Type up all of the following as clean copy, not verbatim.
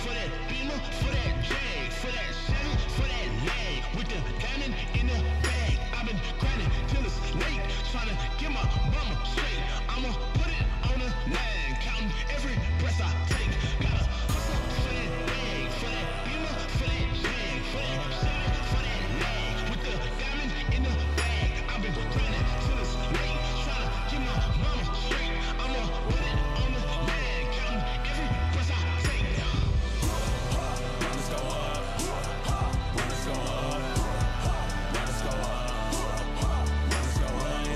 for that beamer, for that jag, for that Chevy, for that lag, with the diamond in the bag. I've been grinding till it's late, trying to get my mama straight. I'ma put it on the line, counting every breath I take. Gotta hustle for that bag, for that beamer, for that jag, for that Chevy, for that lag, with the diamond in the bag. I've been grinding till it's late, trying to get my mama straight. I'ma put it on the line, counting every breath I take. Runners go up, runners go up, runners go up, runners go up,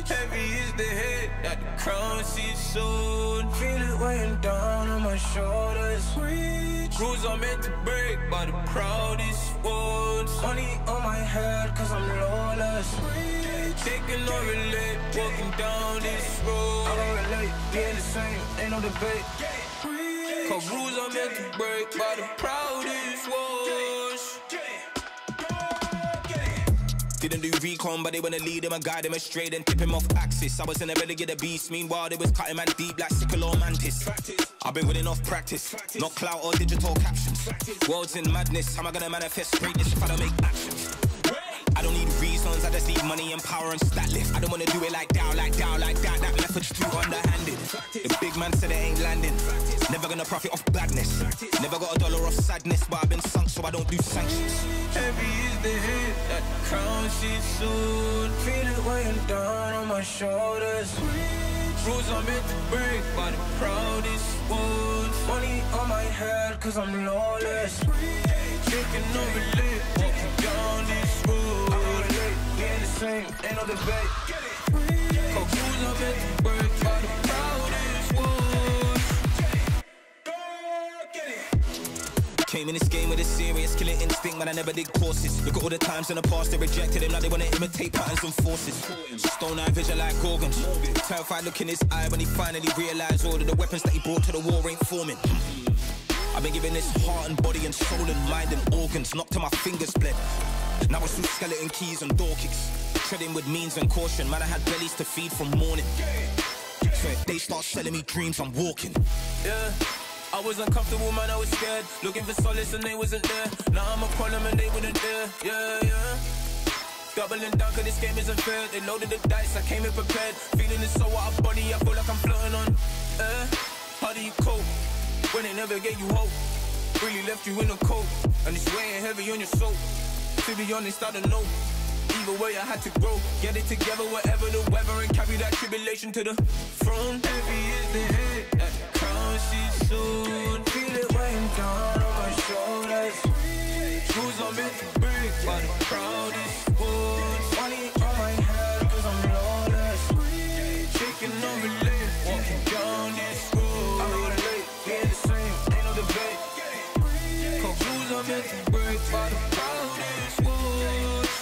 Heavy is the head that the crown sits soon. Feel it weighing down on my shoulders. Rules are meant to break by the proudest ones. Money on my head cause I'm lawless. Taking no relate, walking down this road. I don't relate, being the same, ain't no debate. Cause rules are meant to break by the proudest ones. Didn't do recon, but they wanna lead him and guide him straight and tip him off axis. I was in the belly of the beast, meanwhile they was cutting man deep like sickle or mantis. I've been winning off practice, not clout or digital captions. World's in madness, how am I gonna manifest greatness if I don't make actions? I don't need reasons, I just need money and power and stat lift. I don't wanna do it like that, that method's too underhanded. The big man said it ain't landing, never gonna profit off badness. Never got a dollar off sadness, but I've been sunk so I don't do sanctions. Heavy is the head that the crown sits soon. Feel it weighing down on my shoulders. Rules are meant to break by the proudest ones. Money on my head cause I'm lawless. Taking no relate, walking down this road. I don't relate, being the same, ain't no debate. Cause rules are meant to break by the proudest ones. Came in this game with a serious killing instinct, man, I never did courses. Look at all the times in the past they rejected him, like they wanna imitate patterns and forces. Stone eye vision like Gorgons. Terrified look in his eye when he finally realised all of the weapons that he brought to the war ain't forming. I've been giving this heart and body and soul and mind and organs, knocked to my fingers bled. Now it's through skeleton keys and door kicks, treading with means and caution. Man, I had bellies to feed from morning. So if they start selling me dreams, I'm walking. Yeah, I was uncomfortable, man, I was scared. Looking for solace and they wasn't there. Now I'm a problem and they wouldn't dare. Yeah. Doubling down cause this game isn't fair. They loaded the dice, I came in prepared. Feeling it so out of body, I feel like I'm floating on air. How do you cope when they never gave you hope? Really left you in a cold, and it's weighing heavy on your soul. To be honest, I don't know. Either way, I had to grow. Get it together, whatever the weather, and carry that tribulation to the throne. Heavy is the head that the crown sits soon. Feel it weighing down on my shoulders. Rules are meant to break by the proudest ones. Money on my head cause I'm lawless. Shaking on relate, walking down this road. I don't relate, being the same, ain't no debate. Cause rules are meant to break by the proudest ones.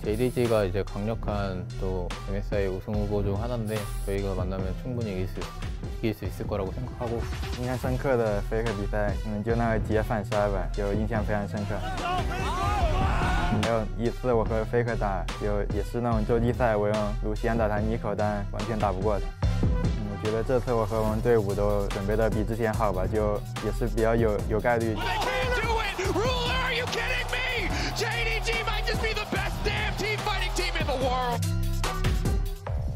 JDG가 이제 강력한 또 MSI 우승 후보 중 하나인데 저희가 만나면 충분히 이길 수 있습니다. 이길 수 있을 거라고 생각하고 印象深刻的FLICKR比赛，可能就那个解反摔吧，就印象非常深刻。还有一次我和FLICKR打，也是那种洲际赛，我用卢锡安打他Nico，但完全打不过他。我觉得这次我和我们队伍都准备的比之前好吧，就也是比较有概率。 JDG might just be the best damn team fighting team in the world.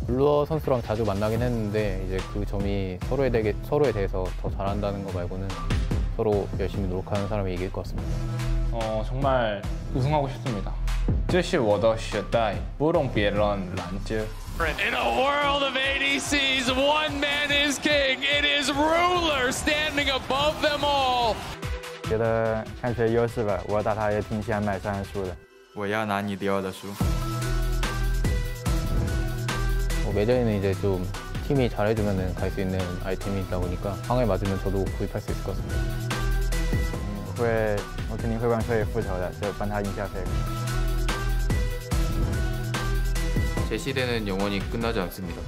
룰러 선수랑 자주 만나긴 했는데 이제 그 점이 서로에 대해서 더 잘한다는 거 말고는 서로 열심히 노력하는 사람이 이길 것 같습니다. 정말 우승하고 싶습니다. 这是我的时代，不容别人拦截。 In a world of ADCs, one man is king. It is Ruler standing above them all. 觉得看谁优势吧，我打他也挺想买3输的。我要拿你迪奥的输。 매전에는 이제 좀 팀이 잘해주면 갈 수 있는 아이템이 있다 보니까 상황에 맞으면 저도 구입할 수 있을 것 같습니다. 我肯定会帮队友复仇的，就帮他赢下FLICKR。 제 시대는 영원히 끝나지 않습니다.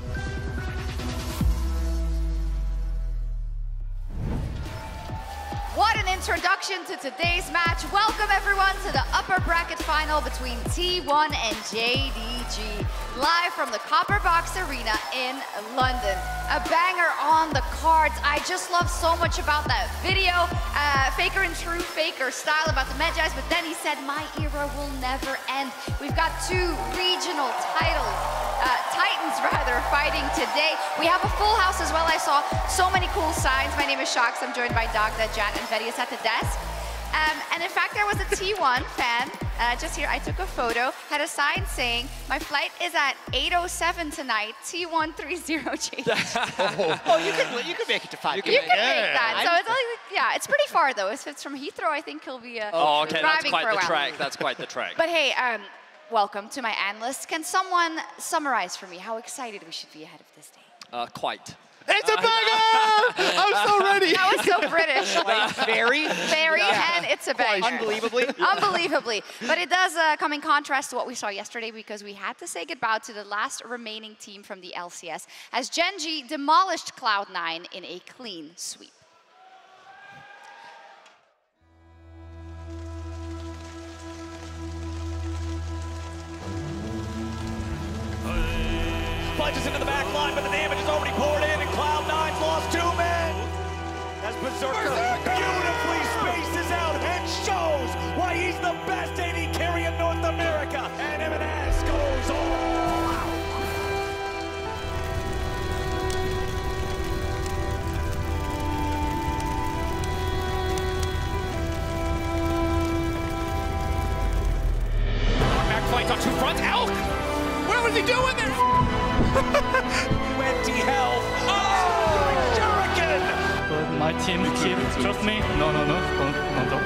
What an introduction to today's match. Welcome everyone to the upper bracket final between T1 and JDG. Live from the Copper Box Arena in London. A banger on the cards. I just love so much about that video. FLICKR in true FLICKR style about the Medjais, but then he said, my era will never end. We've got 2 regional Titans fighting today. We have a full house as well. I saw so many cool signs. My name is Shox. I'm joined by Dagda, Jat, and Vedius at the desk. And in fact, there was a T1 fan, just here, I took a photo, had a sign saying, my flight is at 8:07 tonight, T130 JDG. Oh, you could make it to 5. You can make that. So it's like, yeah, it's pretty far though. If it's from Heathrow, I think he'll be okay, that's driving quite for a the while. trek. That's quite the trek. But hey, welcome to my analysts. Can someone summarize for me how excited we should be ahead of this day? Quite. It's a banger! I'm so ready. That was so British. Very, and it's a banger. unbelievably. Unbelievably. But it does come in contrast to what we saw yesterday because we had to say goodbye to the last remaining team from the LCS as Gen G demolished Cloud9 in a clean sweep. Punches into the back line, but the damage is already poured in, and Cloud9's lost 2 men. As Berserker beautifully spaces out and shows why he's the best AD carry in North America. And MSI goes all out. Back flight on 2 fronts. Elk! What was he doing there? 20 health. Oh, Shuriken! My team trust me. No, don't talk.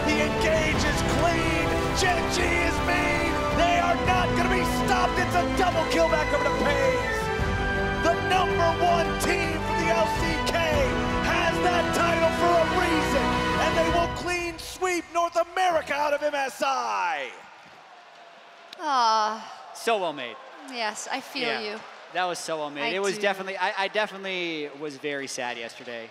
The engage is clean. Gen G is mean. They are not going to be stopped. It's a double kill back over to FaZe. The #1 team for the LCK has that title for a reason, and they will clean sweep North America out of MSI. So well made. Yes, I feel you. That was so well made. It was definitely, I definitely was very sad yesterday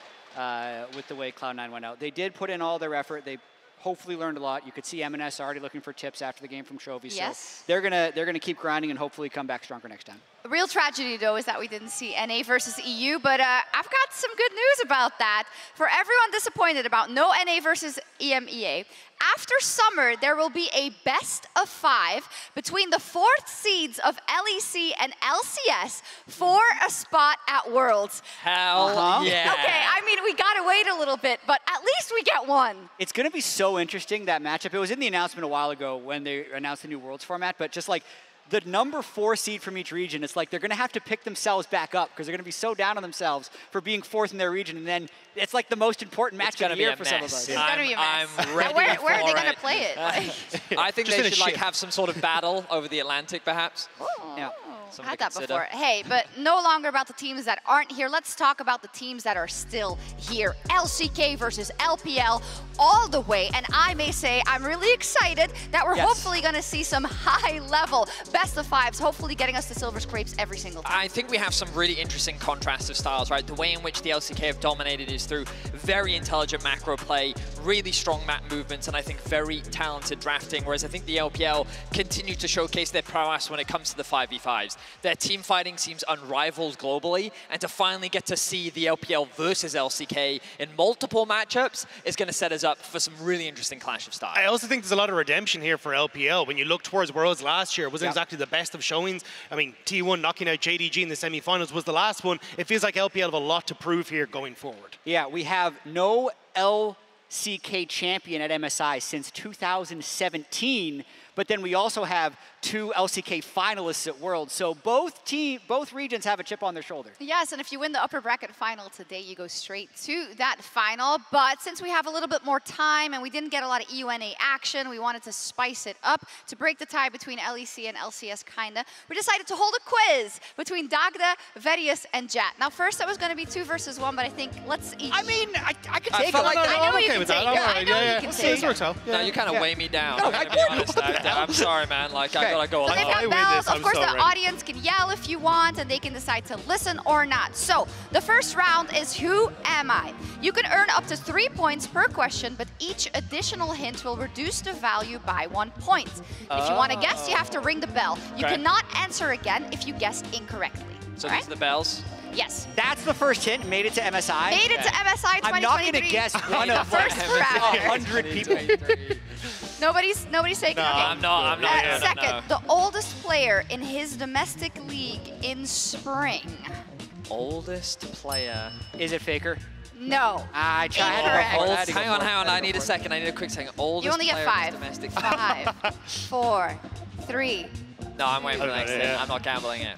with the way Cloud9 went out. They did put in all their effort. They hopefully learned a lot. You could see MSI already looking for tips after the game from Trophy. Yes. So they're gonna keep grinding and hopefully come back stronger next time. The real tragedy, though, is that we didn't see NA versus EU, but I've got some good news about that. For everyone disappointed about no NA versus EMEA, after summer, there will be a best of 5 between the 4th seeds of LEC and LCS for a spot at Worlds. Hell yeah. Okay, I mean, we gotta wait a little bit, but at least we get one. It's gonna be so interesting, that matchup. It was in the announcement a while ago when they announced the new Worlds format, but just like, the #4 seed from each region, it's like they're going to have to pick themselves back up because they're going to be so down on themselves for being 4th in their region, and then it's like the most important match of the year for some of us. It's going to be a mess. I'm ready where for are they going it. to play it? I think they should like have some sort of battle over the Atlantic, perhaps. Yeah. something Had to that consider. before. Hey, but no longer about the teams that aren't here. Let's talk about the teams that are still here. LCK versus LPL all the way. And I may say I'm really excited that we're hopefully going to see some high-level best-of-5s, hopefully getting us to silver scrapes every single time. I think we have some really interesting contrasts of styles, right? The way in which the LCK have dominated is through very intelligent macro play, really strong map movements, and I think very talented drafting, whereas I think the LPL continue to showcase their prowess when it comes to the 5v5s. Their team fighting seems unrivaled globally, and to finally get to see the LPL versus LCK in multiple matchups is going to set us up for some really interesting clash of styles. I also think there's a lot of redemption here for LPL. When you look towards Worlds last year, it wasn't exactly the best of showings. I mean, T1 knocking out JDG in the semi-finals was the last one. It feels like LPL have a lot to prove here going forward. Yeah, we have no LCK champion at MSI since 2017, but then we also have 2 LCK finalists at Worlds. So both regions have a chip on their shoulder. Yes, and if you win the upper bracket final today, you go straight to that final. But since we have a little bit more time and we didn't get a lot of EUNA action, we wanted to spice it up to break the tie between LEC and LCS, kinda. We decided to hold a quiz between Dagda, Verius, and Jat. Now, first it was going to be 2 versus 1, but I think let's each. I mean, I could take it. I know you can take it. I know you can take it. No, you kind of weigh me down. No, I'm gonna be honest. I'm sorry, man. Like, I gotta go So along. they've got bells. Of course, the audience can yell if you want, and they can decide to listen or not. So the first round is Who Am I? You can earn up to 3 points per question, but each additional hint will reduce the value by 1 point. If you want to guess, you have to ring the bell. You cannot answer again if you guess incorrectly. So these are the bells? Yes. That's the first hint. Made it to MSI. Made it to MSI 2023. I'm not going to guess one of first round. 100 people. Nobody's taking it. I'm not. Second, the oldest player in his domestic league in spring. Oldest player. Is it FLICKR? No. I tried. Hang on. I need a second. I need a quick second. Oldest You only get player 5. in domestic. 5, 4, 3. No, I'm waiting for the next thing. I'm not gambling it.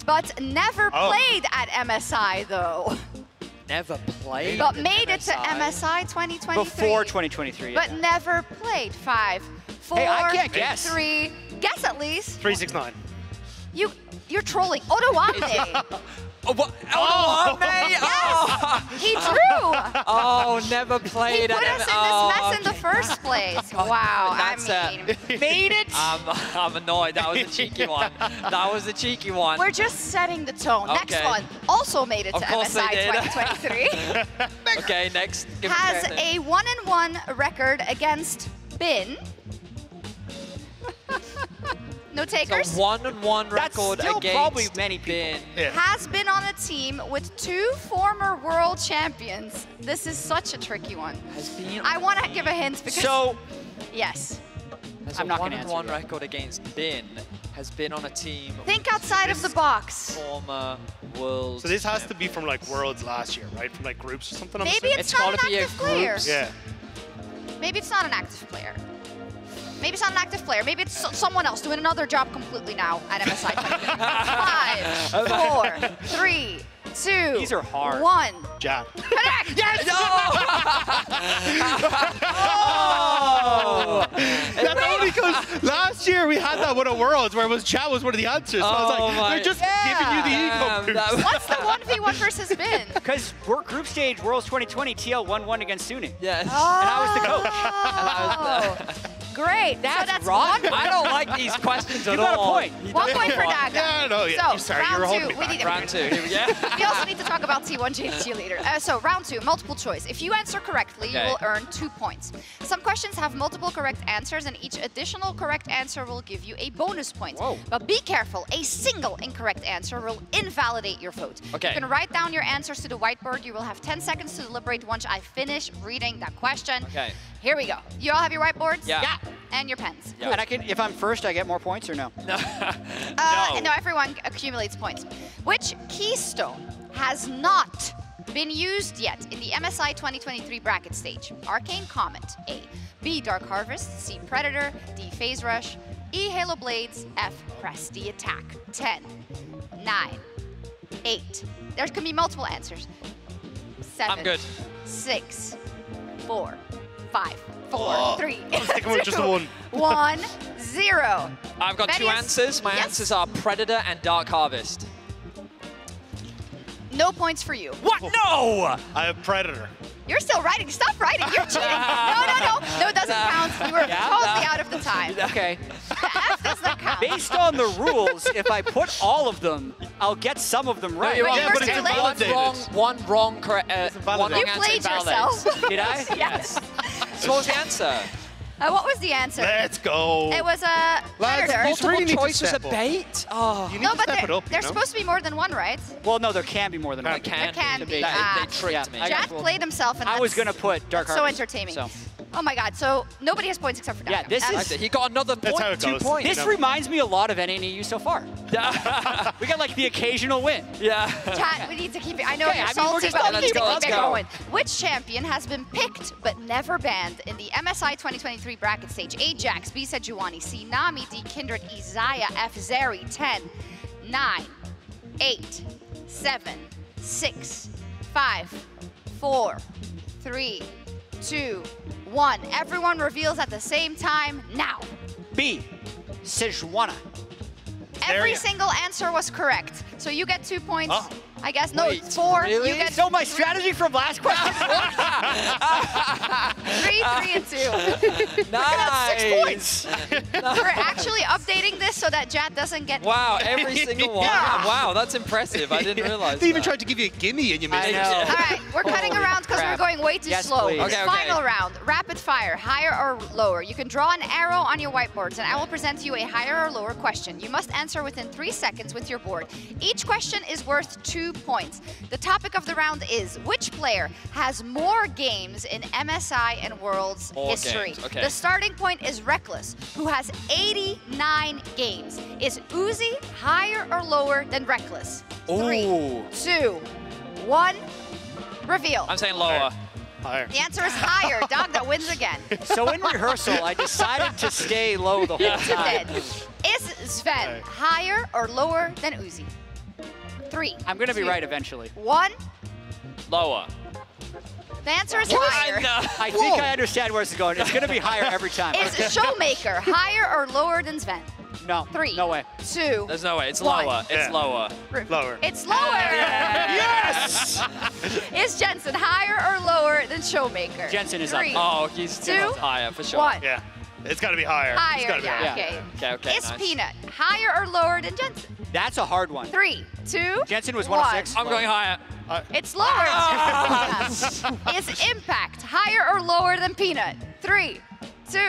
But never played at MSI, though. Never played. But made it to MSI 2023. Before 2023. But never played. 5, 4, Hey, I can't guess. 3. Guess at least. 369. You're trolling. Ottawamne. Oh, what? Oh, Yes. Oh. He drew. Oh, never played He put at us in this mess in the first place. Wow. That's made it. I'm annoyed. That was a cheeky one. That was a cheeky one. We're just setting the tone. Next Okay. one also made it to Of course they MSI did. 2023. Okay, next. Give me Has the a 1-1 record against Bin. No takers? So 1-1 record still against probably many people. Bin. Has been on a team with 2 former world champions. This is such a tricky one. Has been. I want to give a hint because. So. Yes. Has I'm a not going to answer. 1-1 record against Bin. Has been on a team. Think outside of the box. Former world. So this has to be from like Worlds last year, right? From like groups or something. I'm Maybe assuming? it's not an gotta be a active player. groups. Yeah. Maybe it's not an active player. Maybe it's not an active player. Maybe it's someone else doing another job completely now at MSI. 5, 4, 3, 2, These are hard. 1. Jab. Correct! Yes! Oh! That's only because last year we had that with a Worlds where it was chat was one of the answers. So I was like, they're just giving you the ego boost. What's the 1v1 versus Bin? Because we're group stage Worlds 2020, TL 1-1 against Suni. Yes. And I was the coach. Great. That's rotten. 1 I don't like these questions at You got a all. point. 1 point for Dagda. Yeah, no, yeah. So, I'm sorry, you were round holding 2. me We back. need Round 2. Here we go. We also need to talk about T1 JDG later. So round 2, multiple choice. If you answer correctly, you will earn 2 points. Some questions have multiple correct answers, and each additional correct answer will give you a bonus point. Whoa. But be careful, a single incorrect answer will invalidate your vote. Okay. You can write down your answers to the whiteboard. You will have 10 seconds to deliberate once I finish reading that question. Okay. Here we go. You all have your whiteboards? Yeah. And your pens. Yeah. And I can, if I'm first, I get more points or no? No. No, everyone accumulates points. Which keystone has not been used yet in the MSI 2023 bracket stage? Arcane Comet, A. B. Dark Harvest, C. Predator, D. Phase Rush, E. Halo Blades, F. Press the Attack. 10, 9, 8. There can be multiple answers. 7. I'm good. 6, 4, 5, 4, 3, I'm sticking with just the one. 1, 0. I've got two Vedius? answers. My Yes. answers are Predator and Dark Harvest. No points for you. What? No! I have Predator. You're still writing. Stop writing. You're cheating. No, it doesn't count. You were totally out of the time. Okay. The F does not count. Based on the rules, if I put all of them, I'll get some of them right. You're But wrong. you were too late. One wrong correct. One wrong You answer played invalid. yourself. Did I? Yes. So what was the answer? What was the answer? Let's go. It was a Predator. Multiple really need to choice was a step up. bait? Oh. You need No, to but step it up, there's you know? supposed to be more than one, right? Well, no, there can be more than one. It can There can be. be. They tricked Yeah, me. I got Jack fooled. played himself, and I was that's- going to put Dark that's so Harvest. entertaining. So. Oh my God! So nobody has points except for Daga. Yeah, this is- He got another That's how point, it 2 goes. points. This reminds me a lot of NANEU so far. We got like the occasional win. Yeah. Chat, we need to keep it. I know Okay, you're I mean, we're salty, just but gonna we need keep to it. keep it Let's go. going. Which champion has been picked but never banned in the MSI 2023 bracket stage? Ajax, B Sejuani, C Nami, D Kindred, Isaiah, F Zeri, 10, 9, 8, 7, 6, 5, 4, 3, 2, 1. Everyone reveals at the same time now. B, Sejuani. Every you- single answer was correct. So you get 2 points. Oh. I guess. No, Wait, 4. really? You get So my strategy from last question. 3, 3, and 2. Nice. 6 points. We're actually updating this so that Jad doesn't get. Wow, every single one. Yeah. Wow, that's impressive. I didn't realize They even that. tried to give you a gimme and you missed I it. know. All right, we're cutting Holy around because we're crap. going way too Yes, slow. please. Okay, okay. Final round, rapid fire, higher or lower. You can draw an arrow on your whiteboards and I will present you a higher or lower question. You must answer within 3 seconds with your board. Each question is worth 2 points. The topic of the round is, which player has more games in MSI and Worlds More history? games, okay. The starting point is Reckless, who has 89 games. Is Uzi higher or lower than Reckless? 3, Ooh. 2, 1, reveal. I'm saying lower. Higher. The answer is higher. Dogda wins again. So in rehearsal, I decided to stay low the whole time. Then, is Sven higher or lower than Uzi? 3. I'm going to be 2, right eventually. 1. Lower. The answer is higher. I think I understand where this is going. It's going to be higher every time. Is Showmaker higher or lower than Sven? No. 3. No way. 2. There's no way. It's 1. lower. It's Yeah. lower. Lower. It's lower. Yes! Is Jensen higher or lower than Showmaker? Jensen is up. 3. Oh, he's 2, higher for sure. 1. Yeah. It's got to be higher. It's Higher, gotta be yeah, higher. okay. Okay, Is nice. Peanut higher or lower than Jensen? That's a hard one. 3, 2, Jensen was 1. 106. I'm going higher. It's lower. Is Impact higher or lower than Peanut? 3, 2,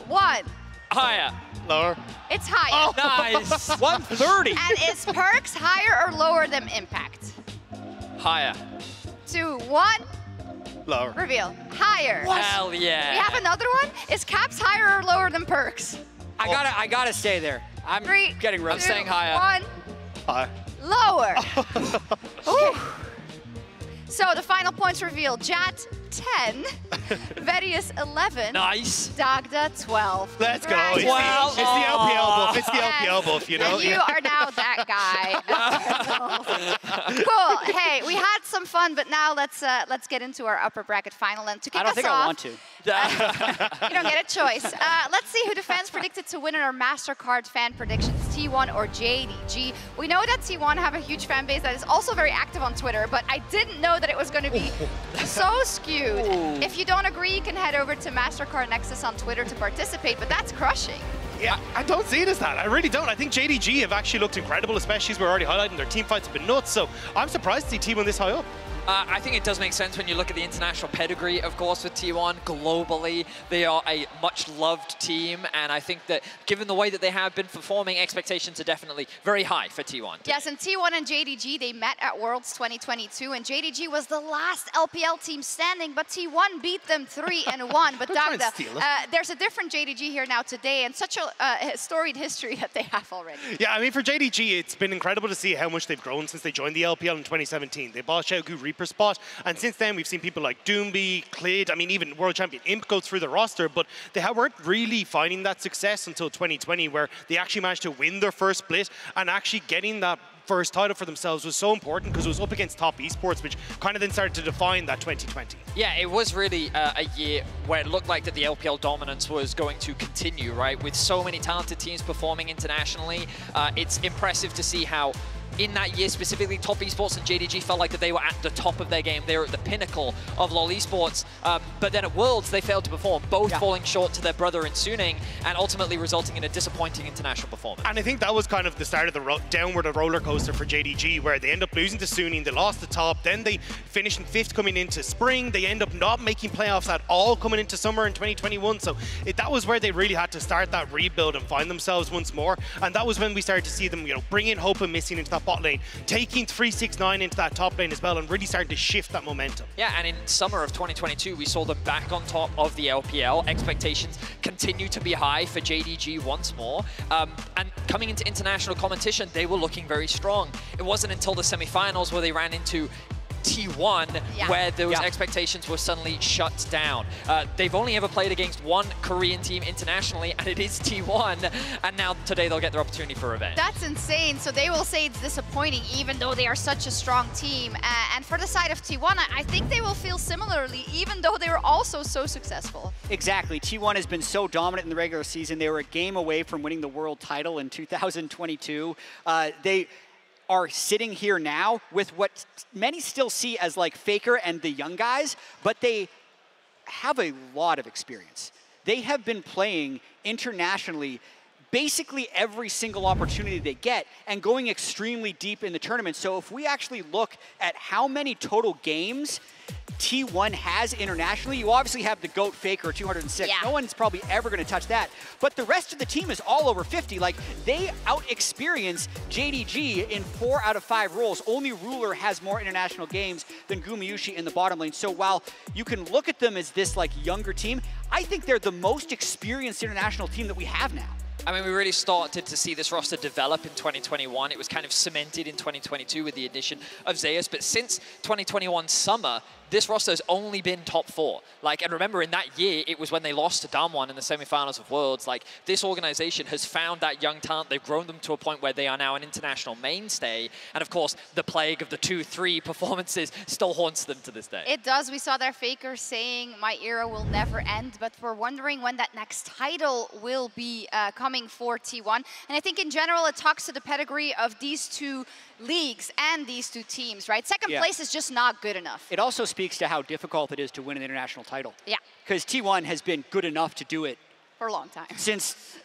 1. Higher. Lower. It's higher. Nice. 130. And is Perks higher or lower than Impact? Higher. 2, 1. Lower. Reveal. Higher. Hell yeah. We have another one. Is Caps higher or lower than Perks? I gotta stay there. I'm 3, getting 2, rid of saying higher. 1. Higher. Lower. Okay. So the final points reveal. Jat 10, Vedius 11, Nice. Dagda 12. Let's go. Right. It's, Wow. the LPL buff. It's the Yes. LPL buff, you know? And you are now that guy. Cool. Hey, we had some fun, but now let's get into our upper bracket final. And to kick I don't us think off, I want to. you don't get a choice. Let's see who the fans predicted to win in our MasterCard fan predictions, T1 or JDG. We know that T1 have a huge fan base that is also very active on Twitter, but I didn't know that it was going to be so skewed. If you don't agree, you can head over to MasterCard Nexus on Twitter to participate, but that's crushing. Yeah, I don't see it as that. I really don't. I think JDG have actually looked incredible, especially as we're already highlighting. Their team fights have been nuts, so I'm surprised to see T1 this high up. I think it does make sense when you look at the international pedigree, of course, with T1. Globally, they are a much-loved team, and I think that given the way that they have been performing, expectations are definitely very high for T1. Yes, and T1 and JDG, they met at Worlds 2022, and JDG was the last LPL team standing, but T1 beat them 3-1. But Don't try and Dagda, steal it. there's a different JDG here now today, and such a storied history that they have already. Yeah, I mean, for JDG, it's been incredible to see how much they've grown since they joined the LPL in 2017. They bought Xiaogu Reaper spot, and since then we've seen people like Doomby, Clid, I mean, even World Champion Imp go through the roster, but they weren't really finding that success until 2020, where they actually managed to win their first split and actually getting that first title for themselves was so important because it was up against top esports, which kind of then started to define that 2020. Yeah, it was really a year where it looked like that the LPL dominance was going to continue, right? With so many talented teams performing internationally, it's impressive to see how in that year specifically, top esports and JDG felt like that they were at the top of their game. They were at the pinnacle of LoL esports. But then at Worlds, they failed to perform, both falling short to their brother in Suning and ultimately resulting in a disappointing international performance. And I think that was kind of the start of the downward roller coaster for JDG, where they end up losing to Suning, they lost the top, then they finished in 5th coming into spring, they end up not making playoffs at all coming into summer in 2021. So that was where they really had to start that rebuild and find themselves once more. And that was when we started to see them, bring in Hope and Missing into that bot lane, taking 369 into that top lane as well, and really starting to shift that momentum. Yeah, and in summer of 2022, we saw them back on top of the LPL. Expectations continue to be high for JDG once more. And coming into international competition, they were looking very strong. It wasn't until the semifinals where they ran into T1 where those expectations were suddenly shut down. They've only ever played against one Korean team internationally, and it is T1, and now today they'll get their opportunity for revenge. That's insane. So they will say it's disappointing, even though they are such a strong team. And for the side of T1, I think they will feel similarly, even though they were also so successful. Exactly. T1 has been so dominant in the regular season. They were a game away from winning the world title in 2022. They are sitting here now with what many still see as like FLICKR and the young guys, but they have a lot of experience. They have been playing internationally basically every single opportunity they get and going extremely deep in the tournament. So if we actually look at how many total games T1 has internationally, you obviously have the GOAT FLICKR 206. No one's probably ever going to touch that. But the rest of the team is all over 50. Like, they out-experience JDG in 4 out of 5 roles. Only Ruler has more international games than Gumayushi in the bottom lane. So while you can look at them as this like younger team, I think they're the most experienced international team that we have now. I mean, we really started to see this roster develop in 2021. It was kind of cemented in 2022 with the addition of Zeus. But since 2021 summer, this roster has only been top 4. Like, and remember, in that year, it was when they lost to Damwon in the semifinals of Worlds. Like, this organization has found that young talent. They've grown them to a point where they are now an international mainstay. And of course, the plague of the 2-3 performances still haunts them to this day. It does. We saw their FLICKR saying, my era will never end. But we're wondering when that next title will be coming for T1. And I think in general, it talks to the pedigree of these two leagues and these two teams, right? Second place is just not good enough. It also speaks to how difficult it is to win an international title. Yeah. Because T1 has been good enough to do it for a long time. Since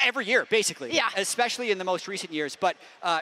every year, basically. Yeah. Especially in the most recent years. But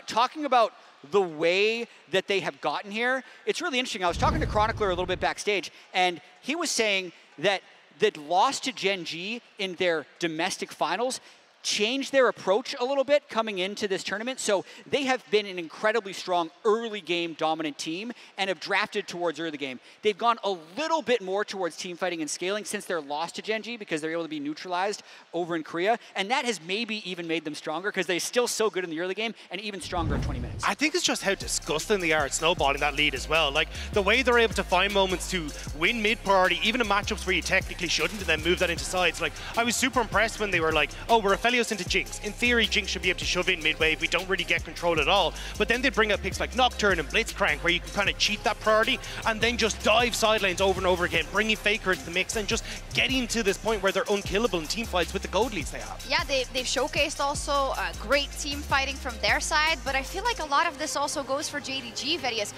talking about the way that they have gotten here, it's really interesting. I was talking to Chronicler a little bit backstage, and he was saying that the loss to Gen G in their domestic finals changed their approach a little bit coming into this tournament. So they have been an incredibly strong early game dominant team and have drafted towards early game. They've gone a little bit more towards team fighting and scaling since their loss to Gen G because they're able to be neutralized over in Korea. And that has maybe even made them stronger because they're still so good in the early game and even stronger in 20 minutes. I think it's just how disgusting they are at snowballing that lead as well. Like, the way they're able to find moments to win mid priority, even in matchups where you technically shouldn't, and then move that into sides. Like, I was super impressed when they were like, oh, we're a into Jinx. In theory, Jinx should be able to shove in mid-wave. We don't really get control at all. But then they bring up picks like Nocturne and Blitzcrank, where you can kind of cheat that priority and then just dive side lanes over and over again, bringing FLICKR into the mix and just getting to this point where they're unkillable in team fights with the gold leads they have. Yeah, they've showcased also great team fighting from their side, but I feel like a lot of this also goes for JDG, Verius.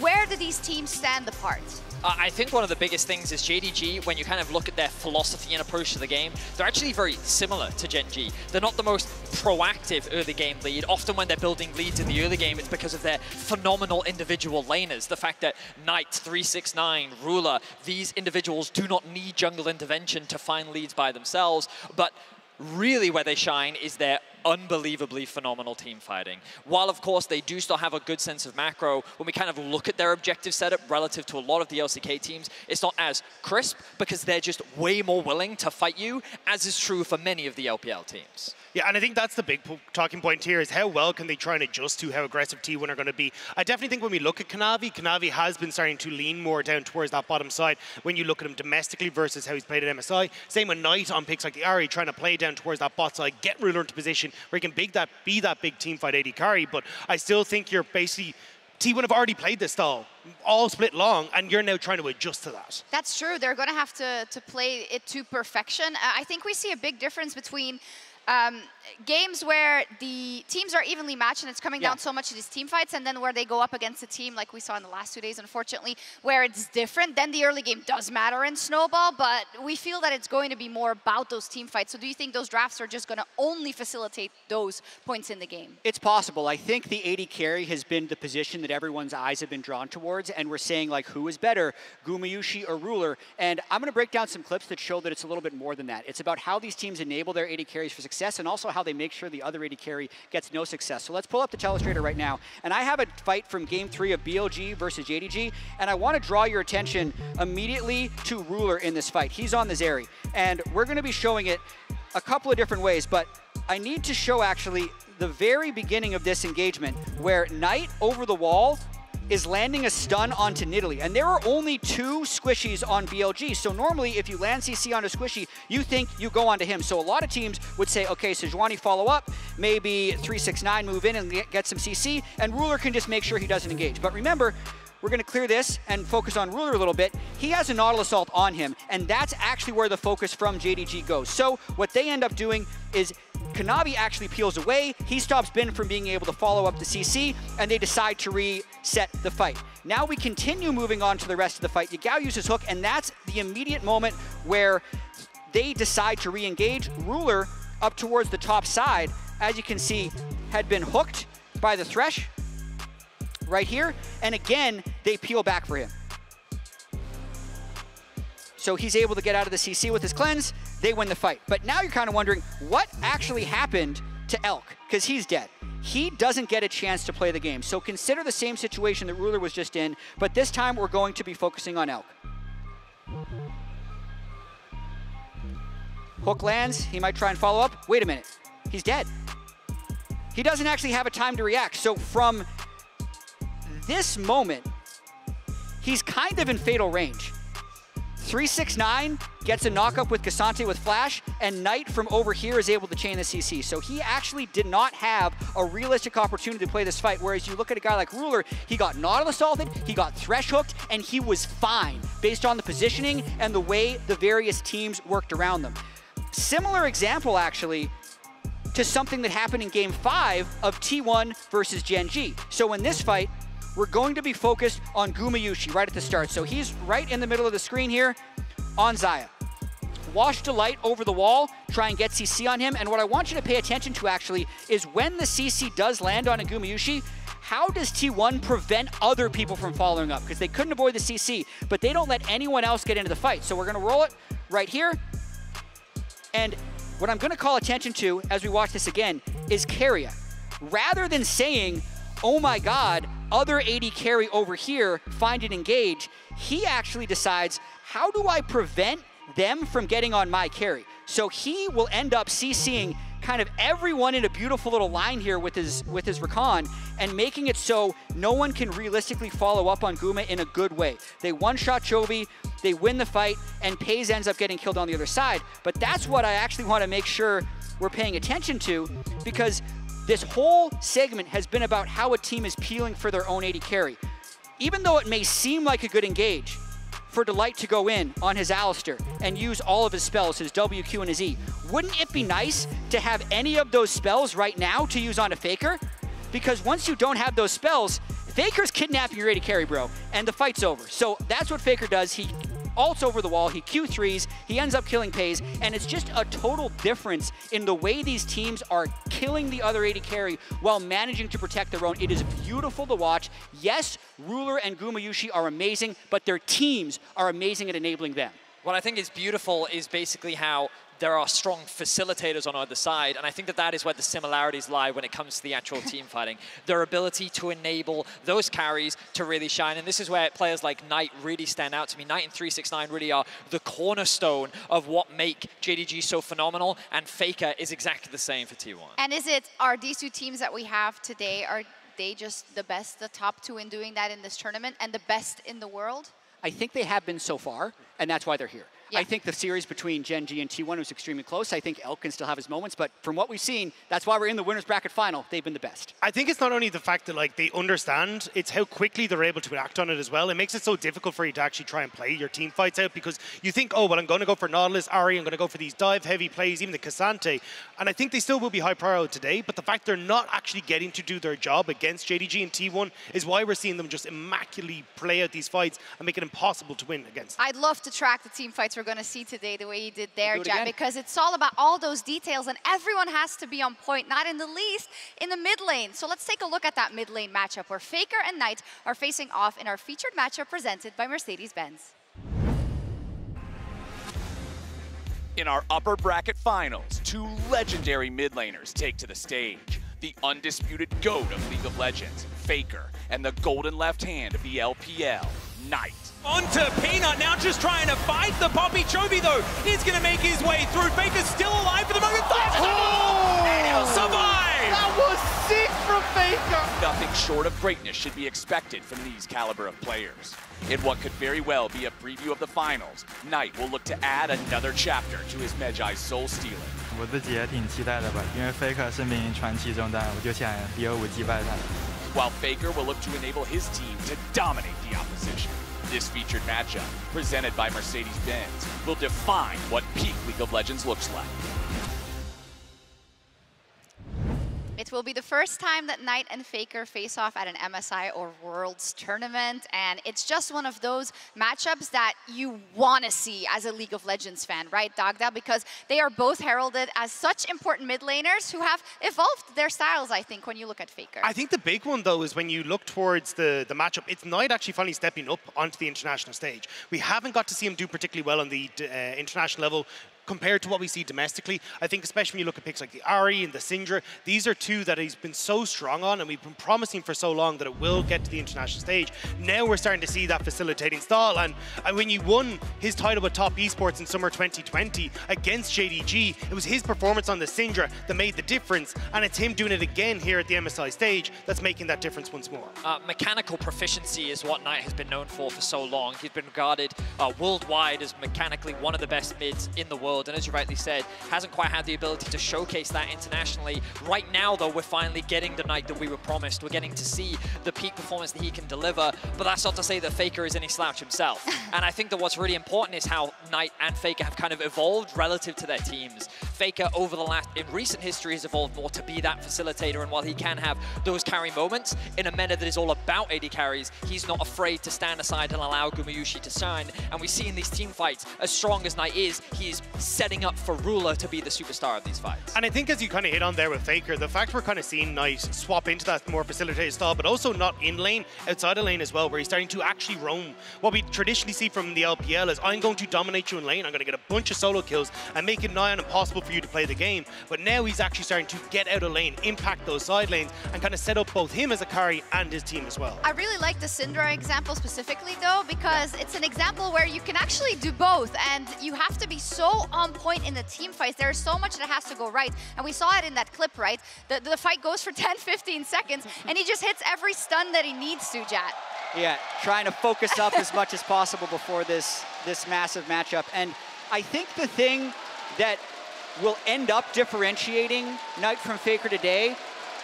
Where do these teams stand apart? I think one of the biggest things is JDG, when you kind of look at their philosophy and approach to the game, they're actually very similar to Gen G. They're not the most proactive early game lead. Often when they're building leads in the early game, it's because of their phenomenal individual laners. The fact that Knight, 369, Ruler, these individuals do not need jungle intervention to find leads by themselves, but really where they shine is their unbelievably phenomenal team fighting. While, of course, they do still have a good sense of macro, when we kind of look at their objective setup relative to a lot of the LCK teams, it's not as crisp because they're just way more willing to fight you, as is true for many of the LPL teams. Yeah, and I think that's the big talking point here is how well can they try and adjust to how aggressive T1 are going to be. I definitely think when we look at Kanavi has been starting to lean more down towards that bottom side when you look at him domestically versus how he's played at MSI. Same with Knight on picks like the Ari, trying to play down towards that bot side, get Ruler into position where he can be that big teamfight AD carry. But I still think you're basically, T1 have already played this style, all split long, and you're now trying to adjust to that. That's true. They're going to have to play it to perfection. I think we see a big difference between games where the teams are evenly matched and it's coming down so much to these team fights, and then where they go up against a team like we saw in the last 2 days, unfortunately, where it's different. Then the early game does matter in Snowball, but we feel that it's going to be more about those team fights. So do you think those drafts are just going to only facilitate those points in the game? It's possible. I think the AD carry has been the position that everyone's eyes have been drawn towards, and we're saying, like, who is better, Gumayusi or Ruler? And I'm going to break down some clips that show that it's a little bit more than that. It's about how these teams enable their AD carries for success, and also how they make sure the other AD carry gets no success. So let's pull up the Telestrator right now. And I have a fight from Game 3 of BLG versus JDG, and I want to draw your attention immediately to Ruler in this fight. He's on the Zeri, and we're going to be showing it a couple of different ways, but I need to show actually the very beginning of this engagement where Knight over the wall is landing a stun onto Nidalee. And there are only 2 squishies on BLG. So normally if you land CC on a squishy, you think you go onto him. So a lot of teams would say, okay, Sejuani follow up, maybe 369 move in and get some CC, and Ruler can just make sure he doesn't engage. But remember, we're going to clear this and focus on Ruler a little bit. He has a Nautilus ult on him, and that's actually where the focus from JDG goes. So what they end up doing is Kanavi actually peels away, he stops Bin from being able to follow up the CC, and they decide to reset the fight. Now we continue moving on to the rest of the fight. Yagao uses Hook, and that's the immediate moment where they decide to re-engage. Ruler up towards the top side, as you can see, had been hooked by the Thresh right here, and again, they peel back for him. So he's able to get out of the CC with his cleanse, they win the fight. But now you're kind of wondering, what actually happened to Elk? Because he's dead. He doesn't get a chance to play the game. So consider the same situation that Ruler was just in, but this time we're going to be focusing on Elk. Hook lands, he might try and follow up. Wait a minute, he's dead. He doesn't actually have a time to react. So from this moment, he's kind of in fatal range. 369 gets a knock-up with Cassante with Flash, and Knight from over here is able to chain the CC. So he actually did not have a realistic opportunity to play this fight, whereas you look at a guy like Ruler, he got Nautilus ulted, he got Thresh hooked, and he was fine based on the positioning and the way the various teams worked around them. Similar example, actually, to something that happened in Game 5 of T1 versus Gen G. So in this fight, we're going to be focused on Gumayusi right at the start. So he's right in the middle of the screen here on Xayah. Wash Delight over the wall, try and get CC on him. And what I want you to pay attention to actually is when the CC does land on a Gumayusi, how does T1 prevent other people from following up? Because they couldn't avoid the CC, but they don't let anyone else get into the fight. So we're gonna roll it right here. And what I'm gonna call attention to as we watch this again is Keria. Rather than saying, oh my God, other AD carry over here, find and engage, he actually decides, how do I prevent them from getting on my carry? So he will end up CCing kind of everyone in a beautiful little line here with his Rakan, and making it so no one can realistically follow up on Guma in a good way. They one-shot Chovy, they win the fight, and Pays ends up getting killed on the other side. But that's what I actually want to make sure we're paying attention to, because this whole segment has been about how a team is peeling for their own AD carry. Even though it may seem like a good engage for Delight to go in on his Alistar and use all of his spells, his W, Q, and his E, wouldn't it be nice to have any of those spells right now to use on a FLICKR? Because once you don't have those spells, FLICKR's kidnapping your AD carry, bro, and the fight's over. So that's what FLICKR does. He ults over the wall, he Q3s, he ends up killing Pays, and it's just a total difference in the way these teams are killing the other AD carry while managing to protect their own. It is beautiful to watch. Yes, Ruler and Gumayusi are amazing, but their teams are amazing at enabling them. What I think is beautiful is basically how there are strong facilitators on either side, and I think that that is where the similarities lie when it comes to the actual team fighting. Their ability to enable those carries to really shine, and this is where players like Knight really stand out to me. Knight and 369 really are the cornerstone of what make JDG so phenomenal, and FLICKR is exactly the same for T1. And are these two teams that we have today, are they just the best, the top two in doing that in this tournament, and the best in the world? I think they have been so far, and that's why they're here. Yeah. I think the series between Gen G and T1 was extremely close. I think Elk can still have his moments, but from what we've seen, that's why we're in the winners bracket final. They've been the best. I think it's not only the fact that like they understand, it's how quickly they're able to act on it as well. It makes it so difficult for you to actually try and play your team fights out, because you think, oh, well, I'm going to go for Nautilus, Ari, I'm going to go for these dive-heavy plays, even the Cassante, and I think they still will be high priority today, but the fact they're not actually getting to do their job against JDG and T1 is why we're seeing them just immaculately play out these fights and make it impossible to win against them. I'd love to track the team fights we're going to see today the way you did there, Jack, again. because it's all about all those details, and everyone has to be on point, not in the least in the mid lane. So let's take a look at that mid lane matchup where FLICKR and Knight are facing off in our featured matchup presented by Mercedes-Benz. In our upper bracket finals, two legendary mid laners take to the stage. The undisputed GOAT of League of Legends, FLICKR, and the golden left hand of the LPL, Knight. Onto Peanut, now just trying to fight the Poppy. Chovy, though, is going to make his way through. FLICKR's still alive for the moment. And he'll survive! That was sick from FLICKR! Nothing short of greatness should be expected from these caliber of players. In what could very well be a preview of the finals, Knight will look to add another chapter to his Medjai soul stealing. 我自己也挺期待的吧，因为 FLICKR 是名传奇中单，我就想第2-5击败他。While FLICKR will look to enable his team to dominate the opposition. This featured matchup, presented by Mercedes-Benz, will define what peak League of Legends looks like. It will be the first time that Knight and FLICKR face off at an MSI or Worlds tournament, and it's just one of those matchups that you want to see as a League of Legends fan, right, Dagda? Because they are both heralded as such important mid laners who have evolved their styles, I think, when you look at FLICKR. I think the big one, though, is when you look towards the matchup, it's Knight actually finally stepping up onto the international stage. We haven't got to see him do particularly well on the international level compared to what we see domestically. I think especially when you look at picks like the Ari and the Syndra, these are two that he's been so strong on, and we've been promising for so long that it will get to the international stage. Now we're starting to see that facilitating style, and when you won his title with Top Esports in summer 2020 against JDG, it was his performance on the Syndra that made the difference, and it's him doing it again here at the MSI stage that's making that difference once more. Mechanical proficiency is what Knight has been known for so long. He's been regarded worldwide as mechanically one of the best mids in the world, and as you rightly said, hasn't quite had the ability to showcase that internationally. Right now, though, we're finally getting the Knight that we were promised. We're getting to see the peak performance that he can deliver, but that's not to say that FLICKR is any slouch himself. And I think that what's really important is how Knight and FLICKR have kind of evolved relative to their teams. FLICKR in recent history has evolved more to be that facilitator, and while he can have those carry moments in a meta that is all about AD carries, he's not afraid to stand aside and allow Gumayusi to shine. And we see in these team fights, as strong as Knight is, he's setting up for Ruler to be the superstar of these fights. And I think as you kind of hit on there with FLICKR, the fact we're kind of seeing Knight swap into that more facilitated style, but also not in lane, outside of lane as well, where he's starting to actually roam. What we traditionally see from the LPL is, I'm going to dominate you in lane, I'm going to get a bunch of solo kills and make it nigh on impossible for you to play the game. But now he's actually starting to get out of lane, impact those side lanes, and kind of set up both him as a carry and his team as well. I really like the Syndra example specifically, though, because it's an example where you can actually do both, and you have to be so on point in the team fights. There's so much that has to go right, and we saw it in that clip, right? The fight goes for 10-15 seconds, and he just hits every stun that he needs to, Jat. Yeah, trying to focus up as much as possible before this massive matchup. And I think the thing that will end up differentiating Knight from FLICKR today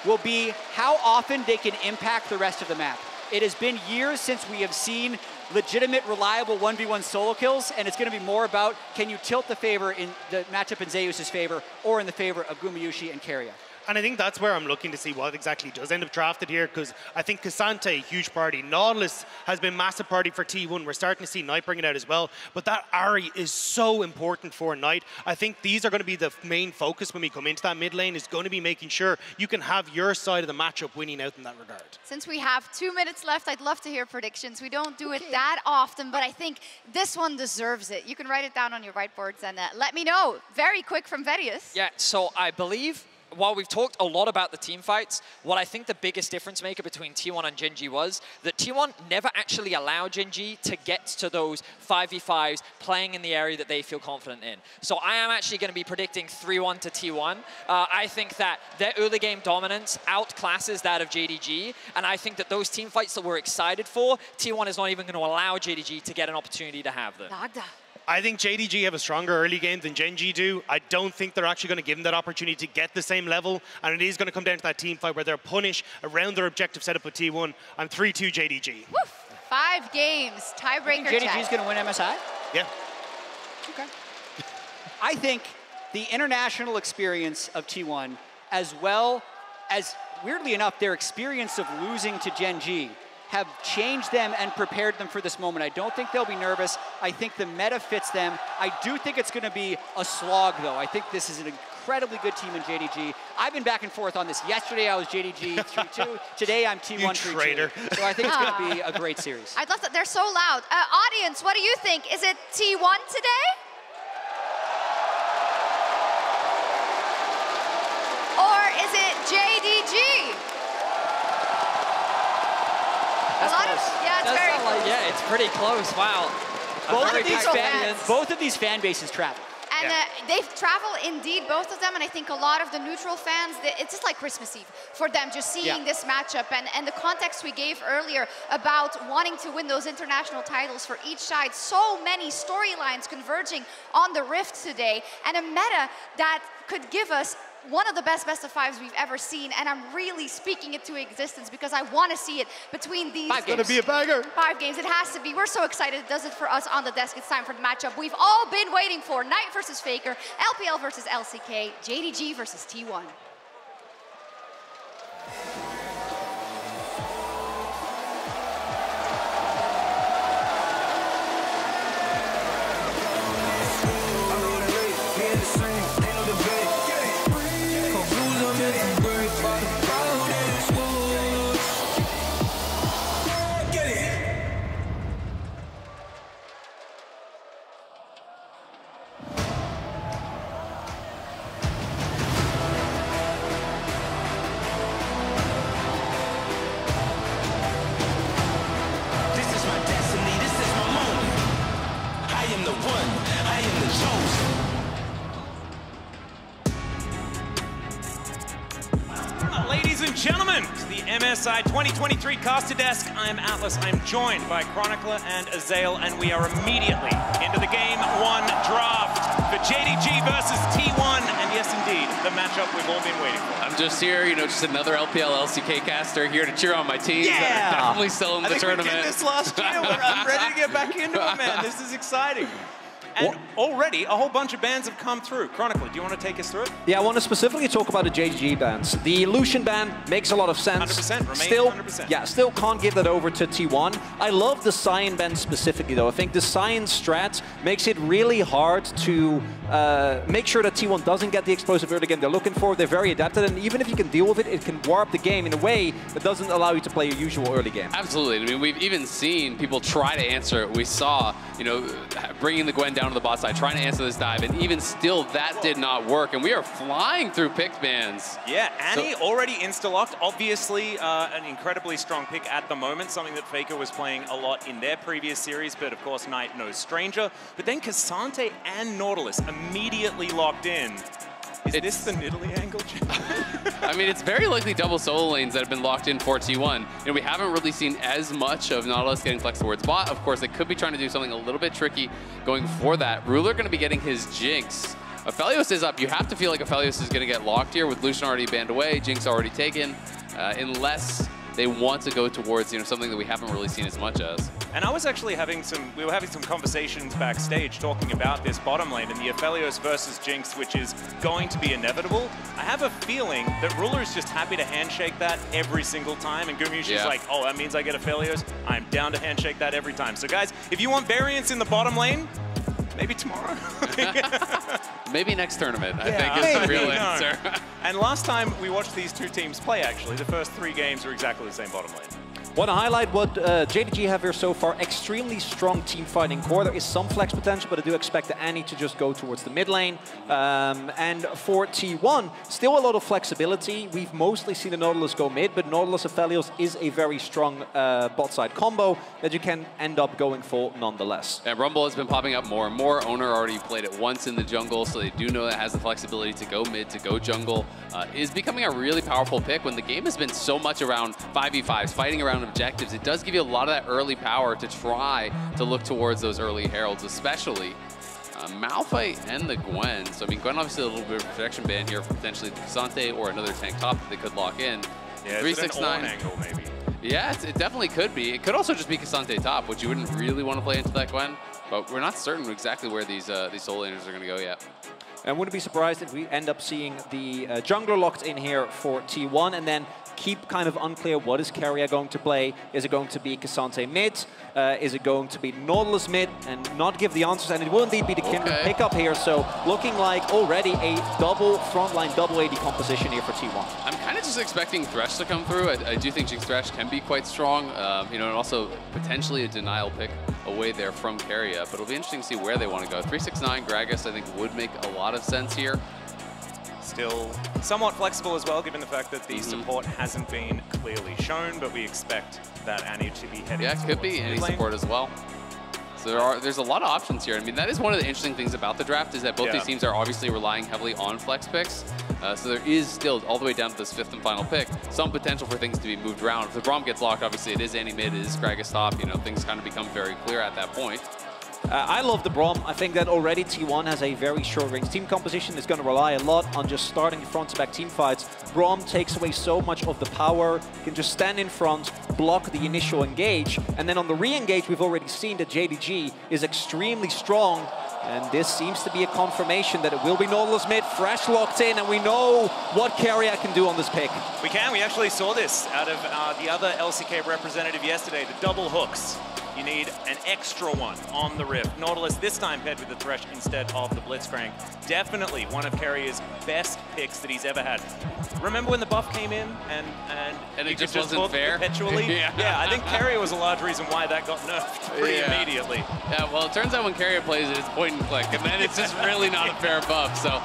will be how often they can impact the rest of the map. It has been years since we have seen legitimate, reliable 1v1 solo kills, and it's going to be more about, can you tilt the favor in the matchup in Zeus's favor or in the favor of Gumayusi and Keria? And I think that's where I'm looking to see what exactly does end up drafted here, because I think Cassante, huge party. Nautilus has been massive party for T1. We're starting to see Knight bring it out as well. But that Ahri is so important for Knight. I think these are going to be the main focus when we come into that mid lane, is going to be making sure you can have your side of the matchup winning out in that regard. Since we have 2 minutes left, I'd love to hear predictions. We don't do it that often, but I think this one deserves it. You can write it down on your whiteboards and let me know. Very quick from Verius. Yeah, so I believe, while we've talked a lot about the team fights, what I think the biggest difference maker between T1 and Gen G was that T1 never actually allowed Gen G to get to those 5v5s playing in the area that they feel confident in. So I am actually going to be predicting 3-1 to T1. I think that their early game dominance outclasses that of JDG, and I think that those team fights that we're excited for, T1 is not even going to allow JDG to get an opportunity to have them. I think JDG have a stronger early game than Gen G do. I don't think they're actually going to give them that opportunity to get the same level, and it is going to come down to that team fight where they're punished around their objective setup with T1. I'm 3-2 JDG. Woof. 5 games, tiebreaker. JDG is going to win MSI? Yeah. Okay. I think the international experience of T1, as well as, weirdly enough, their experience of losing to Gen G, have changed them and prepared them for this moment. I don't think they'll be nervous. I think the meta fits them. I do think it's going to be a slog, though. I think this is an incredibly good team in JDG. I've been back and forth on this. Yesterday, I was JDG 3-2. Today, I'm T1 3-2. So I think it's going to be a great series. I'd love that. They're so loud. Audience, what do you think? Is it T1 today? Or is it JDG? Yeah, it's pretty close. Wow. Both of these fan bases travel. And they've traveled indeed, both of them, and I think a lot of the neutral fans, it's just like Christmas Eve for them, just seeing this matchup. And the context we gave earlier about wanting to win those international titles for each side, so many storylines converging on the Rift today, and a meta that could give us one of the best of fives we've ever seen, and I'm really speaking it to existence because I want to see it between these. It's going to be a banger. 5 games, it has to be. We're so excited. It does it for us on the desk. It's time for the matchup we've all been waiting for. Knight versus FLICKR, LPL versus LCK, JDG versus T1. Ladies and gentlemen, to the MSI 2023 caster desk. I'm Atlas. I'm joined by Chronicler and Azael, and we are immediately into the Game 1 draft for JDG versus T1. And yes, indeed, the matchup we've all been waiting for. I'm just here, you know, just another LPL LCK caster here to cheer on my teams Yeah! that are definitely still in the tournament. We did this last year. I'm ready to get back into it, man. This is exciting. And already, a whole bunch of bans have come through. Chronicler, do you want to take us through it? Yeah, I want to specifically talk about the JDG bans. The Lucian ban makes a lot of sense. 100%, remain still, 100%. Yeah, still can't give that over to T1. I love the Sion ban specifically, though. I think the Sion strat makes it really hard to make sure that T1 doesn't get the explosive early game they're looking for. They're very adapted, and even if you can deal with it, it can warp the game in a way that doesn't allow you to play your usual early game. Absolutely. I mean, we've even seen people try to answer it. We saw, you know, bringing the Gwen down to the bot side, trying to answer this dive, and even still that did not work, and we are flying through pick bans. Yeah, Annie already insta-locked. Obviously, an incredibly strong pick at the moment, something that FLICKR was playing a lot in their previous series, but of course, Knight no stranger. But then Cassante and Nautilus immediately locked in. Is this the Nidalee angle? I mean, it's very likely double solo lanes that have been locked in for T1. And we haven't really seen as much of Nautilus getting flexed towards bot. Of course, they could be trying to do something a little bit tricky going for that. Ruler going to be getting his Jinx. Aphelios is up. You have to feel like Aphelios is going to get locked here with Lucian already banned away, Jinx already taken, unless they want to go towards, you know, something that we haven't really seen as much as. And I was actually we were having some conversations backstage talking about this bottom lane and the Aphelios versus Jinx, which is going to be inevitable. I have a feeling that Ruler is just happy to handshake that every single time, and Gumushi's like, oh, that means I get Aphelios. I'm down to handshake that every time. So guys, if you want variance in the bottom lane, maybe tomorrow. Maybe next tournament, I think is the real answer. And last time we watched these two teams play, actually, the first 3 games were exactly the same bottom lane. Want to highlight what JDG have here so far. Extremely strong team fighting core. There is some flex potential, but I do expect the Annie to just go towards the mid lane. And for T1, still a lot of flexibility. We've mostly seen the Nautilus go mid, but Nautilus Aphelios is a very strong bot side combo that you can end up going for nonetheless. And Rumble has been popping up more and more. Owner already played it once in the jungle, so they do know it has the flexibility to go mid, to go jungle. Is becoming a really powerful pick when the game has been so much around 5v5s, fighting around objectives. It does give you a lot of that early power to try to look towards those early heralds, especially Malphite and the Gwen. So I mean, Gwen obviously a little bit of protection band here for potentially the Cassante or another tank top that they could lock in. Yeah, 369 angle maybe. Yeah, it definitely could be. It could also just be Cassante top, which you wouldn't really want to play into that Gwen. But we're not certain exactly where these solo laners are going to go yet. And wouldn't be surprised if we end up seeing the jungler locked in here for T1, and then keep kind of unclear what is Keria going to play. Is it going to be Cassante mid? Is it going to be Nautilus mid? And not give the answers, and it will indeed be the Kindred pickup here. So looking like already a double frontline, double AD composition here for T1. I'm kind of just expecting Thresh to come through. I do think Jinx Thresh can be quite strong, you know, and also potentially a denial pick away there from Keria. But it'll be interesting to see where they want to go. 369 Gragas, I think, would make a lot of sense here. Still somewhat flexible as well, given the fact that the support hasn't been clearly shown, but we expect that Annie to be heading it could be Annie support as well. So there's a lot of options here. I mean, that is one of the interesting things about the draft, is that both these teams are obviously relying heavily on flex picks. So there is still, all the way down to this 5th and final pick, some potential for things to be moved around. If the Braum gets locked, obviously it is Annie mid, it is Gragas top, you know, things kind of become very clear at that point. I love the Braum. I think that already T1 has a very short-range team composition. It's going to rely a lot on just starting front-to-back team fights. Braum takes away so much of the power. You can just stand in front, block the initial engage, and then on the re-engage, we've already seen that JDG is extremely strong. And this seems to be a confirmation that it will be Nautilus mid, fresh locked in, and we know what Keria can do on this pick. We can. We actually saw this out of the other LCK representative yesterday, the double hooks. You need an extra one on the Rift. Nautilus this time paired with the Thresh instead of the Blitzcrank. Definitely one of Keria's best picks that he's ever had. Remember when the buff came in and it just wasn't fair? Perpetually? Yeah, I think Keria was a large reason why that got nerfed pretty immediately. Yeah, well, it turns out when Keria plays it, it's point and click, and then it's just really not a fair buff. So,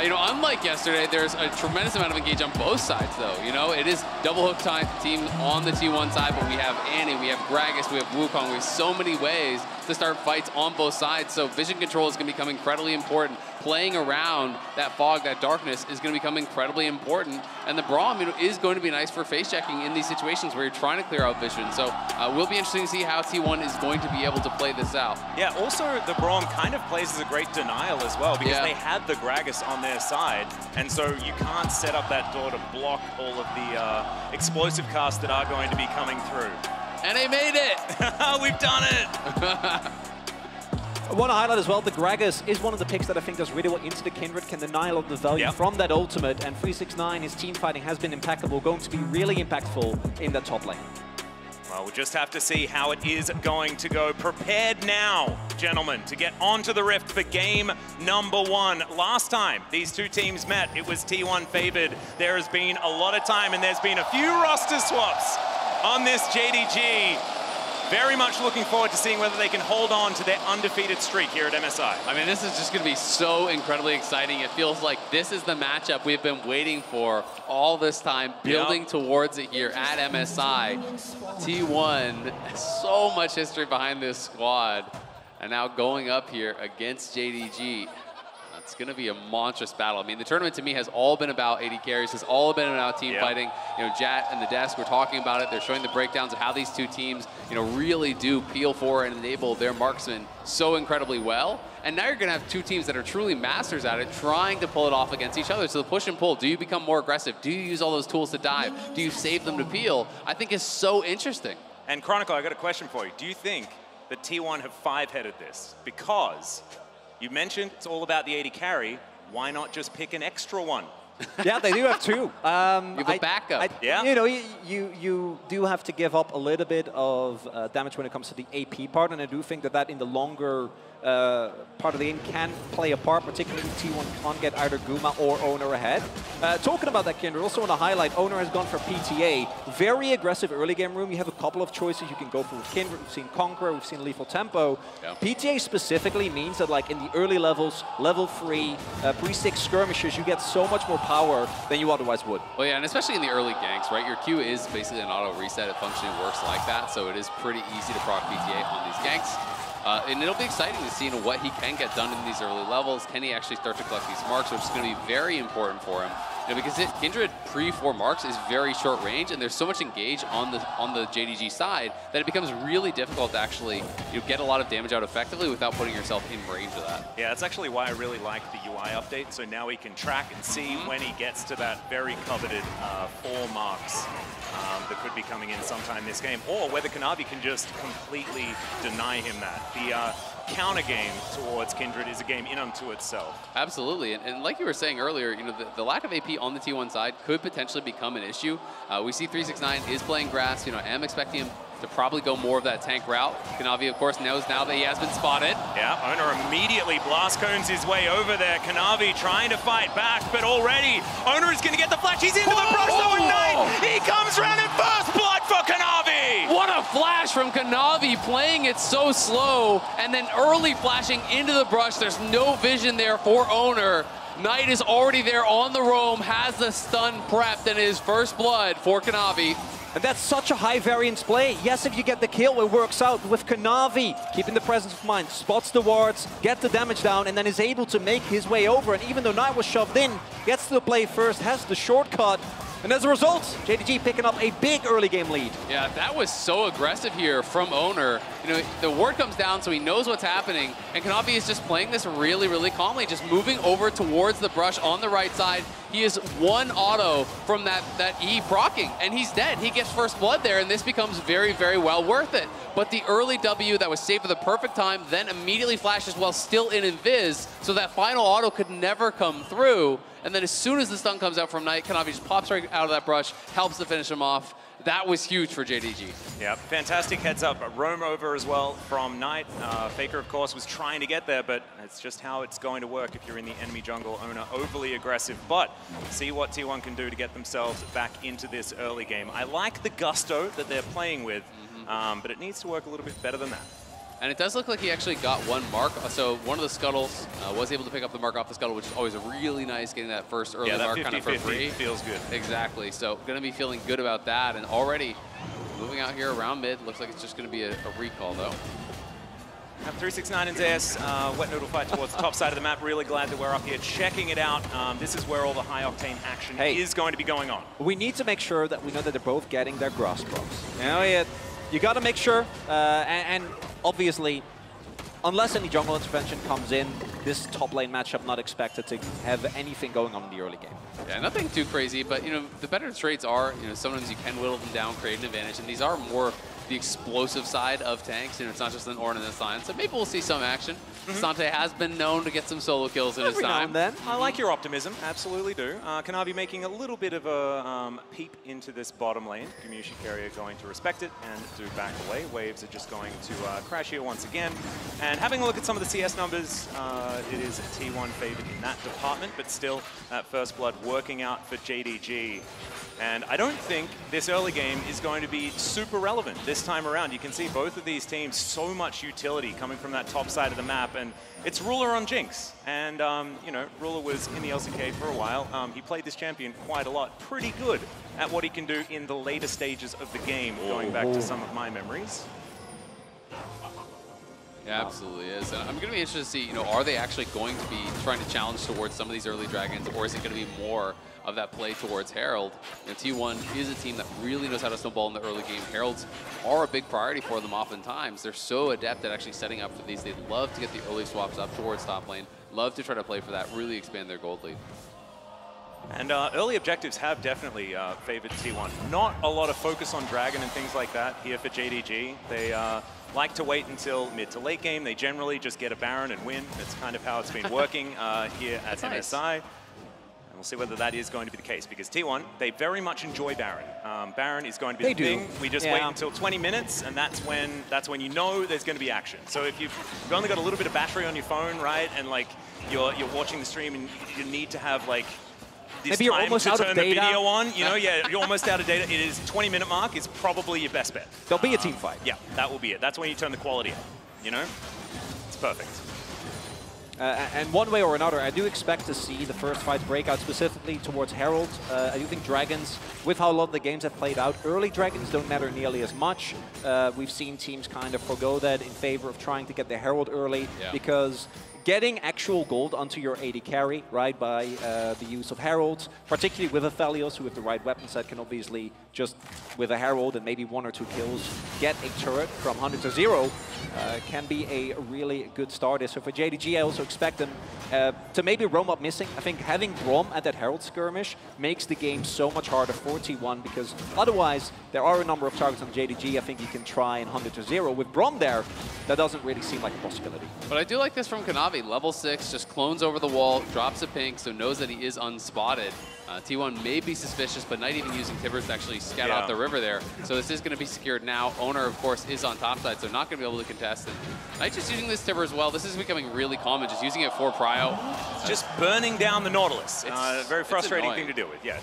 you know, unlike yesterday, there's a tremendous amount of engage on both sides, though. You know, it is double hook time team on the T1 side, but we have Annie, we have Gragas, we have Wukong, we have so many ways to start fights on both sides. So vision control is going to become incredibly important. Playing around that fog, that darkness is going to become incredibly important. And the Braum, you know, is going to be nice for face checking in these situations where you're trying to clear out vision. So will be interesting to see how T1 is going to be able to play this out. Yeah, also the Braum kind of plays as a great denial as well, because they had the Gragas on their side, and so you can't set up that door to block all of the explosive casts that are going to be coming through. And they made it! We've done it! I want to highlight as well, the Gragas is one of the picks that I think does really well into the Kindred, can deny a lot of the value from that ultimate, and 369, his team fighting has been impeccable, going to be really impactful in that top lane. Well, we'll just have to see how it is going to go. Prepared now, gentlemen, to get onto the Rift for game number 1. Last time these two teams met, it was T1 favored. There has been a lot of time, and there's been a few roster swaps on this JDG. Very much looking forward to seeing whether they can hold on to their undefeated streak here at MSI. I mean, this is just going to be so incredibly exciting. It feels like this is the matchup we've been waiting for all this time, building towards it here at MSI. T1, so much history behind this squad. And now going up here against JDG. It's going to be a monstrous battle. I mean, the tournament to me has all been about AD carries, has all been about team fighting. You know, Jat and the desk were talking about it. They're showing the breakdowns of how these two teams, you know, really do peel for and enable their marksmen so incredibly well. And now you're going to have two teams that are truly masters at it, trying to pull it off against each other. So the push and pull, do you become more aggressive? Do you use all those tools to dive? Do you save them to peel? I think is so interesting. And Chronicle, I got a question for you. Do you think that T1 have 5-headed this? Because you mentioned it's all about the 80 carry. Why not just pick an extra one? Yeah, they do have 2. You have a backup. Yeah. You know, you do have to give up a little bit of damage when it comes to the AP part, and I do think that in the longer part of the game can play a part, particularly if T1 can't get either Guma or Owner ahead. Talking about that, Kindred, also want to highlight, Owner has gone for PTA. Very aggressive early game room. You have a couple of choices you can go for with Kindred. We've seen Conqueror, we've seen Lethal Tempo. Yeah. PTA specifically means that like in the early levels, level 3, pre-6 skirmishes, you get so much more power than you otherwise would. Well, yeah, and especially in the early ganks, right? Your Q is basically an auto reset. It functionally works like that, so it is pretty easy to proc PTA on these ganks. And it'll be exciting to see what he can get done in these early levels. Can he actually start to collect these marks, which is going to be very important for him. Because Kindred pre-4 marks is very short range, and there's so much engage on the JDG side that it becomes really difficult to actually get a lot of damage out effectively without putting yourself in range of that. Yeah, that's actually why I really like the UI update. So now we can track and see when he gets to that very coveted 4 marks that could be coming in sometime this game, or whether Kanavi can just completely deny him that. The counter game towards Kindred is a game in unto itself. Absolutely, and like you were saying earlier, the lack of AP on the T1 side could potentially become an issue. We see 369 is playing grass. I am expecting him to probably go more of that tank route. Kanavi, of course, knows now that he has been spotted. Yeah, Owner immediately blast cones his way over there. Kanavi trying to fight back, but already Owner is going to get the flash. He's into the brush though, and Knight, he comes around in first blood for Kanavi! What a flash from Kanavi, playing it so slow, and then early flashing into the brush. There's no vision there for Owner. Knight is already there on the roam, has the stun prepped, and his first blood for Kanavi. And that's such a high variance play. Yes, if you get the kill, it works out. With Kanavi, keeping the presence of mind, spots the wards, gets the damage down, and then is able to make his way over. And even though Knight was shoved in, gets to the play first, has the shortcut. And as a result, JDG picking up a big early game lead. Yeah, that was so aggressive here from Owner. The ward comes down, so he knows what's happening. And Kanavi is just playing this really, really calmly, just moving over towards the brush on the right side. He is 1 auto from that E proccing, and he's dead. He gets first blood there, and this becomes very, very well worth it. But the early W that was saved for the perfect time, then immediately flashes while still in invis, so that final auto could never come through. And then as soon as the stun comes out from Knight, Kanavi just pops right out of that brush, helps to finish him off. That was huge for JDG. Yeah, fantastic heads up. Roam over as well from Knight. FLICKR, of course, was trying to get there, but it's just how it's going to work if you're in the enemy jungle. Owner overly aggressive, but see what T1 can do to get themselves back into this early game. I like the gusto that they're playing with, but it needs to work a little bit better than that. And it does look like he actually got 1 mark. So one of the scuttles was able to pick up the mark off the scuttle, which is always really nice, getting that first early mark kind of for free. Feels good. Exactly. So going to be feeling good about that. And already moving out here around mid. Looks like it's just going to be a recall, though. 369 and ZS, Wet Noodle fight towards the top side of the map. Really glad that we're up here checking it out. This is where all the high octane action is going to be going on. We need to make sure that we know that they're both getting their grass procs. You got to make sure, and obviously, unless any jungle intervention comes in, this top lane matchup not expected to have anything going on in the early game. Yeah, nothing too crazy, but the better traits are, sometimes you can whittle them down, create an advantage, and these are more the explosive side of tanks. It's not just an Ornn in this line, so maybe we'll see some action. Sante has been known to get some solo kills in his time. Every now and then. I like your optimism, absolutely do. Kanavi making a little bit of a peep into this bottom lane. Gumushi carrier going to respect it and do back away. Waves are just going to crash here once again. And having a look at some of the CS numbers, it is T1 favored in that department, but still that first blood working out for JDG. And I don't think this early game is going to be super relevant this time around. You can see both of these teams, so much utility coming from that top side of the map. And it's Ruler on Jinx. And, Ruler was in the LCK for a while. He played this champion quite a lot. Pretty good at what he can do in the later stages of the game, going back to some of my memories. Yeah, absolutely is. And I'm going to be interested to see, are they actually going to be trying to challenge towards some of these early dragons, or is it going to be more of that play towards Herald? T1 is a team that really knows how to snowball in the early game. Heralds are a big priority for them oftentimes. They're so adept at actually setting up for these. They love to get the early swaps up towards top lane, love to try to play for that, really expand their gold lead. And early objectives have definitely favored T1. Not a lot of focus on Dragon and things like that here for JDG. They like to wait until mid to late game. They generally just get a Baron and win. That's kind of how it's been working here at MSI. And we'll see whether that is going to be the case, because T1, they very much enjoy Baron. Baron is going to be the thing. We just wait until 20 minutes, and that's when you know there's going to be action. So if you've only got a little bit of battery on your phone, right, and like you're watching the stream and you need to have like this maybe you're time almost to out turn of the data. video on, you know, yeah, you're almost out of data. It is 20-minute mark is probably your best bet. There'll be a team fight. Yeah, that will be it. That's when you turn the quality up, you know? It's perfect. And one way or another, I do expect to see the first fights break out specifically towards Herald. I do think Dragons, with how a lot of the games have played out, early Dragons don't matter nearly as much. We've seen teams kind of forgo that in favor of trying to get the Herald early, because getting actual gold onto your AD carry, right, by the use of Heralds, particularly with Aphelios, who with the right weapon set can obviously just, with a Herald and maybe 1 or 2 kills, get a turret from 100 to 0, can be a really good start. So for JDG, I also expect them to maybe roam up missing. I think having Brom at that Herald skirmish makes the game so much harder for T1, because otherwise there are a number of targets on JDG. I think you can try and 100 to 0. With Brom there, that doesn't really seem like a possibility. But I do like this from Kanavi. Level 6, just clones over the wall, drops a pink, so knows that he is unspotted. T1 may be suspicious, but not even using Tibbers to actually scout out the river there. So this is going to be secured now. Owner, of course, is on top side, so not going to be able to contest. And Knight just using this Tibber as well. This is becoming really common, just using it for prio. Just burning down the Nautilus. It's a very frustrating thing to do with, yeah.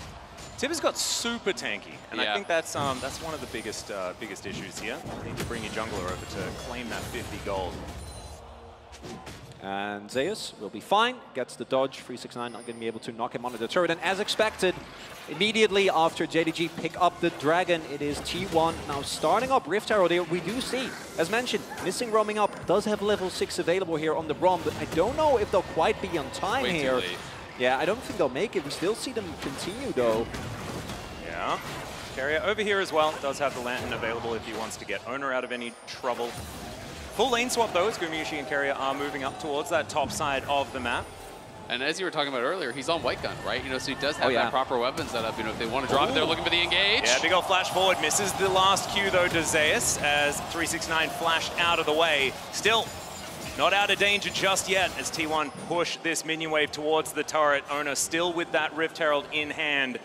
Tibber's got super tanky, and I think that's one of the biggest issues here. You need to bring your jungler over to claim that 50 gold. And Zeus will be fine, gets the dodge. 369 not going to be able to knock him onto the turret. And as expected, immediately after JDG pick up the Dragon, it is T1 now starting up Rift Herald here. We do see, as mentioned, Missing roaming up, does have level 6 available here on the Brom, but I don't know if they'll quite be on time here. Yeah, I don't think they'll make it. We still see them continue though. Yeah. Carrier over here as well. Does have the Lantern available if he wants to get Owner out of any trouble. Full lane swap though, as Gumayusi and Carrier are moving up towards that top side of the map. And as you were talking about earlier, he's on White Gun, right? You know, so he does have that proper weapon set up. You know, if they want to drop it, they're looking for the engage. Yeah, big old flash forward. Misses the last Q though to Zeus as 369 flashed out of the way. Still not out of danger just yet as T1 push this minion wave towards the turret. Owner still with that Rift Herald in hand.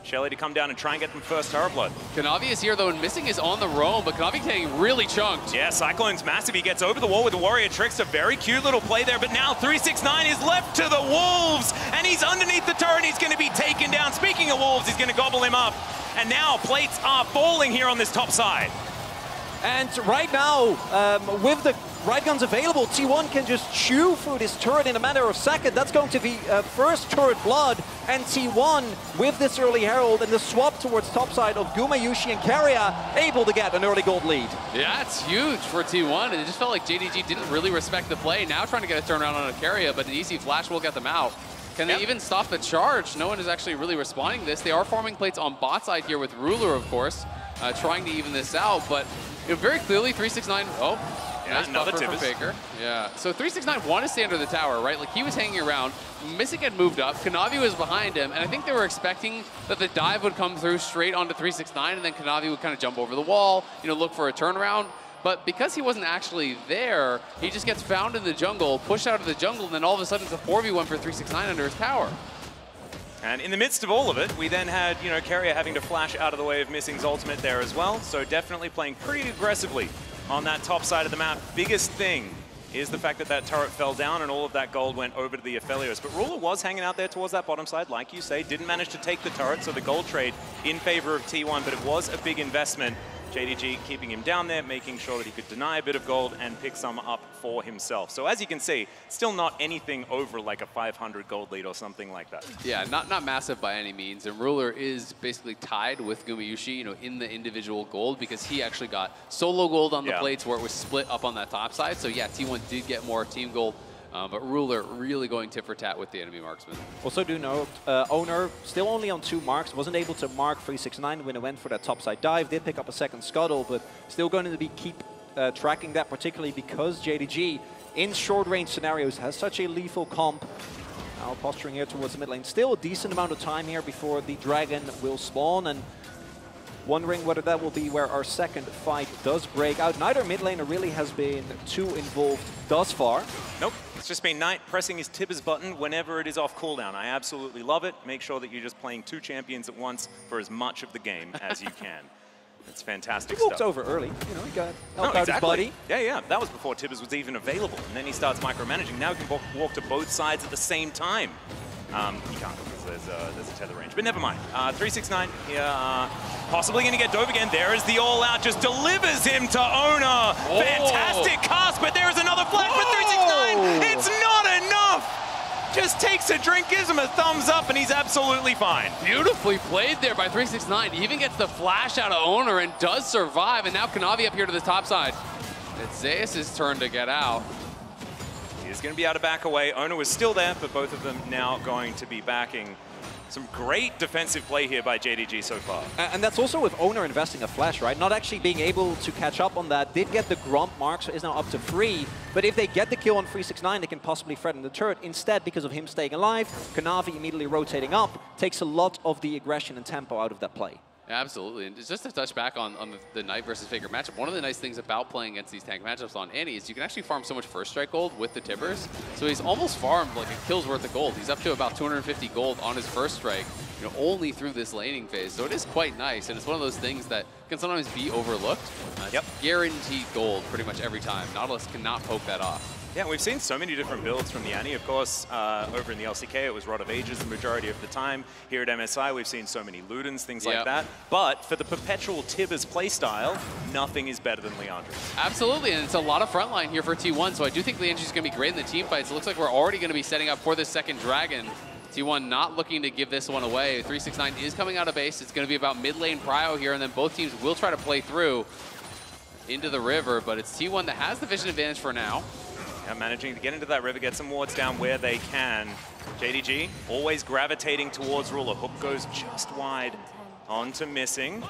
Shelly to come down and try and get them first turret blood. Kanavi is here though, and Missing is on the roam, but Kanavi getting really chunked. Yeah, Cyclone's massive. He gets over the wall with the Warrior Tricks. A very cute little play there, but now 369 is left to the Wolves, and he's underneath the turret. He's going to be taken down. Speaking of Wolves, he's going to gobble him up. And now plates are falling here on this top side. And right now, with the right guns available, T1 can just chew through this turret in a matter of seconds. That's going to be first turret blood, and T1 with this early Herald and the swap towards topside of Gumayusi and Carrier able to get an early gold lead. Yeah, it's huge for T1, and it just felt like JDG didn't really respect the play. Now trying to get a turnaround on a Carrier, but an easy flash will get them out. Can they even stop the charge? No one is actually really responding to this. They are farming plates on bot side here with Ruler, of course, trying to even this out, but very clearly 369, nice another buffer from FLICKR. Yeah, so 369 wanted to stay under the tower, right? Like he was hanging around. Missing had moved up. Kanavi was behind him, and I think they were expecting that the dive would come through straight onto 369, and then Kanavi would kind of jump over the wall, you know, look for a turnaround. But because he wasn't actually there, he just gets found in the jungle, pushed out of the jungle, and then all of a sudden it's a 4v1 for 369 under his tower. And in the midst of all of it, we then had, you know, Carrier having to flash out of the way of Missing's ultimate there as well. So definitely playing pretty aggressively on that top side of the map. Biggest thing is the fact that that turret fell down and all of that gold went over to the Aphelios. But Ruler was hanging out there towards that bottom side, like you say, didn't manage to take the turret, so the gold trade in favor of T1, but it was a big investment. JDG keeping him down there, making sure that he could deny a bit of gold and pick some up for himself. So as you can see, still not anything over like a 500 gold lead or something like that. Yeah, not massive by any means. And Ruler is basically tied with Gumayusi, you know, in the individual gold because he actually got solo gold on the plates where it was split up on that top side. So yeah, T1 did get more team gold. But Ruler really going tit for tat with the enemy marksman. Also do note, Owner still only on 2 marks, wasn't able to mark 369 when it went for that topside dive, did pick up a second scuttle, but still going to be keep tracking that, particularly because JDG in short range scenarios has such a lethal comp. Now posturing here towards the mid lane. Still a decent amount of time here before the dragon will spawn, and wondering whether that will be where our second fight does break out. Neither mid laner really has been too involved thus far. Nope, it's just been Knight pressing his Tibbers button whenever it is off cooldown. I absolutely love it. Make sure that you're just playing 2 champions at once for as much of the game as you can. It's fantastic He walked stuff. over early, you know, he got helped out his buddy. Yeah, that was before Tibbers was even available. And then he starts micromanaging. Now he can walk to both sides at the same time. He can't because there's a tether range, but never mind. 369 here, possibly going to get dove again. There is the all-out, just delivers him to Owner. Oh. Fantastic cast, but there is another flash for 369. It's not enough. Just takes a drink, gives him a thumbs up, and he's absolutely fine. Beautifully played there by 369. Even gets the flash out of Owner and does survive. And now Kanavi up here to the top side. It's Zeus' turn to get out. He's going to be able to back away. Owner was still there, but both of them now going to be backing. Some great defensive play here by JDG so far. And that's also with Owner investing a flash, right? Not actually being able to catch up on that. Did get the Grump mark, so is now up to 3. But if they get the kill on 369, they can possibly threaten the turret. Instead, because of him staying alive, Kanavi immediately rotating up takes a lot of the aggression and tempo out of that play. Absolutely, and just to touch back on the Knight versus FLICKR matchup, one of the nice things about playing against these tank matchups on Annie is you can actually farm so much first strike gold with the Tibbers. So he's almost farmed like a kill's worth of gold. He's up to about 250 gold on his first strike, you know, only through this laning phase. So it is quite nice, and it's one of those things that can sometimes be overlooked. Yep. Guaranteed gold pretty much every time. Nautilus cannot poke that off. Yeah, we've seen so many different builds from the Annie. Of course, over in the LCK, it was Rod of Ages the majority of the time. Here at MSI, we've seen so many Ludens, things like that. But for the perpetual Tibbers playstyle, nothing is better than Leandri's. Absolutely, and it's a lot of frontline here for T1, so I do think Leandri's going to be great in the team fights. It looks like we're already going to be setting up for this second dragon. T1 not looking to give this one away. 369 is coming out of base. It's going to be about mid lane prio here, and then both teams will try to play through into the river, but it's T1 that has the vision advantage for now. Managing to get into that river, get some wards down where they can. JDG always gravitating towards Ruler. Hook goes just wide onto missing.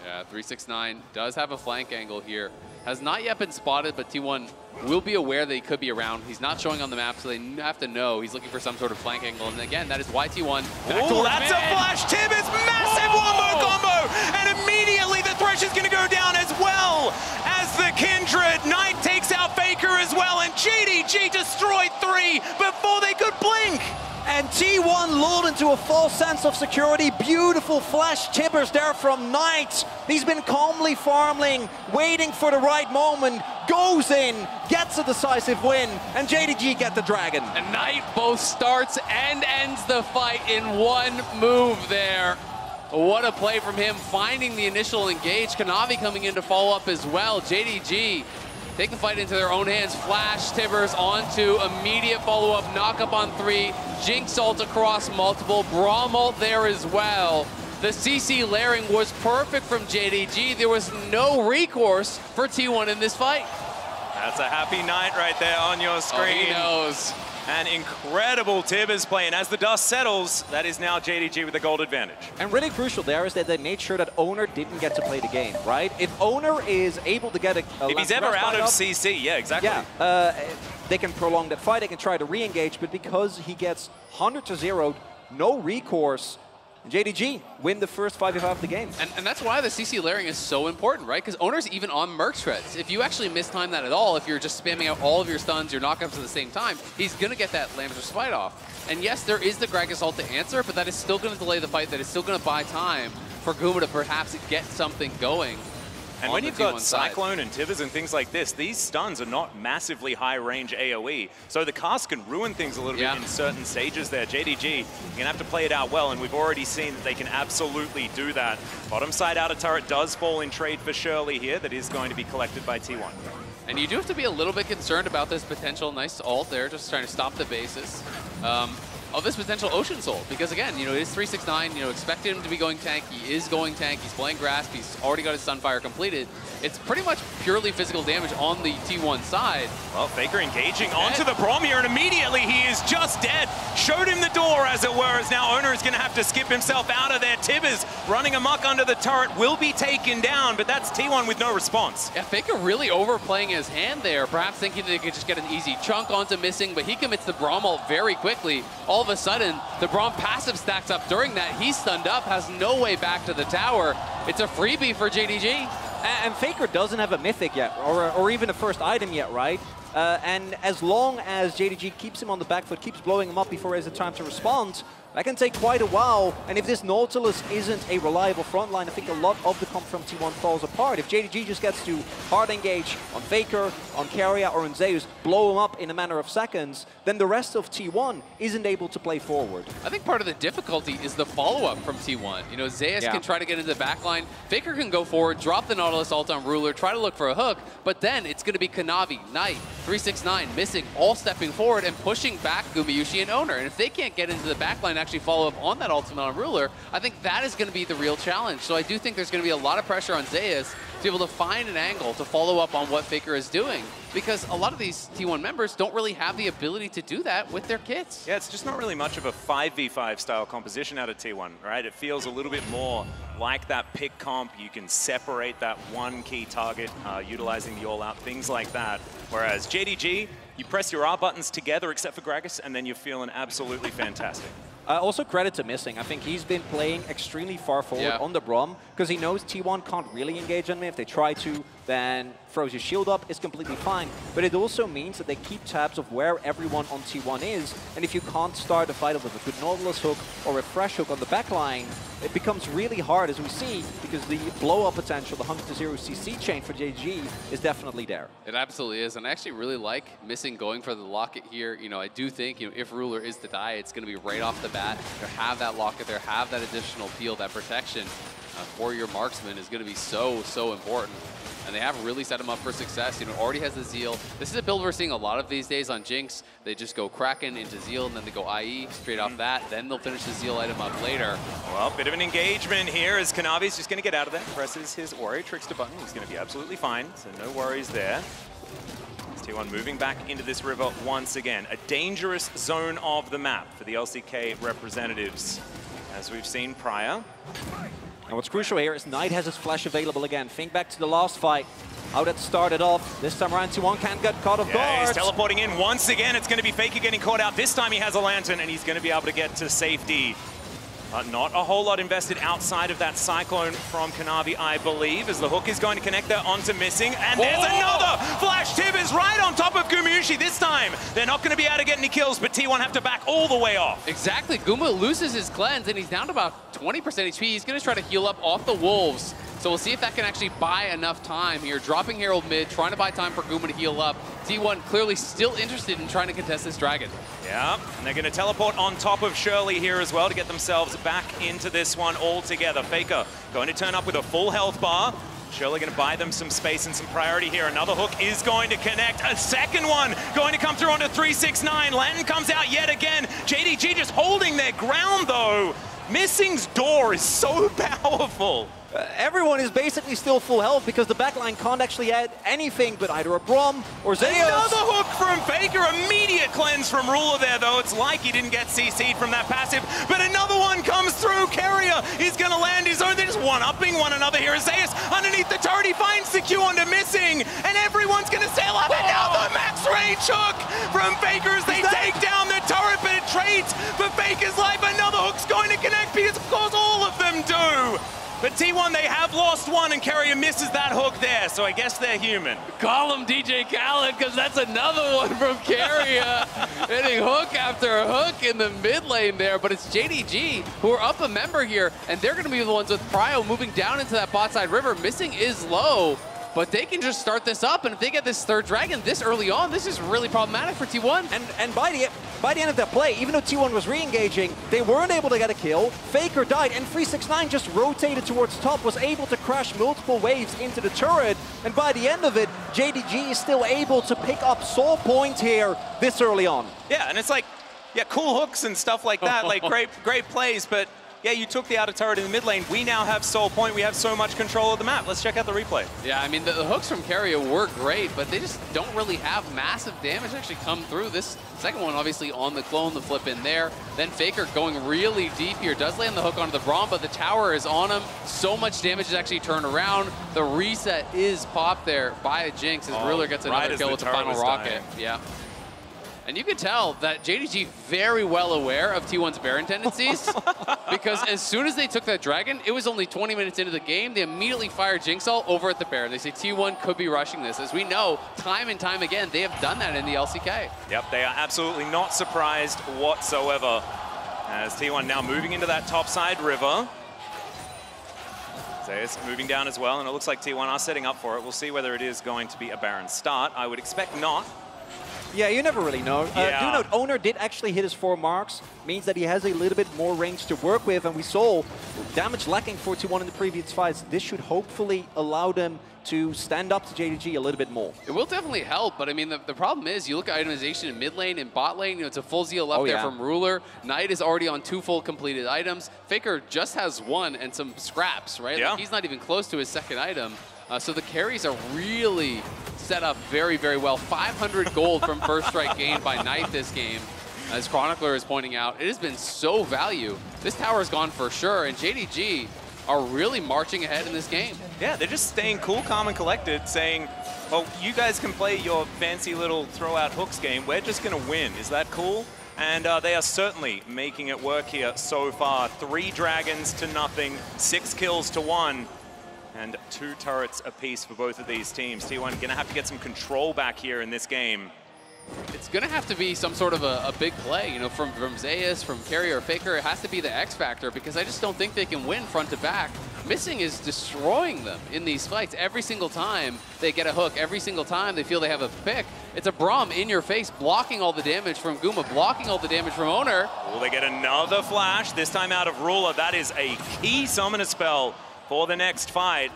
Yeah, 369 does have a flank angle here. Has not yet been spotted, but T1 will be aware that he could be around. He's not showing on the map, so they have to know he's looking for some sort of flank angle. And again, that is why T1 back towards that's a flash. Tibbers, massive wombo combo, and immediately the Thresh is going to go down as well as the Kindred. Knight takes out FLICKR as well, and JDG destroyed 3 before they could blink. And T1 lulled into a false sense of security. Beautiful flash Tibbers there from Knight. He's been calmly farming, waiting for the right moment, goes in, gets a decisive win, and JDG get the dragon. And Knight both starts and ends the fight in one move there. What a play from him, finding the initial engage. Kanavi coming in to follow up as well. JDG take the fight into their own hands. Flash Tibbers onto immediate follow-up, knock up on 3. Jinx ult across multiple. Braum ult there as well. The CC layering was perfect from JDG. There was no recourse for T1 in this fight. That's a happy Knight right there on your screen. Oh, he knows. An incredible Tibbers play, and as the dust settles, that is now JDG with the gold advantage. And really crucial there is that they made sure that Owner didn't get to play the game, right? If Owner is able to get a if he's ever out of CC, yeah, exactly. Yeah, they can prolong that fight, they can try to re-engage, but because he gets 100-0, no recourse, JDG win the first 5v5 of the game. And that's why the CC layering is so important, right? Because Owner's even on Merc Treads. If you actually mistime that at all, if you're just spamming out all of your stuns, your knockups at the same time, he's going to get that Lamb's Respite off. And yes, there is the Gragas ult to answer, but that is still going to delay the fight. That is still going to buy time for Guma to perhaps get something going. And when you've got Cyclone and Tibbers and things like this, these stuns are not massively high-range AoE. So the cast can ruin things a little bit in certain stages there. JDG, you're going to have to play it out well, and we've already seen that they can absolutely do that. Bottom side outer turret does fall in trade for Shirley here. That is going to be collected by T1. And you do have to be a little bit concerned about this potential nice ult there, just trying to stop the bases. of this potential Ocean Soul. Because again, it is 369, expected him to be going tank. He is going tank. He's playing Grasp. He's already got his Sunfire completed. It's pretty much purely physical damage on the T1 side. Well, FLICKR engaging onto the Brom here, and immediately he is just dead. Showed him the door, as it were, as now Owner is going to have to skip himself out of there. Tibbers running amok under the turret will be taken down, but that's T1 with no response. Yeah, FLICKR really overplaying his hand there, perhaps thinking they could just get an easy chunk onto Missing, but he commits the Brom ult very quickly. All of a sudden, the Brom passive stacks up during that. He's stunned up, has no way back to the tower. It's a freebie for JDG. And FLICKR doesn't have a mythic yet, or even a first item yet, right? And as long as JDG keeps him on the back foot, keeps blowing him up before he has the time to respond, that can take quite a while. And if this Nautilus isn't a reliable frontline, I think a lot of the comp from T1 falls apart. If JDG just gets to hard engage on FLICKR, on Keria, or on Zeus, blow him up in a matter of seconds, then the rest of T1 isn't able to play forward. I think part of the difficulty is the follow-up from T1. Zeus can try to get into the backline. FLICKR can go forward, drop the Nautilus ult on Ruler, try to look for a hook, but then it's going to be Kanavi, Knight, 369, Missing, all stepping forward and pushing back Gumayusi and Owner. And if they can't get into the backline, actually follow up on that ultimate on Ruler, I think that is going to be the real challenge. So I do think there's going to be a lot of pressure on Zeus to be able to find an angle to follow up on what FLICKR is doing, because a lot of these T1 members don't really have the ability to do that with their kits. Yeah, it's just not really much of a 5v5 style composition out of T1, right? It feels a little bit more like that pick comp. You can separate that one key target, utilizing the all-out, things like that. Whereas JDG, you press your R buttons together except for Gragas, and then you're feeling absolutely fantastic. Also credit to Missing. I think he's been playing extremely far forward on the Brom, because he knows T1 can't really engage on me. If they try to, then throws his shield up, is completely fine. But it also means that they keep tabs of where everyone on T1 is, and if you can't start a fight with a good Nautilus hook or a fresh hook on the backline, it becomes really hard, as we see, because the blow-up potential, the 100-0 CC chain for JDG is definitely there. It absolutely is, and I actually really like Missing going for the locket here. I do think if Ruler is to die, it's going to be right off the bat. To have that locket there, have that additional peel, that protection for your marksman is going to be so, so important. And they have really set him up for success. Already has the Zeal. This is a build we're seeing a lot of these days on Jinx. They just go Kraken into Zeal, and then they go IE straight off that. Then they'll finish the Zeal item up later. Well, bit of an engagement here as Kanavi's just going to get out of there. Presses his Ori Trickster button. He's going to be absolutely fine, so no worries there. T1 moving back into this river once again. A dangerous zone of the map for the LCK representatives, as we've seen prior. And what's crucial here is Knight has his flash available again. Think back to the last fight, how that started off. This time around, T1 can't get caught off guard. He's teleporting in once again. It's going to be FLICKR getting caught out. This time he has a lantern, and he's going to be able to get to safety. Not a whole lot invested outside of that Cyclone from Kanavi, I believe, as the hook is going to connect there onto Missing. And there's another flash. Tib is right on top of Gumayusi. This time, they're not going to be able to get any kills, but T1 have to back all the way off. Exactly. Guma loses his cleanse, and he's down to about 20% HP. He's going to try to heal up off the Wolves. So we'll see if that can actually buy enough time here. Dropping Herald mid, trying to buy time for Guma to heal up. T1 clearly still interested in trying to contest this Dragon. Yeah, and they're going to teleport on top of Shirley here as well to get themselves back into this one all together. FLICKR going to turn up with a full health bar. Shirley going to buy them some space and some priority here. Another hook is going to connect. A second one going to come through onto 369. Lantern comes out yet again. JDG just holding their ground though. Missing's door is so powerful. Everyone is basically still full health because the backline can't actually add anything but either a Brom or Zeus. Another hook from FLICKR. Immediate cleanse from Ruler there, though. It's like he didn't get CC'd from that passive. But another one comes through. Keria is going to land his own. They're just one-upping one another here. Zeus underneath the turret. He finds the Q onto Missing. And everyone's going to sail up. And now the max range hook from FLICKR as they take down the turret. But it trades for FLICKR's life. Another hook's going to connect because, of course, all of them do. But T1, they have lost one, and Keria misses that hook there, so I guess they're human. Call him DJ Khaled, because that's another one from Keria. Hitting hook after hook in the mid lane there, but it's JDG who are up a member here, and they're going to be the ones with Prio moving down into that bot side river. Missing is low, but they can just start this up, and if they get this third Dragon this early on, this is really problematic for T1. And by the end of that play, even though T1 was re-engaging, they weren't able to get a kill. FLICKR died, and 369 just rotated towards top, was able to crash multiple waves into the turret, and by the end of it, JDG is still able to pick up Soul Point here this early on. Yeah, and it's like, Yeah, cool hooks and stuff like that, like great plays, but yeah, you took the outer turret in the mid lane. We now have Soul Point. We have so much control of the map. Let's check out the replay. Yeah, I mean, the hooks from Carrier were great, but they just don't really have massive damage actually come through. This second one, obviously, on the clone, the flip in there. Then FLICKR going really deep here. Does land the hook onto the Braum, but the tower is on him. So much damage is actually turned around. The reset is popped there by a Jinx as Ruler gets another kill with the final rocket. Yeah. And you can tell that JDG very well aware of T1's Baron tendencies because as soon as they took that Dragon, it was only 20 minutes into the game, they immediately fired Jinx Ult over at the Baron. They say T1 could be rushing this. As we know, time and time again, they have done that in the LCK. Yep, they are absolutely not surprised whatsoever. As T1 now moving into that top side river. Zeus moving down as well, and it looks like T1 are setting up for it. We'll see whether it is going to be a Baron start. I would expect not. Yeah, you never really know. Yeah. Do note, Owner did actually hit his 4 marks, means that he has a little bit more range to work with, and we saw damage lacking for T1 in the previous fights. This should hopefully allow them to stand up to JDG a little bit more. It will definitely help, but I mean, the problem is, you look at itemization in mid lane and bot lane, you know, it's a full zeal left there from Ruler. Knight is already on 2 full completed items. FLICKR just has 1 and some scraps, right? Yeah. Like, he's not even close to his second item. So the carries are really set up very, very well. 500 gold from first strike gained by Knight this game. As Chronicler is pointing out, it has been so value. This tower is gone for sure, and JDG are really marching ahead in this game. Yeah, they're just staying cool, calm, and collected, saying, well, you guys can play your fancy little throw-out hooks game. We're just going to win. Is that cool? And they are certainly making it work here so far. 3 dragons to nothing, 6 kills to 1. And 2 turrets apiece for both of these teams. T1 going to have to get some control back here in this game. It's going to have to be some sort of a big play, you know, from Zeus, from Carrier or FLICKR. It has to be the X factor because I just don't think they can win front to back. Missing is destroying them in these fights. Every single time they get a hook, every single time they feel they have a pick, it's a Braum in your face, blocking all the damage from Guma, blocking all the damage from Owner. Will they get another flash, this time out of Ruler? That is a key summoner spell for the next fight.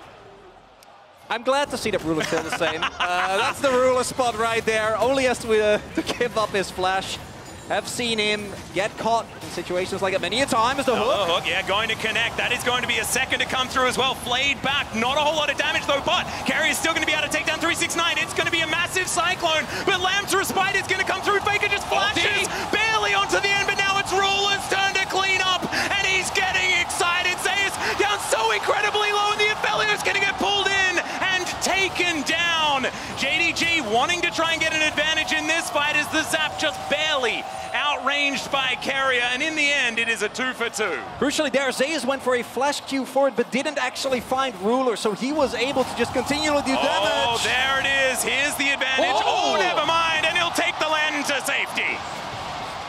I'm glad to see that Ruler's still the same. That's the Ruler spot right there. Only has to give up his flash. Have seen him get caught in situations like that many a time as the hook. Yeah, going to connect. That is going to be a second to come through as well. Flayed back. Not a whole lot of damage though, but Carrier is still going to be able to take down 369. It's going to be a massive cyclone, but Lamb's Respite is going to come through. FLICKR just flashes barely onto the end, but now it's Ruler's turn to clean up, and he's getting excited. Zeus down so incredibly low, and the Aphelios is going to get pulled in and taken down. JDG wanting to try and get an advantage in this fight as the Zap just barely outranged by Carrier, and in the end, it is a 2 for 2. Crucially there, Zeus went for a flash Q for it, but didn't actually find Ruler, so he was able to just continue to do damage. Oh, there it is. Here's the advantage. Oh, never mind, and he'll take the land to safety.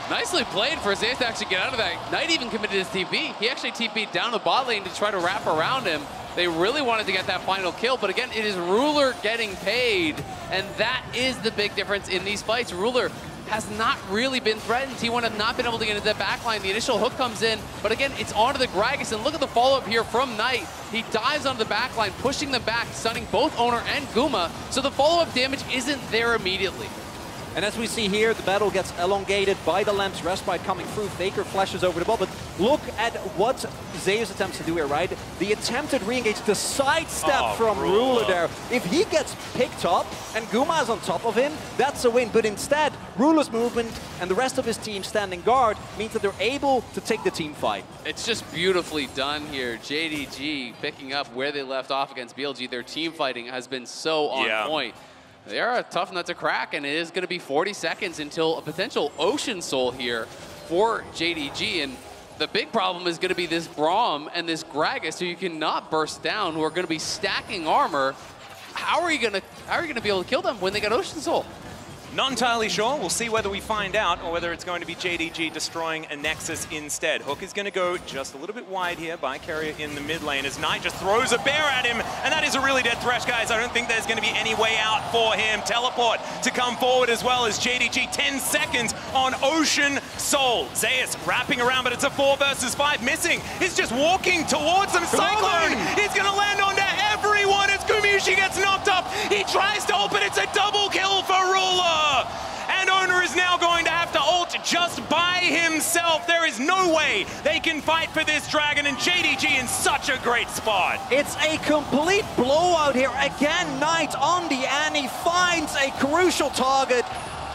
Nicely played for Zeus to actually get out of that. Knight even committed his TP. He actually TP'd down the bot lane to try to wrap around him. They really wanted to get that final kill, but again, it is Ruler getting paid, and that is the big difference in these fights. Ruler has not really been threatened. T1 have not been able to get into the backline. The initial hook comes in, but again, it's onto the Gragas, and look at the follow-up here from Knight. He dives onto the backline, pushing them back, stunning both Owner and Guma, so the follow-up damage isn't there immediately. And as we see here, the battle gets elongated by the Lamb's Respite coming through. FLICKR flashes over the ball, but look at what Zeus attempts to do here, right? The attempted re-engage, the sidestep from Ruler there. If he gets picked up and Guma is on top of him, that's a win. But instead, Ruler's movement and the rest of his team standing guard means that they're able to take the team fight. It's just beautifully done here. JDG picking up where they left off against BLG. Their team fighting has been so on point. They're a tough nut to crack, and it is going to be 40 seconds until a potential Ocean Soul here for JDG. And the big problem is going to be this Braum and this Gragas, who you cannot burst down, who are going to be stacking armor. How are you going to be able to kill them when they got Ocean Soul? Not entirely sure. We'll see whether we find out or whether it's going to be JDG destroying a Nexus instead. Hook is going to go just a little bit wide here by Carrier in the mid lane as Knight just throws a bear at him, and that is a really dead thresh, guys. I don't think there's going to be any way out for him. Teleport to come forward as well as JDG. 10 seconds on Ocean Soul. Zeus wrapping around, but it's a 4 versus 5. Missing. He's just walking towards them. Cyclone is going to land onto everyone as Gumayushi gets knocked up. He tries to ult, but it's a double kill for Ruler. And Owner is now going to have to ult just by himself. There is no way they can fight for this dragon, and JDG in such a great spot. It's a complete blowout here. Again, Knight on the Annie finds a crucial target.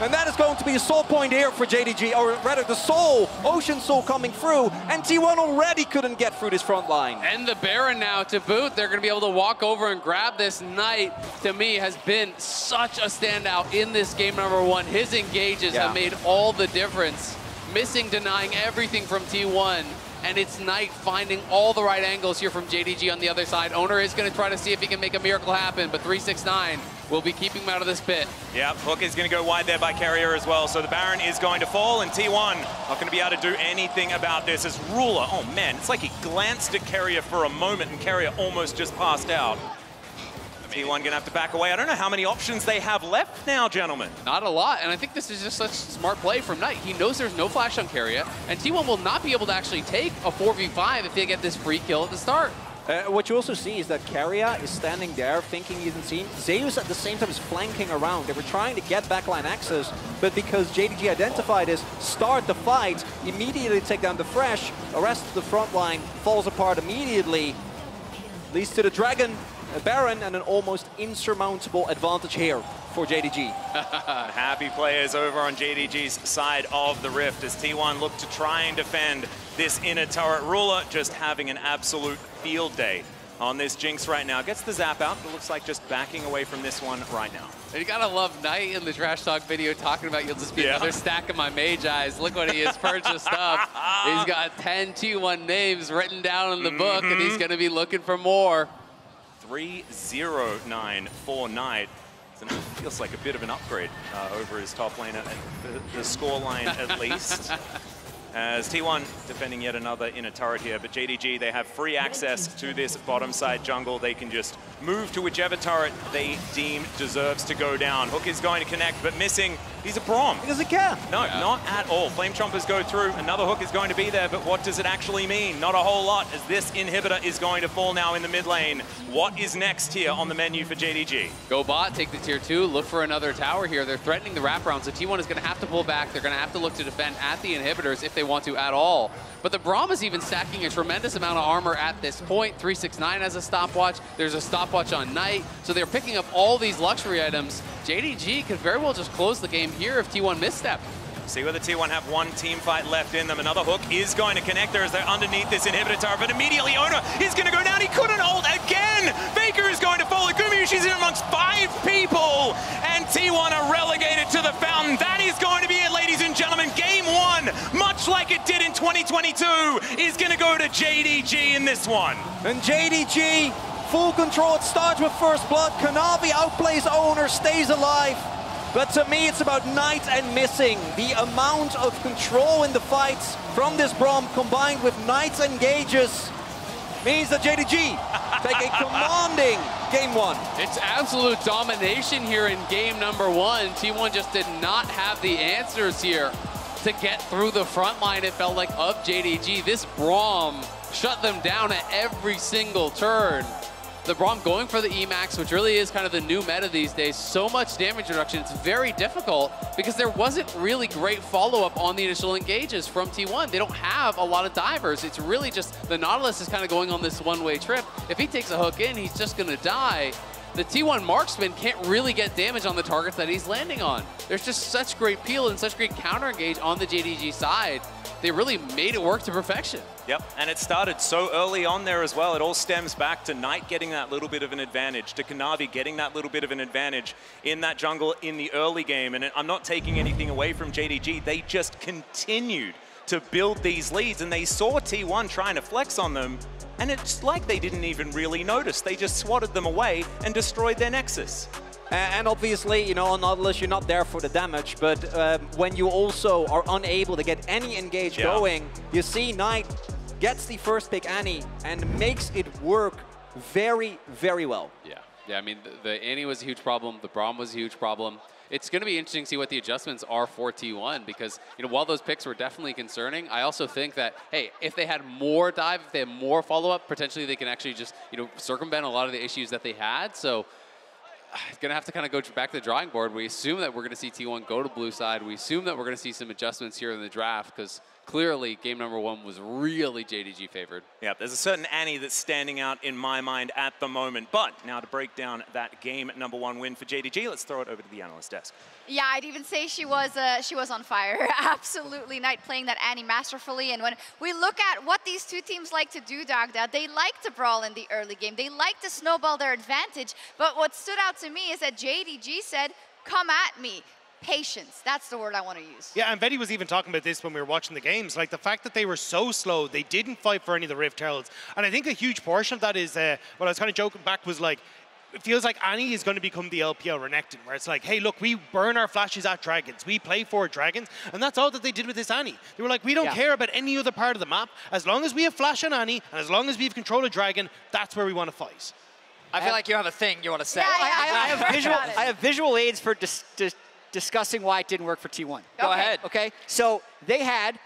And that is going to be a soul point here for JDG, or rather the soul, Ocean Soul coming through, and T1 already couldn't get through this front line. And the Baron now to boot. They're going to be able to walk over and grab this. Knight, to me, has been such a standout in this game number 1. His engages have made all the difference. Missing, denying everything from T1. And it's Knight finding all the right angles here from JDG on the other side. Owner is going to try to see if he can make a miracle happen, but 369 will be keeping him out of this pit. Yeah, Hook is going to go wide there by Carrier as well. So the Baron is going to fall, and T1 not going to be able to do anything about this as Ruler, oh man, it's like he glanced at Carrier for a moment, and Carrier almost just passed out. T1 going to have to back away. I don't know how many options they have left now, gentlemen. Not a lot, and I think this is just such smart play from Knight. He knows there's no flash on Carrier, and T1 will not be able to actually take a 4v5 if they get this free kill at the start. What you also see is that Carrier is standing there thinking he isn't seen. Zeus at the same time is flanking around. They were trying to get backline access, but because JDG identified as start the fight, immediately take down the Fresh, the rest of the front line falls apart immediately. Leads to the Dragon, Baron, and an almost insurmountable advantage here for JDG. Happy players over on JDG's side of the Rift as T1 look to try and defend this inner turret. Ruler just having an absolute field day on this Jinx right now. Gets the zap out, but looks like just backing away from this one right now. And you gotta love Knight in the Trash Talk video talking about you'll just be another stack of my mage eyes. Look what he has purchased up. He's got 10 T1 names written down in the book, and he's gonna be looking for more. 3-0-9 for Knight. So it feels like a bit of an upgrade over his top laner, the scoreline at least. As T1 defending yet another inner turret here, but JDG, they have free access to this bottom side jungle. They can just move to whichever turret they deem deserves to go down. Hook is going to connect, but missing. He's a Braum. He doesn't care. No, not at all. Flame Chompers go through. Another Hook is going to be there, but what does it actually mean? Not a whole lot, as this inhibitor is going to fall now in the mid lane. What is next here on the menu for JDG? Go bot, take the tier 2, look for another tower here. They're threatening the wraparound, so T1 is going to have to pull back. They're going to have to look to defend at the inhibitors if they want to at all. But the Braum is even stacking a tremendous amount of armor at this point. 369 has a stopwatch. There's a stopwatch on Knight. So they're picking up all these luxury items. JDG could very well just close the game here if T1 misstep. See whether T1 have one team fight left in them. Another Hook is going to connect there as they're underneath this inhibitor tower, but immediately Owner is going to go down. He couldn't hold again. FLICKR is going to fall. Gumayushi's in amongst 5 people, and T1 are relegated to the fountain. That is going to be it, ladies and gentlemen. Game 1, much like it did in 2022, is going to go to JDG in this one. And JDG, full control. It starts with first blood. Kanavi outplays Owner, stays alive. But to me, it's about Knight and missing. The amount of control in the fights from this Braum combined with Knight's engages means that JDG take a commanding game 1. It's absolute domination here in game number 1. T1 just did not have the answers here to get through the front line, it felt like, of JDG. This Braum shut them down at every single turn. The Braum going for the Emax, which really is kind of the new meta these days. So much damage reduction, it's very difficult because there wasn't really great follow-up on the initial engages from T1. They don't have a lot of divers. It's really just the Nautilus is kind of going on this one-way trip. If he takes a hook in, he's just gonna die. The T1 marksman can't really get damage on the targets that he's landing on. There's just such great peel and such great counter engage on the JDG side. They really made it work to perfection. Yep, and it started so early on there as well. It all stems back to Knight getting that little bit of an advantage, to Kanavi getting that little bit of an advantage in that jungle in the early game. And I'm not taking anything away from JDG. They just continued to build these leads, and they saw T1 trying to flex on them, and it's like they didn't even really notice. They just swatted them away and destroyed their Nexus. And obviously, you know, on Nautilus, you're not there for the damage, but when you also are unable to get any engage going, you see Knight gets the first pick Annie and makes it work very, very well. Yeah, I mean, the Annie was a huge problem. The Braum was a huge problem. It's going to be interesting to see what the adjustments are for T1 because, you know, while those picks were definitely concerning, I also think that, hey, if they had more dive, if they had more follow-up, potentially they can actually just, you know, circumvent a lot of the issues that they had. So going to have to kind of go back to the drawing board. We assume that we're going to see T1 go to blue side. We assume that we're going to see some adjustments here in the draft because clearly game number 1 was really JDG favored. Yeah, there's a certain Annie that's standing out in my mind at the moment. But now to break down that game number 1 win for JDG, let's throw it over to the analyst desk. Yeah, I'd even say she was on fire. Absolutely, Knight playing that Annie masterfully. And when we look at what these two teams like to do, Dagda, they like to brawl in the early game. They like to snowball their advantage. But what stood out to me is that JDG said, "Come at me." Patience, that's the word I want to use. Yeah, and Betty was even talking about this when we were watching the games. Like the fact that they were so slow, they didn't fight for any of the Rift Heralds. And I think a huge portion of that is, what I was kind of joking back was like, it feels like Annie is going to become the LPL Renekton, where it's like, hey, look, we burn our flashes at dragons. We play for dragons. And that's all that they did with this Annie. They were like, we don't care about any other part of the map. As long as we have flash on Annie, and as long as we have control of dragon, that's where we want to fight. I feel like you have a thing you want to say. Yeah, I have visual aids for discussing why it didn't work for T1. Go ahead. Okay, so they had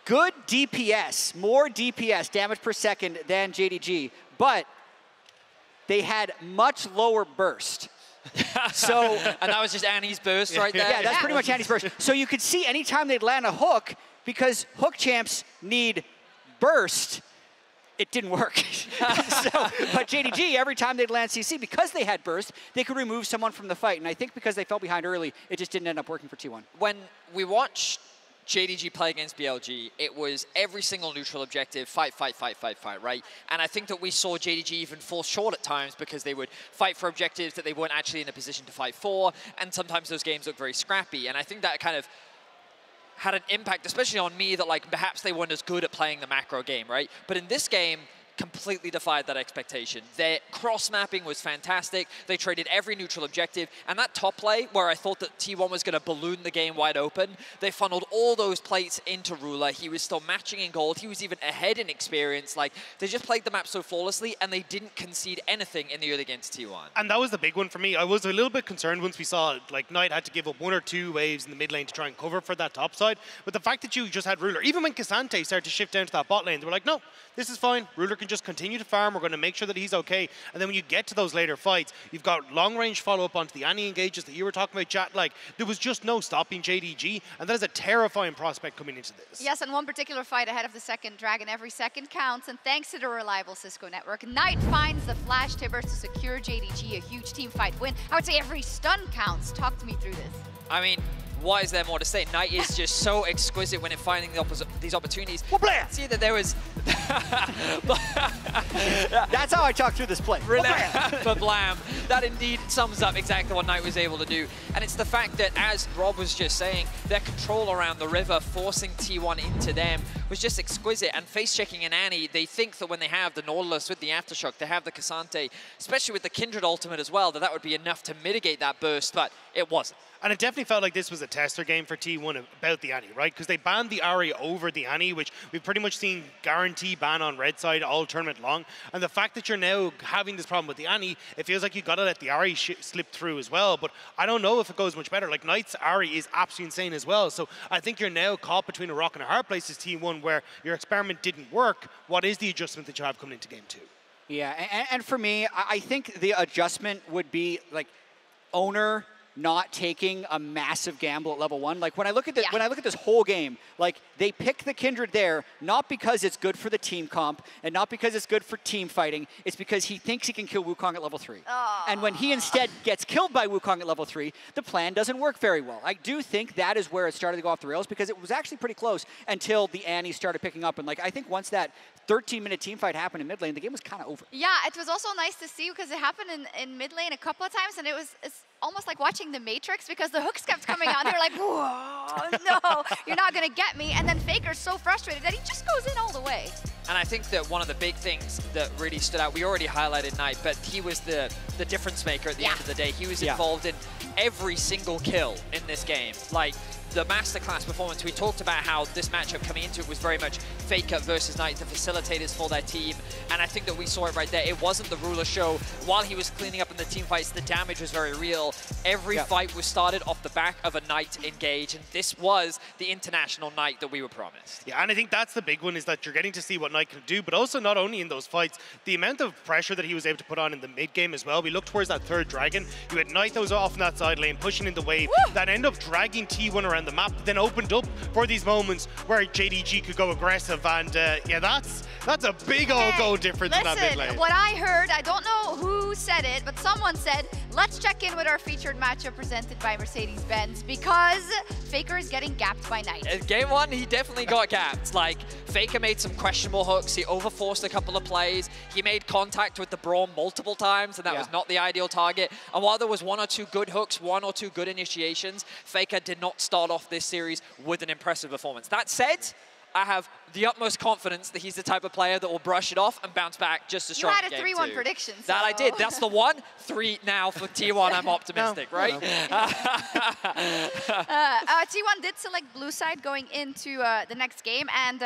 good DPS, more DPS, damage per second, than JDG, but they had much lower burst. So, and that was just Annie's burst right there? Yeah, that's pretty much Annie's burst. So you could see anytime they'd land a hook, because hook champs need burst, it didn't work. But JDG, every time they'd land CC, because they had burst, they could remove someone from the fight. And I think because they fell behind early, it just didn't end up working for T1. When we watched JDG play against BLG, it was every single neutral objective, fight, fight, fight, fight, fight, right? And I think that we saw JDG even fall short at times because they would fight for objectives that they weren't actually in a position to fight for, and sometimes those games look very scrappy. And I think that kind of had an impact, especially on me, that like perhaps they weren't as good at playing the macro game, right? But in this game, completely defied that expectation. Their cross-mapping was fantastic. They traded every neutral objective. And that top play, where I thought that T1 was going to balloon the game wide open, they funneled all those plates into Ruler. He was still matching in gold. He was even ahead in experience. Like, they just played the map so flawlessly, and they didn't concede anything in the early against T1. And that was the big one for me. I was a little bit concerned once we saw, like, Knight had to give up 1 or 2 waves in the mid lane to try and cover for that top side. But the fact that you just had Ruler, even when Cassante started to shift down to that bot lane, they were like, no, this is fine. Ruler can just continue to farm. We're going to make sure that he's okay. And then when you get to those later fights, you've got long-range follow-up onto the Annie engages that you were talking about, chat. Like, there was just no stopping JDG, and that is a terrifying prospect coming into this. Yes, and one particular fight ahead of the second dragon. Every second counts, and thanks to the reliable Cisco network, Knight finds the flash tibbers to secure JDG a huge team fight win. I would say every stun counts. Talk to me through this. I mean, what is there more to say? Knight is just so exquisite when finding these opportunities. See that there was... That's how I talk through this play. Blam. That indeed sums up exactly what Knight was able to do. And it's the fact that, as Rob was just saying, their control around the river, forcing T1 into them, was just exquisite. And face-checking in Annie, they think that when they have the Nautilus with the Aftershock, they have the Cassante, especially with the Kindred ultimate as well, that would be enough to mitigate that burst, but it wasn't. And it definitely felt like this was a tester game for T1 about the Annie, right? Because they banned the Ahri over the Annie, which we've pretty much seen guarantee ban on red side all tournament long. And the fact that you're now having this problem with the Annie, it feels like you've got to let the Ahri slip through as well. But I don't know if it goes much better. Like, Knight's Ahri is absolutely insane as well. So I think you're now caught between a rock and a hard place as T1, where your experiment didn't work. What is the adjustment that you have coming into game 2? Yeah, and for me, I think the adjustment would be, like, owner not taking a massive gamble at level 1. Like, when I look at this whole game, like, they pick the Kindred there not because it's good for the team comp and not because it's good for team fighting. It's because he thinks he can kill Wukong at level 3. And when he instead gets killed by Wukong at level 3, the plan doesn't work very well. I do think that is where it started to go off the rails, because it was actually pretty close until the Annie started picking up. And, like, I think once that 13-minute team fight happened in mid lane, the game was kind of over. Yeah, it was also nice to see because it happened in mid lane a couple of times, and it's almost like watching The Matrix, because the hooks kept coming out. They were like, whoa, no, you're not going to get me. And then FLICKR's so frustrated that he just goes in all the way. And I think that one of the big things that really stood out, we already highlighted Knight, but he was the difference maker at the end of the day. He was involved in every single kill in this game. Like, the masterclass performance, we talked about how this matchup coming into it was very much FLICKR versus Knight, the facilitators for their team, and I think that we saw it right there. It wasn't the Ruler show. While he was cleaning up in the team fights, the damage was very real. Every fight was started off the back of a Knight engage, and this was the international Knight that we were promised. Yeah, and I think that's the big one, is that you're getting to see what Knight can do, but also not only in those fights, the amount of pressure that he was able to put on in the mid game as well. We looked towards that third dragon. You had Knight that was off in that side lane, pushing in the wave, that ended up dragging T1 around the map, then opened up for these moments where JDG could go aggressive, and yeah, that's a big old goal difference in that mid lane. What I heard, I don't know who said it, but someone said, let's check in with our featured matchup presented by Mercedes-Benz, because FLICKR is getting gapped by Knight. In game one, he definitely got gapped. Like, FLICKR made some questionable hooks, he overforced a couple of plays, he made contact with the Braum multiple times, and that was not the ideal target. And while there was one or two good hooks, one or two good initiations, FLICKR did not start off this series with an impressive performance. That said, I have the utmost confidence that he's the type of player that will brush it off and bounce back just as strong. You had a 3-1 prediction. So. That I did. That's the one. 3 now for T1. I'm optimistic, right? T1 did select blue side going into the next game, and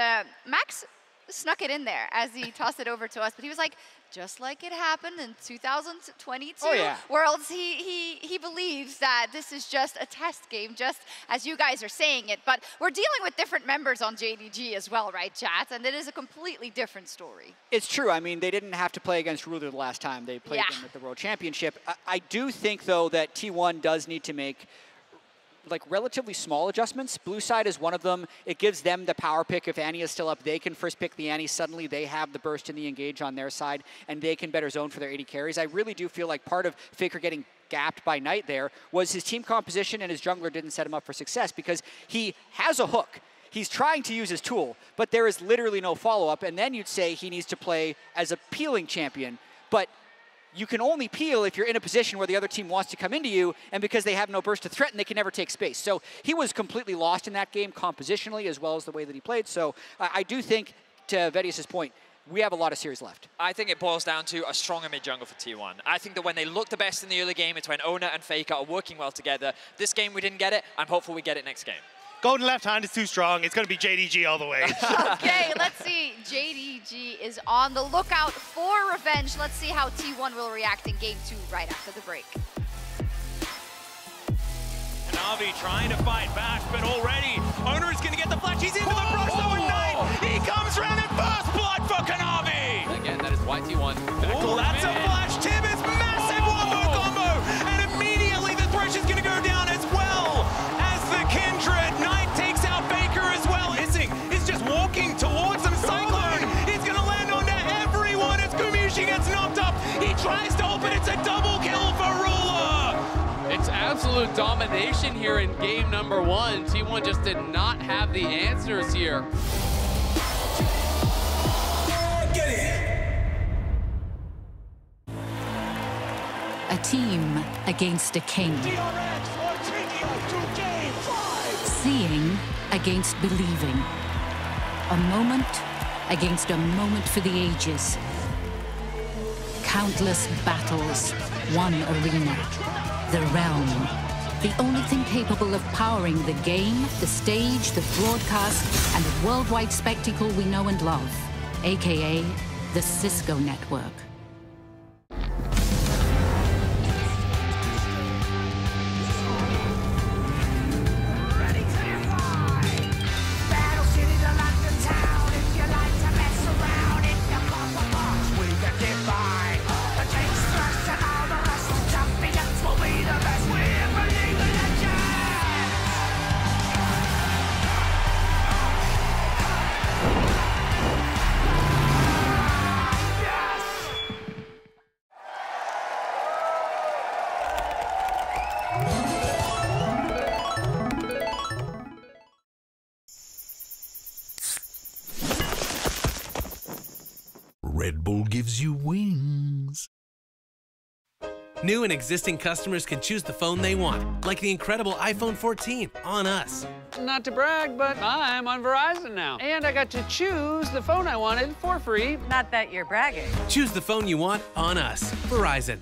Max snuck it in there as he tossed it over to us, but he was like, just like it happened in 2022 Worlds, he believes that this is just a test game, just as you guys are saying it. But we're dealing with different members on JDG as well, right, chat? And it is a completely different story. It's true. I mean, they didn't have to play against Ruler the last time they played them at the World Championship. I do think, though, that T1 does need to make like relatively small adjustments. Blue side is one of them. It gives them the power pick. If Annie is still up, they can first pick the Annie. Suddenly they have the burst and the engage on their side, and they can better zone for their 80 carries. I really do feel like part of FLICKR getting gapped by Knight there was his team composition, and his jungler didn't set him up for success because he has a hook. He's trying to use his tool, but there is literally no follow-up, and then you'd say he needs to play as a peeling champion. But you can only peel if you're in a position where the other team wants to come into you, and because they have no burst to threaten, they can never take space. So he was completely lost in that game compositionally as well as the way that he played. So I do think, to Vedius' point, we have a lot of series left. I think it boils down to a stronger mid-jungle for T1. I think that when they look the best in the early game, it's when Ona and FLICKR are working well together. This game we didn't get it. I'm hopeful we get it next game. Golden left hand is too strong. It's going to be JDG all the way. Okay, let's see. JDG is on the lookout for revenge. Let's see how T1 will react in game 2 right after the break. And Avi trying to fight back, but already Owner is going to get the flash. He's into the brush though, and Knight, he comes around in first blood for Kanavi. Again, that is YT1. Oh, that's a flash. Tibbetts, massive one-more combo, and immediately the thresh is going to go down as well as the Kindred. Knight takes out FLICKR as well. Hissing is just walking towards them. Cyclone is going to land onto everyone as Gumiushi gets knocked up. He tries to open. It's a double kill for Ruler. It's absolute domination here in game number 1. T1 just did not have the answers here. Get it. A team against a king. Seeing against believing. A moment against a moment for the ages. Countless battles, one arena. The realm. The only thing capable of powering the game, the stage, the broadcast, and the worldwide spectacle we know and love. AKA the Cisco Network. Red Bull gives you wings. New and existing customers can choose the phone they want, like the incredible iPhone 14 on us. Not to brag, but I'm on Verizon now. And I got to choose the phone I wanted for free. Not that you're bragging. Choose the phone you want on us. Verizon.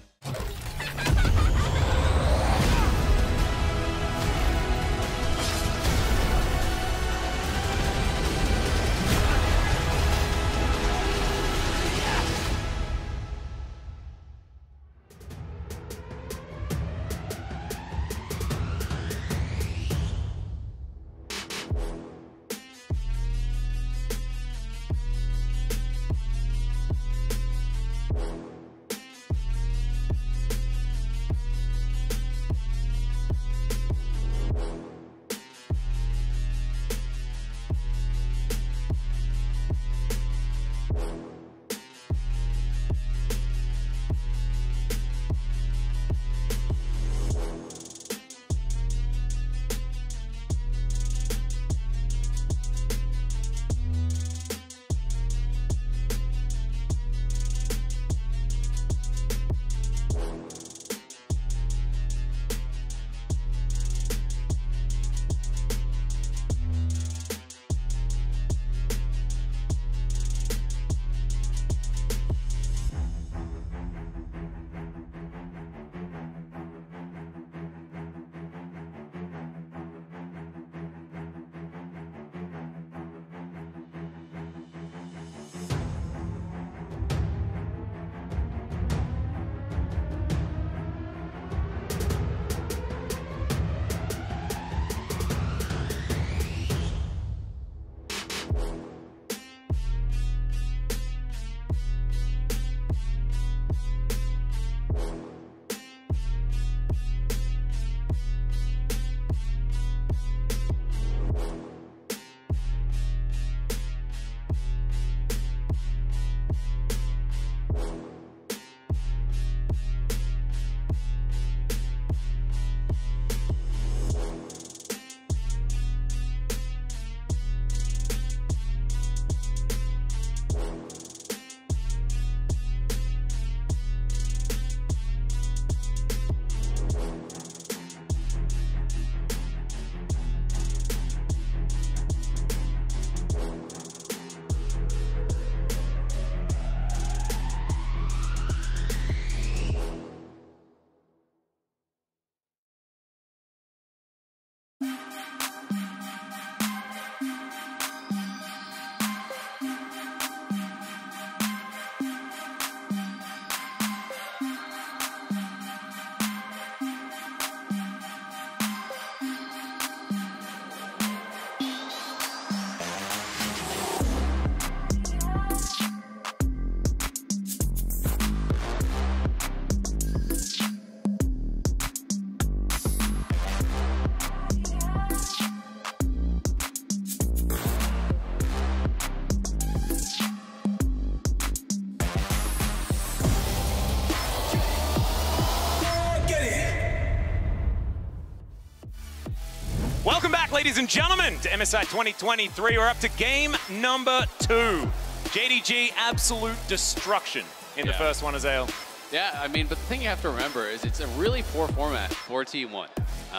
ladies and gentlemen, to MSI 2023. We're up to game number 2. JDG, absolute destruction in the first one, Azael. Yeah, I mean, but the thing you have to remember is it's a really poor format for T1.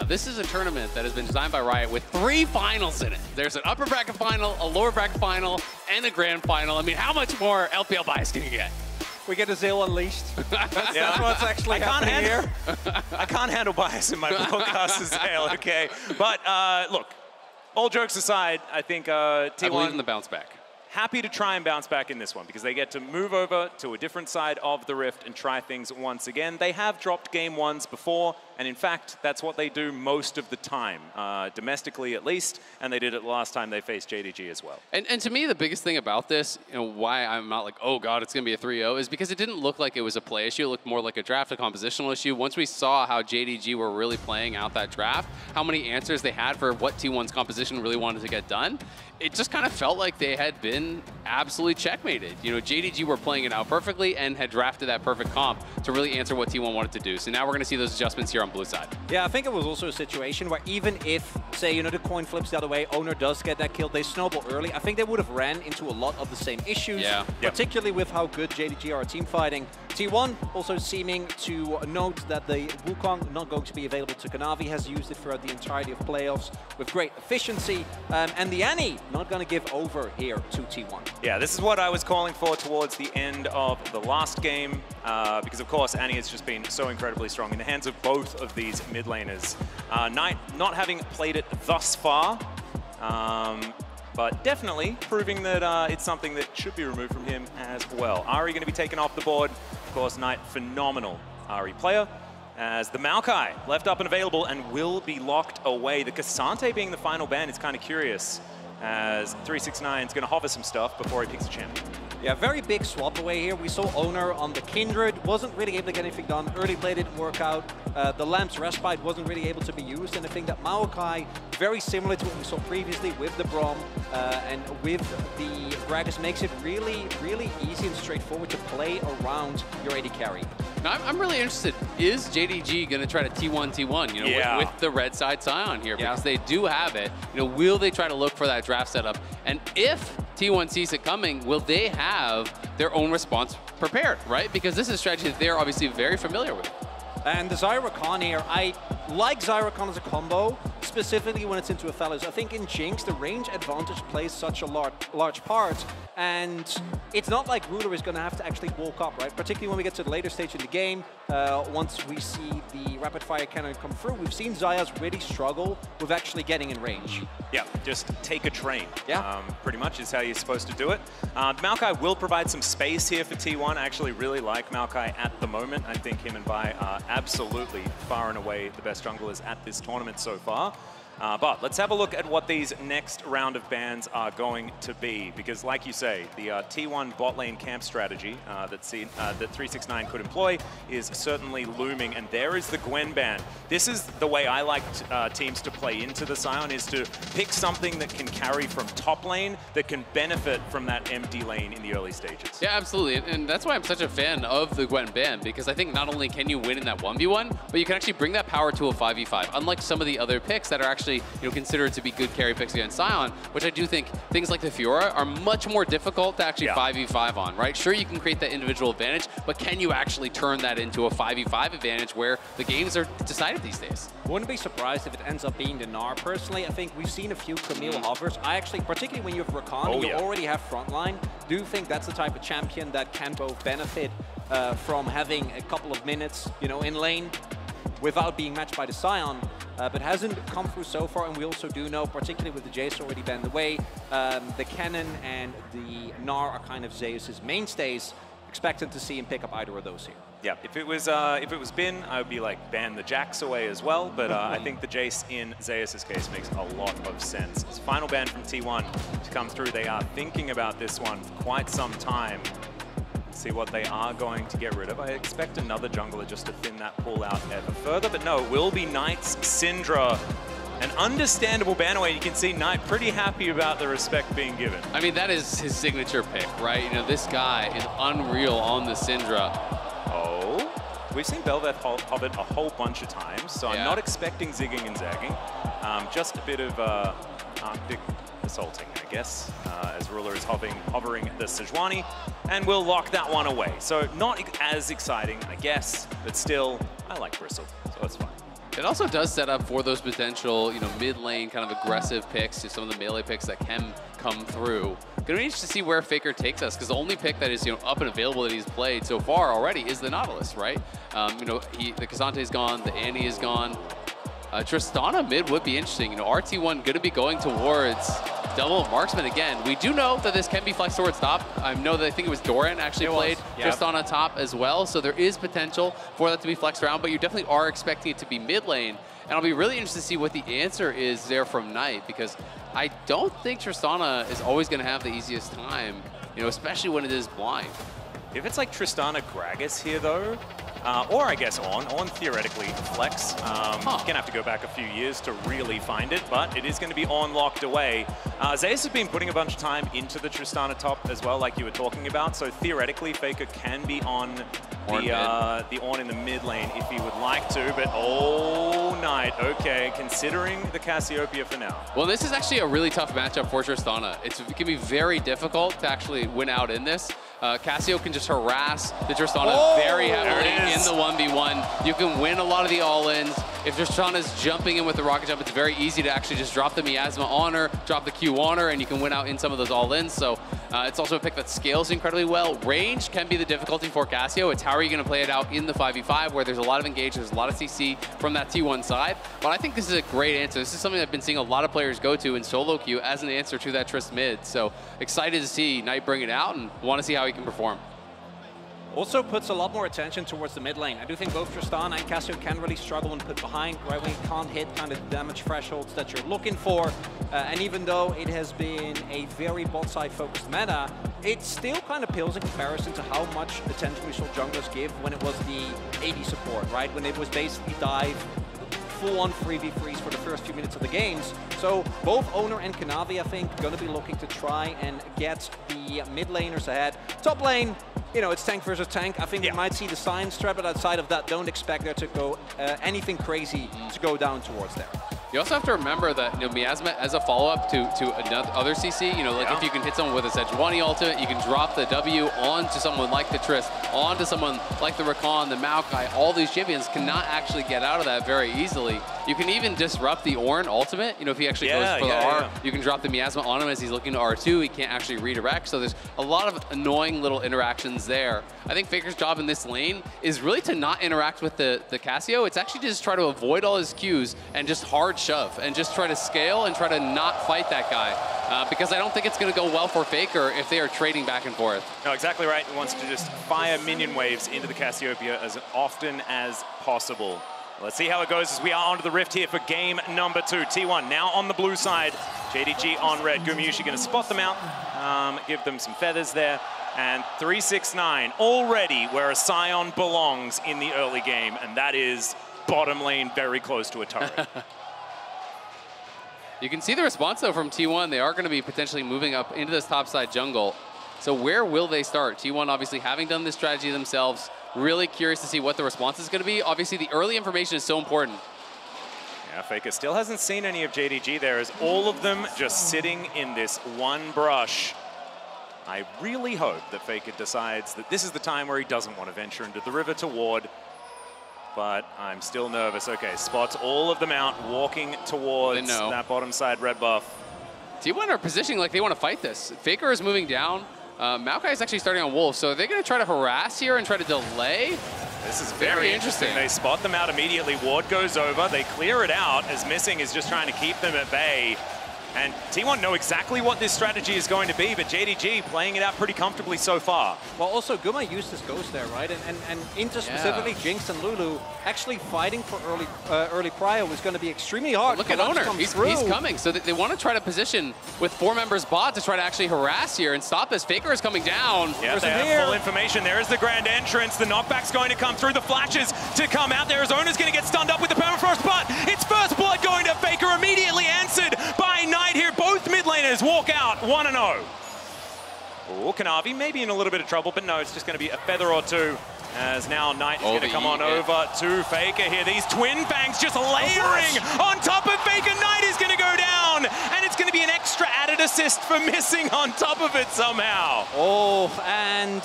This is a tournament that has been designed by Riot with 3 finals in it. There's an upper bracket final, a lower bracket final, and a grand final. I mean, how much more LPL bias can you get? We get Azael unleashed. That's what's actually happening here. I can't handle bias in my broadcast, Azael, okay? But look, all jokes aside, I think T1... I believe in the bounce back. Happy to try and bounce back in this one because they get to move over to a different side of the Rift and try things once again. They have dropped game 1s before, and in fact, that's what they do most of the time, domestically at least, and they did it the last time they faced JDG as well. And to me, the biggest thing about this, why I'm not like, oh god, it's going to be a 3-0, is because it didn't look like it was a play issue. It looked more like a draft, a compositional issue. Once we saw how JDG were really playing out that draft, how many answers they had for what T1's composition really wanted to get done, it just kind of felt like they had been absolutely checkmated. JDG were playing it out perfectly and had drafted that perfect comp to really answer what T1 wanted to do. So now we're going to see those adjustments here on blue side. Yeah, I think it was also a situation where even if, say, the coin flips the other way, Owner does get that kill, they snowball early, I think they would have ran into a lot of the same issues, particularly with how good JDG are team fighting. T1 also seeming to note that the Wukong not going to be available to Kanavi, has used it throughout the entirety of playoffs with great efficiency, and the Annie not going to give over here to T1. Yeah, this is what I was calling for towards the end of the last game, because of course Annie has just been so incredibly strong in the hands of both of these mid laners. Knight not having played it thus far, but definitely proving that it's something that should be removed from him as well. Ari going to be taken off the board. Of course, Knight, phenomenal Ari player. As the Maokai left up and available and will be locked away. The Cassante being the final ban is kind of curious, as 369 is going to hover some stuff before he picks a champion. Yeah, very big swap away here. We saw Owner on the Kindred, wasn't really able to get anything done. Early play didn't work out. The Lamp's Respite wasn't really able to be used. And I think that Maokai, very similar to what we saw previously with the Braum and with the Gragas, makes it really, really easy and straightforward to play around your AD carry. Now, I'm really interested. Is JDG going to try to T1, with the red side Scion here? Because they do have it. Will they try to look for that draft setup? And if T1 sees it coming, will they have their own response prepared, right? Because this is a strategy that they're obviously very familiar with. And the Zyra Khan here, I like Zyra Khan as a combo, specifically when it's into a Fellows. I think in Jinx, the range advantage plays such a large part, and it's not like Ruler is going to have to actually walk up, right? Particularly when we get to the later stage in the game, once we see the rapid fire cannon come through, we've seen Zayas really struggle with actually getting in range. Yeah, just take a train. Yeah. Pretty much is how you're supposed to do it. Maokai will provide some space here for T1. I actually really like Maokai at the moment. I think him and Bai are absolutely far and away the best junglers at this tournament so far. But let's have a look at what these next round of bans are going to be, because like you say, the T1 bot lane camp strategy that 369 could employ is certainly looming, and there is the Gwen ban. This is the way I like teams to play into the Scion, is to pick something that can carry from top lane, that can benefit from that empty lane in the early stages. Yeah, absolutely, and that's why I'm such a fan of the Gwen ban, because I think not only can you win in that 1v1, but you can actually bring that power to a 5v5, unlike some of the other picks that are actually considered to be good carry picks against Scion, which I do think things like the Fiora are much more difficult to actually 5v5 on, right? Sure, you can create that individual advantage, but can you actually turn that into a 5v5 advantage where the games are decided these days? Wouldn't be surprised if it ends up being the Gnar. Personally, I think we've seen a few Camille hovers. I actually, particularly when you have Rakan, you already have frontline, do think that's the type of champion that can both benefit from having a couple of minutes, in lane, without being matched by the Scion, but hasn't come through so far. And we also do know, particularly with the Jace already banned away, the Cannon and the Gnar are kind of Zeus's mainstays. Expecting to see him pick up either of those here. Yeah, if it was Bin, I would be like, ban the Jax away as well, but I think the Jace in Zeus's case makes a lot of sense. It's final ban from T1 to come through. They are thinking about this one for quite some time. See what they are going to get rid of. I expect another jungler just to thin that pool out ever further, but no, it will be Knight's Syndra. An understandable ban away. You can see Knight pretty happy about the respect being given. I mean, that is his signature pick, right? This guy is unreal on the Syndra. Oh. we've seen Belveth hover a whole bunch of times, so I'm not expecting zigging and zagging. Just a bit of Arctic assaulting, I guess, as Ruler is hovering the Sejuani, and we'll lock that one away. So not as exciting, I guess, but still, I like Bristle, so that's fine. It also does set up for those potential, mid lane kind of aggressive picks to some of the melee picks that can come through. Gonna be interesting to see where FLICKR takes us, because the only pick that is up and available that he's played so far already is the Nautilus, right? The Kazante's gone, the Annie is gone. Tristana mid would be interesting. RT1 gonna be going towards double marksman again. We do know that this can be flexed towards top. I know that I think it was Doran actually played Tristana top as well, so there is potential for that to be flexed around, but you definitely are expecting it to be mid lane. And I'll be really interested to see what the answer is there from Knight, because I don't think Tristana is always gonna have the easiest time, especially when it is blind. If it's like Tristana Gragas here though, or I guess on theoretically flex. You're gonna have to go back a few years to really find it, but it is gonna be on locked away. Zeus has been putting a bunch of time into the Tristana top as well, like you were talking about. So theoretically, FLICKR can be on the Ornn in the mid lane if he would like to, but Knight, okay, considering the Cassiopeia for now. Well, this is actually a really tough matchup for Tristana. It can be very difficult to actually win out in this. Cassio can just harass the Tristana very heavily in the 1v1. You can win a lot of the all-ins. If Tristana's jumping in with the rocket jump, it's very easy to actually just drop the Miasma on her, drop the Q on her, and you can win out in some of those all-ins. So it's also a pick that scales incredibly well. Range can be the difficulty for Cassio. It's how are you going to play it out in the 5v5 where there's a lot of engage, there's a lot of CC from that T1 side. But I think this is a great answer. This is something I've been seeing a lot of players go to in solo queue as an answer to that Trist mid. So excited to see Knight bring it out and want to see how he can perform. Also puts a lot more attention towards the mid lane. I do think both Tristana and Cassio can really struggle and put behind, right, when you can't hit kind of damage thresholds that you're looking for. And even though it has been a very bot side focused meta, it still kind of pales in comparison to how much attention we saw junglers give when it was the AD support, right? When it was basically dive, full-on 3v3s for the first few minutes of the games. So both Owner and Kanavi, I think, going to be looking to try and get the mid laners ahead. Top lane, it's tank versus tank. I think we might see the Science strat, but outside of that, don't expect there to go anything crazy to go down towards there. You also have to remember that Miasma as a follow-up to other CC, like if you can hit someone with a Sejuani ultimate, you can drop the W onto someone like the Trist, onto someone like the Rakan, the Maokai. All these champions cannot actually get out of that very easily. You can even disrupt the Ornn ultimate. If he actually goes for the R, you can drop the Miasma on him as he's looking to R2. He can't actually redirect. So there's a lot of annoying little interactions there. I think FLICKR's job in this lane is really to not interact with the Cassio. It's actually to just try to avoid all his Qs and just hard shove and just try to scale and try to not fight that guy. Because I don't think it's going to go well for FLICKR if they are trading back and forth. No, exactly right. He wants to just fire minion waves into the Cassiopeia as often as possible. Let's see how it goes as we are onto the Rift here for game number 2. T1 now on the blue side. JDG on red. Gumayusi going to spot them out, give them some feathers there. And 369 already where a Scion belongs in the early game, and that is bottom lane very close to a turret. You can see the response, though, from T1. They are going to be potentially moving up into this topside jungle. So where will they start? T1 obviously having done this strategy themselves. Really curious to see what the response is going to be. Obviously, the early information is so important. Yeah, FLICKR still hasn't seen any of JDG there, as all of them just sitting in this one brush. I really hope that FLICKR decides that this is the time where he doesn't want to venture into the river to ward. But I'm still nervous. Okay, spots all of them out, walking towards that bottom side red buff. T1 are positioning like they want to fight this. FLICKR is moving down. Maokai is actually starting on Wolf, so are they going to try to harass here and try to delay? This is very interesting. They spot them out immediately. Ward goes over. They clear it out as Missing is just trying to keep them at bay. And T1 know exactly what this strategy is going to be, but JDG playing it out pretty comfortably so far. Well, also, Guma used his Ghost there, right? And Inter specifically, Jinx and Lulu, actually fighting for early prio was going to be extremely hard. Look at Owner. He's coming. So they want to try to position with 4 members bot to try to actually harass here and stop this. FLICKR is coming down. Yeah, they have full information. There is the grand entrance. The knockback's going to come through. The flashes to come out there as Owner's going to get stunned up with the permafrost, but it's first blood going to FLICKR, immediately answered by Knight here. Both mid laners walk out 1-0. Oh, Kanavi maybe in a little bit of trouble, but no, it's just going to be a feather or two. As now Knight is going to come on over to Faker here. These Twin Fangs just layering on top of Faker. Knight is going to go down, and it's going to be an extra added assist for missing on top of it somehow. Oh, and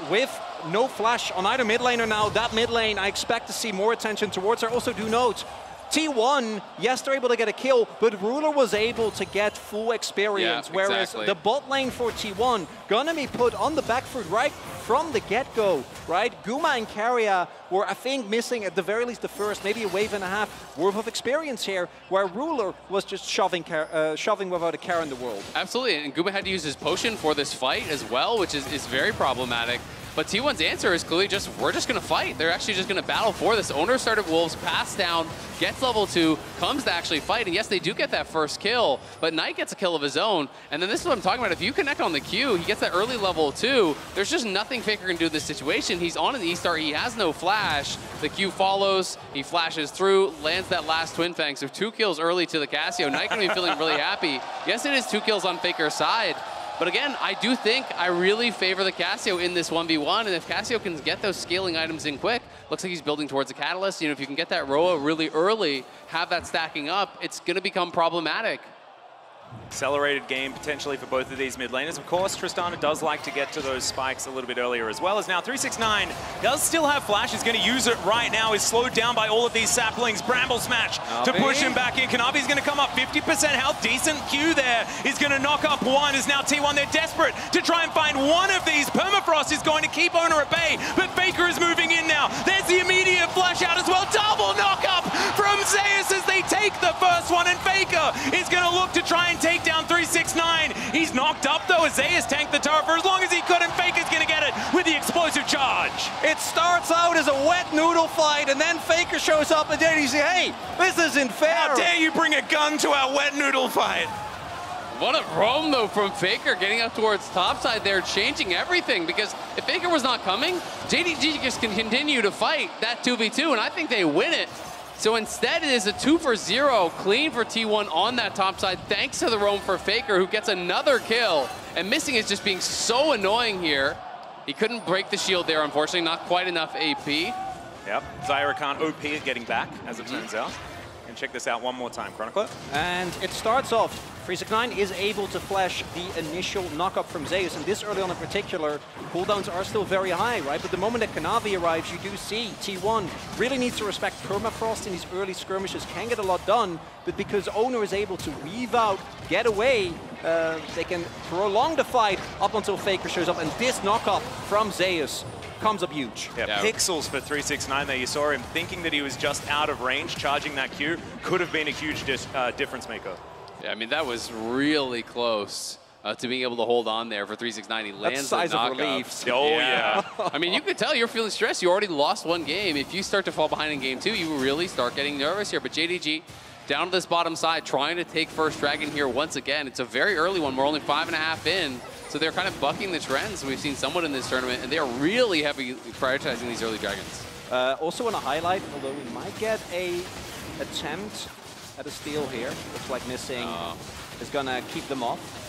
with no flash on either mid laner now, that mid lane, I expect to see more attention towards her. Also do note, T1, yes, they're able to get a kill, but Ruler was able to get full experience, whereas the bot lane for T1 gonna be put on the back foot right from the get-go, right? Guma and Keria were, I think, missing at the very least the first, maybe a wave and a half worth of experience here, where Ruler was just shoving without a care in the world. Absolutely, and Guma had to use his potion for this fight as well, which is very problematic. But T1's answer is clearly just, we're just going to fight. They're actually just going to battle for this. Owner started Wolves, passed down, gets level 2, comes to actually fight. And yes, they do get that first kill, but Knight gets a kill of his own. And then this is what I'm talking about. If you connect on the Q, he gets that early level 2. There's just nothing Faker can do in this situation. He's on an E-Star. He has no flash. The Q follows. He flashes through, lands that last Twin Fang. So 2 kills early to the Cassio. Knight going to be feeling really happy. Yes, it is 2 kills on Faker's side. But again, I do think I really favor the Cassio in this 1v1, and if Cassio can get those scaling items in quick, looks like he's building towards a Catalyst. You know, if you can get that Roa really early, have that stacking up, it's going to become problematic. Accelerated game potentially for both of these mid laners. Of course, Tristana does like to get to those spikes a little bit earlier, as well as now 369 does still have flash. He's going to use it right now. Is slowed down by all of these saplings. Bramble smash to push him back in. Kanavi's going to come up 50% health. Decent Q there. Is going to knock up one. Is now T1. They're desperate to try and find one of these. Permafrost is going to keep Owner at bay, but Faker is moving in now. There's the immediate flash out as well. Double knock up from Zeus as they take the first one, and Faker is going to look to try and take down 369. He's knocked up though as Zeus tanked the turret for as long as he could, and Faker's gonna get it with the explosive charge. It starts out as a wet noodle fight, and then Faker shows up and then you say, hey, this isn't fair. How dare you bring a gun to our wet noodle fight? What a roam though from Faker, getting up towards topside there, changing everything, because if Faker was not coming, JDG just can continue to fight that 2v2, and I think they win it. So instead, it is a 2-for-0 clean for T1 on that top side, thanks to the roam for Faker, who gets another kill. And missing is just being so annoying here. He couldn't break the shield there, unfortunately, not quite enough AP. Yep, Zyra can't OP at getting back, as it turns out. And check this out one more time, Chronicler. And it starts off, 369 is able to flash the initial knock-up from Zeus, and this early on in particular, cooldowns are still very high, right? But the moment that Kanavi arrives, you do see T1 really needs to respect Permafrost in these early skirmishes, can get a lot done, but because Owner is able to weave out, get away, they can prolong the fight up until Faker shows up, and this knock-up from Zeus comes up huge. Yeah, pixels for 369 there. You saw him thinking that he was just out of range, charging that Q. Could have been a huge difference maker. Yeah, I mean, that was really close to being able to hold on there for 369. He lands the knock-up. Oh, yeah. I mean, you could tell you're feeling stressed. You already lost one game. If you start to fall behind in game 2, you really start getting nervous here. But JDG down to this bottom side, trying to take first dragon here once again. It's a very early one. We're only 5.5 in. So they're kind of bucking the trends we've seen somewhat in this tournament, and they are really heavily prioritizing these early dragons. Also want to highlight, although we might get a attempt at a steal here. Looks like Missing is going to keep them off.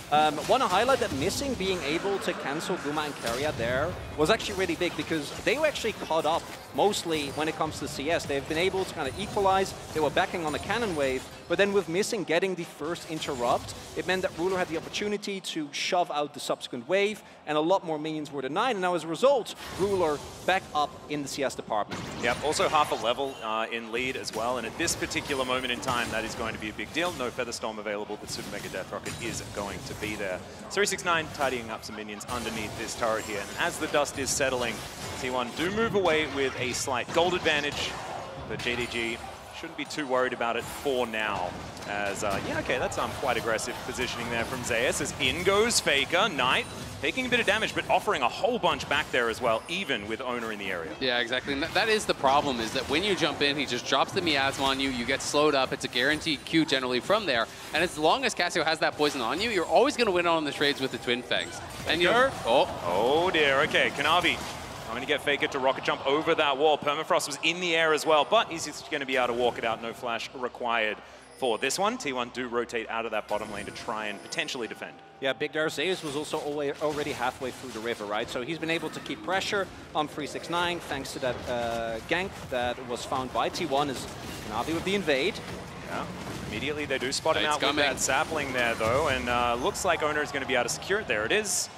Want to highlight that Missing being able to cancel Guma and Keria there was actually really big, because they were actually caught up mostly when it comes to CS. They've been able to kind of equalize. They were backing on the cannon wave, but then with Missing getting the first interrupt, it meant that Ruler had the opportunity to shove out the subsequent wave, and a lot more minions were denied, and now as a result, Ruler back up in the CS department. Yep, also half a level in lead as well, and at this particular moment in time, that is going to be a big deal. No Featherstorm available, but Super Mega Death Rocket is going to be there. 369 tidying up some minions underneath this turret here, and as the dust is settling, T1 do move away with a slight gold advantage, but JDG shouldn't be too worried about it for now. As, yeah, okay, that's quite aggressive positioning there from Zeus, as in goes Faker. Knight taking a bit of damage, but offering a whole bunch back there as well, even with Owner in the area. Yeah, exactly. And that is the problem, is that when you jump in, he just drops the miasma on you, you get slowed up, it's a guaranteed Q generally from there. And as long as Cassio has that poison on you, you're always going to win on the trades with the Twin Fangs. And you're... Oh dear, okay, Kanavi. I'm going to get Faker to rocket jump over that wall. Permafrost was in the air as well, but he's just going to be able to walk it out. No flash required for this one. T1 do rotate out of that bottom lane to try and potentially defend. Yeah, Big Dar Zeus was also already halfway through the river, right? So he's been able to keep pressure on 369 thanks to that gank that was found by T1 as Kanavi with the invade. Yeah, immediately they do spot him out with that sapling there though, and looks like Owner is going to be able to secure it. There it is.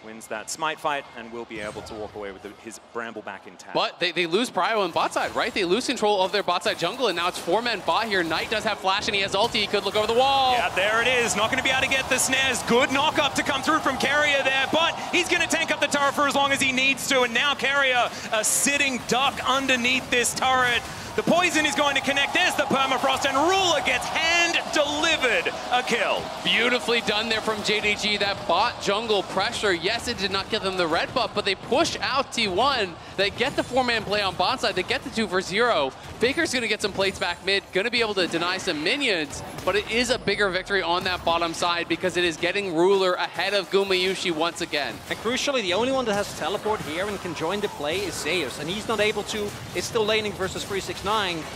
Wins that smite fight and will be able to walk away with his Bramble back intact. But they lose Prio on bot side, right? They lose control of their bot side jungle, and now it's 4-man bot here. Knight does have flash, and he has ulti. He could look over the wall. Yeah, there it is. Not going to be able to get the snares. Good knock up to come through from Carrier there, but he's going to tank up the turret for as long as he needs to, and now Carrier, a sitting duck underneath this turret. The poison is going to connect. There's the permafrost, and Ruler gets hand-delivered a kill. Beautifully done there from JDG. That bot jungle pressure, yes, it did not give them the red buff, but they push out T1. They get the 4-man play on bot side. They get the 2 for 0. Faker's going to get some plates back mid, going to be able to deny some minions, but it is a bigger victory on that bottom side because it is getting Ruler ahead of Gumayushi once again. And crucially, the only one that has teleport here and can join the play is Zeus, and he's not able to. It's still laning versus 369.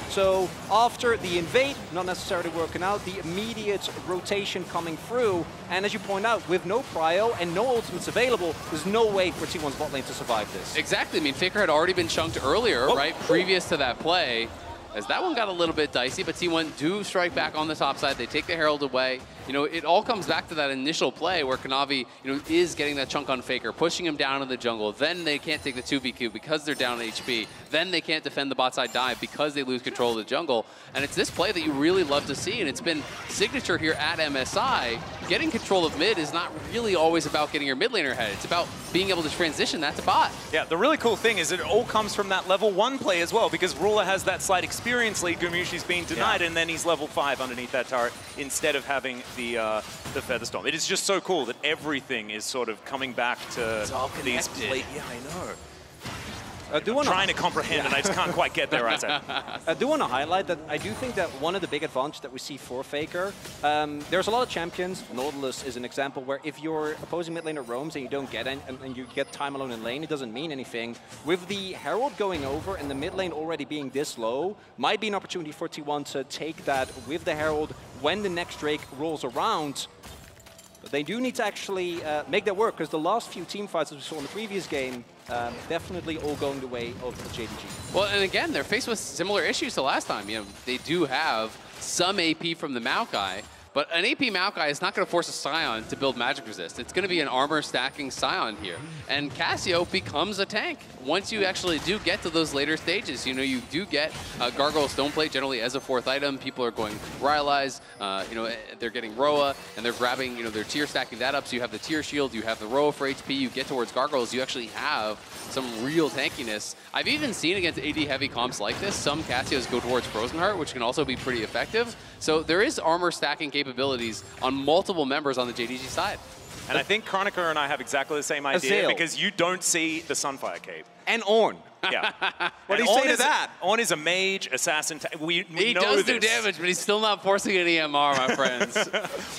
So after the invade, not necessarily working out, the immediate rotation coming through, and as you point out, with no prio and no ultimates available, there's no way for T1's bot lane to survive this. Exactly. I mean, Faker had already been chunked earlier, right, previous to that play, as that one got a little bit dicey, but T1 do strike back on the top side. They take the Herald away. You know, it all comes back to that initial play where Kanavi, you know, is getting that chunk on Faker, pushing him down in the jungle. Then they can't take the 2v2 because they're down HP. Then they can't defend the bot side dive because they lose control of the jungle. And it's this play that you really love to see, and it's been signature here at MSI. Getting control of mid is not really always about getting your mid laner ahead. It's about being able to transition that to bot. Yeah, the really cool thing is it all comes from that level 1 play as well, because Ruler has that slight experience lead. Gumayushi's being denied, and then he's level 5 underneath that turret instead of having the Featherstorm. It is just so cool that everything is sort of coming back to these play. Yeah, I know. I'm trying to comprehend, and I just can't quite get there, Isaac. I do want to highlight that I do think that one of the big advantages that we see for Faker, there's a lot of champions. Nautilus is an example where if your opposing mid laner roams and you don't get any, and you get time alone in lane, it doesn't mean anything. With the Herald going over and the mid lane already being this low, might be an opportunity for T1 to take that with the Herald when the next Drake rolls around. But they do need to actually make that work, because the last few team fights, as we saw in the previous game, definitely all going the way of the JDG. Well, and again, they're faced with similar issues to last time. You know, they do have some AP from the Maokai, but an AP Maokai is not going to force a Scion to build magic resist. It's going to be an armor stacking Scion here. And Cassio becomes a tank once you actually do get to those later stages. You know, you do get Gargoyle Stoneplate generally as a 4th item. People are going Rylai's, you know, they're getting Roa, and they're grabbing, you know, they're tier stacking that up. So you have the tier shield, you have the Roa for HP, you get towards Gargoyles, you actually have some real tankiness. I've even seen against AD heavy comps like this, some Cassios go towards Frozen Heart, which can also be pretty effective. So there is armor stacking capabilities on multiple members on the JDG side. And I think Chroniker and I have exactly the same idea, because you don't see the Sunfire Cape. And Ornn. Yeah. What do you say to that? Ornn is a mage, assassin. He does do damage, but he's still not forcing any MR, my friends.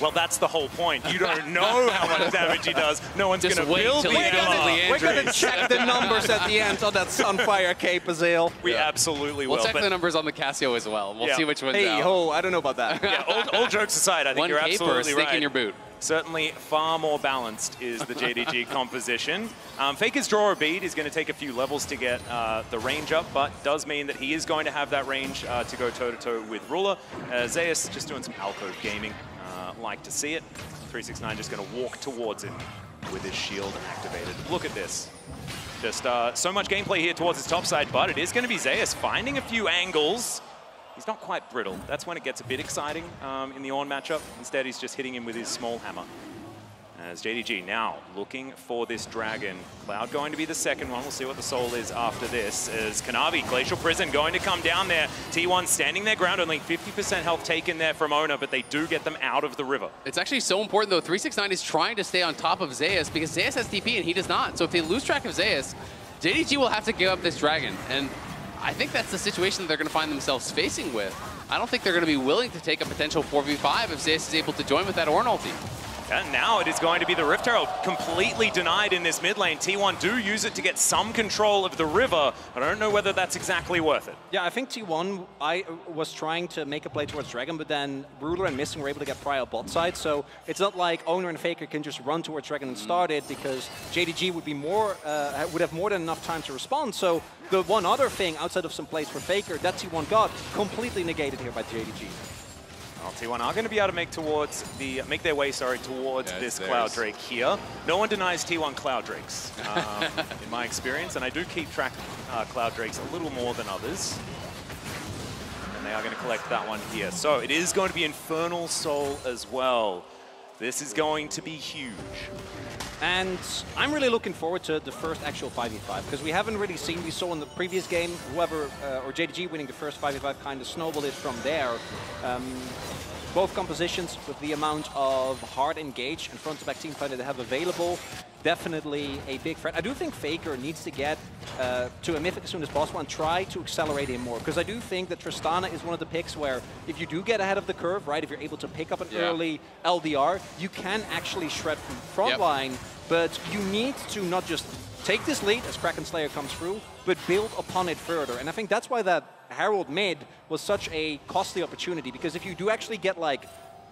Well, that's the whole point. You don't know how much damage he does. No one's going to build the MR. We're going to check the numbers at the end on that Sunfire Cape, Azale. We absolutely will. We'll check the numbers on the Cassio as well. We'll see which one's out. Hey, ho, I don't know about that. Yeah, all jokes aside, I think you're absolutely right. Stick in your boot. Certainly far more balanced is the JDG composition. Faker's Draw a Bead is going to take a few levels to get the range up, but does mean that he is going to have that range to go toe-to-toe with Ruler. Zeus just doing some alcove gaming. Like to see it. 369 just going to walk towards him with his shield activated. Look at this. Just so much gameplay here towards his top side, but it is going to be Zeus finding a few angles. He's not quite brittle. That's when it gets a bit exciting in the Ornn matchup. Instead, he's just hitting him with his small hammer. As JDG now looking for this dragon. Cloud going to be the second one. We'll see what the soul is after this. As Kanavi, Glacial Prison going to come down there. T1 standing their ground, only 50% health taken there from Owner, but they do get them out of the river. It's actually so important, though. 369 is trying to stay on top of Zeus because Zeus has TP and he does not. So if they lose track of Zeus, JDG will have to give up this dragon. And I think that's the situation that they're going to find themselves facing with. I don't think they're going to be willing to take a potential 4v5 if Zeus is able to join with that Ornn ulti. And now it is going to be the Rift Herald, completely denied in this mid lane. T1 do use it to get some control of the river, but I don't know whether that's exactly worth it. Yeah, I think T1 was trying to make a play towards Dragon, but then Ruler and Missing were able to get Prio bot side, so it's not like Owner and Faker can just run towards Dragon and start it, because JDG would be would have more than enough time to respond. So the one other thing outside of some plays for Faker that T1 got completely negated here by JDG. Well, T1 are going to be able to make their way towards this Cloud Drake here. No one denies T1 Cloud Drakes, in my experience, and I do keep track of Cloud Drakes a little more than others. And they are going to collect that one here. So it is going to be Infernal Soul as well. This is going to be huge. And I'm really looking forward to the first actual 5v5, because we haven't really seen, we saw in the previous game, whoever, or JDG winning the first 5v5 kind of snowballed it from there. Both compositions with the amount of hard engage and front-to-back teamfight that they have available, definitely a big threat. I do think Faker needs to get to a Mythic as soon as possible and try to accelerate him more, because I do think that Tristana is one of the picks where if you do get ahead of the curve, right, if you're able to pick up an early LDR, you can actually shred from front line, but you need to not just take this lead as Kraken Slayer comes through, but build upon it further. And I think that's why that Herald mid was such a costly opportunity, because if you do actually get like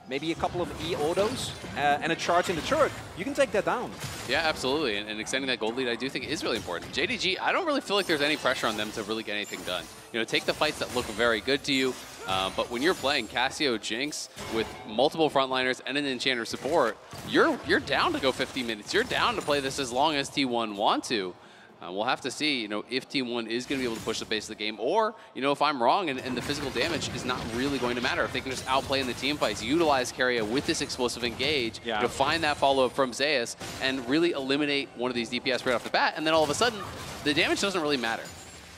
maybe a couple of E-autos and a charge in the turret, you can take that down. Yeah, absolutely. And extending that gold lead, I do think is really important. JDG, I don't really feel like there's any pressure on them to really get anything done. You know, take the fights that look very good to you, but when you're playing Cassio Jinx with multiple frontliners and an Enchanter support, you're down to go 50 minutes. You're down to play this as long as T1 want to. We'll have to see, you know, if T1 is going to be able to push the pace of the game, or, you know, if I'm wrong and the physical damage is not really going to matter. If they can just outplay in the team fights, utilize Keria with this explosive engage, you know, find that follow-up from Zeus, and really eliminate one of these DPS right off the bat, and then all of a sudden, the damage doesn't really matter.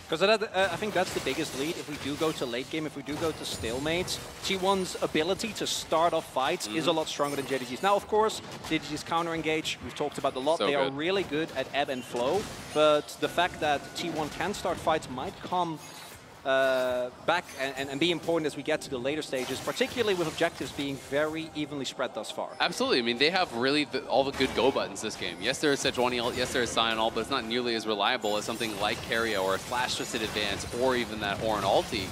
Because I think that's the biggest lead. If we do go to late game, if we do go to stalemates, T1's ability to start off fights is a lot stronger than JDG's. Now, of course, JDG's counter-engage, we've talked about a lot. They are really good at ebb and flow, but the fact that T1 can start fights might come back and be important as we get to the later stages, particularly with objectives being very evenly spread thus far. Absolutely. I mean, they have really all the good go buttons this game. Yes, there is Sejuani ult, yes, there is Sion ult, but it's not nearly as reliable as something like Keria or a Flash Twisted Advance or even that Horn ulti.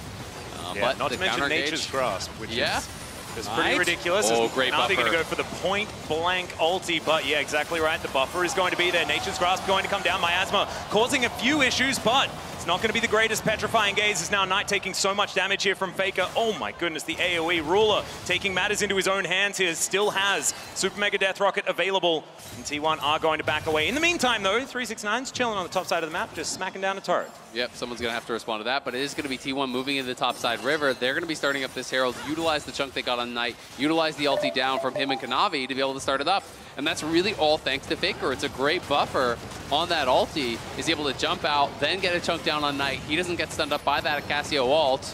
But not to mention Nature's Grasp, which is pretty ridiculous. Oh, great now buffer. they're going to go for the point-blank ulti, but yeah, exactly right. The buffer is going to be there. Nature's Grasp going to come down. Miasma causing a few issues, but it's not going to be the greatest. Petrifying Gaze is now Knight taking so much damage here from Faker. Oh my goodness, the AoE. Ruler taking matters into his own hands here. Still has Super Mega Death Rocket available, and T1 are going to back away. In the meantime, though, 369's chilling on the top side of the map, just smacking down a turret. Yep, someone's going to have to respond to that, but it is going to be T1 moving into the top side river. They're going to be starting up this Herald, utilize the chunk they got on Knight, utilize the ulti down from him and Kanavi to be able to start it up. And that's really all thanks to Faker. It's a great buffer on that ulti. He's able to jump out, then get a chunk down on Knight. He doesn't get stunned up by that Cassio ult.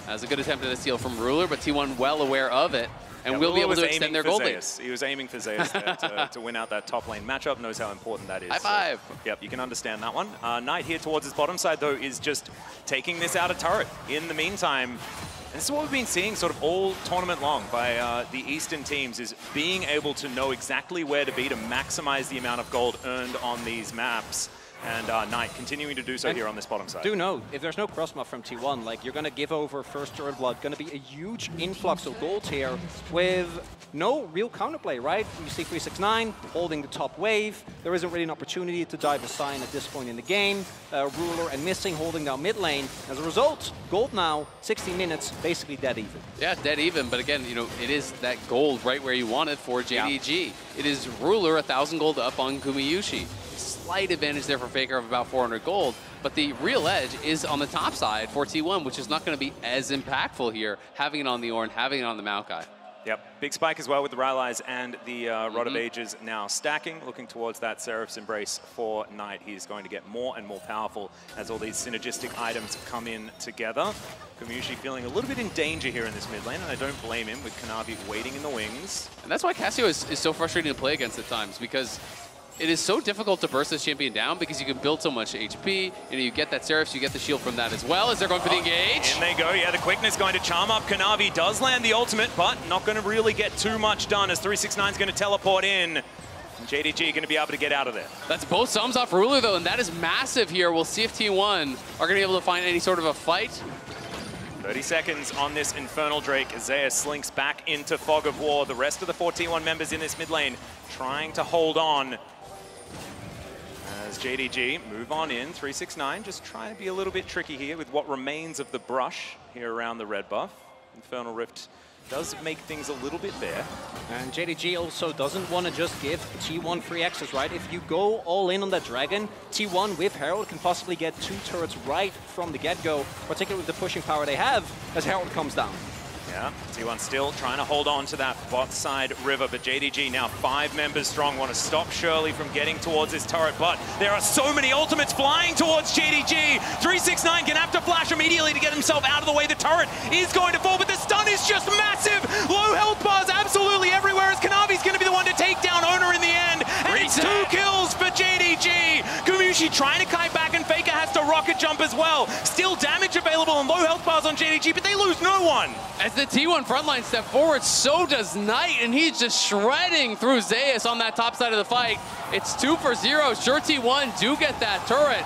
That was a good attempt at a steal from Ruler, but T1 well aware of it. And will be able to extend their gold lead. He was aiming for Zeus there to win out that top lane matchup. Knows how important that is. High five. So, yep, you can understand that one. Knight here towards his bottom side, though, is just taking this out of turret. In the meantime, and this is what we've been seeing sort of all tournament long by the Eastern teams, is being able to know exactly where to be to maximize the amount of gold earned on these maps. And Knight continuing to do so here on this bottom side. Do know, if there's no cross buff from T1, like you're going to give over first turret blood, going to be a huge influx of gold here with no real counterplay, right? You see 369 holding the top wave. There isn't really an opportunity to dive a Sion at this point in the game. Ruler and Missing holding down mid lane. As a result, gold now, 16 minutes, basically dead even. Yeah, dead even, but again, you know, it is that gold right where you want it for JDG. Yeah. It is Ruler 1,000 gold up on Kumiyushi. Slight advantage there for Faker of about 400 gold, but the real edge is on the top side for T1, which is not going to be as impactful here, having it on the Ornn, having it on the Maokai. Yep, big spike as well with the Rylai's and the Rod of Ages now stacking, looking towards that Seraph's Embrace for Knight. He's going to get more and more powerful as all these synergistic items come in together. Kumiyushi feeling a little bit in danger here in this mid lane, and I don't blame him with Kanavi waiting in the wings. And that's why Cassio is so frustrating to play against at times, because it is so difficult to burst this champion down because you can build so much HP. You get that Seraph, you get the shield from that as well as they're going for the engage. In they go. Yeah, the quickness going to charm up. Kanavi does land the ultimate, but not going to really get too much done as 369 is going to teleport in. And JDG going to be able to get out of there. That's both sums off Ruler, though, and that is massive here. We'll see if T1 are going to be able to find any sort of a fight. 30 seconds on this Infernal Drake as Zeus slinks back into Fog of War. The rest of the 4 T1 members in this mid lane trying to hold on. As JDG move on in, 369, just trying to be a little bit tricky here with what remains of the brush here around the red buff. Infernal Rift does make things a little bit bare. And JDG also doesn't want to just give T1 free access, right? If you go all in on that Dragon, T1 with Herald can possibly get 2 turrets right from the get-go, particularly with the pushing power they have as Herald comes down. Yeah, T1 still trying to hold on to that bot side river, but JDG now 5 members strong, want to stop Shirley from getting towards this turret, but there are so many ultimates flying towards JDG. 369 can have to flash immediately to get himself out of the way. The turret is going to fall, but the stun is just massive. Low health bars absolutely everywhere as Kanavi's going to be the one to take down Owner in the end, and it's 2 kills for JDG. Gumushi trying to kite back, and FLICKR has to rocket jump as well. Still damage available and low health bars on JDG, but they lose no one. As the T1 frontline step forward, so does Knight, and he's just shredding through Zeus on that top side of the fight. It's 2 for 0. Sure, T1 do get that turret,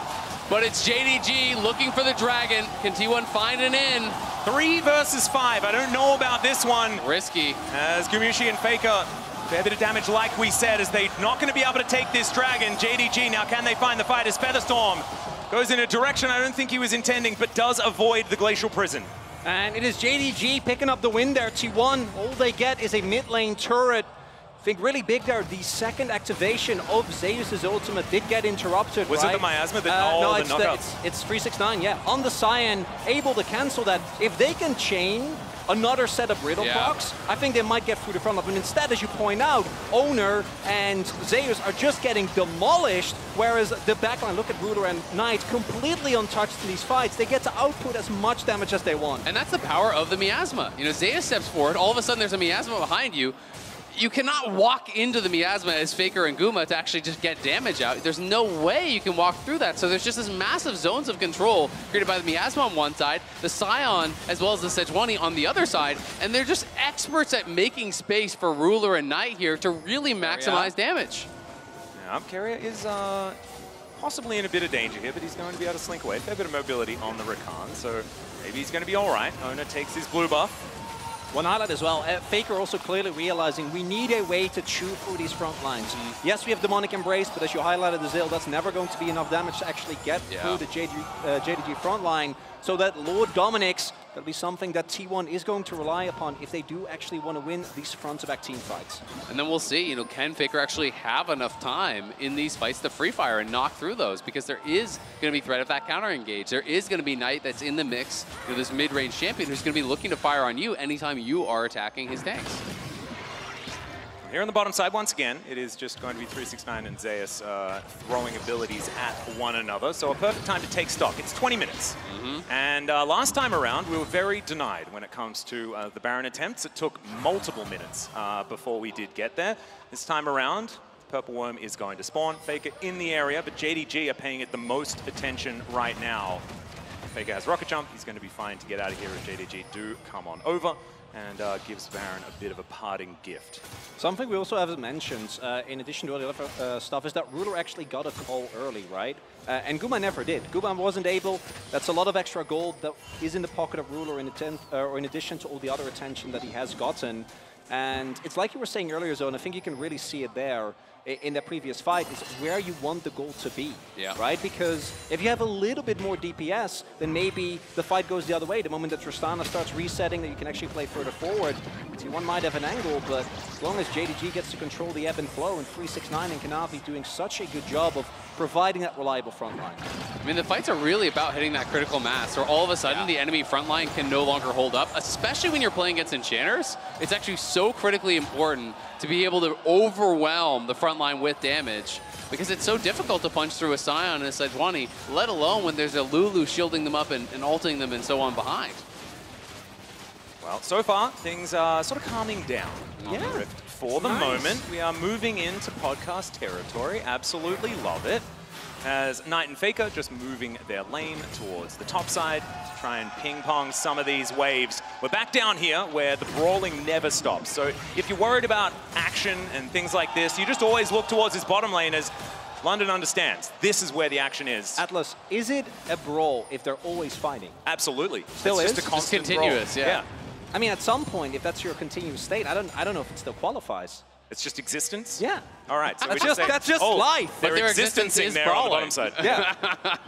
but it's JDG looking for the Dragon. Can T1 find an in? 3 versus 5. I don't know about this one. Risky. As Gumushi and FLICKR, fair bit of damage like we said, as they're not going to be able to take this Dragon. JDG, now can they find the fight as Featherstorm goes in a direction I don't think he was intending, but does avoid the Glacial Prison. And it is JDG picking up the win there. T1, all they get is a mid lane turret. I think really big there. The second activation of Zeus's ultimate did get interrupted. Was it the miasma that no, the knockouts? It's 369, yeah. On the Cyan, able to cancel that. If they can chain another set of riddle procs, I think they might get through the front line. But instead, as you point out, Owner and Zeus are just getting demolished, whereas the backline, look at Ruler and Knight, completely untouched in these fights. They get to output as much damage as they want. And that's the power of the miasma. Zeus steps forward, all of a sudden there's a miasma behind you. You cannot walk into the miasma as FLICKR and Guma to actually just get damage out. There's no way you can walk through that. So there's just this massive zones of control created by the miasma on one side, the Scion as well as the Sejuani on the other side, and they're just experts at making space for Ruler and Knight here to really maximize damage. Yeah, Keria is possibly in a bit of danger here, but he's going to be able to slink away. Fair bit of mobility on the Rakan, so maybe he's going to be all right. Owner takes his blue buff. One highlight as well, FLICKR also clearly realizing we need a way to chew through these front lines. Yes, we have Demonic Embrace, but as you highlighted, Azil, that's never going to be enough damage to actually get through the JDG front line. So that Lord Dominic's, that'll be something that T1 is going to rely upon if they do actually want to win these front-to-back team fights. And then we'll see, can FLICKR actually have enough time in these fights to free fire and knock through those? Because there is going to be threat of that counter engage. There is going to be Knight that's in the mix, this mid-range champion who's going to be looking to fire on you anytime you are attacking his tanks. Here on the bottom side, once again, it is just going to be 369 and Zeus throwing abilities at one another. So a perfect time to take stock. It's 20 minutes. And last time around, we were very denied when it comes to the Baron attempts. It took multiple minutes before we did get there. This time around, Purple Worm is going to spawn. FLICKR in the area, but JDG are paying it the most attention right now. FLICKR has rocket jump. He's going to be fine to get out of here if JDG do come on over, and gives Baron a bit of a parting gift. Something we also haven't mentioned, in addition to all the other stuff, is that Ruler actually got a call early, right? And Guma never did. Guma wasn't able. That's a lot of extra gold that is in the pocket of Ruler in addition to all the other attention that he has gotten. And it's like you were saying earlier, Zoe, and I think you can really see it there in the previous fight, is where you want the goal to be, right? Because if you have a little bit more DPS, then maybe the fight goes the other way. The moment that Tristana starts resetting, that you can actually play further forward, T1 might have an angle, but as long as JDG gets to control the ebb and flow, and 369 and Kanavi doing such a good job of providing that reliable front line. I mean, the fights are really about hitting that critical mass, or all of a sudden the enemy front line can no longer hold up, especially when you're playing against enchanters. It's actually so critically important to be able to overwhelm the front line with damage, because it's so difficult to punch through a Scion and a Sejuani, let alone when there's a Lulu shielding them up and ulting them and so on behind. Well, so far, things are sort of calming down on the Rift. for the moment, we are moving into podcast territory. Absolutely love it. As Knight and Faker just moving their lane towards the top side to try and ping-pong some of these waves. We're back down here where the brawling never stops. So if you're worried about action and things like this, you just always look towards this bottom lane as London understands this is where the action is. Atlas, is it a brawl if they're always fighting? Absolutely. Still it's is? just a constant continuous, brawl. yeah. I mean, at some point, if that's your continuous state, I don't know if it still qualifies. It's just existence? Yeah. All right. So that's just life. They're their existence existencing is there on the brawling. bottom side. Yeah. I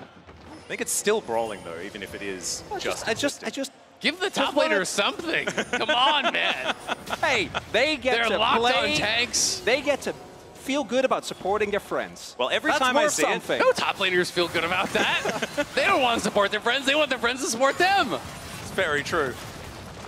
think it's still brawling though, even if it is I just Give the top laners something. Come on, man. Hey, they get They're to locked play. on tanks. They get to feel good about supporting their friends. Well, every That's time more I see something. No top laners feel good about that. They don't want to support their friends. They want their friends to support them. It's very true.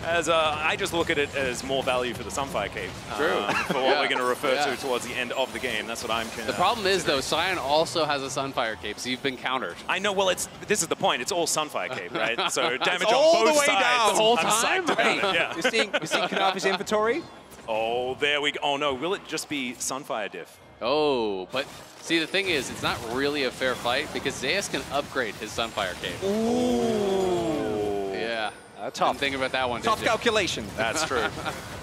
As I just look at it as more value for the Sunfire Cape. True. For what we're going to refer to towards the end of the game. That's what I'm The problem is, though, Sion also has a Sunfire Cape, so you've been countered. I know, well, this is the point. It's all Sunfire Cape, right? So damage all on the both way sides. down. The whole I'm time? psyched about it, yeah. You seeing Kanafi's inventory? Oh, there we go. Oh, no. Will it just be Sunfire diff? Oh, but see, the thing is, it's not really a fair fight because Zeus can upgrade his Sunfire Cape. Ooh. Yeah. Tough. Didn't think about that one, Tough did you? calculation. That's true.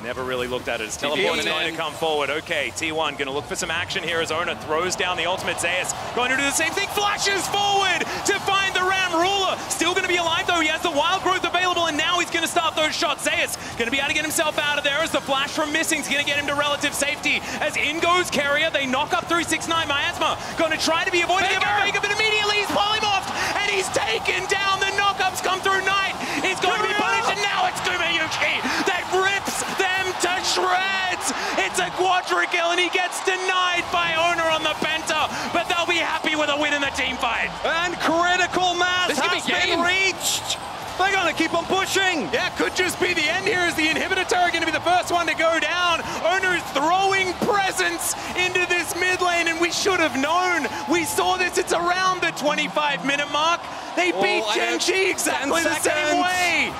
Never really looked at it as T1 Teleporting is going in. to come forward. Okay, T1 going to look for some action here as Ona throws down the ultimate. Zeus going to do the same thing. Flashes forward to find the Ram Ruler. Still going to be alive though. He has the wild growth available and now he's going to start those shots. Zeus going to be able to get himself out of there as the flash from Missing is going to get him to relative safety. As in goes Carrier. They knock up 369. Miasma going to try to be avoided by Vega, but immediately he's polymorphed and he's taken down. The knockups come through Knight. He's going to be punished and now it's Gumayuki that rips them to shreds. It's a quadra kill and he gets denied by Owner on the Penta, but they'll be happy with a win in the team fight. And critical mass This could has be been game. reached. They're going to keep on pushing. Yeah, could just be the end here as the inhibitor turret going to be the first one to go down. Owner's throwing presence into this mid lane and we should have known. We saw this, it's around the 25-minute mark. They beat Gen G exactly the same way.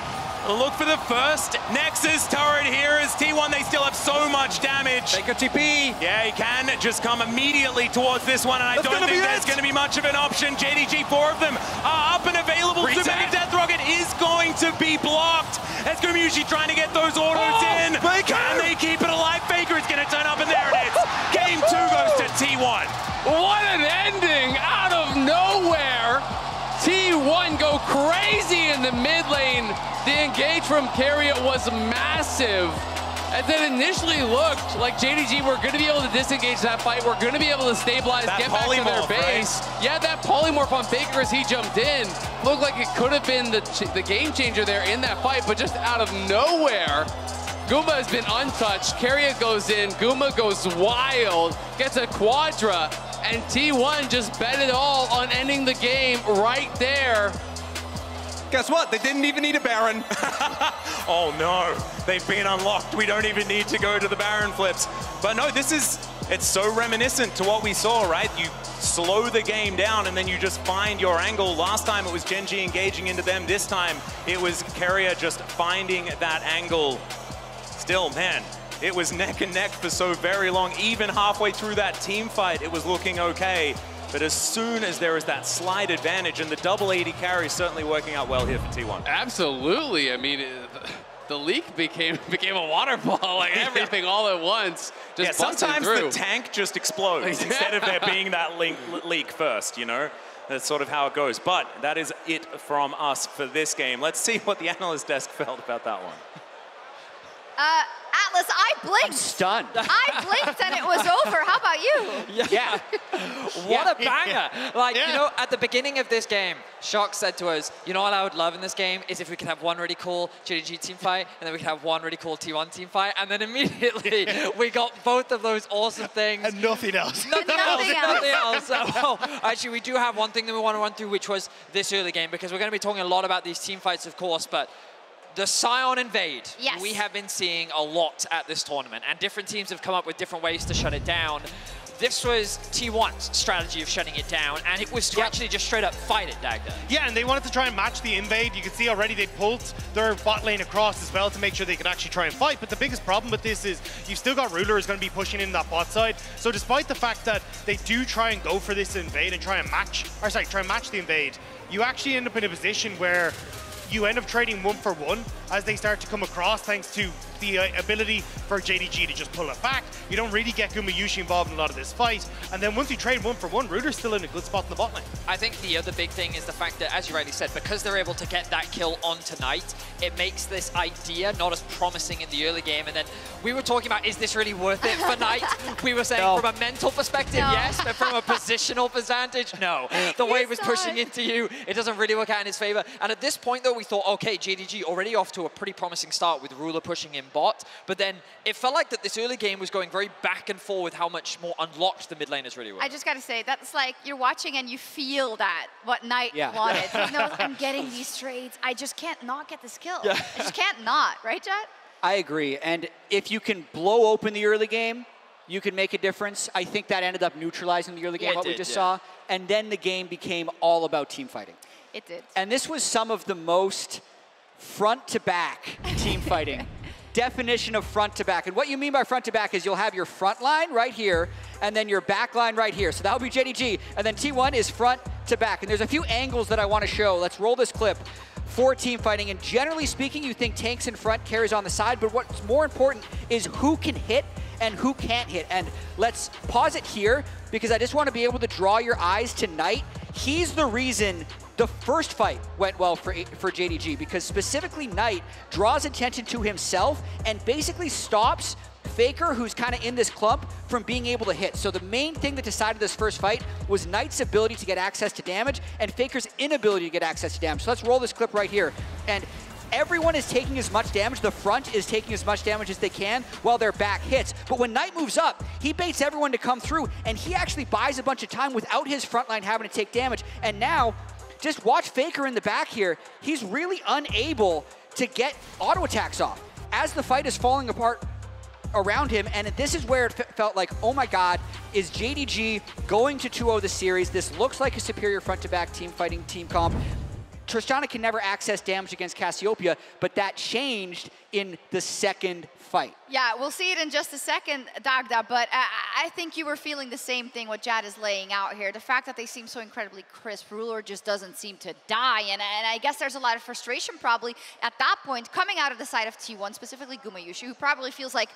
Look for the first Nexus turret here as T1, they still have so much damage. Take a TP. Yeah, he can just come immediately towards this one, and I don't think there's going to be much of an option. JDG, 4 of them are up and available. Zubek Death Rocket is going to be blocked. As Gumayuki trying to get those autos in. Can they keep it alive? Faker is going to turn up, and there it is. Game 2 goes to T1. What an ending out of nowhere. T1 go crazy in the mid lane. The engage from Carrier was massive. And then initially looked like JDG were going to be able to disengage that fight. We're going to be able to stabilize, get back to their base. Right? Yeah, that polymorph on Faker as he jumped in looked like it could have been the game changer there in that fight, but just out of nowhere, Guma has been untouched. Carrier goes in, Guma goes wild, gets a quadra, and T1 just bet it all on ending the game right there. Guess what? They didn't even need a Baron. Oh no, they've been unlocked. We don't even need to go to the Baron flips. But no, it's so reminiscent to what we saw, right? You slow the game down and then you just find your angle. Last time it was Gen G engaging into them. This time it was Carrier just finding that angle. Still, man, it was neck and neck for so very long. Even halfway through that team fight, it was looking okay. But as soon as there is that slight advantage, and the double 80 carry is certainly working out well here for T1. Absolutely. I mean, the leak became a waterfall, like everything all at once. Just sometimes through. the tank just explodes instead of there being that leak first, you know? That's sort of how it goes. But that is it from us for this game. Let's see what the analyst desk felt about that one. Atlas, I blinked. I'm stunned. I blinked and it was over. How about you? Yeah. What a banger. Like, you know, at the beginning of this game, Shock said to us, you know what I would love in this game is if we could have one really cool JDG team fight, and then we could have one really cool T1 team fight, and then immediately we got both of those awesome things. And nothing else. Nothing else. Well, actually, we do have one thing that we want to run through, which was this early game, because we're going to be talking a lot about these team fights, of course, but the Sion invade, we have been seeing a lot at this tournament, and different teams have come up with different ways to shut it down. this was T1's strategy of shutting it down, and it was to actually just straight up fight it, Dagda. Yeah, and they wanted to try and match the invade. You can see already they pulled their bot lane across as well to make sure they could actually try and fight. But the biggest problem with this is you've still got Ruler is going to be pushing in that bot side. So despite the fact that they do try and go for this invade and try and match the invade, you actually end up in a position where you end up trading 1-for-1 as they start to come across, thanks to the ability for JDG to just pull it back. You don't really get Gumayusi involved in a lot of this fight. And then once you trade 1-for-1, Ruder's still in a good spot in the bot lane. I think the other big thing is the fact that, as you rightly said, because they're able to get that kill on tonight, it makes this idea not as promising in the early game. And then we were talking about, is this really worth it for Knight? We were saying from a mental perspective, yes, but from a positional advantage, no. The way it was pushing into you, it doesn't really work out in his favor. And at this point, though, we thought, okay, JDG already off to a pretty promising start with Ruler pushing in bot, but then it felt like that this early game was going very back and forth with how much more unlocked the mid laners really were. I just got to say, that's like you're watching and you feel that, what Knight wanted. He knows I'm getting these trades. I just can't not get this kill. I just can't not, right, Jet? I agree. And if you can blow open the early game, you can make a difference. I think that ended up neutralizing the early game, what we just saw. And then the game became all about team fighting. It did. And this was some of the most front-to-back team fighting. Definition of front-to-back. And what you mean by front-to-back is you'll have your front line right here, and then your back line right here. So that'll be JDG. And then T1 is front-to-back. And there's a few angles that I want to show. Let's roll this clip for team fighting. And generally speaking, you think tanks in front, carries on the side. But what's more important is who can hit and who can't hit. And let's pause it here, because I just want to be able to draw your eyes to Knight. He's the reason the first fight went well for JDG, because specifically Knight draws attention to himself and basically stops FLICKR, who's kind of in this clump, from being able to hit. So the main thing that decided this first fight was Knight's ability to get access to damage and FLICKR's inability to get access to damage. So let's roll this clip right here. And everyone is taking as much damage. The front is taking as much damage as they can while their back hits. But when Knight moves up, he baits everyone to come through, and he actually buys a bunch of time without his front line having to take damage. And now, just watch FLICKR in the back here. He's really unable to get auto attacks off as the fight is falling apart around him. And this is where it felt like, oh my God, is JDG going to 2-0 the series? This looks like a superior front-to-back team fighting team comp. Tristana can never access damage against Cassiopeia, but that changed in the second fight. Yeah, we'll see it in just a second, Dagda, but I think you were feeling the same thing what Jad is laying out here. The fact that they seem so incredibly crisp, Ruler just doesn't seem to die, and I guess there's a lot of frustration probably at that point coming out of the side of T1, specifically Gumayusi, who probably feels like,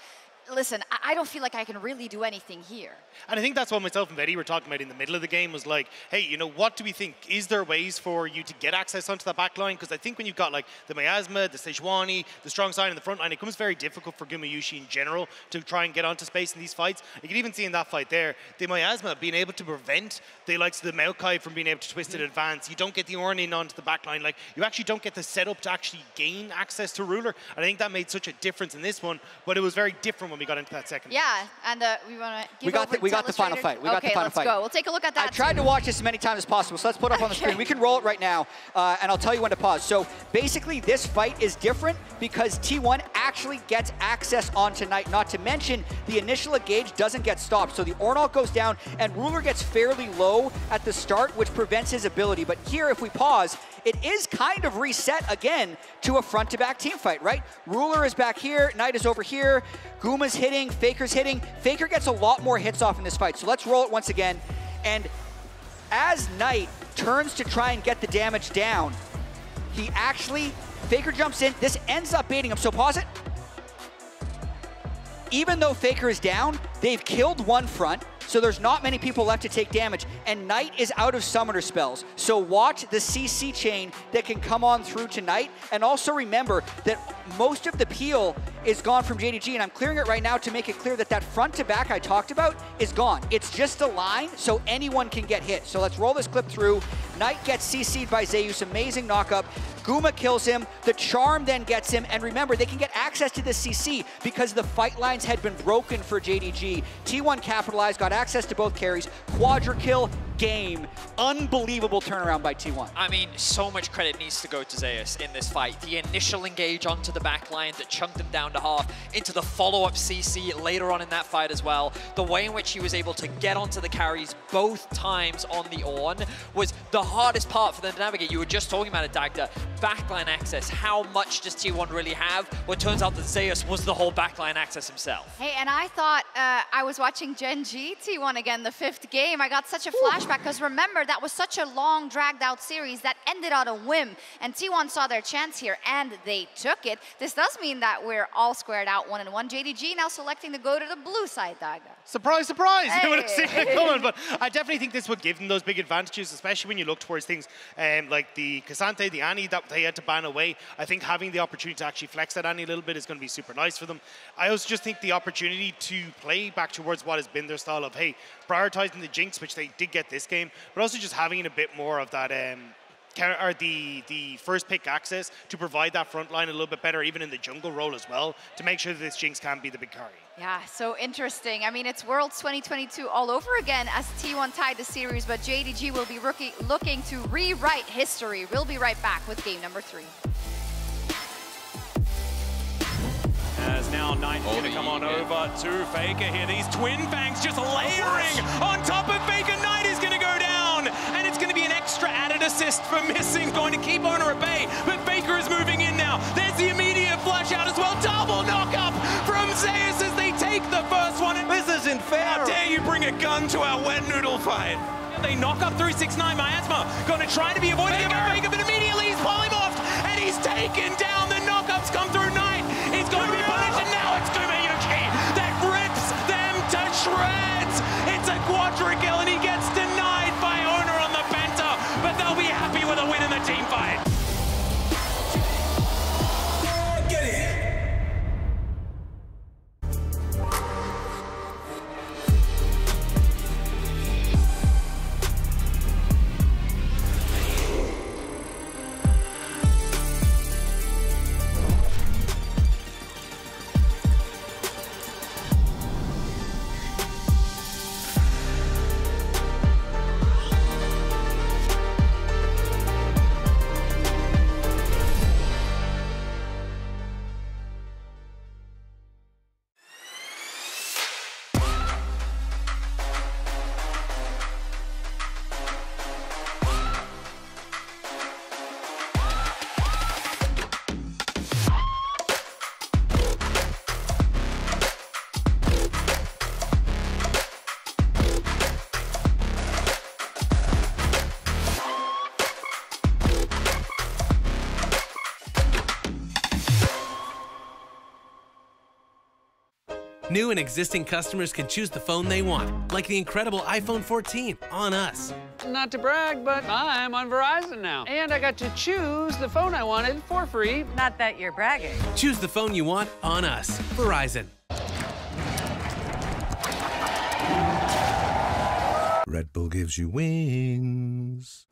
listen, I don't feel like I can really do anything here. And I think that's what myself and Betty were talking about in the middle of the game, was like, hey, you know, what do we think? Is there ways for you to get access onto that back line? Because I think when you've got like the Miasma, the Sejuani, the strong side in the front line, it becomes very difficult for Gumayusi in general to try and get onto space in these fights. You can even see in that fight there, the Miasma being able to prevent the likes of the Maokai from being able to twist and advance. You don't get the Ornn in onto the back line. Like, you actually don't get the setup to actually gain access to Ruler. And I think that made such a difference in this one, but it was very different when we got into that second. Yeah, and we want to give we got the final fight. Okay, let's go. We'll take a look at that. I tried to watch this as many times as possible, so let's put it up on the screen. We can roll it right now, and I'll tell you when to pause. So basically, this fight is different because T1 actually gets access onto Knight, not to mention the initial engage doesn't get stopped. So the Ornn goes down, and Ruler gets fairly low at the start, which prevents his ability. But here, if we pause, it is kind of reset again to a front-to-back team fight, right? Ruler is back here, Knight is over here, Guma's hitting, FLICKR's hitting. FLICKR gets a lot more hits off in this fight, so let's roll it once again. And as Knight turns to try and get the damage down, he actually, FLICKR jumps in, this ends up baiting him, so pause it. Even though FLICKR is down, they've killed one front, so there's not many people left to take damage, and Knight is out of summoner spells. So watch the CC chain that can come on through tonight, and also remember that most of the peel is gone from JDG, and I'm clearing it right now to make it clear that that front to back I talked about is gone. It's just a line, so anyone can get hit. So let's roll this clip through. Knight gets CC'd by Zeus, amazing knockup. Guma kills him, the charm then gets him, and remember, they can get access to the CC because the fight lines had been broken for JDG. T1 capitalized, got access to both carries, quadra kill, game. Unbelievable turnaround by T1. I mean, so much credit needs to go to Zeus in this fight. The initial engage onto the backline that chunked him down to half, into the follow-up CC later on in that fight as well. The way in which he was able to get onto the carries both times on the Ornn was the hardest part for them to navigate. You were just talking about it, Dagda. Backline access. How much does T1 really have? Well, it turns out that Zeus was the whole backline access himself. Hey, and I thought I was watching Gen G T1 again, the 5th game. I got such a flashback because remember, that was such a long, dragged-out series that ended on a whim, and T1 saw their chance here, and they took it. This does mean that we're all squared out 1-1. JDG now selecting to go to the blue side, Daga. Surprise, surprise! Hey. I would have seen it coming, but I definitely think this would give them those big advantages, especially when you look towards things like the Cassante, the Annie that they had to ban away. I think having the opportunity to actually flex that Annie a little bit is going to be super nice for them. I also just think the opportunity to play back towards what has been their style of, hey, prioritizing the Jinx, which they did get this game, but also just having a bit more of that or the first pick access to provide that front line a little bit better, even in the jungle role as well, to make sure that this Jinx can be the big carry. Yeah, so interesting. I mean, it's Worlds 2022 all over again as T1 tied the series, but JDG will be looking to rewrite history. We'll be right back with game number 3. As now Knight is going to come on over to FLICKR here. These twin banks just layering on top of FLICKR. Knight is going to go down, and it's going to be an extra added assist for missing, going to keep Owner at bay, but FLICKR is moving in now. There's the immediate flash out as well. Double knock up from Zeus as they take the first one. This isn't fair. How dare you bring a gun to our wet noodle fight? They knock up 369. Miasma going to try to be avoiding him by FLICKR, but immediately he's polymorphed, and he's taken down. The knockups come through Knight. He's going to be punished, and now it's Kumayuki that rips them to shreds. It's a quadra kill, and he gets denied by Owner on the Penta, but they'll be happy with a win in the team fight. Get it. New and existing customers can choose the phone they want, like the incredible iPhone 14 on us. Not to brag, but I'm on Verizon now. And I got to choose the phone I wanted for free. Not that you're bragging. Choose the phone you want on us. Verizon. Red Bull gives you wings.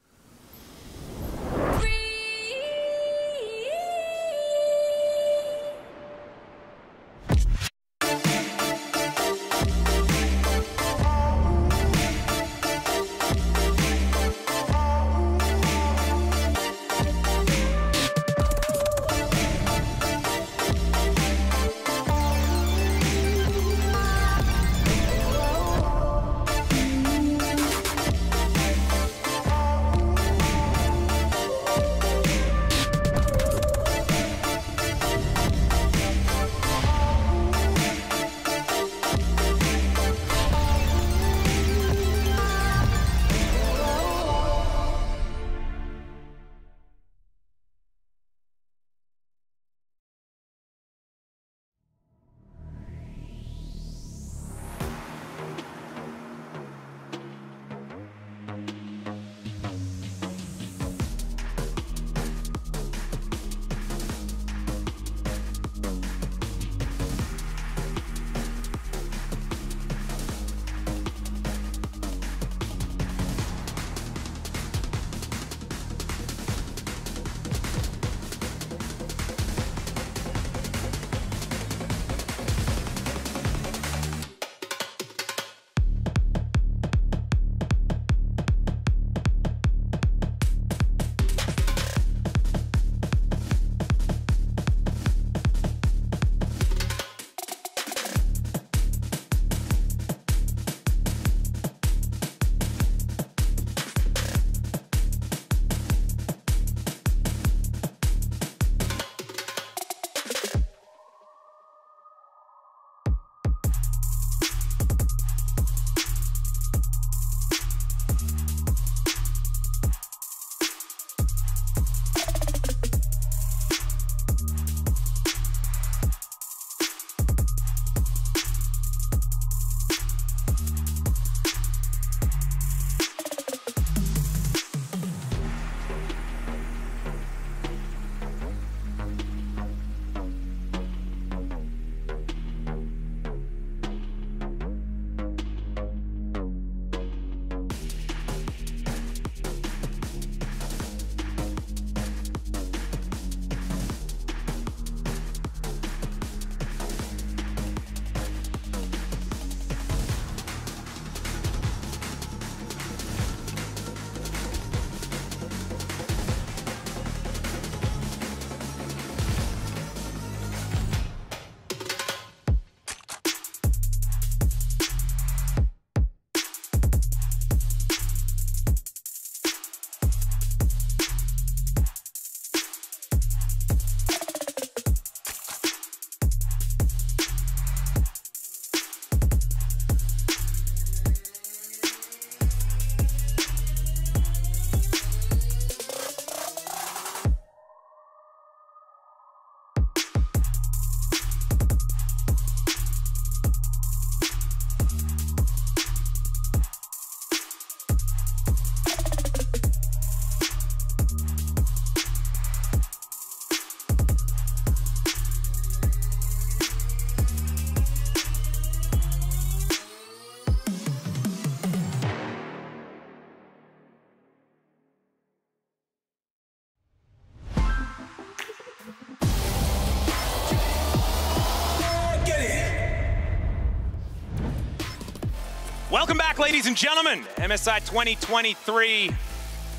Welcome back, ladies and gentlemen. MSI 2023.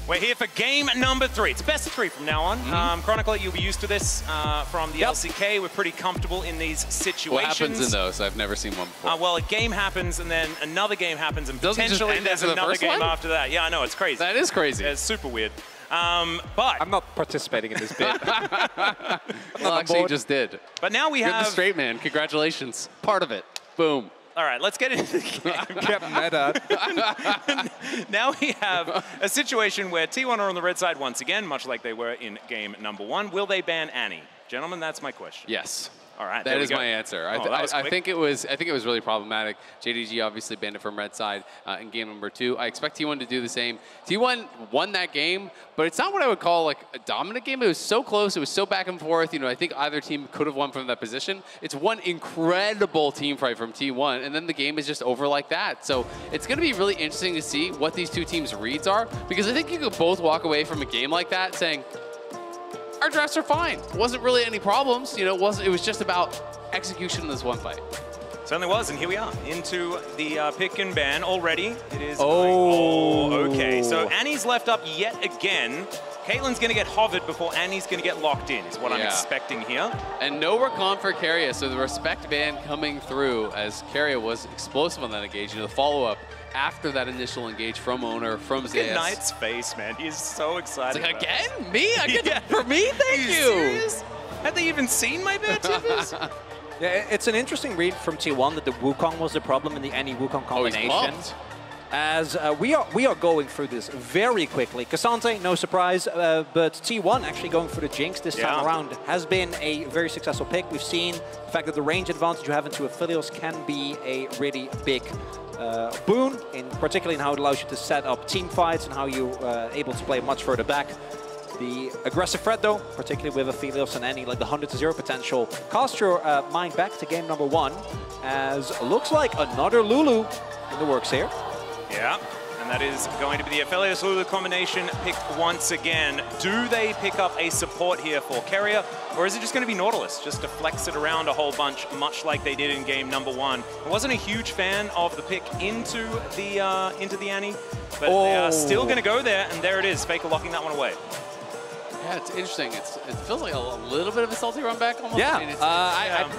We're here for game number 3. It's best of 3 from now on. Chronicler, you'll be used to this from the LCK. We're pretty comfortable in these situations. What happens in those? I've never seen one before. Well, a game happens, and then another game happens, and Doesn't just potentially end there's after the another first game one? after that. Yeah, I know, it's crazy. That is crazy. It's super weird. But I'm not participating in this bit. Well, actually, you just did. But now we You're have... the straight man. Congratulations. Part of it. Boom. All right, let's get into the game. Kept meta. Now we have a situation where T1 are on the red side once again, much like they were in game number 1. Will they ban Annie? Gentlemen, that's my question. Yes. All right, that is my answer. I think it was really problematic. JDG obviously banned it from red side in game number 2. I expect T1 to do the same. T1 won that game, but it's not what I would call like a dominant game. It was so close. It was so back and forth. You know, I think either team could have won from that position. It's one incredible team fight from T1, and then the game is just over like that. So it's going to be really interesting to see what these two teams' reads are, because I think you could both walk away from a game like that saying, our drafts are fine. Wasn't really any problems. You know, it was just about execution in this one fight. Certainly was, and here we are into the pick and ban already. It is. Okay. So Annie's left up yet again. Caitlyn's going to get hovered before Annie's going to get locked in, is what I'm expecting here. And no recon for Keria, so the respect ban coming through as Keria was explosive on that engage. You know, the follow-up after that initial engage from Owner, from Zayas. Look at Knight's face, man. He is so excited. It's like, again? Me? I get for me? Thank you. Serious? Had they even seen my bad tippers? Yeah, it's an interesting read from T1 that the Wukong was the problem in the Annie Wukong combination. As we are going through this very quickly. Cassante, no surprise, but T1 actually going for the Jinx this time around has been a very successful pick. We've seen the fact that the range advantage you have into Aphelios can be a really big boon, particularly in how it allows you to set up team fights and how you're able to play much further back. The aggressive threat, though, particularly with Aphelios and Annie, like the 100-0 potential, cast your mind back to game number 1, as looks like another Lulu in the works here. Yeah, and that is going to be the Aphelios Lulu combination picked once again. Do they pick up a support here for Keria, or is it just going to be Nautilus, just to flex it around a whole bunch, much like they did in game number 1? I wasn't a huge fan of the pick into the Annie, but they are still going to go there, and there it is, FLICKR locking that one away. Yeah, it's interesting. It feels like a little bit of a salty run back almost. Yeah, I mean,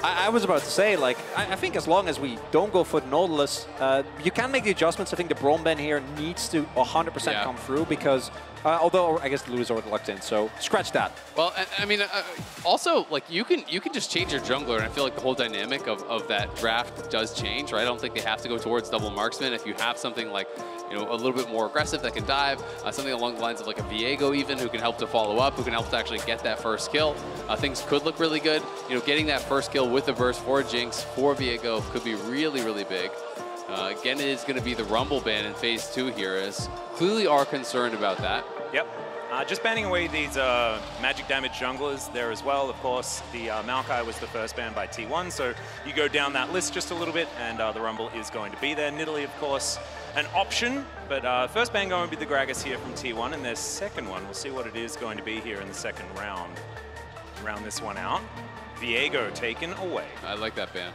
I was about to say, like, I think as long as we don't go for the Nautilus, you can make the adjustments. I think the Braum ban here needs to 100% come through, because although I guess the Lulu's already locked in, so scratch that. Well, I mean, also, like, you can just change your jungler, and I feel like the whole dynamic of that draft does change, right? I don't think they have to go towards double marksman. If you have something like, you know, a little bit more aggressive that can dive, something along the lines of like a Viego even, who can help to follow up, who can help to actually get that first kill, things could look really good. You know, getting that first kill with the burst for Jinx, for Viego, could be really, really big. Again, it is going to be the Rumble ban in phase 2 here, as clearly are concerned about that. Yep. Just banning away these magic damage junglers there as well. Of course, the Maokai was the first ban by T1, so you go down that list just a little bit, and the Rumble is going to be there. Nidalee, of course, an option, but first ban going to be the Gragas here from T1, and their second one, we'll see what it is going to be here in the second round. Round this one out. Viego taken away. I like that ban.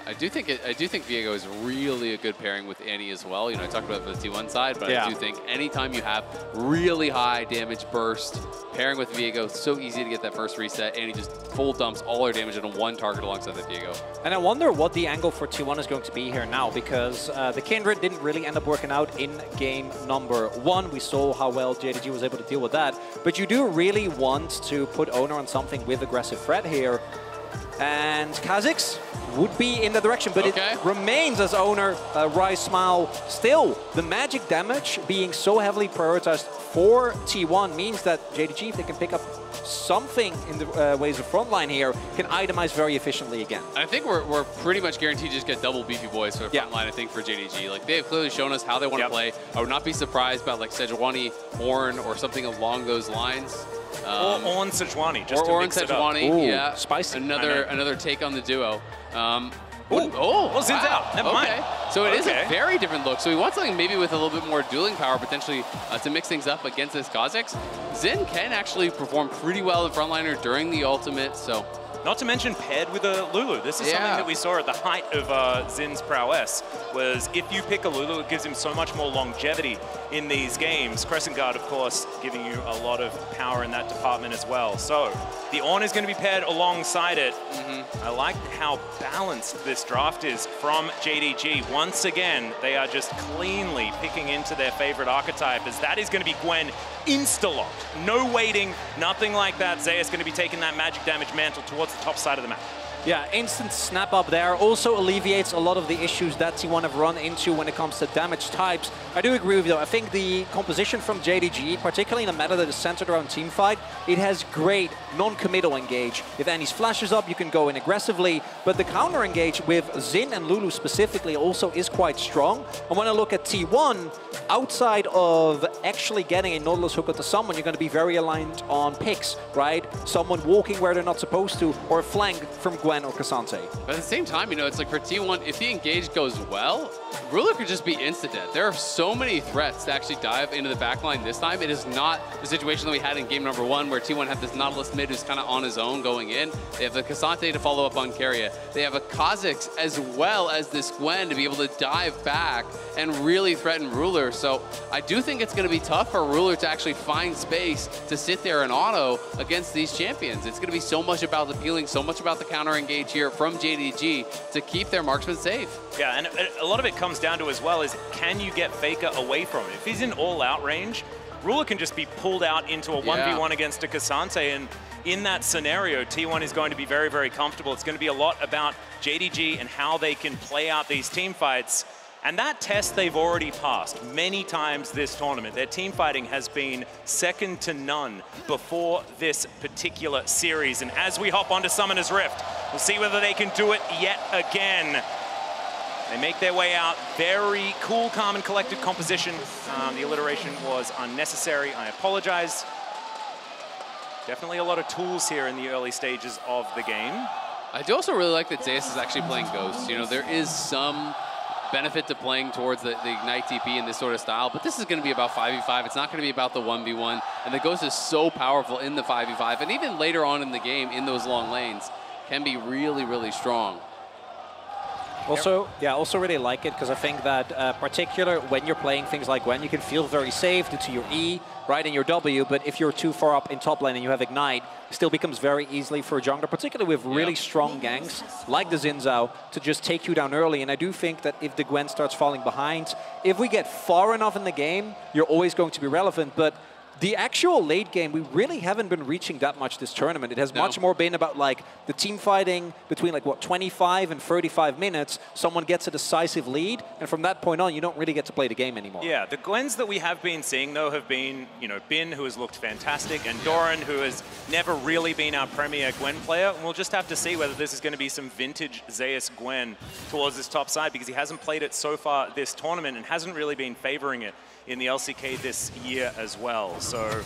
I do think Viego is really a good pairing with Annie as well. You know, I talked about the T1 side, but I do think anytime you have really high damage burst, pairing with Viego, it's so easy to get that first reset. Annie just full dumps all her damage on one target alongside that Viego. And I wonder what the angle for T1 is going to be here now, because the Kindred didn't really end up working out in game number 1. We saw how well JDG was able to deal with that. But you do really want to put Owner on something with aggressive threat here. And Kha'Zix would be in the direction, but it remains as Owner, Rise Smile. Still, the magic damage being so heavily prioritized for T1 means that JDG, if they can pick up something in the ways of frontline here, can itemize very efficiently again. I think we're pretty much guaranteed to just get double beefy boys for the frontline, I think, for JDG. Like, they have clearly shown us how they want to play. I would not be surprised about, like, Sejuani, Ornn, or something along those lines. Or Ornn Sejuani, just to mix it up. Sejuani, yeah. Spicy. Another take on the duo. Zin's out. Never mind. So it is a very different look. So we want something maybe with a little bit more dueling power, potentially, to mix things up against this Kha'Zix. Zin can actually perform pretty well in frontliner during the ultimate, so Not to mention paired with a Lulu. This is something that we saw at the height of Zin's prowess, was if you pick a Lulu, it gives him so much more longevity in these games. Crescent Guard, of course, giving you a lot of power in that department as well. So the Ornn is going to be paired alongside it. I like how balanced this draft is from JDG. Once again, they are just cleanly picking into their favorite archetype, as that is going to be Gwen insta-locked. No waiting, nothing like that. Zeus going to be taking that magic damage mantle towards the top side of the map. Yeah, instant snap up there also alleviates a lot of the issues that T1 have run into when it comes to damage types. I do agree with you though. I think the composition from JDG, particularly in a meta that is centered around teamfight, it has great non-committal engage. If Annie's flashes up, you can go in aggressively, but the counter engage with Zin and Lulu specifically also is quite strong. And when I look at T1, outside of actually getting a Nautilus hook onto someone, you're going to be very aligned on picks, right? Someone walking where they're not supposed to, or a flank from Gwen or Cassante. But at the same time, you know, it's like for T1, if the engage goes well, Ruler could just be insta-dead. There are so many threats to actually dive into the backline this time. It is not the situation that we had in game number 1 where T1 had this Nautilus mid who's kind of on his own going in. They have the Cassante to follow up on Keria. They have a Kha'Zix as well as this Gwen to be able to dive back and really threaten Ruler. So I do think it's going to be tough for Ruler to actually find space to sit there and auto against these champions. It's going to be so much about the peeling, so much about the counter engage here from JDG to keep their marksman safe. Yeah, and a lot of it comes down to as well is, can you get FLICKR away from him? If he's in all-out range, Ruler can just be pulled out into a 1v1 against a Cassante, and in that scenario, T1 is going to be very, very comfortable. It's going to be a lot about JDG and how they can play out these team fights. And that test they've already passed many times this tournament. Their team fighting has been second to none before this particular series. And as we hop onto Summoner's Rift, we'll see whether they can do it yet again. They make their way out. Very cool, calm, and collected composition. The alliteration was unnecessary. I apologize. Definitely a lot of tools here in the early stages of the game. I do also really like that Zeus is actually playing Ghost. You know, there is some benefit to playing towards the Ignite TP in this sort of style, but this is going to be about 5v5. It's not going to be about the 1v1, and the Ghost is so powerful in the 5v5, and even later on in the game, in those long lanes, can be really, really strong. Also, yeah, also really like it because I think that particular when you're playing things like Gwen, you can feel very safe due to your E, right, and your W, but if you're too far up in top lane and you have Ignite, it still becomes very easily for a jungler, particularly with really strong ganks like the Xin Zhao, to just take you down early. And I do think that if the Gwen starts falling behind, if we get far enough in the game, you're always going to be relevant, but the actual late game, we really haven't been reaching that much this tournament. It has much more been about like the team fighting between like what, 25 and 35 minutes. Someone gets a decisive lead, and from that point on, you don't really get to play the game anymore. Yeah, the Gwens that we have been seeing though have been, you know, Bin, who has looked fantastic, and Doran, who has never really been our premier Gwen player. And we'll just have to see whether this is going to be some vintage Zeus Gwen towards this top side, because he hasn't played it so far this tournament and hasn't really been favoring it in the LCK this year as well. So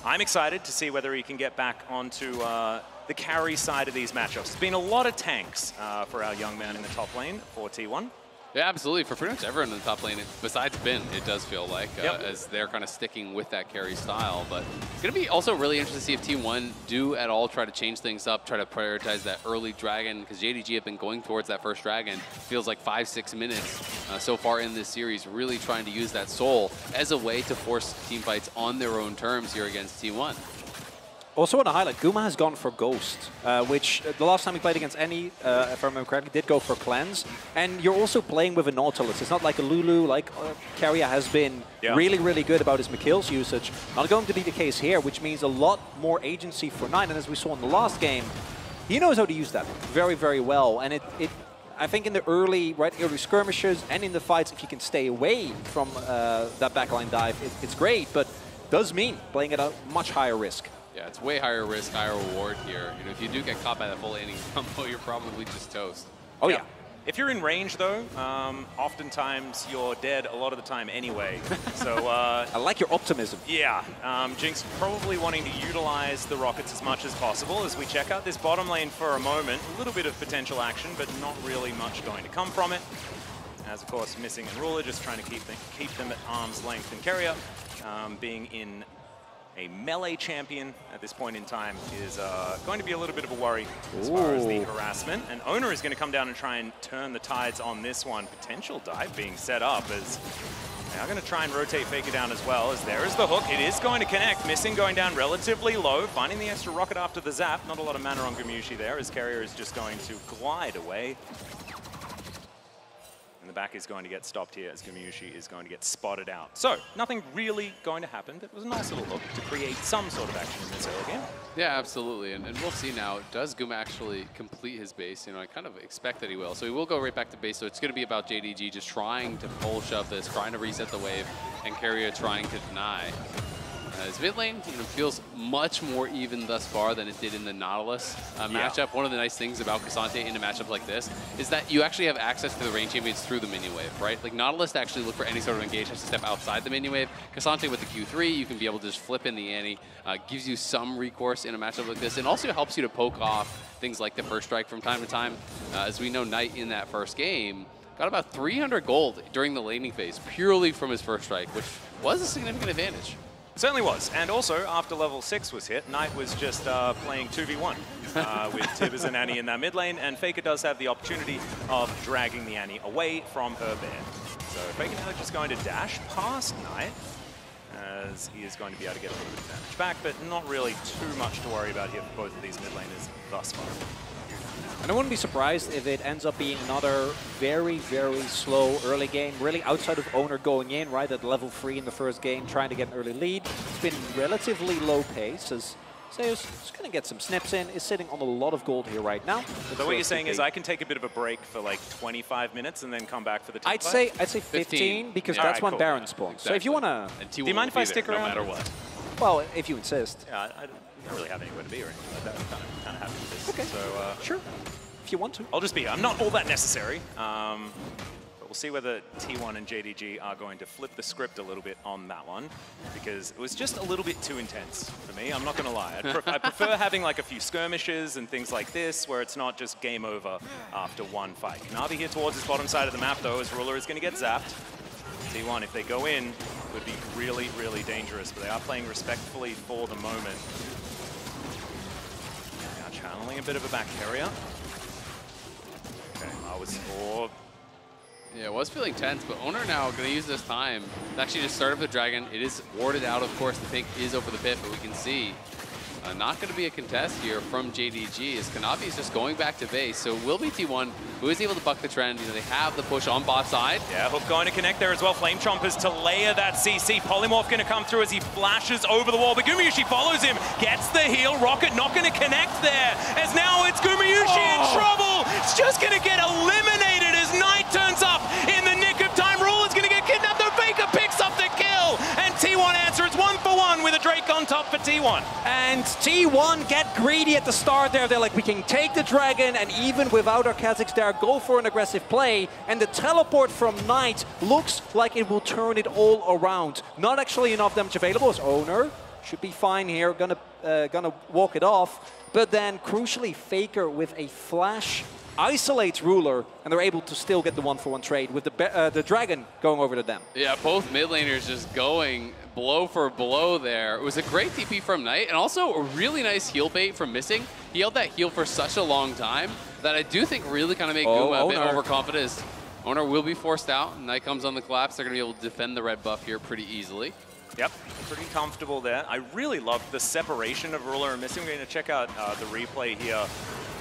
I'm excited to see whether he can get back onto the carry side of these matchups. There's been a lot of tanks for our young man in the top lane for T1. Yeah, absolutely. For pretty much everyone in the top lane, besides Bin, it does feel like, as they're kind of sticking with that carry style. But it's going to be also really interesting to see if T1 do at all try to change things up, try to prioritize that early dragon, because JDG have been going towards that first dragon, feels like 5-6 minutes so far in this series, really trying to use that soul as a way to force teamfights on their own terms here against T1. Also want to highlight, Guma has gone for Ghost, which the last time he played against any, if I remember correctly, did go for Cleanse. And you're also playing with a Nautilus. It's not like a Lulu, like Keria has been really, really good about his McKills usage. Not going to be the case here, which means a lot more agency for Nine. And as we saw in the last game, he knows how to use that very, very well. And I think in the early skirmishes and in the fights, if you can stay away from that backline dive, it's great, but does mean playing at a much higher risk. Yeah, it's way higher risk, higher reward here. You know, if you do get caught by that full laning combo, you're probably just toast. Oh yeah. If you're in range though, oftentimes you're dead a lot of the time anyway. So I like your optimism. Yeah, Jinx probably wanting to utilize the rockets as much as possible as we check out this bottom lane for a moment. A little bit of potential action, but not really much going to come from it. As of course Missing and Ruler just trying to keep them at arm's length, and Keria being in a melee champion at this point in time is going to be a little bit of a worry as far as the harassment. And Owner is going to come down and try and turn the tides on this one. Potential dive being set up as they are going to try and rotate FLICKR down as well, as there is the hook. It is going to connect. Missing going down relatively low, finding the extra rocket after the zap. Not a lot of mana on Gumushi there, as Carrier is just going to glide away. And the back is going to get stopped here as Gumushi is going to get spotted out. So, nothing really going to happen, but it was a nice little look to create some sort of action in this early game. Yeah, absolutely. And we'll see now, does Guma actually complete his base? You know, I kind of expect that he will. So he will go right back to base. So it's going to be about JDG just trying to pull shove this, trying to reset the wave, and Carrier trying to deny. His mid lane feels much more even thus far than it did in the Nautilus matchup. One of the nice things about Cassante in a matchup like this is that you actually have access to the range champions through the minion wave, right? Like Nautilus to actually look for any sort of engage has to step outside the minion wave. Cassante with the Q3, you can be able to just flip in the ante, gives you some recourse in a matchup like this, and also helps you to poke off things like the first strike from time to time. As we know, Knight in that first game got about 300 gold during the laning phase, purely from his first strike, which was a significant advantage. Certainly was. And also, after level 6 was hit, Knight was just playing 2v1 with Tibbers and Annie in that mid lane, and FLICKR does have the opportunity of dragging the Annie away from her bear. So FLICKR now just going to dash past Knight, as he is going to be able to get a little bit of damage back, but not really too much to worry about here for both of these mid laners thus far. And I wouldn't be surprised if it ends up being another very, very slow early game, really outside of Owner going in, right, at level 3 in the first game, trying to get an early lead. It's been relatively low pace, as Zeus is going to get some snips in, is sitting on a lot of gold here right now. So what you're saying is I can take a bit of a break for like 25 minutes and then come back for the team I'd say 15, because that's when Baron spawns. Exactly. So if you want to... Do you mind if I stick around? No matter what. Well, if you insist. Yeah, I don't really have anywhere to be or anything like that. I'm kind of happy with this. Okay, so, sure. If you want to. I'll just be here. I'm not all that necessary. But we'll see whether T1 and JDG are going to flip the script a little bit on that one, because it was just a little bit too intense for me. I'm not going to lie. I prefer having like a few skirmishes and things like this, where it's not just game over after one fight. Kanavi here towards his bottom side of the map, though, as Ruler is going to get zapped. T1, if they go in, would be really, really dangerous, but they are playing respectfully for the moment. Now channeling a bit of a back carrier. Okay, I was for... Yeah, it was feeling tense, but Owner now going to use this time to actually just start up the dragon. It is warded out, of course. The pink is over the pit, but we can see not going to be a contest here from JDG, as Kanavi is just going back to base. So it will be T1 who is able to buck the trend. You know, they have the push on bot side. Yeah, Hook going to connect there as well. Flame Chompers to layer that CC. Polymorph going to come through as he flashes over the wall, but Gumushi follows him, gets the heal. Rocket not going to connect there, as now it's Gumushi in trouble. It's just going to get eliminated as Knight turns up in the nick of time. Ruler's going to get kidnapped, though FLICKR picks up the kill, and T1 answers 1-for-1 with a Drake on top for T1. And T1 get greedy at the start there. They're like, we can take the dragon, and even without our Kazakhs there, go for an aggressive play. And the teleport from Knight looks like it will turn it all around. Not actually enough damage available as Owner. Should be fine here, gonna walk it off. But then, crucially, FLICKR with a flash isolates Ruler, and they're able to still get the 1-for-1 trade with the dragon going over to them. Yeah, both mid laners just going blow for blow there. It was a great TP from Knight, and also a really nice heal bait from Missing. He held that heal for such a long time that I do think really kind of made Guma a bit overconfident. As Owner will be forced out, and Knight comes on the collapse. They're going to be able to defend the red buff here pretty easily. Yep, pretty comfortable there. I really love the separation of Ruler and Missing. We're going to check out the replay here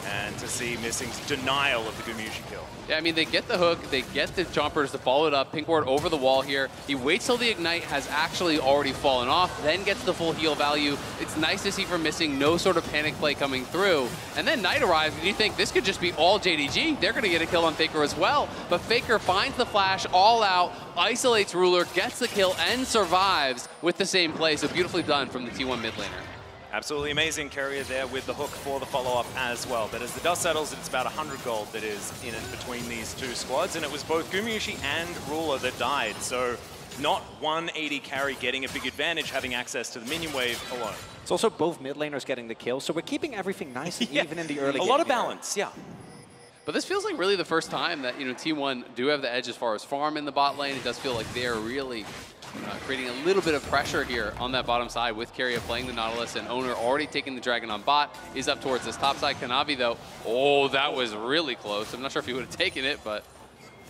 and to see Missing's denial of the Gumushi kill. Yeah, I mean, they get the hook, they get the chompers to follow it up, pink ward over the wall here. He waits till the ignite has actually already fallen off, then gets the full heal value. It's nice to see from Missing, no sort of panic play coming through. And then Knight arrives, and you think this could just be all JDG. They're going to get a kill on FLICKR as well. But FLICKR finds the flash all out, isolates Ruler, gets the kill, and survives with the same play. So beautifully done from the T1 mid laner. Absolutely amazing Carrier there with the hook for the follow-up as well. But as the dust settles, it's about 100 gold that is in it between these two squads, and it was both Gumushi and Ruler that died. So not 180 carry getting a big advantage, having access to the minion wave alone. It's also both mid laners getting the kill, so we're keeping everything nice and even in the early game. A lot of balance, yeah. But this feels like really the first time that, you know, T1 do have the edge as far as farm in the bot lane. It does feel like they're really creating a little bit of pressure here on that bottom side with Keria playing the Nautilus and Owner already taking the Dragon on bot. Is up towards this top side. Kanavi, though, oh, that was really close. I'm not sure if he would have taken it, but...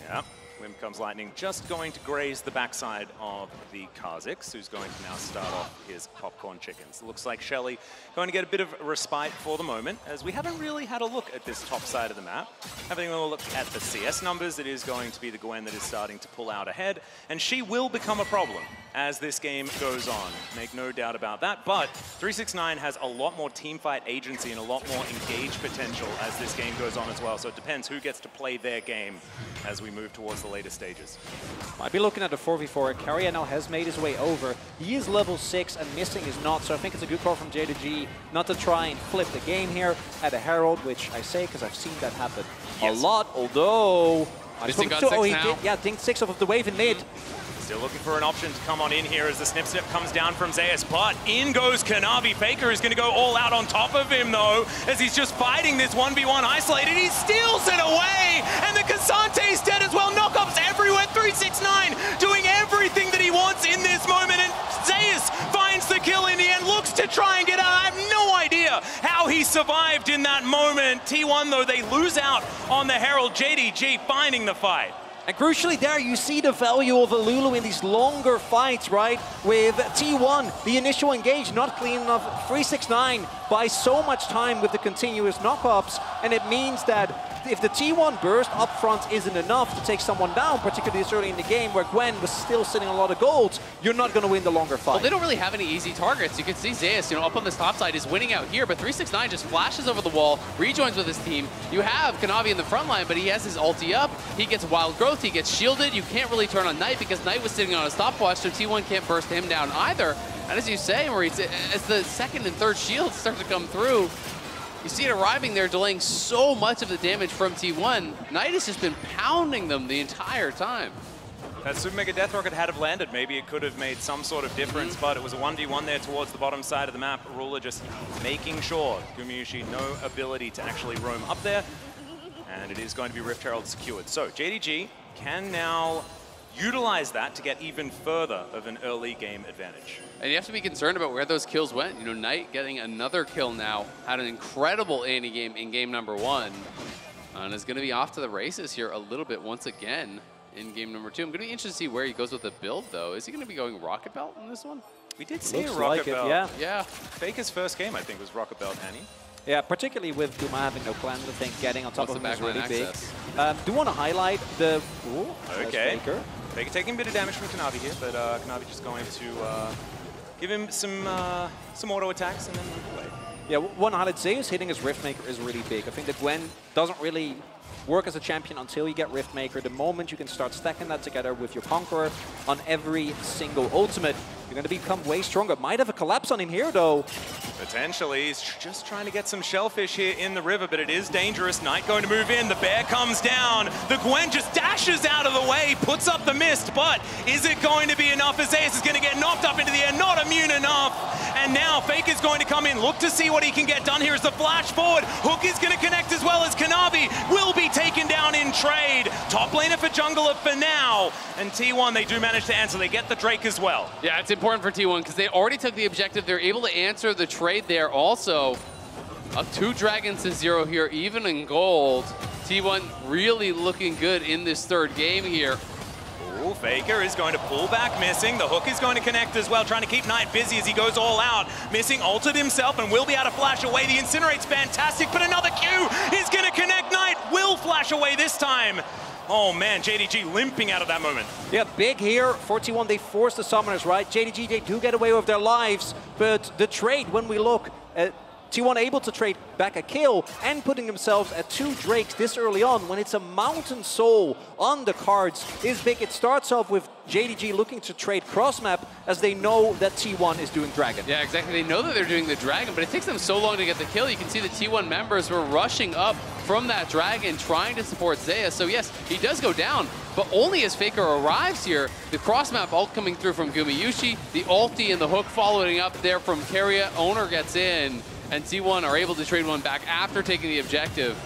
Yeah. Whim Comes Lightning just going to graze the backside of the Kha'Zix, who's going to now start off his popcorn chickens. It looks like Shelly going to get a bit of respite for the moment, as we haven't really had a look at this top side of the map. Having a look at the CS numbers, it is going to be the Gwen that is starting to pull out ahead, and she will become a problem as this game goes on. Make no doubt about that, but 369 has a lot more teamfight agency and a lot more engaged potential as this game goes on as well, so it depends who gets to play their game as we move towards the later stages. Might be looking at a 4v4. Keria now has made his way over. He is level 6 and missing is not, so I think it's a good call from JDG not to try and flip the game here at a Herald, which I say because I've seen that happen a lot, although... Missing got 6 oh, he now. did, yeah, dinked 6 off of the wave in mid. Still looking for an option to come on in here as the snip comes down from Zeus, but in goes Kanavi. FLICKR is going to go all out on top of him, though, as he's just fighting this 1v1 isolated. He steals it away, and the Kasante's dead as well. Knockups everywhere. 369 doing everything that he wants in this moment, and Zeus finds the kill in the end, looks to try and get out. I have no idea how he survived in that moment. T1, though, they lose out on the Herald. JDG finding the fight. And crucially there, you see the value of a Lulu in these longer fights, right? With T1, the initial engage not clean enough. 369 buys so much time with the continuous knockups, and it means that if the T1 burst up front isn't enough to take someone down, particularly this early in the game where Gwen was still sitting on a lot of golds, you're not going to win the longer fight. Well, they don't really have any easy targets. You can see Zeus, up on this top side is winning out here, but 369 just flashes over the wall, rejoins with his team. You have Kanavi in the front line, but he has his ulti up. He gets wild growth, he gets shielded. You can't really turn on Knight because Knight was sitting on a stopwatch, so T1 can't burst him down either. And as you say, Maurice, as the second and third shields start to come through, you see it arriving there, delaying so much of the damage from T1. Knight has just been pounding them the entire time. That Super Mega Death Rocket had have landed. Maybe it could have made some sort of difference, but it was a 1v1 there towards the bottom side of the map. Ruler just making sure Gumayusi no ability to actually roam up there. And it is going to be Rift Herald secured. So JDG can now utilize that to get even further of an early game advantage. And you have to be concerned about where those kills went. Knight getting another kill now. Had an incredible Annie game in game number 1. And is going to be off to the races here a little bit once again in game number 2. I'm going to be interested to see where he goes with the build, though. Is he going to be going Rocket Belt in this one? We did see a Rocket Belt. Yeah. FLICKR's first game, I think, was Rocket Belt Annie. Yeah, particularly with Guma having no plan, I think getting on top of him is really big. Access. Do want to highlight the... Ooh, okay. FLICKR taking a bit of damage from Kanavi here, but Kanavi just going to give him some auto attacks and then move away. Yeah, one highlight, Zeus hitting his Riftmaker is really big. I think that Gwen doesn't really work as a champion until you get Riftmaker. The moment you can start stacking that together with your Conqueror on every single ultimate, you're going to become way stronger. Might have a collapse on him here, though. Potentially. He's just trying to get some shellfish here in the river, but it is dangerous. Knight going to move in. The bear comes down. The Gwen just dashes out of the way, puts up the mist, but is it going to be enough? Zeus is going to get knocked up into the air, not immune enough. And now FLICKR is going to come in, look to see what he can get done here as the flash forward. Hook is going to connect as well as Kanavi will be taken down in trade. Top laner for jungler for now. And T1, they do manage to answer. They get the Drake as well. Yeah, it's important for T1 because they already took the objective. They're able to answer the trade there also. Up 2 dragons to 0 here, even in gold. T1 really looking good in this third game here. Ooh, FLICKR is going to pull back, missing. The hook is going to connect as well, trying to keep Knight busy as he goes all out. Missing, altered himself, and will be able to flash away. The Incinerate's fantastic, but another Q is going to connect. Knight will flash away this time. Oh man, JDG limping out of that moment. Yeah, big here. 41, they force the summoners, right? JDG, they do get away with their lives, but the trade, when we look at T1 able to trade back a kill and putting themselves at 2 Drakes this early on when it's a Mountain Soul on the cards is big. It starts off with JDG looking to trade cross-map as they know that T1 is doing Dragon. Yeah, exactly. They know that they're doing the Dragon, but it takes them so long to get the kill. You can see the T1 members were rushing up from that Dragon trying to support Zeus. So yes, he does go down, but only as FLICKR arrives here. The cross-map ult coming through from Gumayusi, the ulti and the hook following up there from Keria. Owner gets in. And T1 are able to trade one back after taking the objective.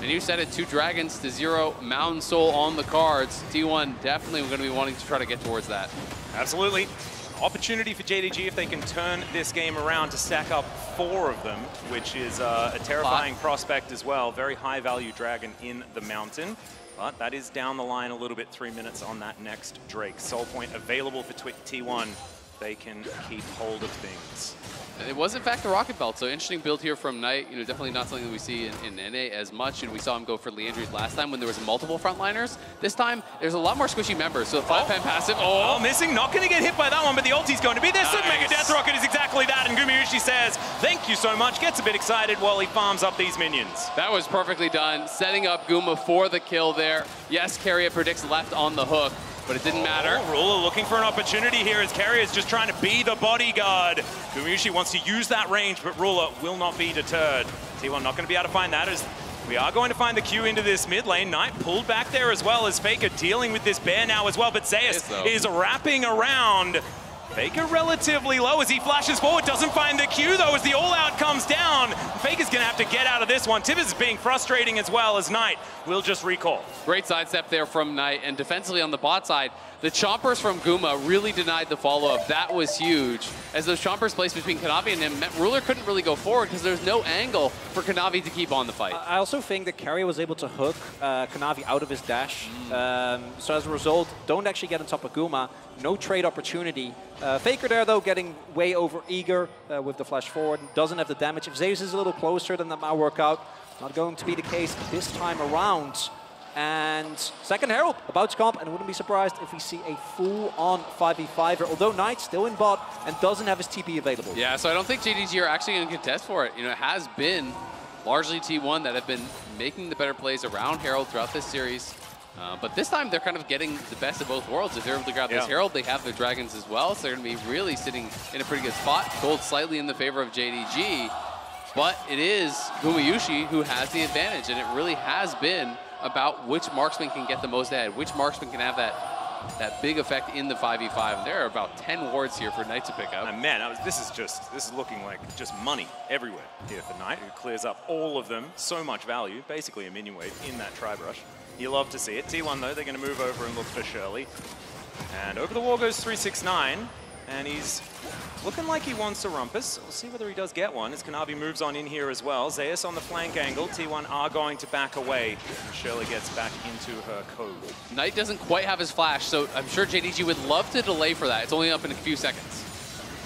And you said it, 2 Dragons to 0, Mountain Soul on the cards. T1 definitely going to be wanting to try to get towards that. Absolutely. Opportunity for JDG if they can turn this game around to stack up 4 of them, which is a terrifying prospect as well. Very high value Dragon in the mountain. But that is down the line a little bit, 3 minutes on that next Drake. Soul Point available for T1. They can keep hold of things. It was, in fact, the Rocket Belt, so interesting build here from Knight. You know, definitely not something that we see in NA as much, and we saw him go for Leandries last time when there was multiple frontliners. This time, there's a lot more squishy members, so 5-pen passive. Oh, missing, not going to get hit by that one, but the ulti's going to be there. Nice. Mega Death Rocket is exactly that, and Gumayushi says, thank you so much, gets a bit excited while he farms up these minions. That was perfectly done, setting up Guma for the kill there. Yes, Carrier predicts left on the hook, but it didn't matter. Ruler looking for an opportunity here as Carrier is just trying to be the bodyguard. Gumayushi wants to use that range, but Ruler will not be deterred. T1 not going to be able to find that as we are going to find the Q into this mid lane. Knight pulled back there as well as FLICKR dealing with this bear now as well, but Zeus is wrapping around. FLICKR relatively low as he flashes forward, doesn't find the Q though as the all-out comes down. FLICKR's gonna have to get out of this one. Tibbers is being frustrating as well as Knight will just recall. Great sidestep there from Knight, and defensively on the bot side, the chompers from Guma really denied the follow-up. That was huge. As those chompers placed between Kanavi and him, Ruler couldn't really go forward because there's no angle for Kanavi to keep on the fight. I also think that Carrier was able to hook Kanavi out of his dash. So as a result, don't actually get on top of Guma. No trade opportunity. FLICKR there, though, getting way over eager with the flash forward. Doesn't have the damage. If Zeus is a little closer, then that might work out. Not going to be the case this time around. And second Herald about to comp, and wouldn't be surprised if we see a full-on 5v5er, although Knight still in bot and doesn't have his TP available. Yeah, so I don't think JDG are actually going to contest for it. You know, it has been largely T1 that have been making the better plays around Herald throughout this series. But this time they're kind of getting the best of both worlds. If they're able to grab this Herald, they have their Dragons as well, so they're going to be really sitting in a pretty good spot. Gold slightly in the favor of JDG, but it is Gumayushi who has the advantage, and it really has been about which marksman can get the most ahead, which marksman can have that big effect in the 5v5. There are about 10 wards here for Knight to pick up. And man, this is looking like just money everywhere here for Knight, who clears up all of them. So much value, basically a minion wave in that tri-brush. You love to see it. T1 though, they're going to move over and look for Shirley. And over the wall goes 369, and he's looking like he wants a rumpus. We'll see whether he does get one as Kanavi moves on in here as well. Zeus on the flank angle. T1 are going to back away, and Shirley gets back into her cove. Knight doesn't quite have his flash, so I'm sure JDG would love to delay for that. It's only up in a few seconds.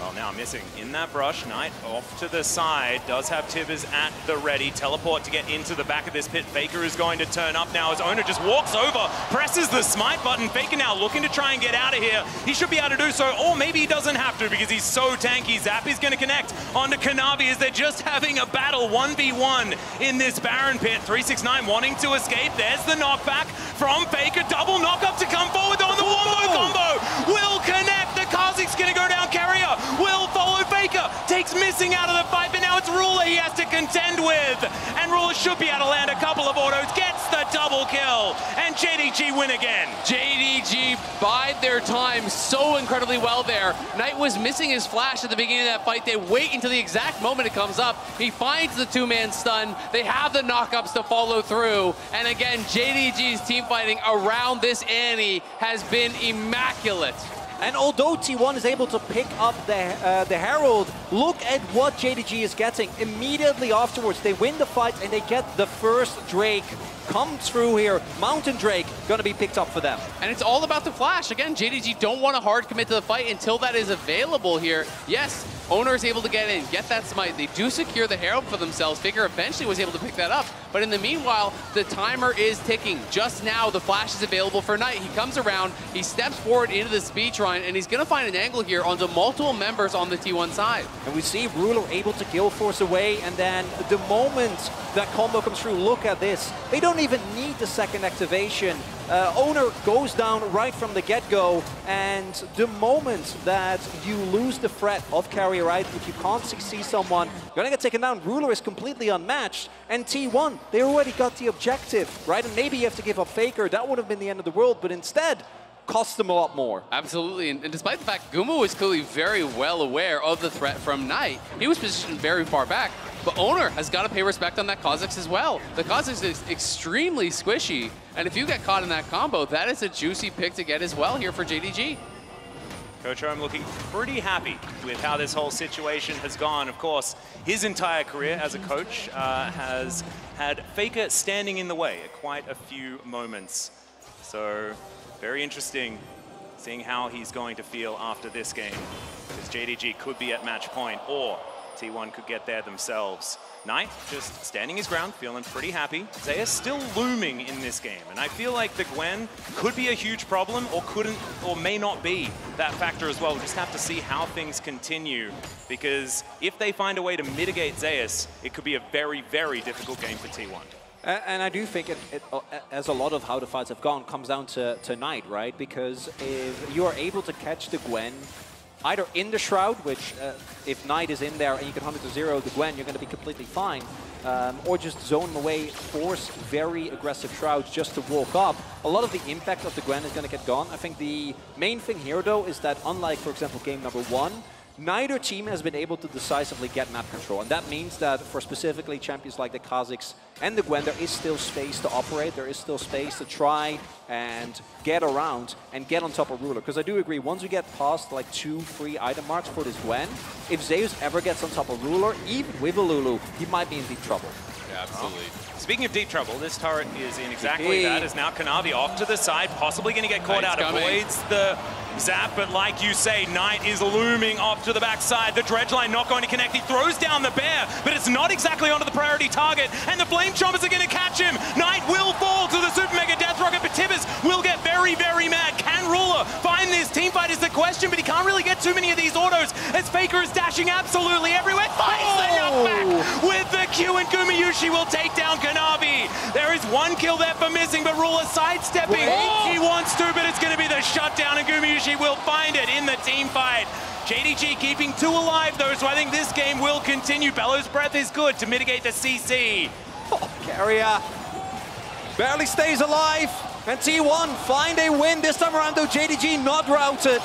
Well, now missing in that brush. Knight off to the side. Does have Tibbers at the ready. Teleport to get into the back of this pit. FLICKR is going to turn up now as Owner just walks over, presses the smite button. FLICKR now looking to try and get out of here. He should be able to do so, or maybe he doesn't have to because he's so tanky. Zap is going to connect onto Kanavi as they're just having a battle 1v1 in this Baron pit. 369 wanting to escape. There's the knockback from FLICKR. Double knock-up to come forward on the wombo combo. Will connect. The Kha'Zix's going to go down. Carrier will follow FLICKR. Takes missing out of the fight, but now it's Ruler he has to contend with. And Ruler should be able to land a couple of autos. Gets the double kill. And JDG win again. JDG bide their time so incredibly well there. Knight was missing his flash at the beginning of that fight. They wait until the exact moment it comes up. He finds the two-man stun. They have the knockups to follow through. And again, JDG's team fighting around this Annie has been immaculate. And although T1 is able to pick up the Herald, look at what JDG is getting. Immediately afterwards, they win the fight and they get the first Drake come through here. Mountain Drake going to be picked up for them. And it's all about the flash. Again, JDG don't want to hard commit to the fight until that is available here. Yes, Owner is able to get in, get that smite. They do secure the Herald for themselves. FLICKR eventually was able to pick that up. But in the meanwhile, the timer is ticking. Just now, the flash is available for Knight. He comes around, he steps forward into the speed shrine, and he's going to find an angle here onto multiple members on the T1 side. And we see Ruler able to kill force away, and then the moment that combo comes through, look at this. They don't even need the second activation. Owner goes down right from the get-go, and the moment that you lose the threat of Carrier, right, if you can't see someone, you're gonna get taken down. Ruler is completely unmatched, and T1, they already got the objective, right? And maybe you have to give up FLICKR, that would have been the end of the world, but instead, cost them a lot more. Absolutely, and despite the fact Guma was clearly very well aware of the threat from Knight, he was positioned very far back. but Owner has got to pay respect on that Kha'Zix as well. The Kha'Zix is extremely squishy, and if you get caught in that combo, that is a juicy pick to get as well here for JDG. Coach Ohm looking pretty happy with how this whole situation has gone. Of course, his entire career as a coach has had FLICKR standing in the way at quite a few moments. So very interesting seeing how he's going to feel after this game, because JDG could be at match point or T1 could get there themselves. Knight just standing his ground, feeling pretty happy. Zeus still looming in this game, and I feel like the Gwen could be a huge problem or couldn't or may not be that factor as well. We'll just have to see how things continue, because if they find a way to mitigate Zeus, it could be a very, very difficult game for T1. And I do think as a lot of how the fights have gone, comes down to Knight, right? Because if you are able to catch the Gwen either in the Shroud, which if Knight is in there and you can hunt it to 0 the Gwen, you're going to be completely fine. Or just zone them away, force very aggressive Shrouds just to walk up. A lot of the impact of the Gwen is going to get gone. I think the main thing here, though, is that unlike, for example, game number 1, neither team has been able to decisively get map control. And that means that for specifically champions like the Kha'Zix and the Gwen, there is still space to operate. There is still space to try and get around and get on top of Ruler. Because I do agree, once we get past like 2-3 item marks for this Gwen, if Zeus ever gets on top of Ruler, even with a Lulu, he might be in deep trouble. Yeah, absolutely. Speaking of deep trouble, this turret is in exactly that. Is now Kanavi off to the side, possibly going to get caught out. Avoids the zap, but like you say, Knight is looming off to the backside. The dredge line not going to connect. He throws down the bear, but it's not exactly onto the priority target, and the flame chompers are going to catch him. Knight will fall to the super mega death rocket, but Tibbers will get very, very mad. Can Ruler find this teamfight is the question, but he can't really get too many of these autos as FLICKR is dashing absolutely everywhere. Finds the knockback with the Q, and Gumayushi will take down Kanavi. There is one kill there for missing, but Ruler sidestepping. He wants to, but it's going to be the shutdown, and Gumayushi will find it in the team fight. JDG keeping 2 alive though, so I think this game will continue. Bellow's breath is good to mitigate the CC. Oh, Carrier barely stays alive, and T1 find a win this time around though. JDG not routed,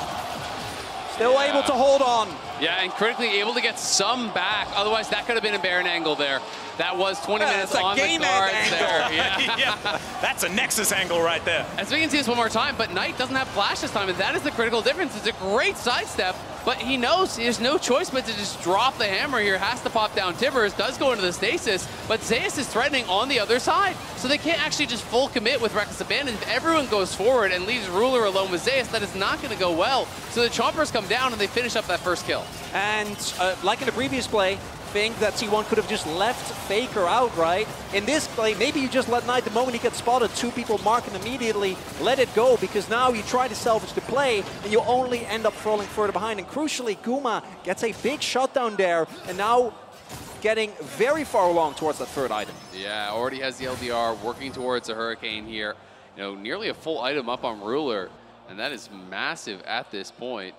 still able to hold on. Yeah, and critically able to get some back. Otherwise, that could have been a Baron angle there. That was 20 minutes on the guards there. Yeah, that's a Nexus angle right there. As we can see this one more time, but Knight doesn't have flash this time, and that is the critical difference. It's a great sidestep, but he knows he has no choice but to just drop the hammer here. Has to pop down Tibbers, does go into the stasis, but Zeus is threatening on the other side. So they can't actually just full commit with Reckless Abandon. If everyone goes forward and leaves Ruler alone with Zeus, that is not going to go well. So the Chompers come down and they finish up that first kill. And like in the previous play, think that T1 could have just left FLICKR out, right? In this play, maybe you just let Knight, the moment he gets spotted, 2 people mark him immediately, let it go, because now you try to salvage the play, and you only end up falling further behind. And crucially, Guma gets a big shutdown there, and now getting very far along towards that 3rd item. Yeah, already has the LDR, working towards a Hurricane here. You know, nearly a full item up on Ruler, and that is massive at this point.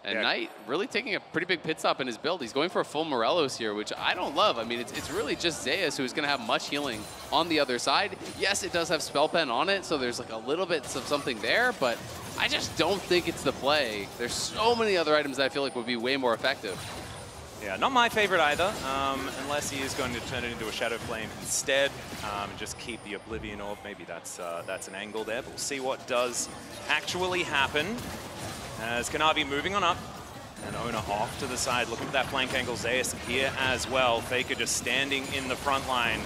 And Knight really taking a pretty big pit stop in his build. He's going for a full Morelos here, which I don't love. I mean, it's really just Zeus who's going to have much healing on the other side. Yes, it does have Spell Pen on it, so there's like a little bit of something there, but I just don't think it's the play. There's so many other items that I feel like would be way more effective. Yeah, not my favorite either, unless he is going to turn it into a Shadow Flame instead, and just keep the Oblivion Orb. Maybe that's an angle there, but we'll see what does actually happen. As Kanavi moving on up, and Owner off to the side, looking for that flank angle. Zeus here as well. FLICKR just standing in the front line.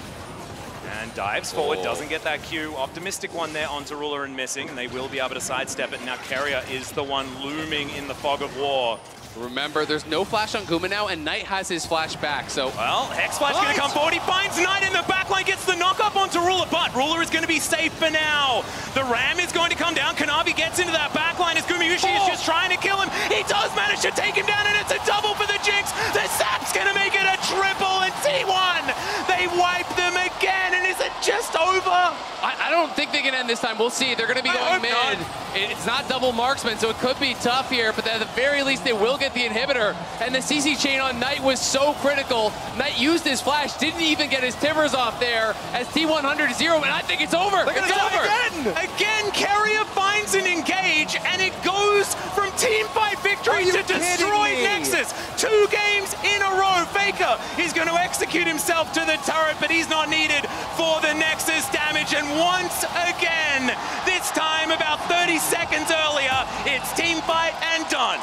And dives forward, doesn't get that Q. Optimistic one there onto Ruler and missing, and they will be able to sidestep it. Now Carrier is the one looming in the fog of war. Remember, there's no flash on Guma now, and Knight has his flash back, so... Well, Hex Splash going to come forward. He finds Knight in the backline, gets the knock up onto Ruler, but Ruler is going to be safe for now. The Ram is going to come down. Kanavi gets into that backline as Gumayushi is just trying to kill him. He does manage to take him down, and it's a double for the Jinx. The Zap's going to make it a triple, and T1, they wipe them again, and is it just over? I don't think they can end this time. We'll see. They're going to be going mid. It's not double marksman, so it could be tough here, but at the very least, they will get the inhibitor. And the CC chain on Knight was so critical. Knight used his flash, didn't even get his Timbers off there as T100 is 0, and I think it's over. It's over. Again, Carrier finds an engage, and it goes from teamfight victory to destroy Nexus. 2 games in a row. FLICKR is going to execute himself to the turret, but he's not needed for the Nexus damage. And once again, this time about 30 seconds earlier, it's teamfight and done.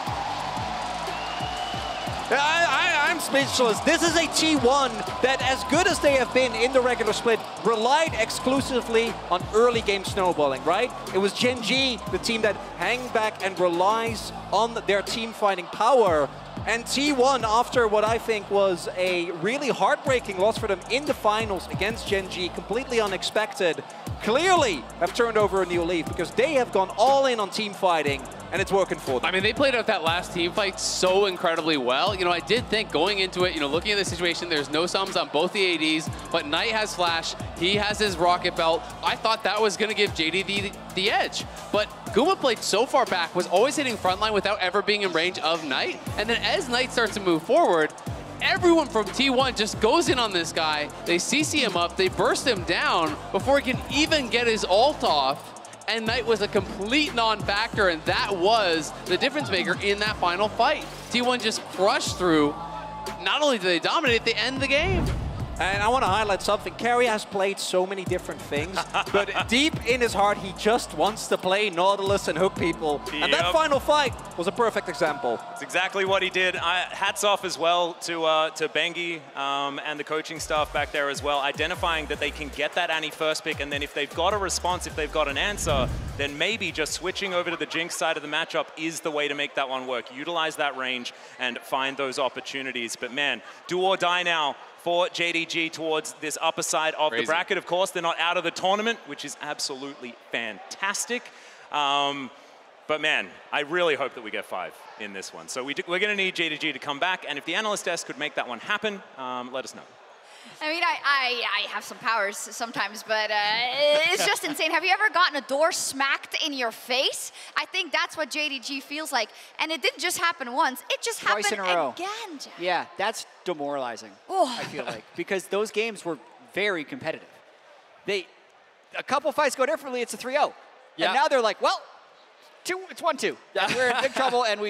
I'm speechless. This is a T1 that, as good as they have been in the regular split, relied exclusively on early game snowballing, right? It was Gen G, the team that hang back and relies on their team fighting power. And T1, after what I think was a really heartbreaking loss for them in the finals against Gen G, completely unexpected, clearly have turned over a new leaf because they have gone all in on team fighting and it's working for them. I mean, they played out that last team fight so incredibly well. You know, I did think going into it, you know, looking at the situation, there's no sums on both the ADs, but Knight has Flash, he has his rocket belt. I thought that was going to give JD the edge, but Guma played so far back, was always hitting frontline without ever being in range of Knight, and then as Knight starts to move forward, everyone from T1 just goes in on this guy. They CC him up, they burst him down before he can even get his ult off. And Knight was a complete non-factor, and that was the difference maker in that final fight. T1 just crushed through. Not only did they dominate, they end the game. And I want to highlight something. Carry has played so many different things, but deep in his heart, he just wants to play Nautilus and hook people. And that final fight was a perfect example. That's exactly what he did. Hats off as well to Bengi and the coaching staff back there as well, identifying that they can get that Annie first pick, and then if they've got a response, if they've got an answer, then maybe just switching over to the Jinx side of the matchup is the way to make that one work. Utilize that range and find those opportunities. But man, do or die now for JDG towards this upper side of the bracket. Of course, they're not out of the tournament, which is absolutely fantastic. But man, I really hope that we get 5 in this one. So we're going to need JDG to come back, and if the analyst desk could make that one happen, let us know. I mean, I have some powers sometimes, but it's just insane. Have you ever gotten a door smacked in your face? I think that's what JDG feels like. And it didn't just happen once, it just happened Twice in a row. Again, Jack. Yeah, that's demoralizing, I feel like, because those games were very competitive. A couple fights go differently, it's a 3-0. Yeah. And now they're like, well, it's 1-2. Yeah. We're in big trouble, and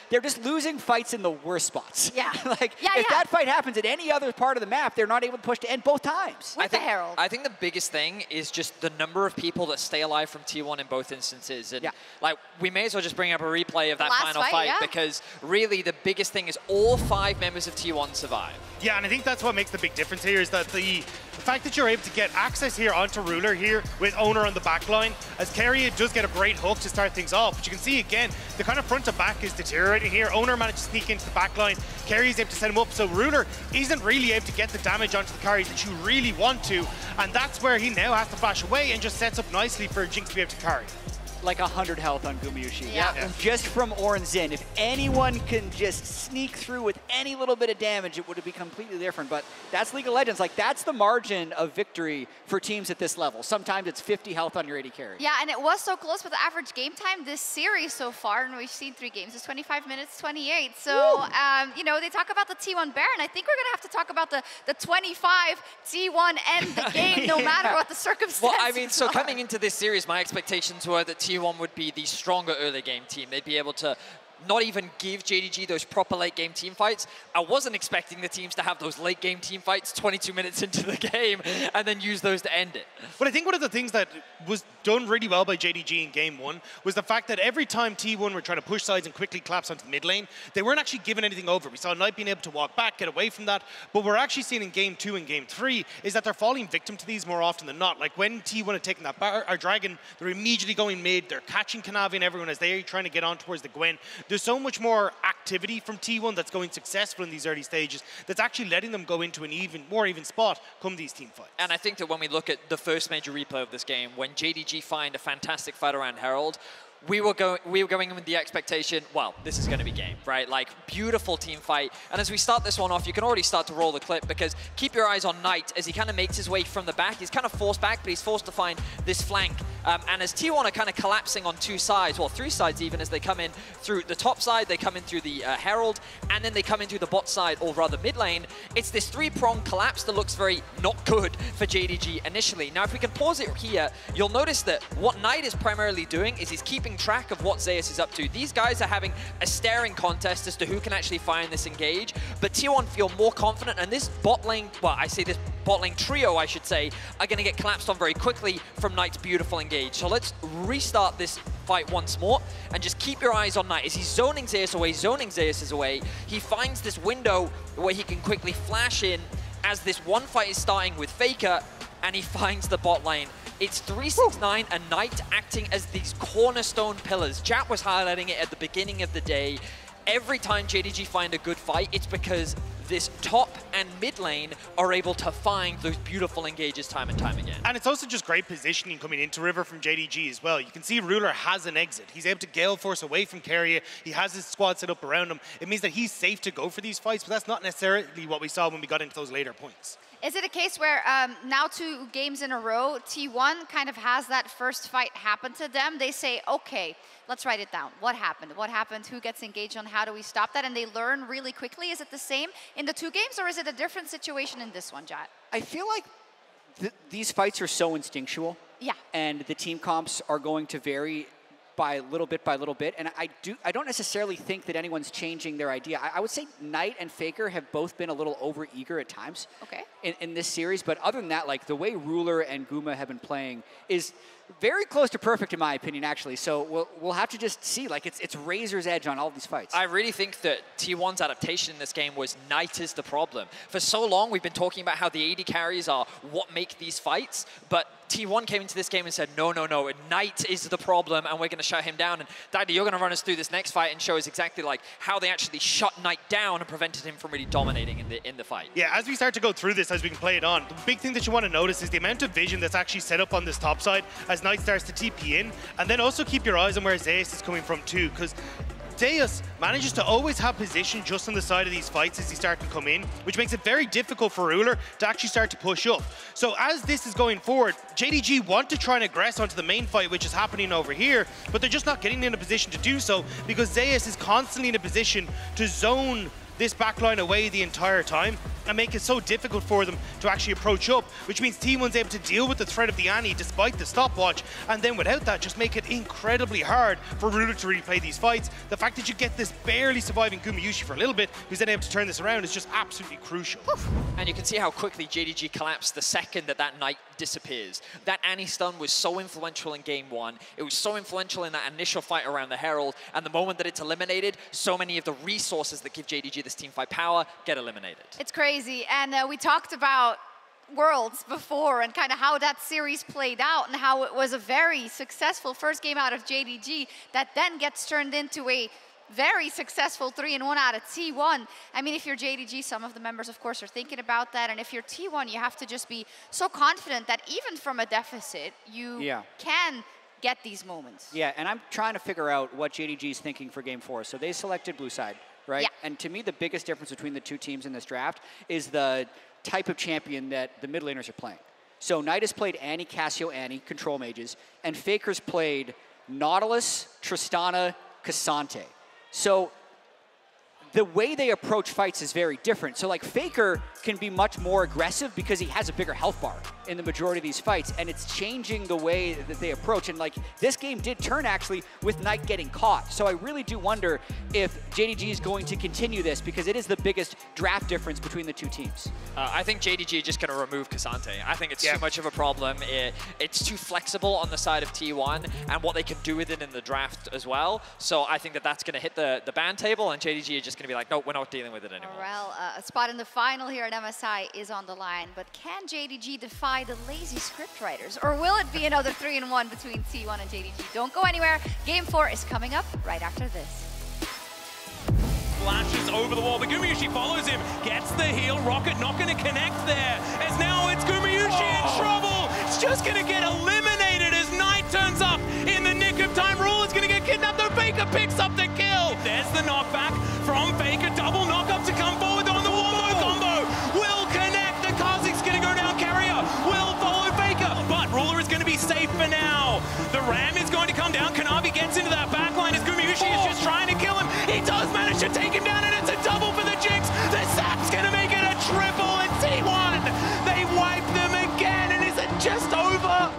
they're just losing fights in the worst spots. Yeah. If that fight happens at any other part of the map, they're not able to push to end both times. With the Herald. I think the biggest thing is just the number of people that stay alive from T1 in both instances. And like, we may as well just bring up a replay of that final fight because really the biggest thing is all 5 members of T1 survive. Yeah, and I think that's what makes the big difference here is that the fact that you're able to get access here onto Ruler here with Owner on the back line, as Carrier does get a great hook to start things off. But you can see again, the kind of front to back is deteriorating here. Owner managed to sneak into the back line. Carrier's able to set him up, so Ruler isn't really able to get the damage onto the carries that you really want to, and that's where he now has to flash away and just sets up nicely for Jinx to be able to carry. Like 100 health on Gumayushi. Yeah. Just from Orin Zin. If anyone can just sneak through with any little bit of damage, it would be completely different. But that's League of Legends. Like, that's the margin of victory for teams at this level. Sometimes it's 50 health on your AD carry. Yeah, and it was so close with the average game time this series so far, and we've seen 3 games. It's 25 minutes, 28. So, you know, they talk about the T1 Baron. I think we're going to have to talk about the 25 T1 end the game, no matter what the circumstances. Well, I mean, so coming into this series, my expectations were that T1 would be the stronger early game team. They'd be able to not even give JDG those proper late game team fights. I wasn't expecting the teams to have those late game team fights 22 minutes into the game and then use those to end it. But I think one of the things that was done really well by JDG in game 1 was the fact that every time T1 were trying to push sides and quickly collapse onto the mid lane, they weren't actually giving anything over. We saw Knight being able to walk back, get away from that, but we're actually seeing in game 2 and game 3 is that they're falling victim to these more often than not. Like when T1 had taken that bar, our Dragon, they're immediately going mid, they're catching Kanavi and everyone as they're trying to get on towards the Gwen. There's so much more activity from T1 that's going successful in these early stages that's actually letting them go into an more even spot come these team fights. And I think that when we look at the first major replay of this game, when JDG find a fantastic fight around Herald, we were going in with the expectation, well, this is going to be game, right? Like, beautiful team fight. And as we start this one off, you can already start to roll the clip because keep your eyes on Knight as he kind of makes his way from the back. He's kind of forced back, but he's forced to find this flank. And as T1 are kind of collapsing on 2 sides, well, 3 sides even, as they come in through the top side, they come in through the Herald, and then they come in through the bot side, or rather mid lane. It's this 3-prong collapse that looks very not good for JDG initially. Now, if we can pause it here, you'll notice that what Knight is primarily doing is he's keeping keeping track of what Zeus is up to. These guys are having a staring contest as to who can actually find this engage, but T1 feel more confident, and this bot lane, well, I say this bot lane trio, I should say, are going to get collapsed on very quickly from Knight's beautiful engage. So let's restart this fight once more, and just keep your eyes on Knight. As he's zoning Zeus away, he finds this window where he can quickly flash in as this one fight is starting with FLICKR, and he finds the bot lane. It's 369 and Knight acting as these cornerstone pillars. Chat was highlighting it at the beginning of the day. Every time JDG find a good fight, it's because this top and mid lane are able to find those beautiful engages time and time again. And it's also just great positioning coming into River from JDG as well. You can see Ruler has an exit. He's able to Gale Force away from Keria. He has his squad set up around him. It means that he's safe to go for these fights, but that's not necessarily what we saw when we got into those later points. Is it a case where now 2 games in a row, T1 kind of has that first fight happen to them? They say, okay, let's write it down. What happened? What happened? Who gets engaged on? How do we stop that? And they learn really quickly. Is it the same in the 2 games, or is it a different situation in this one, Jat? I feel like these fights are so instinctual. Yeah. And the team comps are going to vary by little bit. And I don't necessarily think that anyone's changing their idea. I would say Knight and FLICKR have both been a little over-eager at times in this series. But other than that, like the way Ruler and Guma have been playing is very close to perfect in my opinion, actually. So we'll have to just see. Like it's razor's edge on all these fights. I really think that T1's adaptation in this game was Knight is the problem. For so long, we've been talking about how the AD carries are what make these fights, but T1 came into this game and said, no, Knight is the problem, and we're going to shut him down. And Daddy, you're going to run us through this next fight and show us exactly like how they actually shut Knight down and prevented him from really dominating in the fight. Yeah, as we start to go through this, as we can play it on, the big thing that you want to notice is the amount of vision that's actually set up on this top side as Knight starts to TP in, and then also keep your eyes on where Zeus is coming from too, because Zeus manages to always have position just on the side of these fights as he starts to come in, which makes it very difficult for Ruler to actually start to push up. So as this is going forward, JDG want to try and aggress onto the main fight, which is happening over here, but they're just not getting in a position to do so because Zeus is constantly in a position to zone this backline away the entire time and make it so difficult for them to actually approach up, which means T1's able to deal with the threat of the Annie despite the stopwatch, and then without that just make it incredibly hard for Ruler to really play these fights. The fact that you get this barely surviving Gumayushi for a little bit, who's then able to turn this around, is just absolutely crucial. And you can see how quickly JDG collapsed the second that Knight disappears. That Annie stun was so influential in game 1. It was so influential in that initial fight around the Herald, and the moment that it's eliminated, so many of the resources that give JDG this teamfight power get eliminated. It's crazy, and we talked about Worlds before and kind of how that series played out and how it was a very successful first game out of JDG that then gets turned into a very successful 3-1 out of T1. I mean, if you're JDG, some of the members, of course, are thinking about that. And if you're T1, you have to just be so confident that even from a deficit, you can get these moments. Yeah, and I'm trying to figure out what JDG is thinking for game 4. So they selected blue side, right? Yeah. And to me, the biggest difference between the 2 teams in this draft is the type of champion that the mid laners are playing. So Knight has played Annie, Cassio, Annie, control mages, and FLICKR's played Nautilus, Tristana, Cassante. So the way they approach fights is very different. So like FLICKR can be much more aggressive because he has a bigger health bar in the majority of these fights, and it's changing the way that they approach. And like this game did turn actually with Knight getting caught. So I really do wonder if JDG is going to continue this because it is the biggest draft difference between the 2 teams. I think JDG is just going to remove Cassante. I think it's too much of a problem. It's too flexible on the side of T1 and what they can do with it in the draft as well. So I think that's going to hit the ban table, and JDG is just going to be like, no, we're not dealing with it anymore. Well, a spot in the final here at MSI is on the line, but can JDG defy the lazy scriptwriters, or will it be another 3-1 between T1 and JDG? Don't go anywhere. Game 4 is coming up right after this. Flashes over the wall, but Gumayushi follows him, gets the heal. Rocket not going to connect there, as now it's Gumayushi in trouble. It's just going to get eliminated as Knight turns up in the nick of time. Ruler's going to get kidnapped, though FLICKR picks up the kill. There's the knockback from FLICKR, double knock-up to come forward on the wall. Combo will connect. The Kha'Zix's going to go down. Carrier will follow FLICKR, but Ruler is going to be safe for now. The Ram is going to come down. Kanavi gets into that backline as Gumayushi is just trying to kill him. He does manage to take him down, and it's a double for the Jinx. The Zap's going to make it a triple, and T1, they wipe them again, and is it just over?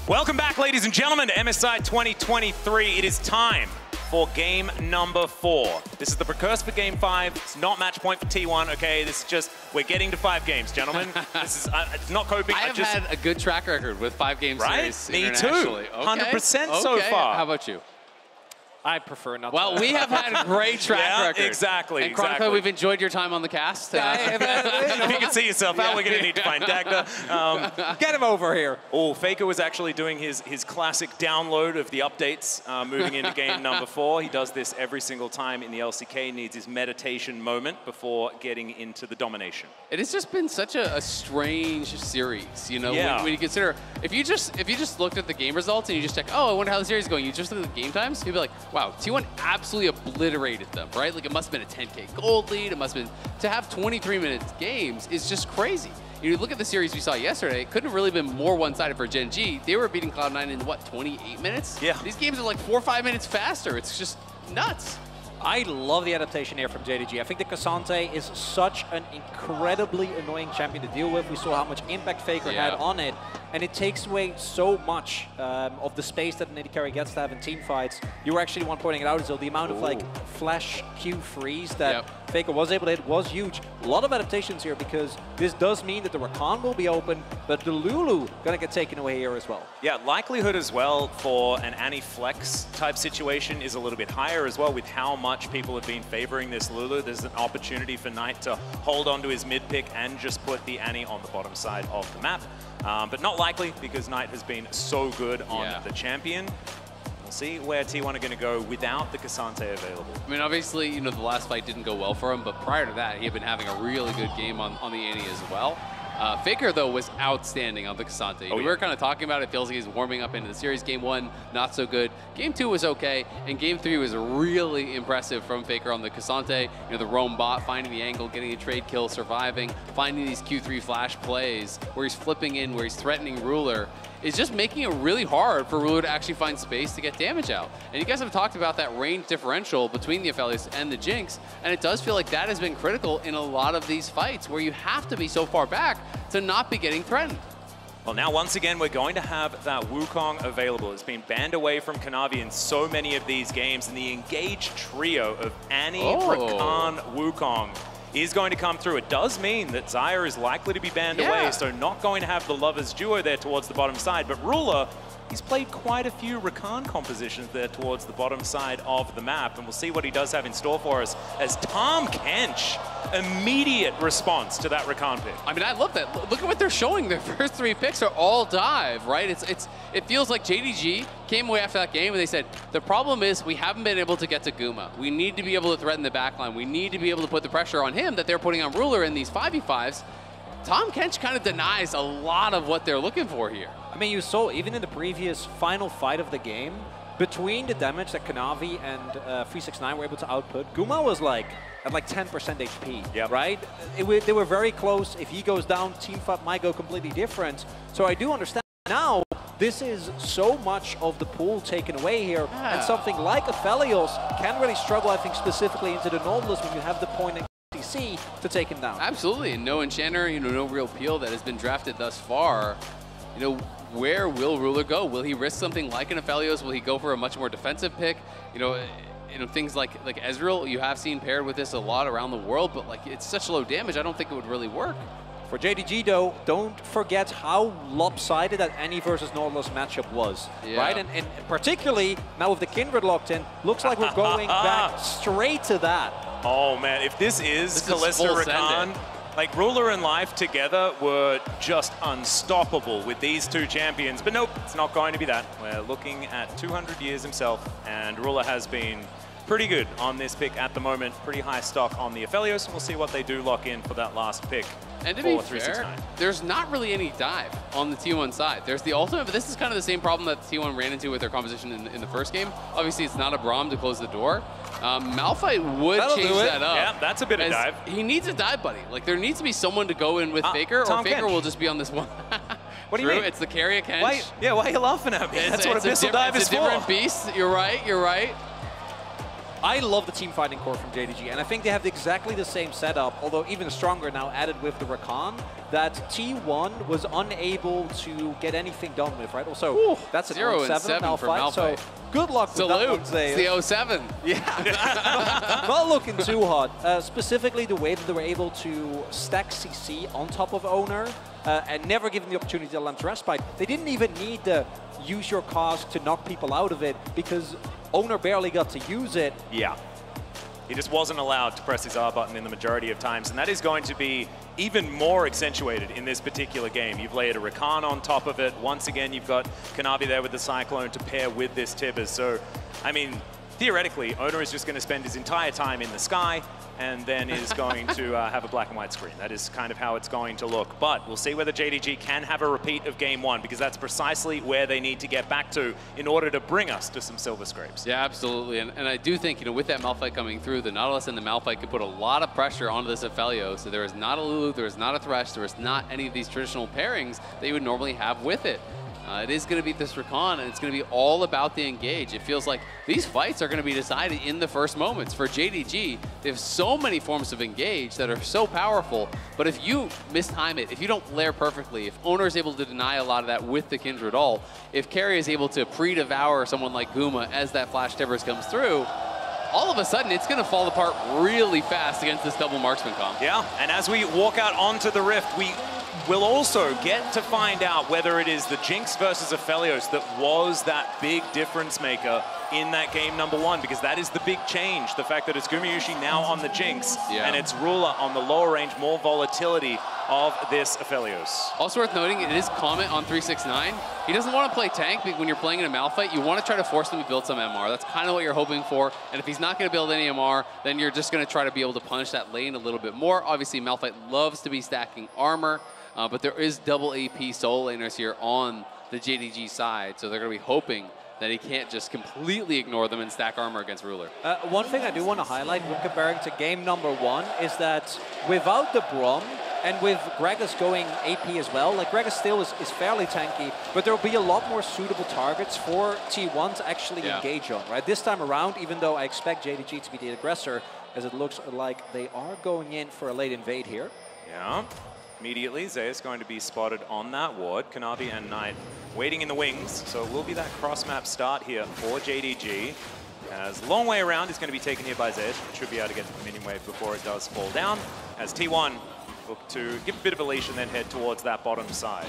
Welcome back, ladies and gentlemen, to MSI 2023. It is time for game number 4. This is the precursor for game 5. It's not match point for T1, okay? This is just, we're getting to 5 games, gentlemen. This is, it's not coping. I have had a good track record with 5-game right? series Me too. internationally. 100% so far. How about you? I prefer not Well, to. we have had a great track record. Exactly. And Chronica, we've enjoyed your time on the cast. If you can see yourself out, we're going to need to find Dagda. Get him over here. Oh, FLICKR was actually doing his classic download of the updates moving into game number 4. He does this every single time in the LCK, needs his meditation moment before getting into the domination. It has just been such a strange series, you know, when you consider, if you just looked at the game results and you just check, oh, I wonder how the series is going, you just look at the game times, you'd be like, wow, T1 absolutely obliterated them, right? Like, it must have been a 10K gold lead, it must have been, to have 23-minute games is just crazy. You look at the series we saw yesterday, it couldn't have really been more one-sided for Gen G. They were beating Cloud9 in, what, 28 minutes? Yeah. These games are like 4 or 5 minutes faster. It's just nuts. I love the adaptation here from JDG. I think the Cassante is such an incredibly annoying champion to deal with. We saw how much impact FLICKR had on it, and it takes away so much of the space that an AD carry gets to have in team fights. You were actually the one pointing it out, so the amount of like flash Q freeze that FLICKR was able to hit was huge. A lot of adaptations here because this does mean that the Rakan will be open, but the Lulu gonna get taken away here as well. Yeah, likelihood as well for an anti-flex type situation is a little bit higher as well with how much people have been favoring this Lulu. There's an opportunity for Knight to hold on to his mid pick and just put the Annie on the bottom side of the map. But not likely because Knight has been so good on the champion. We'll see where T1 are going to go without the Cassante available. I mean, obviously, you know, the last fight didn't go well for him, but prior to that, he had been having a really good game on the Annie as well. FLICKR, though, was outstanding on the Cassante. We were kind of talking about it. Feels like he's warming up into the series. Game 1, not so good. Game 2 was okay, and Game 3 was really impressive from FLICKR on the Cassante. You know, the roam bot, finding the angle, getting a trade kill, surviving, finding these Q3 flash plays where he's flipping in, where he's threatening Ruler. Is just making it really hard for Ruler to actually find space to get damage out. And you guys have talked about that range differential between the Aphelios and the Jinx, and it does feel like that has been critical in a lot of these fights where you have to be so far back to not be getting threatened. Well, now once again, we're going to have that Wukong available. It's been banned away from Kanavi in so many of these games, and the engaged trio of Annie, Rakan, Wukong is going to come through. It does mean that Xayah is likely to be banned away, so not going to have the lovers duo there towards the bottom side. But Ruler, he's played quite a few Rakan compositions there towards the bottom side of the map, and we'll see what he does have in store for us as Tahm Kench, immediate response to that Rakan pick. I mean, I love that. Look at what they're showing. Their first 3 picks are all dive, right? It feels like JDG came away after that game and they said, the problem is we haven't been able to get to Guma. We need to be able to threaten the backline. We need to be able to put the pressure on him that they're putting on Ruler in these 5v5s. Tahm Kench kind of denies a lot of what they're looking for here. I mean, you saw even in the previous final fight of the game, between the damage that Kanavi and 369 were able to output, Guma was like at like 10% HP, right? They were very close. If he goes down, team fight might go completely different. So I do understand now this is so much of the pool taken away here, and something like Aphelios can really struggle, I think, specifically into the Nautilus when you have the point in TC to take him down. Absolutely, and no Enchanter, you know, no real peel that has been drafted thus far. You know, where will Ruler go? Will he risk something like an Aphelios? Will he go for a much more defensive pick? You know, things like Ezreal, you have seen paired with this a lot around the world, but like it's such low damage, I don't think it would really work. For JDG though, don't forget how lopsided that Annie versus Nautilus matchup was, right? And particularly now with the Kindred locked in, looks like we're going back straight to that. Oh man, if this is Kalista Rakan, like Ruler and Life together were just unstoppable with these two champions. But nope, it's not going to be that. We're looking at 200 years himself, and Ruler has been pretty good on this pick at the moment. Pretty high stock on the Aphelios, and we'll see what they do lock in for that last pick. And to be fair, there's not really any dive on the T1 side. There's the ultimate, but this is kind of the same problem that the T1 ran into with their composition in the first game. Obviously, it's not a Braum to close the door. Malphite would change that up. Yeah, that's a bit of dive. He needs a dive buddy. Like, there needs to be someone to go in with FLICKR, or FLICKR will just be on this one. What do you mean? It's the carry Kench. Why are you laughing at me? That's what a missile dive is for. It's a different beast. You're right, you're right. I love the team fighting core from JDG, and I think they have exactly the same setup, although even stronger now added with the Rakan, that T1 was unable to get anything done with, right? Also, that's an 0-7 Malphite, so good luck with that one, Zay. It's the 0-7. Yeah, not looking too hot. Specifically, the way that they were able to stack CC on top of Owner and never given the opportunity to land Respite. They didn't even need to use your cask to knock people out of it because Owner barely got to use it. Yeah. He just wasn't allowed to press his R button in the majority of times, and that is going to be even more accentuated in this particular game. You've layered a Rakan on top of it. Once again, you've got Kanavi there with the Cyclone to pair with this Tibbers. So, I mean, theoretically, Owner is just going to spend his entire time in the sky and then is going to have a black and white screen. That is kind of how it's going to look. But we'll see whether JDG can have a repeat of Game 1, because that's precisely where they need to get back to in order to bring us to some silver scrapes. Yeah, absolutely. And I do think, you know, with that Malphite coming through, the Nautilus and the Malphite could put a lot of pressure onto this Aphelios. So there is not a Lulu, there is not a Thresh, there is not any of these traditional pairings that you would normally have with it. It is going to be this Rakan, and it's going to be all about the engage. It feels like these fights are going to be decided in the first moments. For JDG, they have so many forms of engage that are so powerful, but if you mistime it, if you don't lair perfectly, if Owner is able to deny a lot of that with the Kindred ult, if Carry is able to pre-devour someone like Guma as that Flash Timbers comes through, all of a sudden, it's going to fall apart really fast against this double marksman comp. Yeah, and as we walk out onto the Rift, we will also get to find out whether it is the Jinx versus Aphelios that was that big difference maker in that game #1, because that is the big change. The fact that it's Gumayusi now on the Jinx, and it's Ruler on the lower range, more volatility of this Aphelios. Also worth noting, it is Comet on 369. He doesn't want to play tank, but when you're playing in a Malphite, you want to try to force him to build some MR. That's kind of what you're hoping for. And if he's not going to build any MR, then you're just going to try to be able to punish that lane a little bit more. Obviously, Malphite loves to be stacking armor, but there is double AP solo laners here on the JDG side, so they're going to be hoping that he can't just completely ignore them and stack armor against Ruler. One thing I do want to highlight when comparing to game #1 is that without the Braum, and with Gragas going AP as well, like Gragas still is fairly tanky, but there will be a lot more suitable targets for T1 to actually engage on, right? This time around, even though I expect JDG to be the aggressor, as it looks like they are going in for a late invade here. Yeah. Immediately, Zeus going to be spotted on that ward. Kanavi and Knight waiting in the wings, so it will be that cross-map start here for JDG. As long way around is going to be taken here by Zeus. Should be able to get to the minion wave before it does fall down, as T1 look to give a bit of a leash and then head towards that bottom side.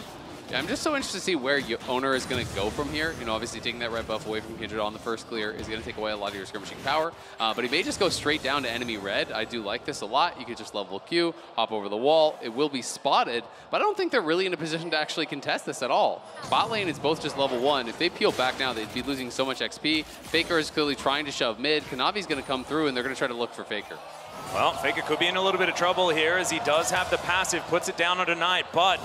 Yeah, I'm just so interested to see where Owner is going to go from here. You know, obviously taking that red buff away from Kindred on the first clear is going to take away a lot of your skirmishing power. But he may just go straight down to enemy red. I do like this a lot. You could just level Q, hop over the wall. It will be spotted, but I don't think they're really in a position to actually contest this at all. Bot lane is both just level 1. If they peel back now, they'd be losing so much XP. FLICKR is clearly trying to shove mid. Kanavi's going to come through, and they're going to try to look for FLICKR. Well, FLICKR could be in a little bit of trouble here, as he does have the passive, puts it down on Knight, but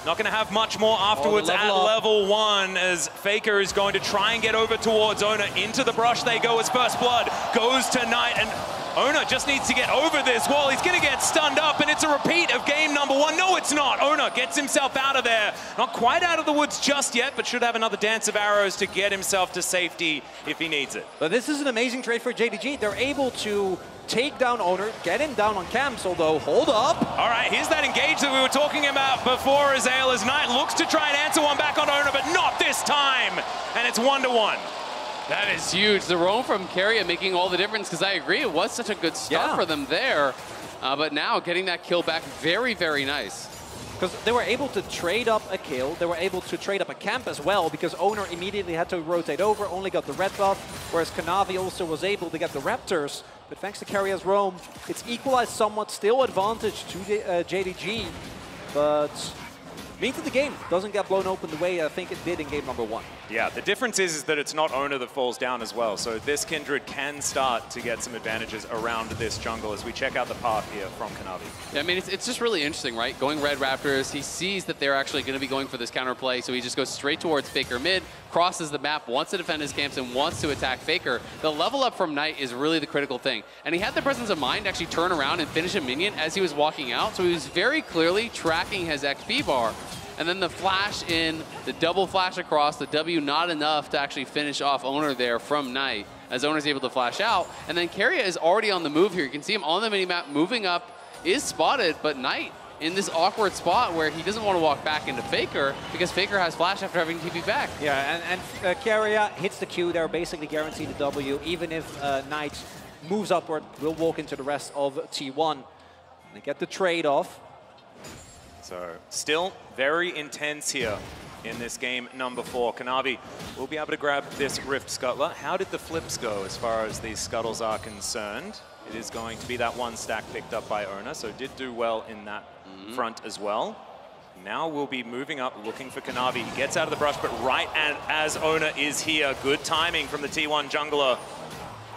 not going to have much more afterwards at level 1, as FLICKR is going to try and get over towards Owner. Into the brush they go as first blood goes to Knight, and Owner just needs to get over this wall. He's going to get stunned up, and it's a repeat of game #1. No, it's not. Owner gets himself out of there. Not quite out of the woods just yet, but should have another dance of arrows to get himself to safety if he needs it. But this is an amazing trade for JDG. They're able to take down Owner, get him down on camps, although, hold up. All right, here's that engage that we were talking about before, as Knight looks to try and answer one back on Owner, but not this time. And it's 1-1. That is huge. The roam from Carrier making all the difference, because I agree, it was such a good start for them there. But now getting that kill back, very, very nice. Because they were able to trade up a kill, they were able to trade up a camp as well, because Owner immediately had to rotate over, only got the red buff, whereas Kanavi also was able to get the Raptors. But thanks to Carrier's roam, it's equalized somewhat, still advantage to JDG, but means that the game doesn't get blown open the way I think it did in game #1. Yeah, the difference is that it's not Owner that falls down as well, so this Kindred can start to get some advantages around this jungle as we check out the path here from Kanavi. Yeah, I mean, it's just really interesting, right? Going red Raptors, he sees that they're actually going to be going for this counterplay, so he just goes straight towards FLICKR mid, crosses the map, wants to defend his camps, and wants to attack FLICKR. The level up from Knight is really the critical thing, and he had the presence of mind to actually turn around and finish a minion as he was walking out, so he was very clearly tracking his XP bar. And then the flash in, the double flash across, the W not enough to actually finish off Owner there from Knight, as Owner's able to flash out. And then Carrier is already on the move here. You can see him on the minimap moving up, is spotted, but Knight in this awkward spot where he doesn't want to walk back into FLICKR, because FLICKR has flash after having TP back. Yeah, and Carrier hits the Q there, basically guaranteed the W, even if Knight moves upward, will walk into the rest of T1. They get the trade off. So still very intense here in this game #4. Kanavi will be able to grab this Rift Scuttler. How did the flips go as far as these scuttles are concerned? It is going to be that one stack picked up by Owner, so did do well in that front as well. Now we'll be moving up, looking for Kanavi. He gets out of the brush, but right as Owner is here. Good timing from the T1 jungler,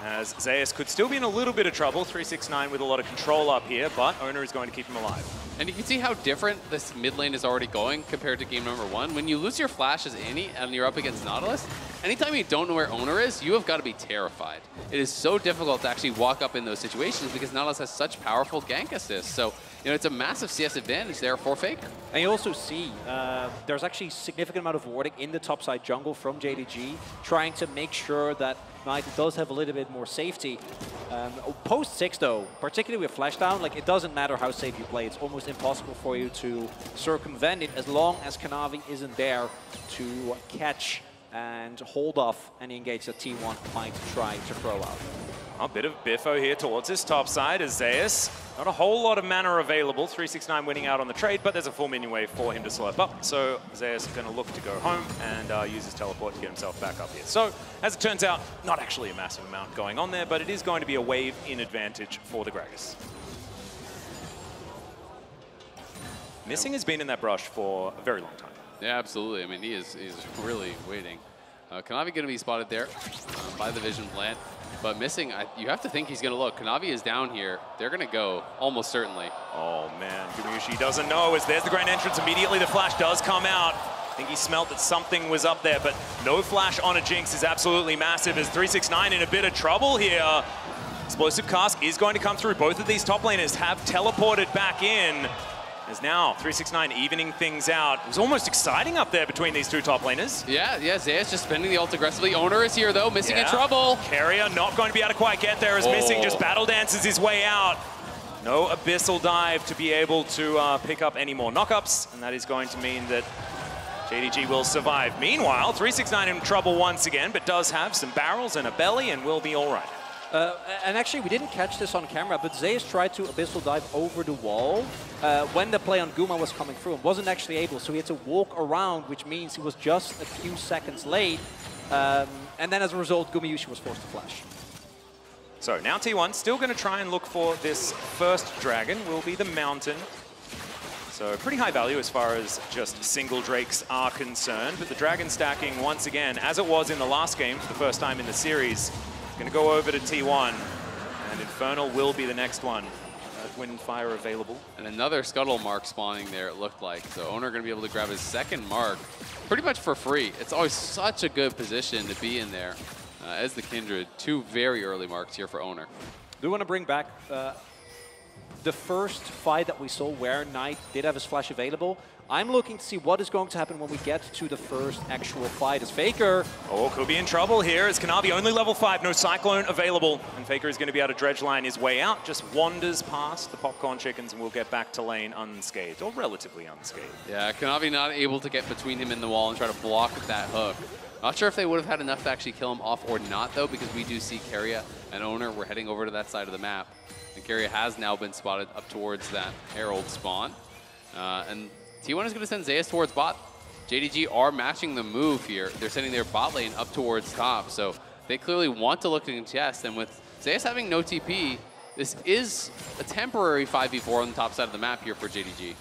as Zeus could still be in a little bit of trouble. 369 with a lot of control up here, but Owner is going to keep him alive. And you can see how different this mid lane is already going compared to game #1. When you lose your flash as Annie and you're up against Nautilus, anytime you don't know where Owner is, you have got to be terrified. It is so difficult to actually walk up in those situations because Nautilus has such powerful gank assists. So, you know, it's a massive CS advantage there for FLICKR. And you also see there's actually a significant amount of warding in the topside jungle from JDG, trying to make sure that Knight does have a little bit more safety. Post 6 though, particularly with Flashdown, like it doesn't matter how safe you play, it's almost impossible for you to circumvent it as long as Kanavi isn't there to catch and hold off any engage that T1 might try to throw out. A bit of biffo here towards this top side as Zeus. Not a whole lot of mana available. 369 winning out on the trade, but there's a 4-minion wave for him to slurp up. So Zeus is going to look to go home and use his teleport to get himself back up here. So as it turns out, not actually a massive amount going on there, but it is going to be a wave in advantage for the Gragas. Missing has been in that brush for a very long time. Yeah, absolutely. I mean, he's really waiting. Kanavi going to be spotted there by the Vision plant. But Missing, you have to think he's going to look. Kanavi is down here. They're going to go, almost certainly. Oh, man. Gumayushi doesn't know as there's the grand entrance. Immediately the flash does come out. I think he smelt that something was up there, but no flash on a Jinx is absolutely massive as 369 in a bit of trouble here. Explosive Cask is going to come through. Both of these top laners have teleported back in. As now 369 evening things out. It was almost exciting up there between these two top laners. Yeah, Zeus just spending the ult aggressively. Owner is here though, Missing in trouble. Carrier not going to be able to quite get there as Missing just battle dances his way out. No Abyssal Dive to be able to pick up any more knockups, and that is going to mean that JDG will survive. Meanwhile, 369 in trouble once again, but does have some barrels and a belly and will be all right. And actually, we didn't catch this on camera, but Zeus tried to Abyssal Dive over the wall when the play on Guma was coming through and wasn't actually able, so he had to walk around, which means he was just a few seconds late. And then as a result, Gumayushi was forced to flash. So now T1 still going to try and look for this first dragon, will be the Mountain. So pretty high value as far as just single Drakes are concerned, but the dragon stacking once again, as it was in the last game for the first time in the series, going to go over to T1, and Infernal will be the next one. Wind and Fire available. And another Scuttle mark spawning there, it looked like. So Owner going to be able to grab his second mark pretty much for free. It's always such a good position to be in there. As the Kindred, two very early marks here for Owner. Do you want to bring back the first fight that we saw where Knight did have his flash available? I'm looking to see what is going to happen when we get to the first actual fight as FLICKR. Oh, could be in trouble here as Kanavi only level 5, no Cyclone available. And FLICKR is going to be able to dredge line his way out, just wanders past the Popcorn Chickens and will get back to lane unscathed, or relatively unscathed. Yeah, Kanavi not able to get between him and the wall and try to block that hook. Not sure if they would have had enough to actually kill him off or not, though, because we do see Carrier and Owner. We're heading over to that side of the map. And Carrier has now been spotted up towards that Herald spawn. And T1 is going to send Zeus towards bot. JDG are matching the move here. They're sending their bot lane up towards top. So they clearly want to look to contest. And with Zeus having no TP, this is a temporary 5v4 on the top side of the map here for JDG.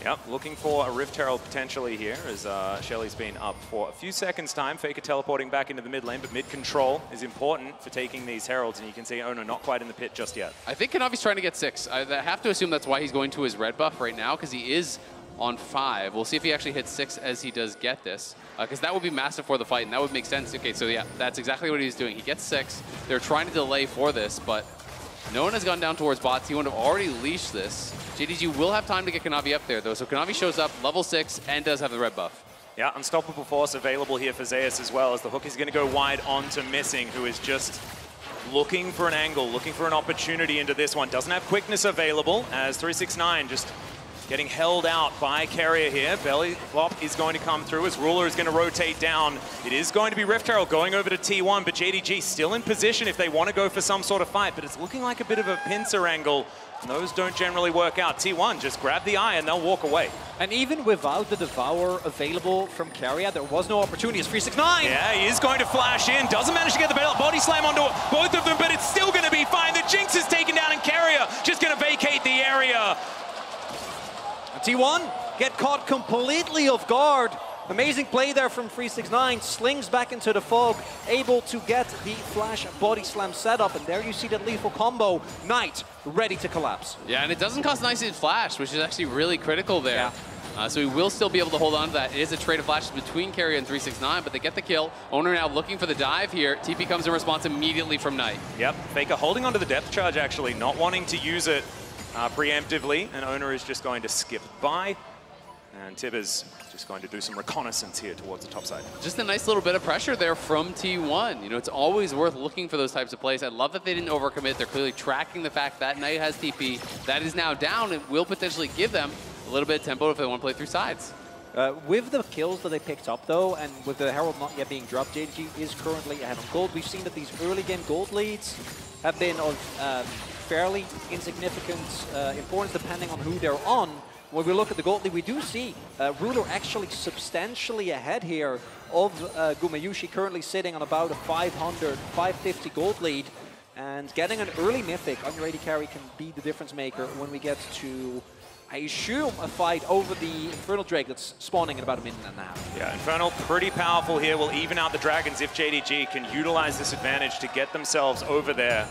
Yep, looking for a Rift Herald potentially here as Shelly's been up for a few seconds time. FLICKR teleporting back into the mid lane, but mid control is important for taking these Heralds, and you can see Owner not quite in the pit just yet. I think Kanavi's trying to get 6. I have to assume that's why he's going to his red buff right now, because he is on 5. We'll see if he actually hits 6 as he does get this, because that would be massive for the fight, and that would make sense. Okay, so yeah, that's exactly what he's doing. He gets 6. They're trying to delay for this, but no one has gone down towards bots. He would have already leashed this. JDG will have time to get Kanavi up there, though. So Kanavi shows up, level 6, and does have the red buff. Yeah, Unstoppable Force available here for Zeus as well, as the hook is going to go wide onto Missing, who is just looking for an angle, looking for an opportunity into this one. Doesn't have quickness available, as 369 just getting held out by Carrier here. Belly Flop is going to come through as Ruler is going to rotate down. It is going to be Rift Herald going over to T1, but JDG still in position if they want to go for some sort of fight, but it's looking like a bit of a pincer angle. And those don't generally work out. T1 just grab the eye and they'll walk away. And even without the Devour available from Carrier, there was no opportunity. It's 369. Yeah, he is going to flash in. Doesn't manage to get the body slam onto both of them, but it's still going to be fine. The Jinx is taken down and Carrier just going to vacate the area. T1 get caught completely off guard. Amazing play there from 369, slings back into the fog, able to get the flash body slam set up, and there you see that lethal combo. Knight ready to collapse. Yeah, and it doesn't cost Knight to flash, which is actually really critical there. So he will still be able to hold on to that. It is a trade of flashes between Carrier and 369, but they get the kill. Owner now looking for the dive here. TP comes in response immediately from Knight. Yep, FLICKR holding onto the depth charge actually, not wanting to use it preemptively, and Owner is just going to skip by. And Tibbers just going to do some reconnaissance here towards the top side. Just a nice little bit of pressure there from T1. You know, it's always worth looking for those types of plays. I love that they didn't overcommit. They're clearly tracking the fact that Knight has TP. That is now down and will potentially give them a little bit of tempo if they want to play through sides. With the kills that they picked up, though, and with the Herald not yet being dropped, JDG is currently ahead on gold. We've seen that these early game gold leads have been of fairly insignificant importance depending on who they're on. When we look at the gold lead, we do see Ruler actually substantially ahead here of Gumayushi, currently sitting on about a 500, 550 gold lead. And getting an early mythic on your AD carry can be the difference maker when we get to, I assume, a fight over the Infernal Drake that's spawning in about a minute and a half. Yeah, Infernal pretty powerful here. Will even out the Dragons if JDG can utilize this advantage to get themselves over there.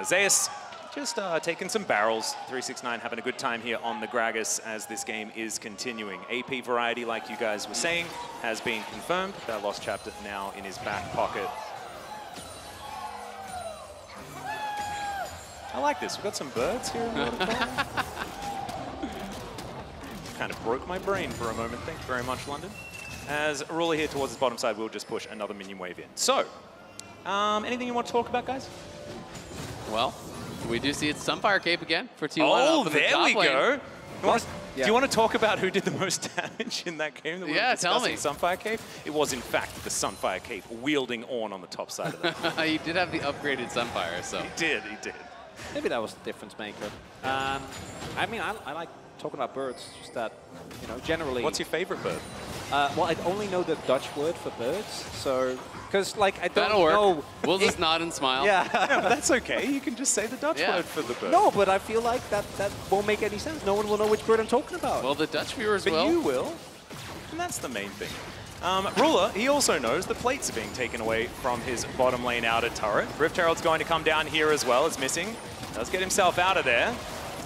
Zeus just taking some barrels. 369 having a good time here on the Gragas as this game is continuing. AP variety, like you guys were saying, has been confirmed. That Lost Chapter now in his back pocket. I like this. We've got some birds here in the waterfall. Kind of broke my brain for a moment. Thank you very much, London. As Ruler here towards his bottom side, we'll just push another minion wave in. So, anything you want to talk about, guys? Well, we do see it's Sunfire Cape again for T1. Oh, there we go. Yeah. Do you want to talk about who did the most damage in that game? That we were tell me. Sunfire Cape? It was, in fact, the Sunfire Cape wielding Ornn on the top side of that. He did have the upgraded Sunfire, so. He did. Maybe that was the difference maker. I mean, I like talking about birds, just that, you know, generally... What's your favorite bird? Well, I only know the Dutch word for birds, so... Because, like, I don't That'll work. know... We'll just nod and smile. Yeah. Yeah, but that's okay. You can just say the Dutch word for the bird. No, but I feel like that won't make any sense. No one will know which bird I'm talking about. Well, the Dutch viewers But will. you will. And that's the main thing. Ruler, he also knows the plates are being taken away from his bottom lane outer turret. Rift Herald's going to come down here as well. It's missing. Does get himself out of there.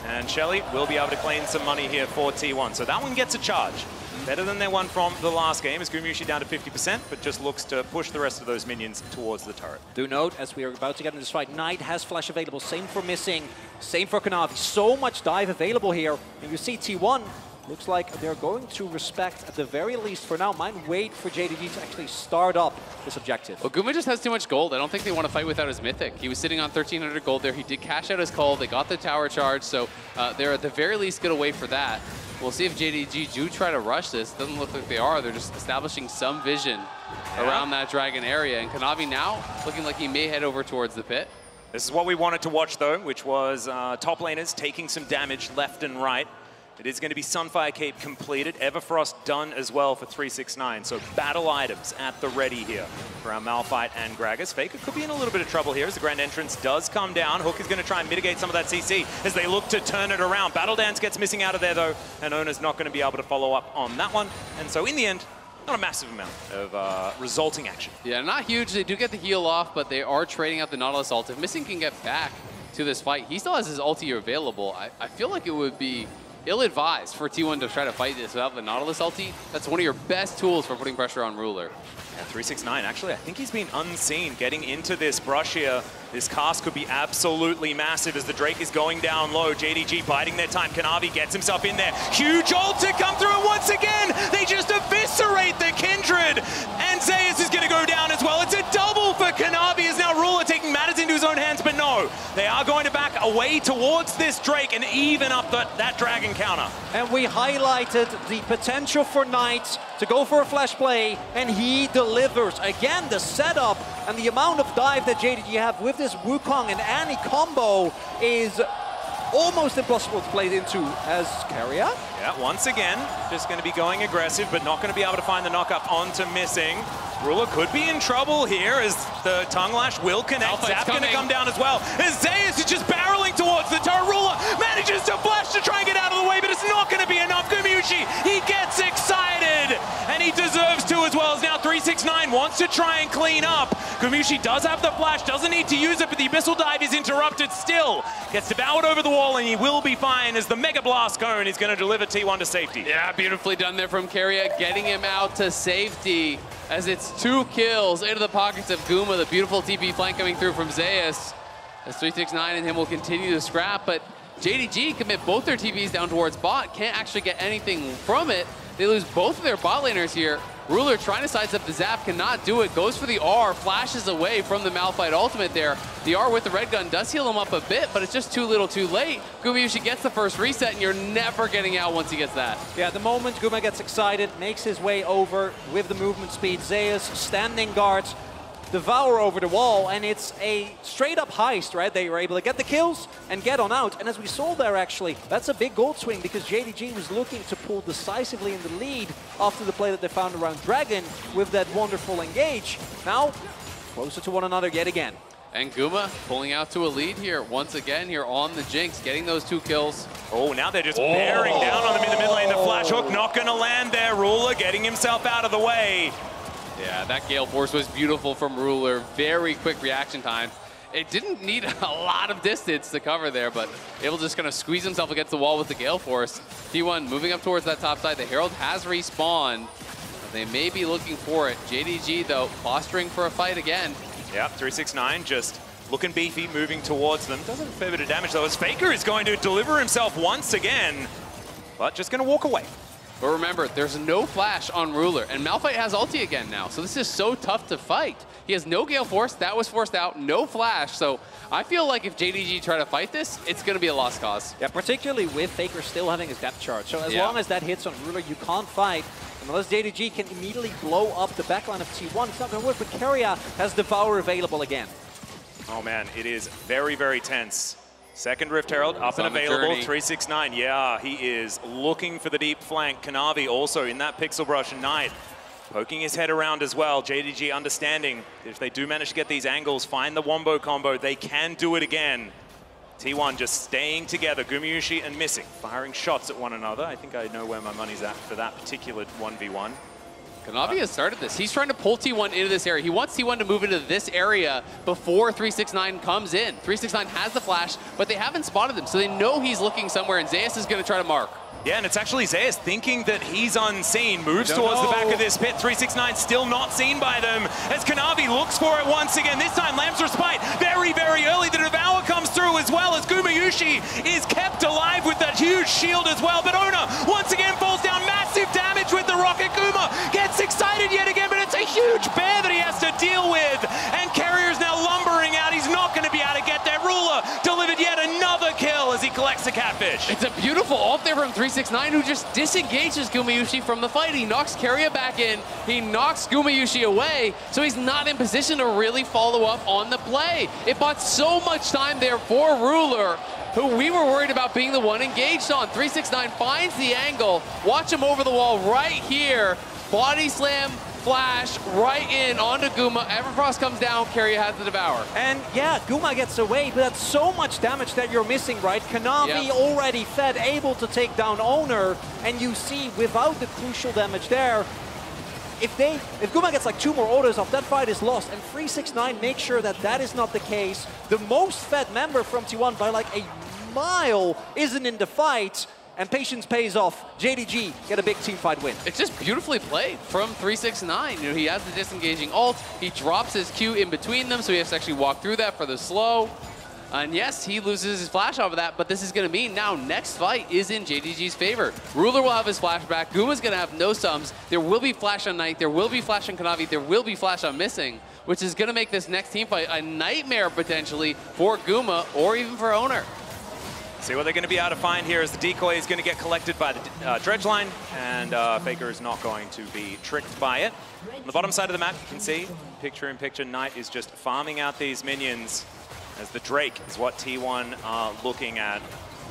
And Shelly will be able to claim some money here for T1. So that one gets a charge. Better than their one from the last game, as Gumayushi down to 50%, but just looks to push the rest of those minions towards the turret. Do note, as we are about to get into this fight, Knight has flash available. Same for Missing, same for Kanavi. So much dive available here. And you see T1, looks like they're going to respect, at the very least for now, might wait for JDG to actually start up this objective. Well, Guma just has too much gold. I don't think they want to fight without his Mythic. He was sitting on 1,300 gold there. He did cash out his call. They got the tower charge, so they're at the very least going to wait for that. We'll see if JDG do try to rush this. Doesn't look like they are. They're just establishing some vision around that dragon area. And Kanavi now looking like he may head over towards the pit. This is what we wanted to watch, though, which was top laners taking some damage left and right. It is going to be Sunfire Cape completed. Everfrost done as well for 369. So battle items at the ready here for our Malphite and Gragas. FLICKR could be in a little bit of trouble here as the Grand Entrance does come down. Hook is going to try and mitigate some of that CC as they look to turn it around. Battle Dance gets missing out of there, though, and Owner's not going to be able to follow up on that one. And so in the end, not a massive amount of resulting action. Yeah, not huge. They do get the heal off, but they are trading out the Nautilus ult. If Missing can get back to this fight, he still has his ulti available. I feel like it would be ill-advised for T1 to try to fight this without the Nautilus ulti. That's one of your best tools for putting pressure on Ruler. Yeah, 369, actually, I think he's been unseen getting into this brush here. This cast could be absolutely massive as the Drake is going down low. JDG biding their time. Kanavi gets himself in there. Huge ult to come through, and once again, they just eviscerate the Kindred. And Zeus is going to go down as well. It's a double for Kanavi as now Ruler taking matters into his own hands, but no. They are going to back away towards this Drake and even up that dragon counter. And we highlighted the potential for Knight to go for a flash play, and he delivers. Again, the setup and the amount of dive that JDG have with this Wukong and Annie combo is almost impossible to play into as carrier. Yeah, once again, just going to be going aggressive, but not going to be able to find the knock-up onto Missing. Ruler could be in trouble here as the Tongue Lash will connect. Zap's going to come down as well. As Zeus is just barreling towards the turret. Ruler manages to flash to try and get out of the way, but it's not going to be enough. Gumayushi, he gets excited, and he deserves to as well, as now 369 369 wants to try and clean up. Gumayusi does have the flash, doesn't need to use it, but the Abyssal Dive is interrupted still. Gets devoured over the wall, and he will be fine as the Mega Blast Cone is going to deliver T1 to safety. Yeah, beautifully done there from Keria, getting him out to safety as it's 2 kills into the pockets of Guma. The beautiful TP flank coming through from Zeus. As 369 and him will continue to scrap, but JDG commit both their TPs down towards bot, can't actually get anything from it. They lose both of their bot laners here. Ruler trying to sidestep the zap, cannot do it, goes for the R, flashes away from the Malphite ultimate there. The R with the red gun does heal him up a bit, but it's just too little too late. Gumayusi gets the first reset, and you're never getting out once he gets that. Yeah, the moment Guma gets excited, makes his way over with the movement speed, Zeus standing guards, devour over the wall, and it's a straight-up heist, right? They were able to get the kills and get on out. And as we saw there, actually, that's a big gold swing because JDG was looking to pull decisively in the lead after the play that they found around Dragon with that wonderful engage. Now, closer to one another yet again. And Guma pulling out to a lead here once again here on the Jinx, getting those 2 kills. Oh, now they're just bearing down on them in the mid lane. The flash hook not going to land there. Ruler getting himself out of the way. Yeah, that Gale Force was beautiful from Ruler. Very quick reaction time. It didn't need a lot of distance to cover there, but able to just kind of squeeze himself against the wall with the Gale Force. T1 moving up towards that top side. The Herald has respawned. They may be looking for it. JDG, though, posturing for a fight again. Yep, 369 just looking beefy, moving towards them. Doesn't a fair bit of damage, though, as FLICKR is going to deliver himself once again, but just going to walk away. But remember, there's no flash on Ruler, and Malphite has ulti again now, so this is so tough to fight. He has no Gale Force, that was forced out, no flash, so I feel like if JDG try to fight this, it's going to be a lost cause. Yeah, particularly with FLICKR still having his depth charge. So as long as that hits on Ruler, you can't fight. Unless JDG can immediately blow up the backline of T1, it's not going to work, but Keria has Devour available again. Oh man, it is very, very tense. Second Rift Herald up and available, 369. Yeah, he is looking for the deep flank. Kanavi also in that Pixel Brush Knight, poking his head around as well. JDG understanding if they do manage to get these angles, find the Wombo combo, they can do it again. T1 just staying together, Gumayusi and Missing, firing shots at one another. I think I know where my money's at for that particular 1v1. Kanavi has started this. He's trying to pull T1 into this area. He wants T1 to move into this area before 369 comes in. 369 has the flash, but they haven't spotted him, so they know he's looking somewhere, and Zeus is going to try to mark. Yeah, and it's actually Zeus thinking that he's unseen. Moves towards the back of this pit. 369 still not seen by them. As Kanavi looks for it once again. This time, Lamb's Respite very, very early. The Devour comes through as well as Gumayusi is kept alive with that huge shield as well. But Ona once again falls down. Massive damage with the rocket. Guma gets excited yet again, but it's a huge bear that he has to deal with. And Carrier's now lumbering out. He's not going to be able to get there. Ruler delivered yet another kill as he collects the catfish. It's a beautiful ult there from 369, who just disengages Gumayusi from the fight. He knocks Keria back in, he knocks Gumayusi away, so he's not in position to really follow up on the play. It bought so much time there for Ruler, who we were worried about being the one engaged on. 369 finds the angle, watch him over the wall right here, body slam, flash right in onto Guma. Everfrost comes down, Keria has the Devour. And yeah, Guma gets away, but that's so much damage that you're missing, right? Kanavi already fed, able to take down Owner, and you see without the crucial damage there, if Guma gets like 2 more orders off, that fight is lost, and 369 makes sure that that is not the case. The most fed member from T1 by like a mile isn't in the fight, and patience pays off. JDG get a big team fight win. It's just beautifully played from 369. You know, he has the disengaging ult. He drops his Q in between them, so he has to actually walk through that for the slow. And yes, he loses his flash off of that, but this is going to mean now next fight is in JDG's favor. Ruler will have his flashback. Guma's going to have no sums. There will be flash on Knight. There will be flash on Kanavi. There will be flash on Missing, which is going to make this next team fight a nightmare potentially for Guma or even for Owner. See what they're going to be able to find here as the decoy is going to get collected by the dredge line, and FLICKR is not going to be tricked by it. On the bottom side of the map, you can see, picture-in-picture, Knight is just farming out these minions as the Drake is what T1 are looking at.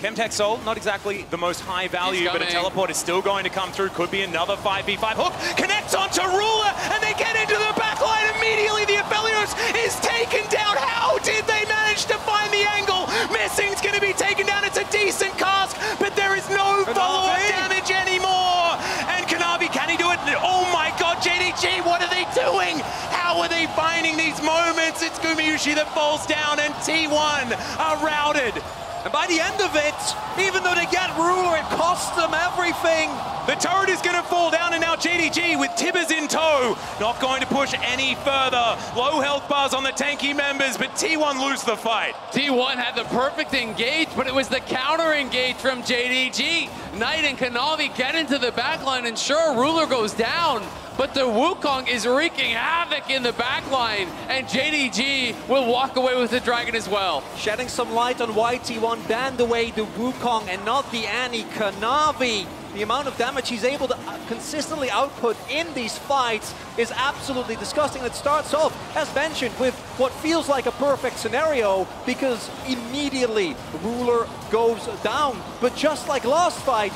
Chemtech Soul, not exactly the most high value, but a teleport is still going to come through. Could be another 5v5 hook. Connects onto Ruler, and they get into the backline immediately. The Aphelios is taken down. How did they manage to find the angle? Missing's going to be taken down. It's a decent cast, but there is no follow-up damage anymore. And Kanavi, can he do it? Oh my God, JDG JDG, what are they doing? How are they finding these moments? It's Gumayusi that falls down and T1 are routed. And by the end of it, even though they get Ruler, it costs them everything. The turret is going to fall down, and now JDG with Tibbers in tow, not going to push any further. Low health bars on the tanky members, but T1 lose the fight. T1 had the perfect engage, but it was the counter engage from JDG. Knight and Kanavi get into the backline, and sure, Ruler goes down, but the Wukong is wreaking havoc in the backline, and JDG will walk away with the Dragon as well. Shedding some light on why T1 banned away the Wukong and not the Annie. Kanavi, the amount of damage he's able to consistently output in these fights is absolutely disgusting. It starts off, as mentioned, with what feels like a perfect scenario because immediately Ruler goes down. But just like last fight,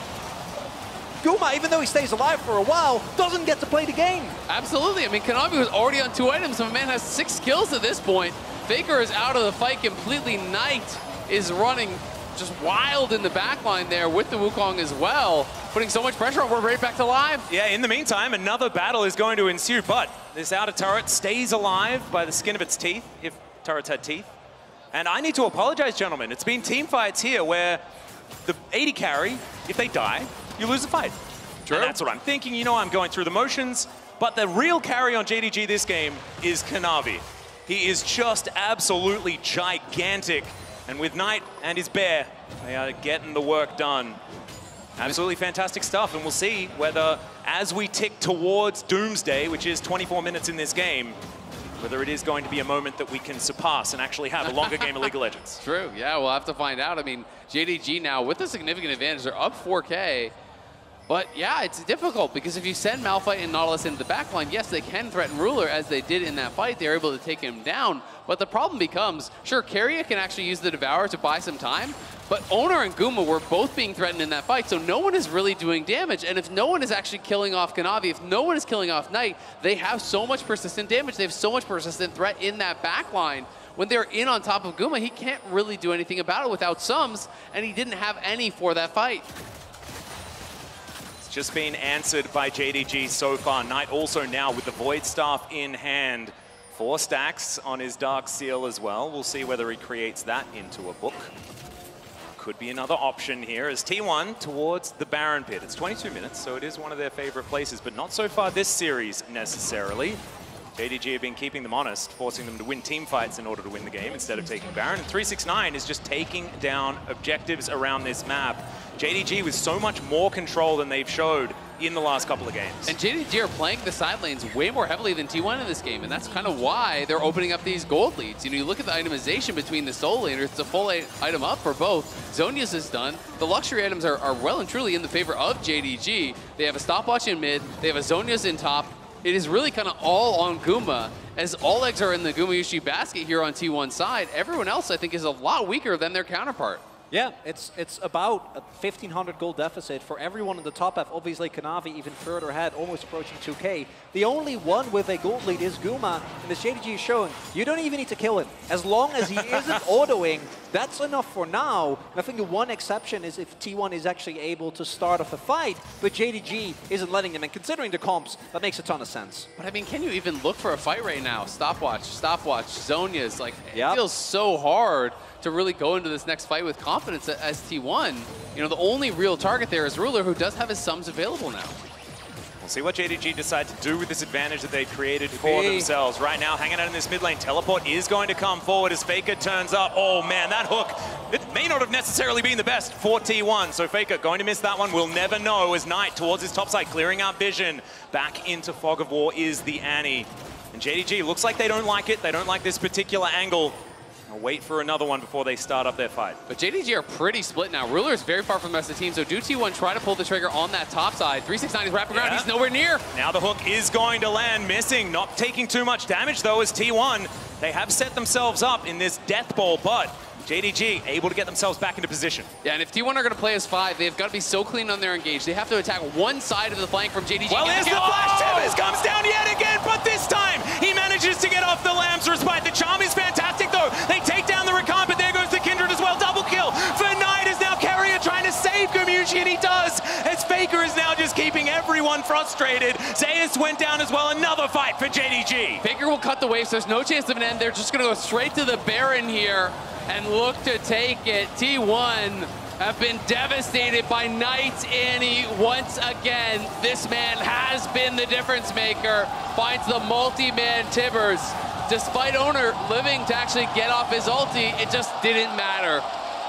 Guma, even though he stays alive for a while, doesn't get to play the game. Absolutely. I mean, Kanavi was already on 2 items, so a man has 6 kills at this point. FLICKR is out of the fight completely. Knight is running just wild in the backline there with the Wukong as well, putting so much pressure on. We're right back to live. Yeah, in the meantime, another battle is going to ensue, but this outer turret stays alive by the skin of its teeth, if turrets had teeth. And I need to apologize, gentlemen. It's been team fights here where the AD carry, if they die, you lose the fight. True. And that's what I'm thinking. You know, I'm going through the motions, but the real carry on JDG this game is Kanavi. He is just absolutely gigantic. And with Knight and his bear, they are getting the work done. Absolutely fantastic stuff, and we'll see whether, as we tick towards Doomsday, which is 24 minutes in this game, whether it is going to be a moment that we can surpass and actually have a longer game of League of Legends. True, yeah, we'll have to find out. I mean, JDG now with a significant advantage, they're up 4K. But yeah, it's difficult because if you send Malphite and Nautilus into the backline, yes, they can threaten Ruler as they did in that fight. They're able to take him down. But the problem becomes, sure, Keria can actually use the Devourer to buy some time, but Owner and Guma were both being threatened in that fight, so no one is really doing damage. And if no one is actually killing off Kanavi, if no one is killing off Knight, they have so much persistent damage. They have so much persistent threat in that backline. When they're in on top of Guma, he can't really do anything about it without sums, and he didn't have any for that fight. Just been answered by JDG so far. Knight also now with the Void Staff in hand. 4 stacks on his Dark Seal as well. We'll see whether he creates that into a book. Could be another option here as T1 towards the Baron Pit. It's 22 minutes, so it is one of their favorite places, but not so far this series necessarily. JDG have been keeping them honest, forcing them to win team fights in order to win the game instead of taking Baron. And 369 is just taking down objectives around this map. JDG with so much more control than they've showed in the last couple of games. And JDG are playing the side lanes way more heavily than T1 in this game, and that's kind of why they're opening up these gold leads. You know, you look at the itemization between the solo laners, it's a full item up for both. Zonia's is done. The luxury items are well and truly in the favor of JDG. They have a stopwatch in mid, they have a Zonia's in top. It is really kind of all on Guma, as all eggs are in the Gumayusi basket here on T1's side. Everyone else, I think, is a lot weaker than their counterpart. Yeah, it's about a 1,500 gold deficit for everyone in the top half. Obviously, Kanavi even further ahead, almost approaching 2K. The only one with a gold lead is Guma, and as JDG is showing, you don't even need to kill him. As long as he isn't autoing, that's enough for now. And I think the one exception is if T1 is actually able to start off a fight, but JDG isn't letting them. And considering the comps, that makes a ton of sense. But I mean, can you even look for a fight right now? Stopwatch, Zonia's, like, it feels so hard to really go into this next fight with confidence as T1. You know, the only real target there is Ruler, who does have his sums available now. We'll see what JDG decide to do with this advantage that they've created for themselves. Right now, hanging out in this mid lane, Teleport is going to come forward as FLICKR turns up. Oh man, that hook, it may not have necessarily been the best for T1. So FLICKR going to miss that one. We'll never know as Knight towards his top side, clearing out vision. Back into Fog of War is the Annie. And JDG looks like they don't like it. They don't like this particular angle. I'll wait for another one before they start up their fight. But JDG are pretty split now. Ruler is very far from the rest of the team, so do T1 try to pull the trigger on that top side. 369 is wrapping around, he's nowhere near. Now the hook is going to land, missing. Not taking too much damage though as T1. They have set themselves up in this death ball, but JDG able to get themselves back into position. Yeah, and if T1 are going to play as 5, they've got to be so clean on their engage. They have to attack one side of the flank from JDG. Well, there's the flash. Tibbers comes down yet again, but this time he manages to get off the Lamb's respite. The charm is fantastic though. They take down the Rakan, but there goes the Kindred as well. Double kill for Knight as now Keria trying to save Gumayusi JDG, and he does, as FLICKR is now just keeping everyone frustrated. Zeus went down as well, another fight for JDG. FLICKR will cut the waves, there's no chance of an end. They're just gonna go straight to the Baron here and look to take it. T1 have been devastated by Knight Annie once again. This man has been the difference maker, finds the multi-man Tibbers. Despite Owner living to actually get off his ulti, it just didn't matter.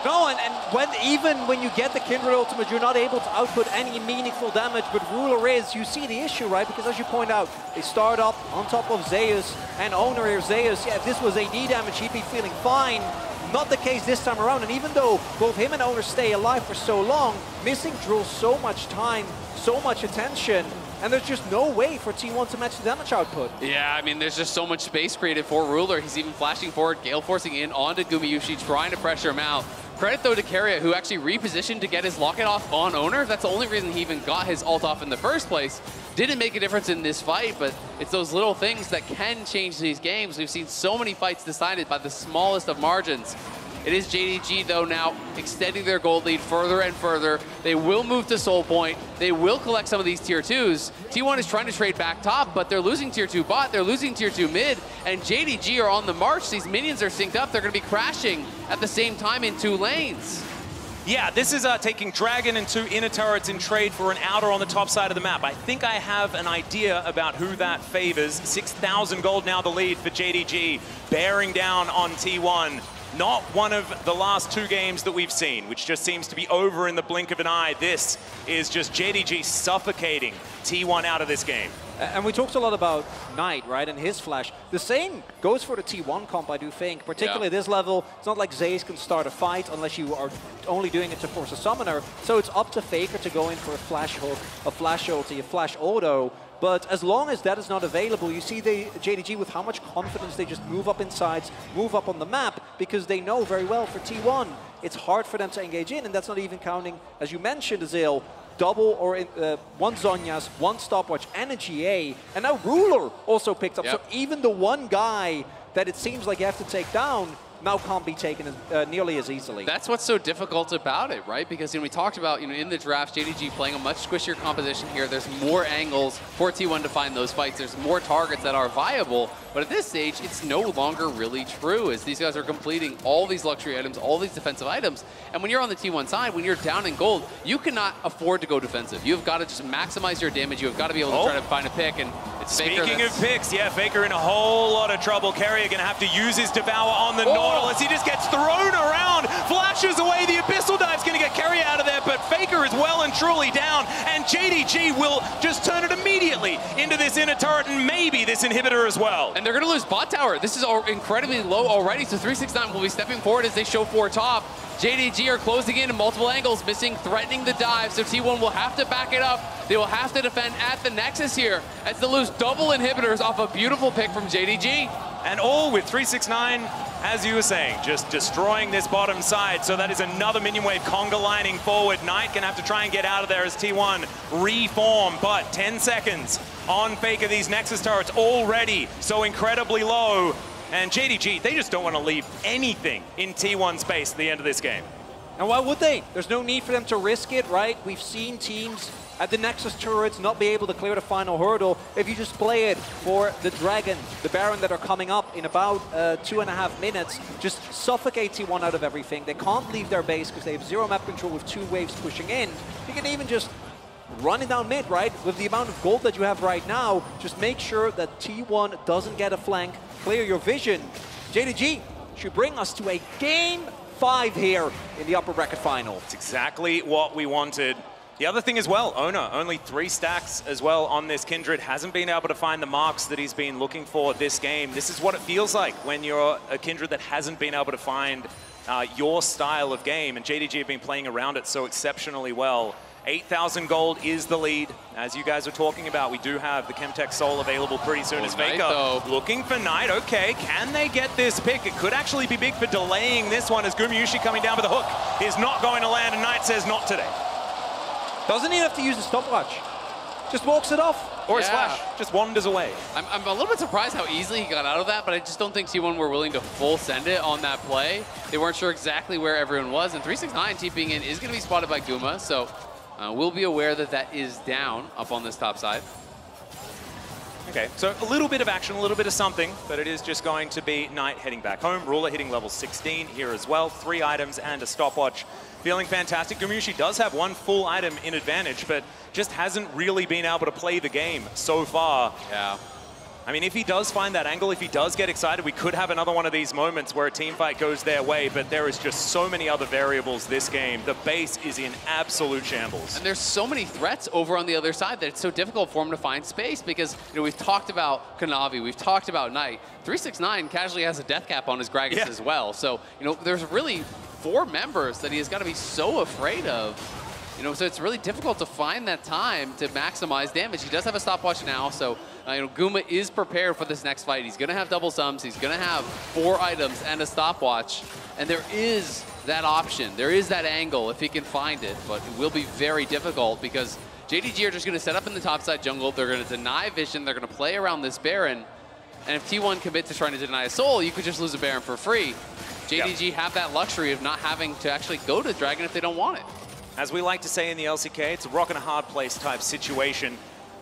No, and even when you get the Kindred ultimate, you're not able to output any meaningful damage, but Ruler is, you see the issue, right? Because as you point out, they start up on top of Zeus and Owner here. Zeus, yeah, if this was AD damage, he'd be feeling fine. Not the case this time around, and even though both him and Owner stay alive for so long, missing drills so much time, so much attention, and there's just no way for T1 to match the damage output. Yeah, I mean, there's just so much space created for Ruler. He's even flashing forward, Gale forcing in onto Gumayushi, trying to pressure him out. Credit, though, to Keria, who actually repositioned to get his locket off on Owner. That's the only reason he even got his ult off in the first place. Didn't make a difference in this fight, but it's those little things that can change these games. We've seen so many fights decided by the smallest of margins. It is JDG, though, now extending their gold lead further and further. They will move to Soul Point. They will collect some of these tier 2s. T1 is trying to trade back top, but they're losing tier 2 bot, they're losing tier 2 mid, and JDG are on the march. These minions are synced up. They're going to be crashing at the same time in 2 lanes. Yeah, this is taking Dragon and 2 inner turrets in trade for an outer on the top side of the map. I think I have an idea about who that favors. 6,000 gold now the lead for JDG, bearing down on T1. Not one of the last 2 games that we've seen, which just seems to be over in the blink of an eye. This is just JDG suffocating T1 out of this game. And we talked a lot about Knight, right, and his flash. The same goes for the T1 comp, I do think. Particularly at this level, it's not like Zeus can start a fight unless you are only doing it to force a summoner. So it's up to FLICKR to go in for a flash hook, a flash ulti, a flash auto. But as long as that is not available, you see the JDG with how much confidence they just move up in sides, move up on the map, because they know very well for T1, it's hard for them to engage in, and that's not even counting, as you mentioned, Azil, double or 1 Zhonya's, 1 stopwatch, and a GA, and now Ruler also picked up. So even the one guy that it seems like you have to take down now can't be taken nearly as easily. That's what's so difficult about it, right? Because we talked about, in the draft, JDG playing a much squishier composition here. There's more angles for T1 to find those fights. There's more targets that are viable. But at this stage, it's no longer really true, as these guys are completing all these luxury items, all these defensive items. And when you're on the T1 side, when you're down in gold, you cannot afford to go defensive. You've got to just maximize your damage. You've got to be able to try to find a pick. And it's Speaking of picks, yeah, FLICKR in a whole lot of trouble. Keria going to have to use his Devour on the Nautilus. He just gets thrown around, flashes away. The Abyssal Dive's going to get Keria out of there, but FLICKR is well and truly down, and JDG will just turn it immediately into this inner turret and maybe this inhibitor as well. And they're going to lose bot tower. This is incredibly low already, so 369 will be stepping forward as they show 4 top. JDG are closing in multiple angles, missing, threatening the dive, so T1 will have to back it up. They will have to defend at the Nexus here as they lose double inhibitors off a beautiful pick from JDG. And all with 369, as you were saying, just destroying this bottom side. So that is another minion wave conga lining forward. Knight gonna have to try and get out of there as T1 reform, but 10 seconds on FLICKR. These Nexus turrets already so incredibly low. And JDG, they just don't want to leave anything in T1 space at the end of this game. And why would they? There's no need for them to risk it, right? We've seen teams at the Nexus turrets not be able to clear the final hurdle if you just play it for the Dragon, the Baron that are coming up in about 2.5 minutes. Just suffocate T1 out of everything. They can't leave their base because they have 0 map control with 2 waves pushing in. You can even just run it down mid, right? With the amount of gold that you have right now, just make sure that T1 doesn't get a flank. Clear your vision. JDG should bring us to a Game 5 here in the upper bracket final. It's exactly what we wanted. The other thing as well, Owner, only 3 stacks as well on this Kindred. Hasn't been able to find the marks that he's been looking for this game. This is what it feels like when you're a Kindred that hasn't been able to find your style of game. And JDG have been playing around it so exceptionally well. 8,000 gold is the lead. As you guys were talking about, we do have the Chemtech Soul available pretty soon as FLICKR looking for Knight. Okay, can they get this pick? It could actually be big for delaying this one as Gumayushi coming down with the hook is not going to land, and Knight says not today. Doesn't even have to use the stopwatch. Just walks it off. Or his flash, just wanders away. I'm a little bit surprised how easily he got out of that, but I just don't think T1 were willing to full send it on that play. They weren't sure exactly where everyone was, and 369 TPing in is going to be spotted by Guma, so We'll be aware that that is down up on this top side. Okay, so a little bit of action, a little bit of something, but it is just going to be Knight heading back home. Ruler hitting level 16 here as well. 3 items and a stopwatch. Feeling fantastic. Gumayusi does have 1 full item in advantage, but just hasn't really been able to play the game so far. Yeah. I mean, if he does find that angle, if he does get excited, we could have another one of these moments where a team fight goes their way, but there is just so many other variables this game. The base is in absolute shambles. And there's so many threats over on the other side that it's so difficult for him to find space because, you know, we've talked about Kanavi, we've talked about Knight. 369 casually has a death cap on his Gragas as well. So, you know, there's really 4 members that he has got to be so afraid of. You know, so it's really difficult to find that time to maximize damage. He does have a stopwatch now, so you know, Guma is prepared for this next fight. He's going to have double sums. He's going to have 4 items and a stopwatch, and there is that option. There is that angle if he can find it, but it will be very difficult because JDG are just going to set up in the topside jungle. They're going to deny vision. They're going to play around this Baron, and if T1 commits to trying to deny a soul, you could just lose a Baron for free. JDG have that luxury of not having to actually go to Dragon if they don't want it. As we like to say in the LCK, it's a rock and a hard place type situation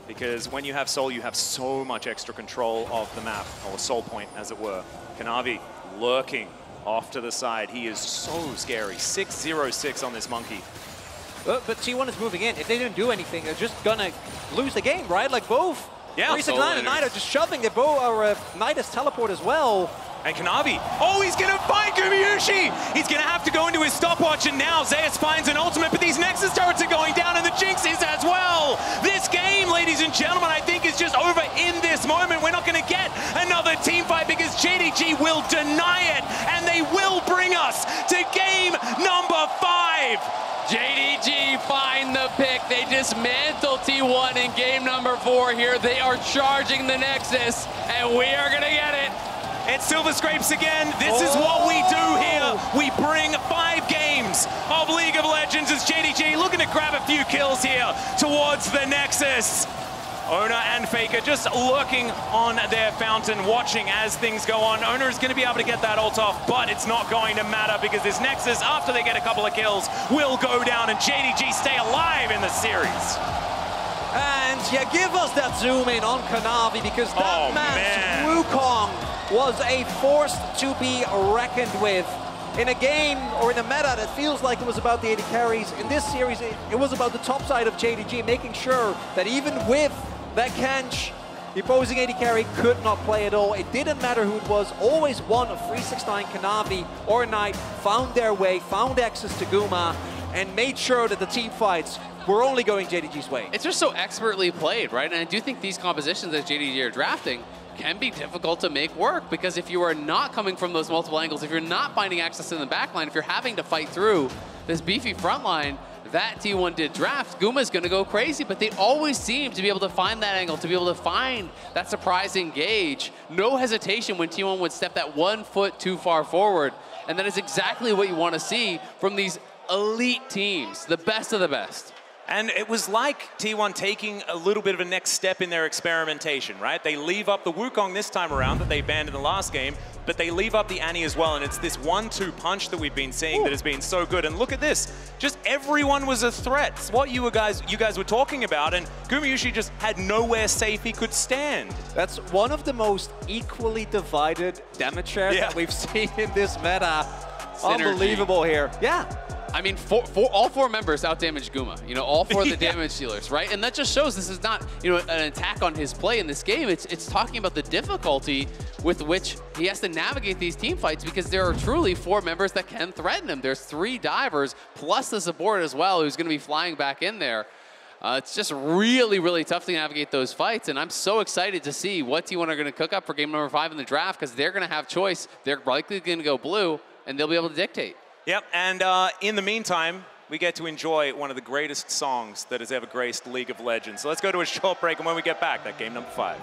because when you have Soul, you have so much extra control of the map, or Soul Point, as it were. Kanavi lurking off to the side. He is so scary. 6-0-6 on this monkey. But T1 is moving in. If they didn't do anything, they're just gonna lose the game, right? Like both. Yeah. 369 and Knight are just shoving. They both are Knight has teleport as well. And Kanavi, oh, he's going to find Gumayusi! He's going to have to go into his stopwatch, and now Zeus finds an ultimate, but these Nexus turrets are going down, and the Jinx is as well! This game, ladies and gentlemen, I think is just over in this moment. We're not going to get another team fight because JDG will deny it, and they will bring us to game number 5! JDG find the pick. They dismantle T1 in game number 4 here. They are charging the Nexus, and we are going to get it. It's Silver Scrapes again. This is what we do here. We bring 5 games of League of Legends as JDG looking to grab a few kills here towards the Nexus. Owner and FLICKR just lurking on their fountain, watching as things go on. Owner is going to be able to get that ult off, but it's not going to matter because this Nexus, after they get a couple of kills, will go down and JDG stay alive in the series. And yeah, give us that zoom in on Kanavi because that man's Wukong was a force to be reckoned with in a game or in a meta that feels like it was about the AD carries. In this series, it was about the top side of JDG, making sure that even with that Kench, the opposing AD carry could not play at all. It didn't matter who it was. Always one of 369, Kanavi or Knight found their way, found access to Guma, and made sure that the team fights were only going JDG's way. It's just so expertly played, right? And I do think these compositions that JDG are drafting can be difficult to make work because if you are not coming from those multiple angles, if you're not finding access in the backline, if you're having to fight through this beefy front line that T1 did draft, Guma's going to go crazy, but they always seem to be able to find that angle, to be able to find that surprising gauge. No hesitation when T1 would step that 1 foot too far forward, and that is exactly what you want to see from these elite teams, the best of the best. And it was like T1 taking a little bit of a next step in their experimentation, right? They leave up the Wukong this time around that they banned in the last game, but they leave up the Annie as well, and it's this 1-2 punch that we've been seeing that has been so good. And look at this, just everyone was a threat. It's what you guys were talking about, and Gumayusi just had nowhere safe he could stand. That's one of the most equally divided damage shares that we've seen in this meta. Synergy. Unbelievable here. Yeah. I mean, all 4 members outdamaged Guma. You know, all 4 of the damage dealers, right? And that just shows this is not, you know, an attack on his play in this game. It's talking about the difficulty with which he has to navigate these team fights because there are truly 4 members that can threaten him. There's 3 divers plus the support as well who's going to be flying back in there. It's just really, really tough to navigate those fights, and I'm so excited to see what T1 are going to cook up for game number 5 in the draft because they're going to have choice. They're likely going to go blue, and they'll be able to dictate. Yep, and in the meantime, we get to enjoy one of the greatest songs that has ever graced League of Legends. So let's go to a short break, and when we get back, that game number 5.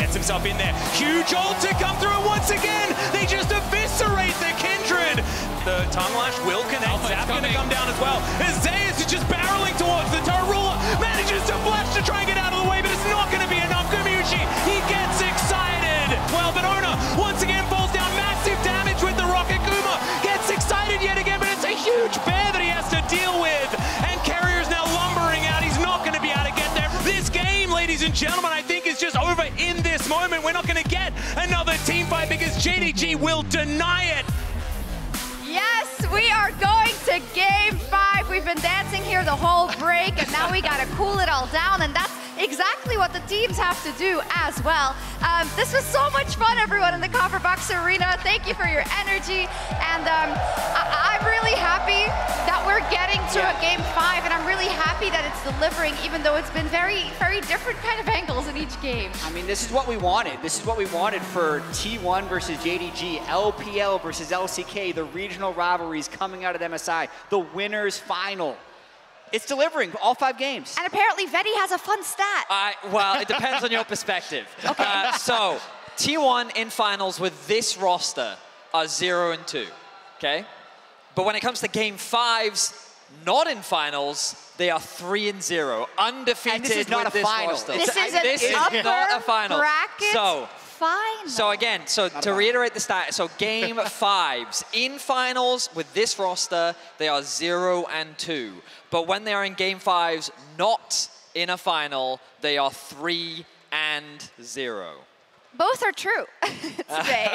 gets himself in there. Huge ult to come through once again. They just eviscerate the Kindred. The tongue lash will connect. Zap going to come down as well. As Zeus is just barreling towards the turret. Ruler manages to flash to try and get out of the way, but it's not going to be enough. Gumiuchi, he gets excited. Well, but Ona once again falls down. Massive damage with the rocket. Kuma gets excited yet again, but it's a huge bear that he has to deal with. And Carrier's now lumbering out. He's not going to be able to get there. This game, ladies and gentlemen, I think is just over in this moment. We're not going to get another team fight because JDG will deny it. Yes, we are going to Game 5. We've been dancing here the whole break, and now we got to cool it all down, and that's exactly what the teams have to do as well. This was so much fun, everyone, in the Copper Box Arena. Thank you for your energy, and I'm really happy that we're getting to a Game 5, and I'm really happy that it's delivering, even though it's been very, very different kind of angles in each game. I mean, this is what we wanted. This is what we wanted for T1 versus JDG, LPL versus LCK, the regional rivalries coming out of MSI, the winners final. It's delivering all 5 games. And apparently Vetti has a fun stat. Well, it depends on your perspective. Okay. So, T1 in finals with this roster are 0-2, okay? But when it comes to Game 5s, not in finals, they are 3-0, undefeated and this is not with a this final. roster. This is not a final. Bracket final. So again, to reiterate the stat, so Game 5s in finals with this roster, they are 0-2. But when they are in Game 5s, not in a final, they are 3-0. Both are true today.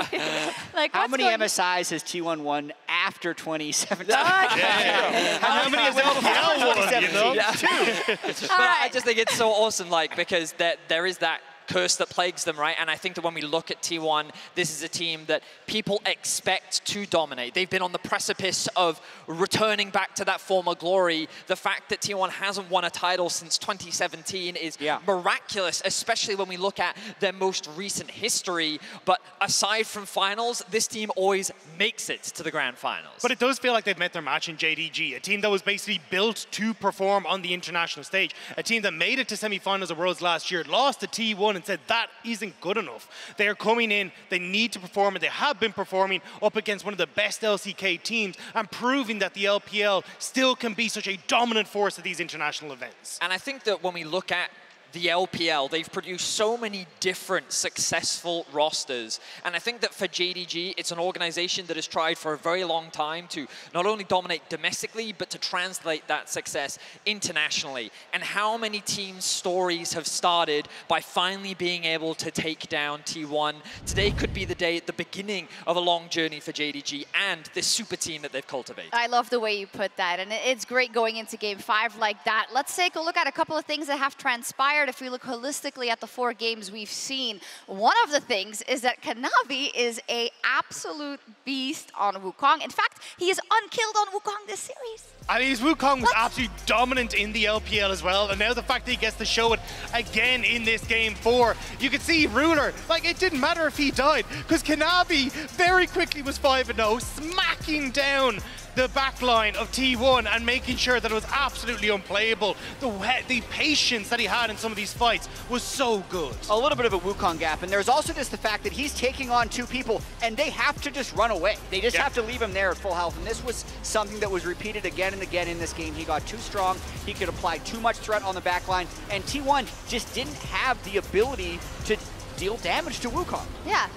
Like, how many MSIs has T1 won after 2017? And how many has LPL won? You know? But I just think it's so awesome, like, because there is that curse that plagues them, right? And I think that when we look at T1, this is a team that people expect to dominate. They've been on the precipice of returning back to that former glory. The fact that T1 hasn't won a title since 2017 is miraculous, especially when we look at their most recent history. But aside from finals, this team always makes it to the grand finals. But it does feel like they've met their match in JDG, a team that was basically built to perform on the international stage, a team that made it to semifinals of Worlds last year, lost to T1 and said that isn't good enough. They are coming in, they need to perform, and they have been performing up against one of the best LCK teams and proving that the LPL still can be such a dominant force at these international events. And I think that when we look at the LPL, they've produced so many different successful rosters. And I think that for JDG, it's an organization that has tried for a very long time to not only dominate domestically, but to translate that success internationally. And how many team stories have started by finally being able to take down T1. Today could be the day at the beginning of a long journey for JDG and this super team that they've cultivated. I love the way you put that, and it's great going into Game 5 like that. Let's take a look at a couple of things that have transpired. If we look holistically at the 4 games we've seen, one of the things is that Kanavi is an absolute beast on Wukong. In fact, he is unkilled on Wukong this series. I mean, his Wukong was absolutely dominant in the LPL as well, and now the fact that he gets to show it again in this Game 4, you can see Ruler, like, it didn't matter if he died, because Kanavi very quickly was 5-0, smacking down the backline of T1 and making sure that it was absolutely unplayable. The patience that he had in some of these fights was so good. A little bit of a Wukong gap, and there's also just the fact that he's taking on 2 people, and they have to just run away. They just have to leave him there at full health, and this was something that was repeated again and again in this game. He got too strong, he could apply too much threat on the backline, and T1 just didn't have the ability to deal damage to Wukong. Yeah.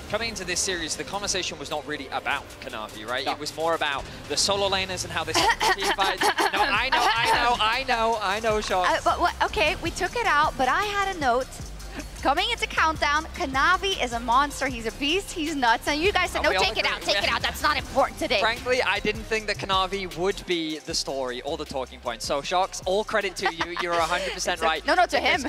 Coming into this series, the conversation was not really about Kanavi, right? No. It was more about the solo laners and how this team fights. No, I know, Sean. Okay, we took it out, but I had a note. Coming into Countdown, Kanavi is a monster. He's a beast. He's nuts. And you guys said, no, take it out. Take it out. That's not important today. Frankly, I didn't think that Kanavi would be the story or the talking point. So, Shox, all credit to you. You're 100% right. No, to him.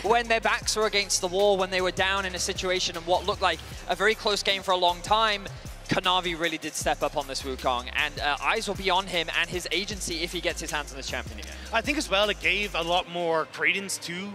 when their backs were against the wall, when they were down in a situation and what looked like a very close game for a long time, Kanavi really did step up on this Wukong, and eyes will be on him and his agency if he gets his hands on this champion again. I think as well it gave a lot more credence to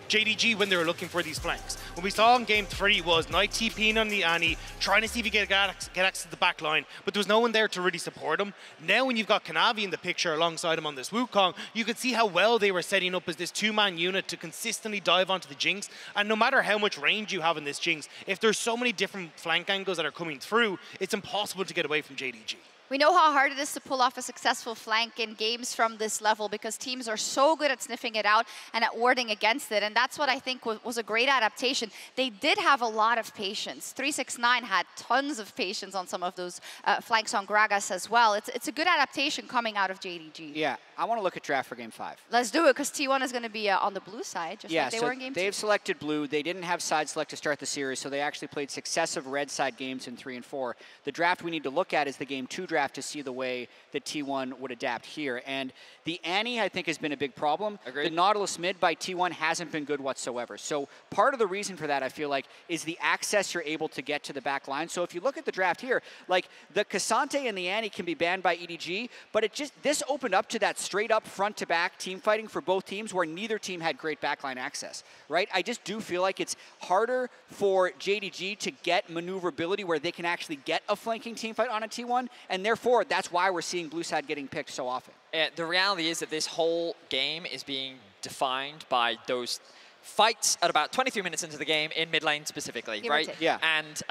JDG when they were looking for these flanks. What we saw in Game 3 was Knight TPing on the Annie, trying to see if he could get access to the back line, but there was no one there to really support him. Now when you've got Kanavi in the picture alongside him on this Wukong, you could see how well they were setting up as this two-man unit to consistently dive onto the Jinx. And no matter how much range you have in this Jinx, if there's so many different flank angles that are coming through, it's impossible to get away from JDG. We know how hard it is to pull off a successful flank in games from this level because teams are so good at sniffing it out and at warding against it. And that's what I think was a great adaptation. They did have a lot of patience. 369 had tons of patience on some of those flanks on Gragas as well. It's a good adaptation coming out of JDG. Yeah, I want to look at draft for Game 5. Let's do it, because T1 is going to be on the blue side, just like they were in Game 2. They've selected blue. They didn't have side select to start the series, so they actually played successive red side games in 3 and 4. The draft we need to look at is the Game 2 draft to see the way that T1 would adapt here. And the Annie, I think, has been a big problem. Agreed. The Nautilus mid by T1 hasn't been good whatsoever. So part of the reason for that, I feel like, is the access you're able to get to the back line. So if you look at the draft here, like the Cassante and the Annie can be banned by EDG, but this opened up to that straight up front to back team fighting for both teams where neither team had great backline access, right? I just do feel like it's harder for JDG to get maneuverability where they can actually get a flanking team fight on a T1, and therefore that's why we're seeing blue side getting picked so often. The reality is that this whole game is being defined by those fights at about 23 minutes into the game in mid lane specifically, right? Yeah. And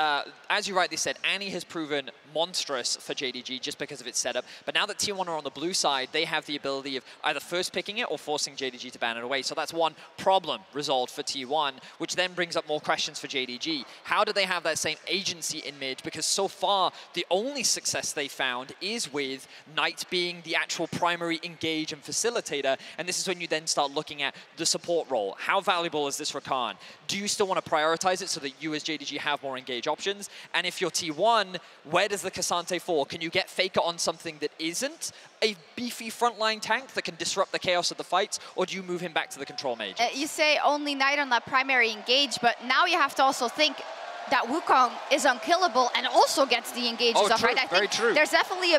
as you rightly said, Annie has proven monstrous for JDG just because of its setup. But now that T1 are on the blue side, they have the ability of either first picking it or forcing JDG to ban it away. So that's one problem resolved for T1, which then brings up more questions for JDG. How do they have that same agency in mid? Because so far, the only success they found is with Knight being the actual primary engage and facilitator. And this is when you then start looking at the support role. How valuable is this Rakan? Do you still want to prioritize it so that you as JDG have more engage options? And if you're T1, where does the Cassante fall? Can you get FLICKR on something that isn't a beefy frontline tank that can disrupt the chaos of the fights, or do you move him back to the control mage? You say only Knight on that primary engage, but now you have to also think that Wukong is unkillable and also gets the engages off, right? I think there's definitely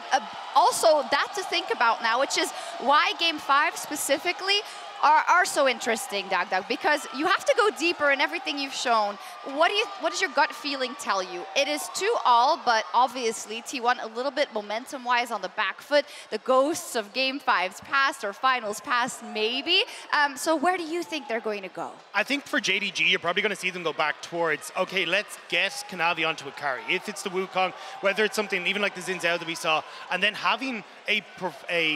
also that to think about now, which is why Game 5 specifically are so interesting, Dagdag, because you have to go deeper in everything you've shown. What does your gut feeling tell you? It is 2-all, but obviously T1 a little bit momentum-wise on the back foot. The ghosts of Game 5's past or finals past, maybe. So where do you think they're going to go? I think for JDG, you're probably going to see them go back towards, okay, let's get Kanavi onto a carry. If it's the Wukong, whether it's something even like the Xin Zhao that we saw, and then having a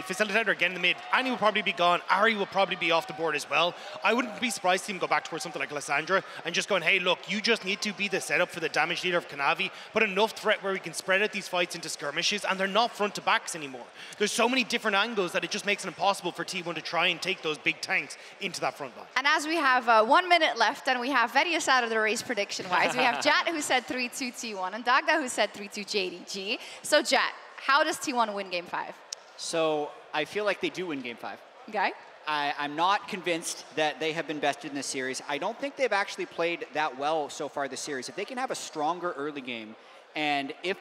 facilitator again in the mid, Annie will probably be gone, Ari will probably be off the board as well. I wouldn't be surprised to see him go back towards something like Lysandra and just going, hey, look, you just need to be the setup for the damage leader of Kanavi, but enough threat where we can spread out these fights into skirmishes, and they're not front to backs anymore. There's so many different angles that it just makes it impossible for T1 to try and take those big tanks into that front line. And as we have 1 minute left, and we have Verius out of the race prediction-wise, we have Jat who said 3-2 T1, and Dagda who said 3-2 JDG. So Jat, how does T1 win Game 5? So I feel like they do win Game 5. Okay. I'm not convinced that they have been bested in this series. I don't think they've actually played that well so far this series. If they can have a stronger early game, and if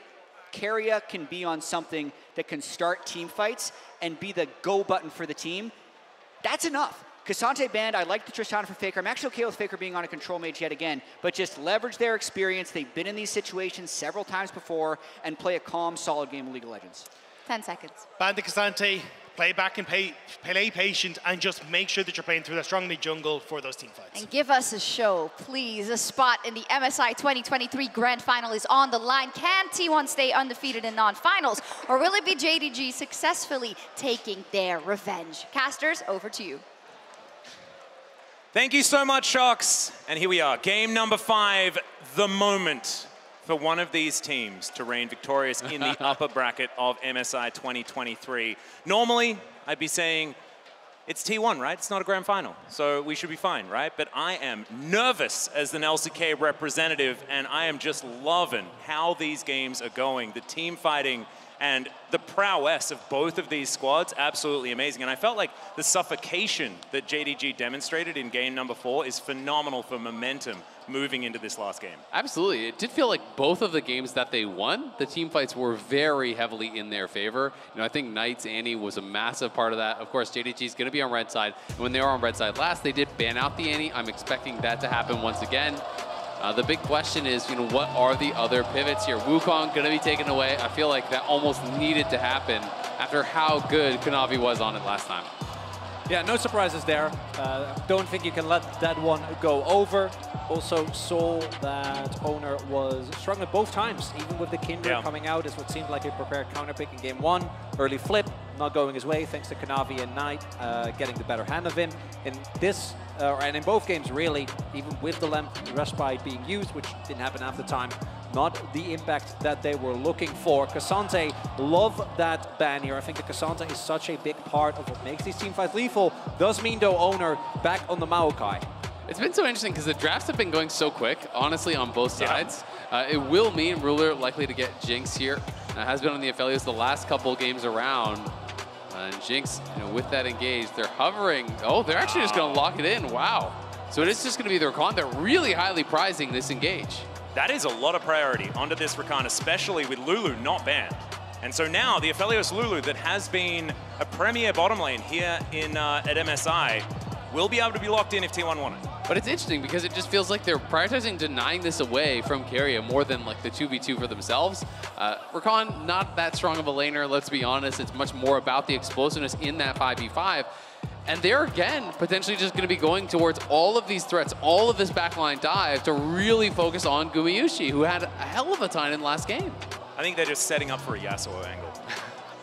Keria can be on something that can start team fights and be the go button for the team, that's enough. Cassante banned, I like the Tristana for FLICKR. I'm actually okay with FLICKR being on a control mage yet again, but just leverage their experience. They've been in these situations several times before, and play a calm, solid game of League of Legends. 10 seconds. Ban the Cassante, play back and play patient, and just make sure that you're playing through that strong mid jungle for those team fights. And give us a show, please. A spot in the MSI 2023 Grand Final is on the line. Can T1 stay undefeated in non-finals, or will it be JDG successfully taking their revenge? Casters, over to you. Thank you so much, Shocks. And here we are, game number 5, the moment for one of these teams to reign victorious in the upper bracket of MSI 2023. Normally, I'd be saying, it's T1, right? It's not a grand final, so we should be fine, right? But I am nervous as an LCK representative, and I am just loving how these games are going. The team fighting And the prowess of both of these squads, absolutely amazing. And I felt like the suffocation that JDG demonstrated in game number 4 is phenomenal for momentum moving into this last game. Absolutely. It did feel like both of the games that they won, the team fights were very heavily in their favor. I think Knight's Annie was a massive part of that. Of course, JDG is going to be on red side. And when they were on red side last, they did ban out the Annie. I'm expecting that to happen once again. The big question is, what are the other pivots here? Wukong going to be taken away. I feel like that almost needed to happen after how good Kanavi was on it last time. Yeah, no surprises there. Don't think you can let that one go over. Also saw that Owner was struggling both times, even with the Kindred coming out as what seemed like a prepared counterpick in game 1. Early flip, not going his way, thanks to Kanavi and Knight getting the better hand of him. In this, and in both games really, even with the respite being used, which didn't happen half the time, not the impact that they were looking for. Cassante, love that ban here. I think the Cassante is such a big part of what makes these teamfights lethal. Does mean, though, Owner back on the Maokai. It's been so interesting because the drafts have been going so quick, honestly, on both sides. It will mean Ruler likely to get Jinx here. Has been on the affiliates the last couple games around. And Jinx, with that engaged, they're hovering. Oh, they're actually just going to lock it in. Wow. So it is just going to be the Rakan. They're really highly prizing this engage. That is a lot of priority onto this Rakan, especially with Lulu not banned. And so now the Aphelios Lulu that has been a premier bottom lane here in at MSI will be able to be locked in if T1 want it. But it's interesting because it just feels like they're prioritizing denying this away from Keria more than like the 2v2 for themselves. Rakan, not that strong of a laner, let's be honest. It's much more about the explosiveness in that 5v5. And they're, again, potentially just going to be going towards all of these threats, all of this backline dive to really focus on Gumayushi, who had a hell of a time in the last game. I think they're just setting up for a Yasuo angle.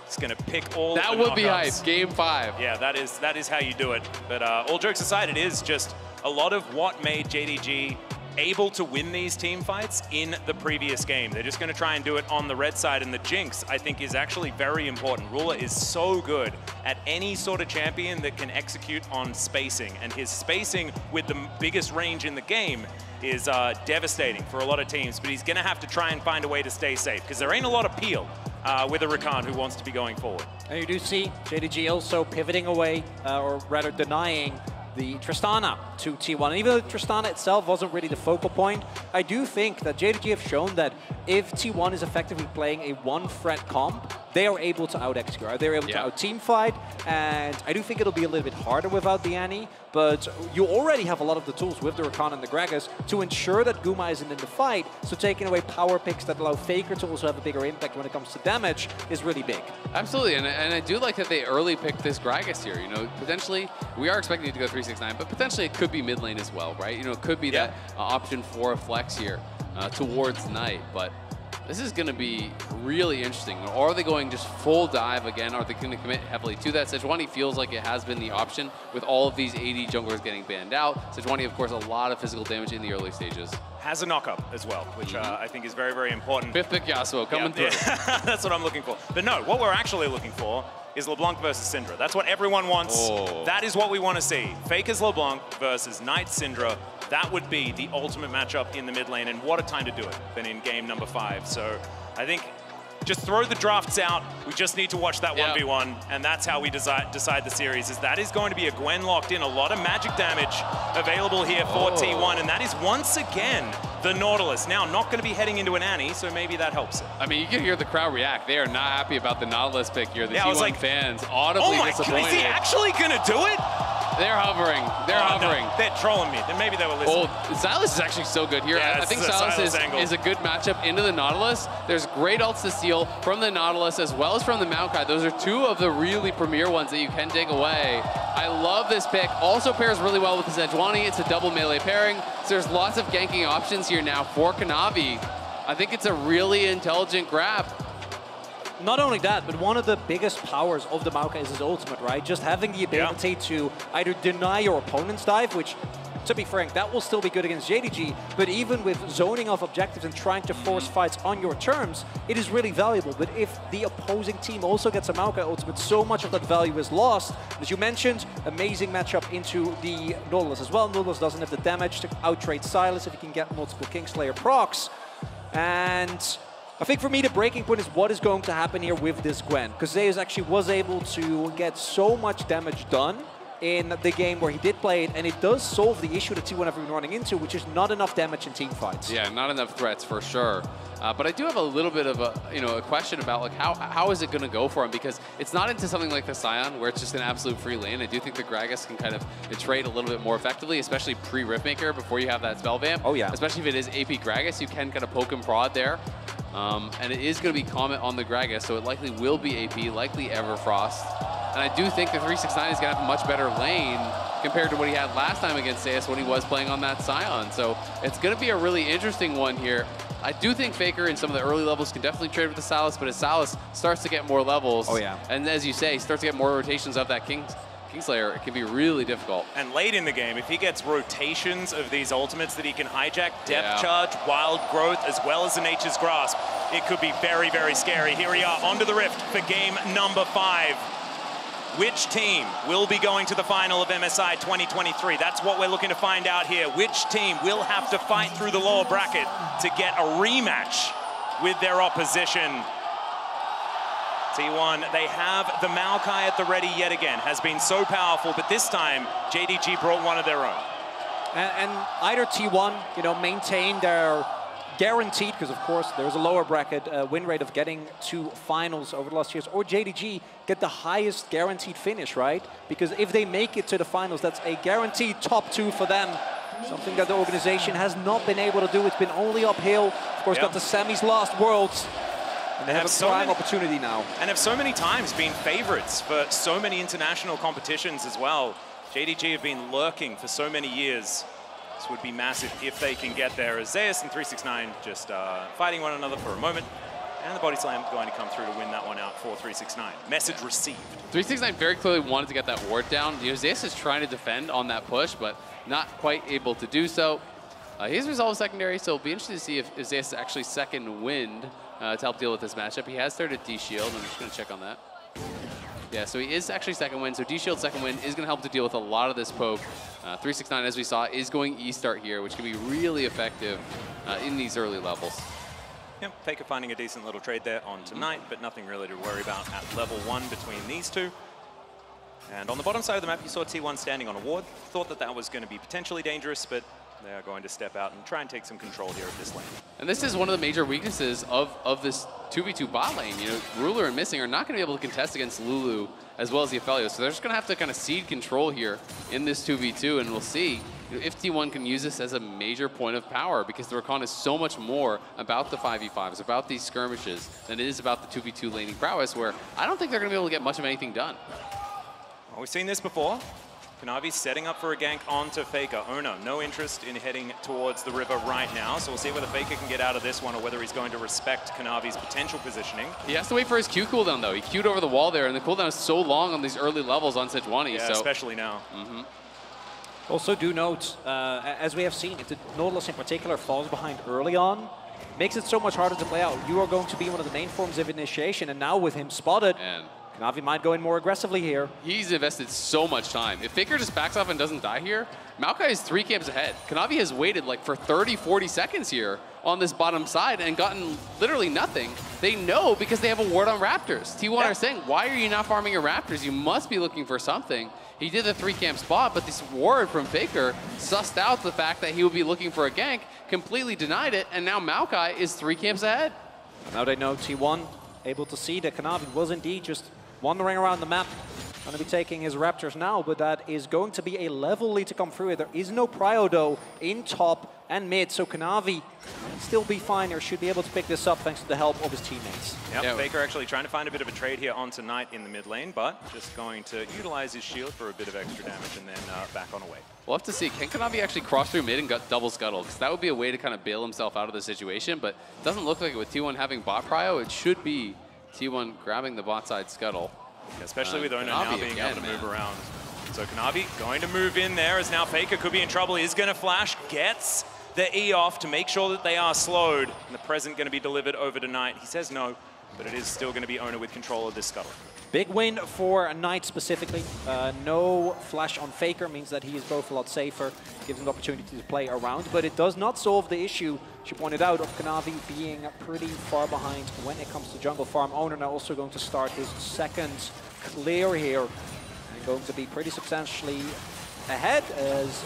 It's going to pick all that of the would be hype, game 5. Yeah, that is how you do it. But all jokes aside, it is just a lot of what made JDG able to win these team fights in the previous game. They're just going to try and do it on the red side, and the Jinx, I think, is actually very important. Ruler is so good at any sort of champion that can execute on spacing, and his spacing with the biggest range in the game is devastating for a lot of teams, but he's going to have to try and find a way to stay safe, because there ain't a lot of peel with a Rakan who wants to be going forward. And you do see JDG also pivoting away, or rather denying the Tristana to T1. And even though Tristana itself wasn't really the focal point, I do think that JDG have shown that if T1 is effectively playing a one-threat comp, they are able to out-execute. They're able to out-teamfight, and I do think it'll be a little bit harder without the Annie, but you already have a lot of the tools with the Rakan and the Gragas to ensure that Guma isn't in the fight, so taking away power picks that allow FLICKR to also have a bigger impact when it comes to damage is really big. Absolutely, and I do like that they early picked this Gragas here. Potentially, we are expecting it to go 3-6-9, but potentially it could be mid lane as well, right? It could be that option for a flex here towards Knight, but this is going to be really interesting. Are they going just full dive again? Are they going to commit heavily to that? Sejuani feels like it has been the option with all of these AD junglers getting banned out. Sejuani, of course, a lot of physical damage in the early stages. Has a knock-up as well, which I think is very, very important. 5th pick Yasuo coming through. Yeah. That's what I'm looking for. But no, what we're actually looking for is LeBlanc versus Syndra. That's what everyone wants. Oh. That is what we want to see. Faker's LeBlanc versus Knight Syndra. That would be the ultimate matchup in the mid lane, and what a time to do it than in game number 5. So I think just throw the drafts out. We just need to watch that 1v1, and that's how we decide the series. Is that is going to be a Gwen locked in. A lot of magic damage available here for T1, and that is once again the Nautilus. Now, not going to be heading into an Annie, so maybe that helps it. I mean, you can hear the crowd react. They are not happy about the Nautilus pick here. The T1 fans audibly disappointed. God, is he actually going to do it? They're hovering. They're hovering. No, they're trolling me. Then maybe they were listening. Oh, Silas is actually so good here. Yeah, I think Silas is a good matchup into the Nautilus. There's great ults to steal from the Nautilus as well as from the Maokai. Those are two of the really premier ones that you can take away. I love this pick. Also pairs really well with the Sejuani. It's a double melee pairing. So there's lots of ganking options here now for Kanavi. I think it's a really intelligent grab. Not only that, but one of the biggest powers of the Maokai is his ultimate, right? Just having the ability to either deny your opponent's dive, which, to be frank, that will still be good against JDG, but even with zoning off objectives and trying to force fights on your terms, it is really valuable. But if the opposing team also gets a Maokai ultimate, so much of that value is lost. As you mentioned, amazing matchup into the Nautilus as well. Nautilus doesn't have the damage to outtrade Silas if he can get multiple Kingslayer procs. And I think for me the breaking point is what is going to happen here with this Gwen. Because Zeus actually was able to get so much damage done in the game where he did play it, and it does solve the issue that T1 have been running into, which is not enough damage in team fights. Yeah, not enough threats for sure. But I do have a little bit of a question about like how is it going to go for him, because it's not into something like the Scion where it's just an absolute free lane. I do think the Gragas can kind of trade a little bit more effectively, especially pre-Ripmaker before you have that spell vamp. Oh yeah. Especially if it is AP Gragas, you can kind of poke and prod there. And it is going to be Comet on the Gragas, so it likely will be AP, likely Everfrost. And I do think the 369 is going to have a much better lane compared to what he had last time against Zeus when he was playing on that Scion. So it's going to be a really interesting one here. I do think FLICKR in some of the early levels can definitely trade with the Salus, but as Salus starts to get more levels, and as you say, starts to get more rotations of that Kingslayer, it can be really difficult. And late in the game, if he gets rotations of these ultimates that he can hijack, Depth Charge, Wild Growth, as well as the Nature's Grasp, it could be very, very scary. Here we are onto the Rift for game number 5. Which team will be going to the final of MSI 2023? That's what we're looking to find out here. Which team will have to fight through the lower bracket to get a rematch with their opposition? T1, they have the Maokai at the ready yet again. Has been so powerful, but this time JDG brought one of their own. And either T1, maintain their guaranteed, because of course there's a lower bracket win rate of getting to finals over the last years, or JDG get the highest guaranteed finish, right? Because if they make it to the finals, that's a guaranteed top 2 for them. Something that the organization has not been able to do. It's been only uphill. Of course, got the semis last Worlds. And they have a prime opportunity now. And have so many times been favorites for so many international competitions as well. JDG have been lurking for so many years. This would be massive if they can get there, as Zeus and 369 just fighting one another for a moment. And the body slam going to come through to win that one out for 369. Message received. 369 very clearly wanted to get that ward down. Zeus is trying to defend on that push, but not quite able to do so. He has resolved secondary, so it'll be interesting to see if Zeus actually second wind to help deal with this matchup. He has started D-Shield. I'm just going to check on that. Yeah, so he is actually second wind. So D-Shield second wind is going to help to deal with a lot of this poke. 369, as we saw, is going E-Start here, which can be really effective in these early levels. Yep, FLICKR finding a decent little trade there on tonight, but nothing really to worry about at level 1 between these two. And on the bottom side of the map, you saw T1 standing on a ward. Thought that that was going to be potentially dangerous, but they are going to step out and try and take some control here of this lane. And this is one of the major weaknesses of this 2v2 bot lane. Ruler and Missing are not going to be able to contest against Lulu as well as the Aphelios, so they're just going to have to kind of cede control here in this 2v2, and we'll see if T1 can use this as a major point of power, because the Rakan is so much more about the 5v5s, about these skirmishes, than it is about the 2v2 laning prowess, where I don't think they're going to be able to get much of anything done. Well, we've seen this before. Kanavi setting up for a gank onto FLICKR. Ona, no interest in heading towards the river right now, so we'll see whether FLICKR can get out of this one or whether he's going to respect Kanavi's potential positioning. He has to wait for his Q cooldown, though. He queued over the wall there, and the cooldown is so long on these early levels on Sejuani. Yeah, so. Especially now. Also do note, as we have seen, if the Nautilus in particular falls behind early on, makes it so much harder to play out. You are going to be one of the main forms of initiation, and now with him spotted, Kanavi might go in more aggressively here. He's invested so much time. If FLICKR just backs off and doesn't die here, Maokai is 3 camps ahead. Kanavi has waited like for 30, 40 seconds here on this bottom side and gotten literally nothing. They know because they have a ward on Raptors. T1 are saying, why are you not farming your Raptors? You must be looking for something. He did the 3 camp spot, but this ward from FLICKR sussed out the fact that he would be looking for a gank, completely denied it, and now Maokai is 3 camps ahead. Now they know T1 able to see that Kanavi was indeed just wandering around the map. Going to be taking his Raptors now, but that is going to be a level lead to come through. There is no prio though in top and mid, so Kanavi still be fine or should be able to pick this up thanks to the help of his teammates. Yep, FLICKR actually trying to find a bit of a trade here on tonight in the mid lane, but just going to utilize his shield for a bit of extra damage and then back on away. We'll have to see. Can Kanavi actually cross through mid and get double scuttle? Because that would be a way to kind of bail himself out of the situation, but it doesn't look like it with T1 having bot prio. It should be T1 grabbing the bot side scuttle. Yeah, especially with Ona now being able to move around. So Kanavi going to move in there as now FLICKR could be in trouble. He's going to flash, gets the E off to make sure that they are slowed. And the present going to be delivered over tonight. He says no. but it is still going to be Owner with control of this scuttle. Big win for Knight specifically. No flash on FLICKR means that he is both a lot safer, gives him the opportunity to play around, but it does not solve the issue, she pointed out, of Kanavi being pretty far behind when it comes to jungle farm. Owner now also going to start his second clear here, and going to be pretty substantially ahead, as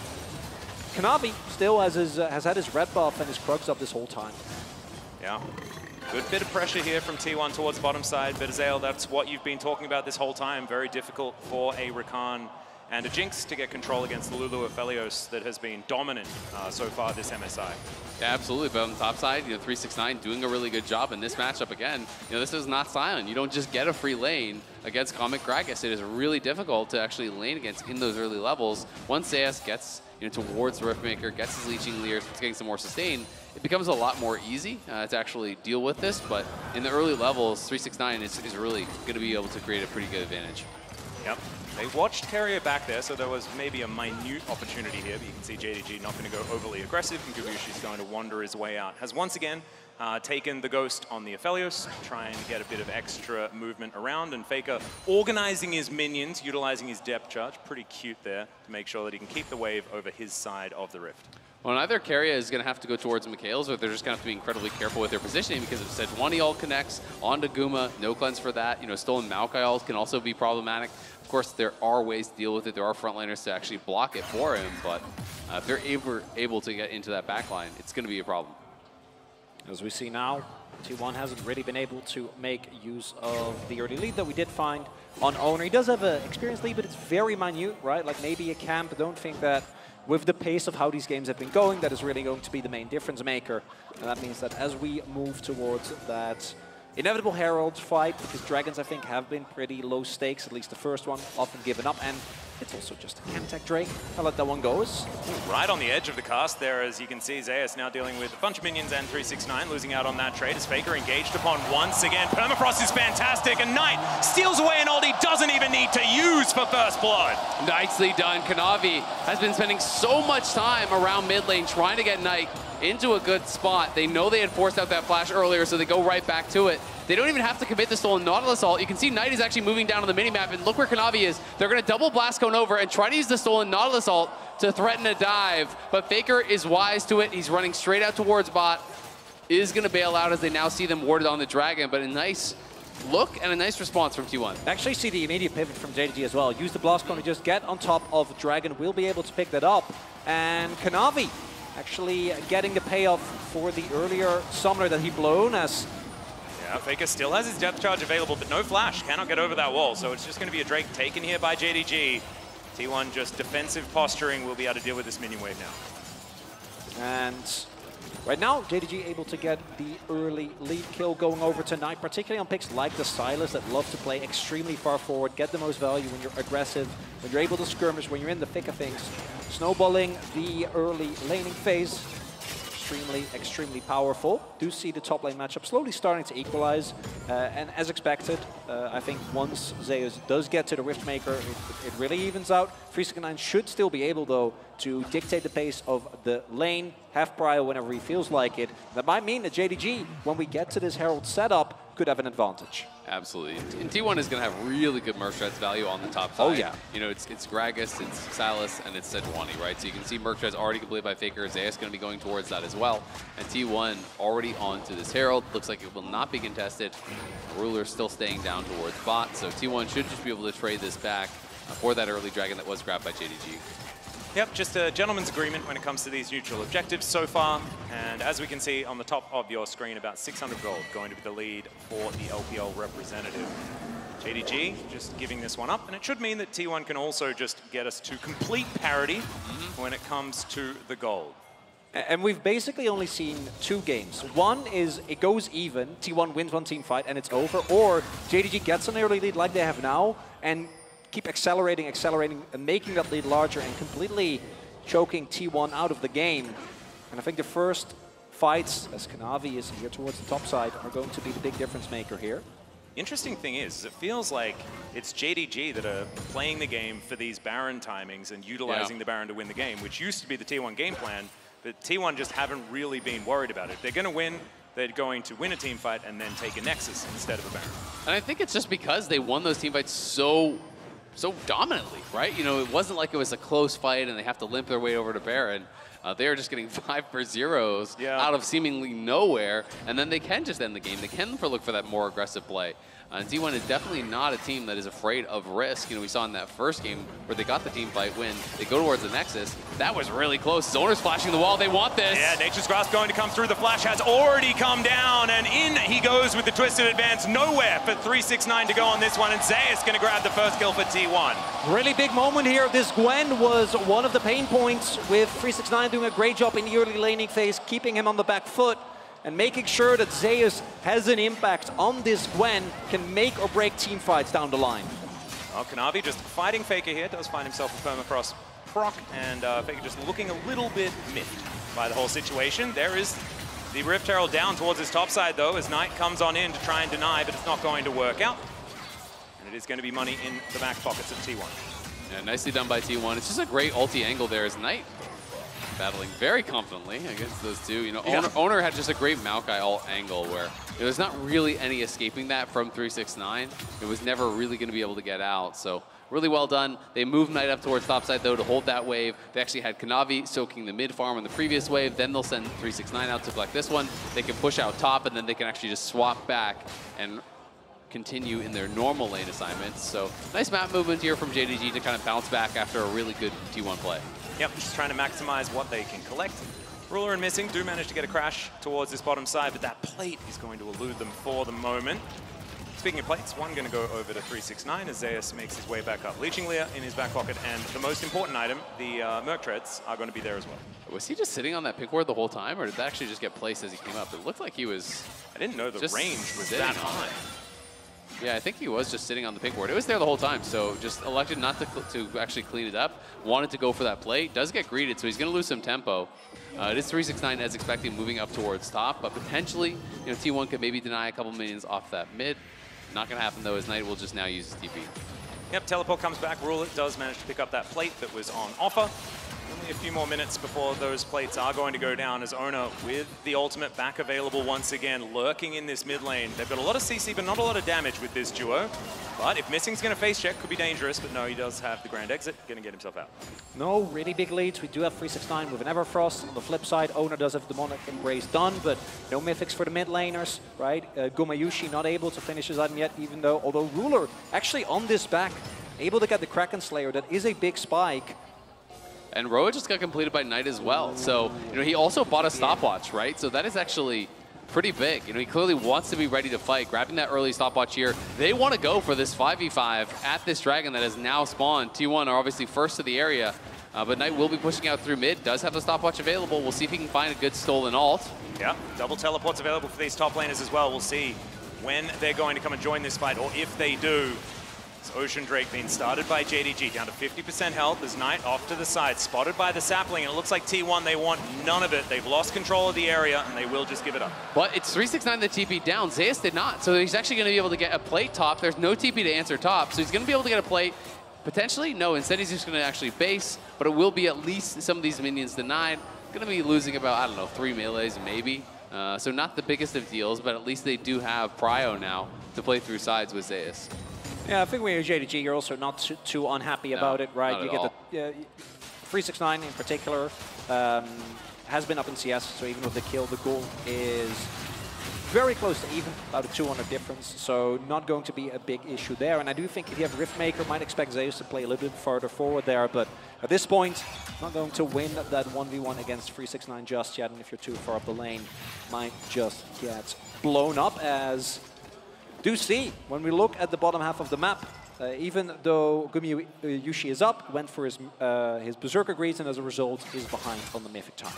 Kanavi still has had his red buff and his Krugs up this whole time. Yeah. Good bit of pressure here from T1 towards bottom side, but Azael, that's what you've been talking about this whole time. Very difficult for a Rakan and a Jinx to get control against the Lulu Aphelios that has been dominant so far this MSI. Yeah, absolutely. But on the top side, 369 doing a really good job in this matchup again. This is not Sion. You don't just get a free lane against Comet Gragas. It is really difficult to actually lane against in those early levels. Once AS gets towards Riftmaker, gets his Leeching Leer, starts getting some more sustain, it becomes a lot more easy to actually deal with this. But in the early levels, 369 is really going to be able to create a pretty good advantage. Yep. They watched Carrier back there, so there was maybe a minute opportunity here, but you can see JDG not going to go overly aggressive, and Gubushi's going to wander his way out. Has once again taken the Ghost on the Aphelios, trying to get a bit of extra movement around, and FLICKR organizing his minions, utilizing his depth charge, pretty cute there, to make sure that he can keep the wave over his side of the Rift. Well, either Carrier is going to have to go towards Mikhail's, or they're just going to have to be incredibly careful with their positioning, because if Sejuani ult connects onto Guma, no cleanse for that. Stolen Maokai ult can also be problematic. Of course, there are ways to deal with it. There are frontliners to actually block it for him, but if they're able to get into that backline, it's going to be a problem. As we see now, T1 hasn't really been able to make use of the early lead that we did find on Owner. He does have an experience lead, but it's very minute, right? Like maybe a camp. Don't think that with the pace of how these games have been going, that is really going to be the main difference maker. And that means that as we move towards that inevitable Herald fight, because Dragons, I think, have been pretty low stakes, at least the first one, often given up, and it's also just a camp tech Drake. I'll let that one go. Right on the edge of the cast there, as you can see, Zeus now dealing with a bunch of minions and 369, losing out on that trade as FLICKR engaged upon once again. Permafrost is fantastic, and Knight steals away an ult he doesn't even need to use for first blood. Nicely done. Kanavi has been spending so much time around mid lane trying to get Knight into a good spot. They know they had forced out that flash earlier, so they go right back to it. They don't even have to commit the stolen Nautilus ult. You can see Knight is actually moving down on the minimap, and look where Kanavi is. They're going to double blast cone over and try to use the stolen Nautilus ult to threaten a dive, but FLICKR is wise to it. He's running straight out towards bot. Is going to bail out as they now see them warded on the Dragon, but a nice look and a nice response from T1. Actually see the immediate pivot from JDG as well. Use the blast cone to just get on top of Dragon. We'll be able to pick that up. And Kanavi actually getting the payoff for the earlier summoner that he blown as... Yeah, FLICKR still has his depth charge available, but no flash. Cannot get over that wall, so it's just going to be a Drake taken here by JDG. T1 just defensive posturing will be able to deal with this minion wave now. And right now, JDG able to get the early lead kill going over tonight, particularly on picks like the Silas that love to play extremely far forward, get the most value when you're aggressive, when you're able to skirmish, when you're in the thick of things. Snowballing the early laning phase, extremely powerful. Do see the top lane matchup slowly starting to equalize, and as expected, I think once Zeus does get to the Riftmaker, it really evens out. 369 should still be able, though, to dictate the pace of the lane, have prio whenever he feels like it. That might mean that JDG, when we get to this Herald setup, could have an advantage. Absolutely. And T1 is going to have really good Merc Treads value on the top side. Oh, yeah. It's Gragas, it's Silas, and it's Sejuani, right? So you can see Merc Treads already completed by FLICKR. Zeus going to be going towards that as well. And T1 already onto this Herald. Looks like it will not be contested. Ruler still staying down towards bot. So T1 should just be able to trade this back for that early Dragon that was grabbed by JDG. Yep, just a gentleman's agreement when it comes to these neutral objectives so far. And as we can see on the top of your screen, about 600 gold going to be the lead for the LPL representative. JDG just giving this one up, and it should mean that T1 can also just get us to complete parity when it comes to the gold. And we've basically only seen two games. One is it goes even, T1 wins one team fight and it's over, or JDG gets an early lead like they have now, and keep accelerating, and making that lead larger and completely choking T1 out of the game. And I think the first fights, as Kanavi is here towards the top side, are going to be the big difference maker here. Interesting thing is, it feels like it's JDG that are playing the game for these Baron timings and utilizing the Baron to win the game, which used to be the T1 game plan, but T1 just haven't really been worried about it. They're going to win they're going to win a team fight and then take a Nexus instead of a Baron. And I think it's just because they won those team fights so dominantly, right? You know, it wasn't like it was a close fight and they have to limp their way over to Baron. They are just getting 5-0s out of seemingly nowhere, and then they can just end the game. They can look for that more aggressive play. And T1 is definitely not a team that is afraid of risk. You know, we saw in that first game where they got the team fight win. They go towards the Nexus. That was really close. Zoner's flashing the wall. They want this. Yeah, Nature's Grasp going to come through. The flash has already come down, and in he goes with the Twisted Advance. Nowhere for 369 to go on this one, and Zeus going to grab the first kill for T1. Really big moment here. This Gwen was one of the pain points, with 369 doing a great job in the early laning phase, keeping him on the back foot, and making sure that Zeus has an impact on this Gwen, can make or break team fights down the line. Well, Kanavi just fighting Faker here, does find himself a permacross proc, and Faker just looking a little bit miffed by the whole situation. There is the Rift Herald down towards his top side, though, as Knight comes on in to try and deny, but it's not going to work out. And it is going to be money in the back pockets of T1. Yeah, nicely done by T1. It's just a great ulti angle there as Knight battling very confidently against those two. You know, Owner had just a great Maokai ult angle where there's not really any escaping that from 369. It was never really going to be able to get out. So really well done. They moved Knight up towards topside though to hold that wave. They actually had Kanavi soaking the mid farm on the previous wave. Then they'll send 369 out to collect this one. They can push out top, and then they can actually just swap back and continue in their normal lane assignments. So nice map movement here from JDG to kind of bounce back after a really good T1 play. Yep, just trying to maximize what they can collect. Ruler and Missing do manage to get a crash towards this bottom side, but that plate is going to elude them for the moment. Speaking of plates, one going to go over to 369 as Zeus makes his way back up. Leeching Lear in his back pocket, and the most important item, the Merc Treads, are going to be there as well. Was he just sitting on that pink ward the whole time, or did that actually just get placed as he came up? It looked like he was... I didn't know the range was that high. Yeah, I think he was just sitting on the pink ward. It was there the whole time, so just elected not to actually clean it up. Wanted to go for that play. Does get greeted, so he's going to lose some tempo. It is 369 as expected, moving up towards top, but potentially, you know, T1 could maybe deny a couple minions off that mid. Not going to happen though, as Knight will just now use his TP. Yep, teleport comes back. Ruler does manage to pick up that plate that was on offer. Only a few more minutes before those plates are going to go down, as Owner with the ultimate back available once again, lurking in this mid lane. They've got a lot of CC, but not a lot of damage with this duo. But if Missing's going to face check, could be dangerous, but no, he does have the Grand Exit, going to get himself out. No, really big leads. We do have 369 with an Everfrost. On the flip side, Owner does have Demonic Embrace done, but no mythics for the mid laners, right? Gumayushi not able to finish his item yet, even though, although Ruler actually on this back, able to get the Kraken Slayer. That is a big spike. And Roa just got completed by Knight as well. So, you know, he also bought a stopwatch, right? So that is actually pretty big. You know, he clearly wants to be ready to fight, grabbing that early stopwatch here. They want to go for this 5v5 at this dragon that has now spawned. T1 are obviously first to the area, but Knight will be pushing out through mid, does have the stopwatch available. We'll see if he can find a good stolen ult. Yeah, double teleports available for these top laners as well. We'll see when they're going to come and join this fight, or if they do. It's Ocean Drake being started by JDG, down to 50% health. As Knight off to the side, spotted by the sapling, and it looks like T1, they want none of it. They've lost control of the area, and they will just give it up. But it's 369 that TP down. Zeus did not, so he's actually going to be able to get a plate top. There's no TP to answer top, so he's going to be able to get a plate. Potentially, no, instead he's just going to actually base, but it will be at least some of these minions denied. Going to be losing about, I don't know, 3 melees maybe. So not the biggest of deals, but at least they do have Prio now to play through sides with Zeus. Yeah, I think when you're JDG, you're also not too unhappy about it, right? Not You at get the 369 in particular has been up in CS, so even with the kill, the goal is very close to even, about a 200 difference, so not going to be a big issue there. And I do think if you have Riftmaker, might expect Zeus to play a little bit further forward there, but at this point, not going to win that 1v1 against 369 just yet, and if you're too far up the lane, might just get blown up. As do see, when we look at the bottom half of the map, even though Gumayushi is up, went for his Berserker Greaves, and as a result is behind on the Mythic time.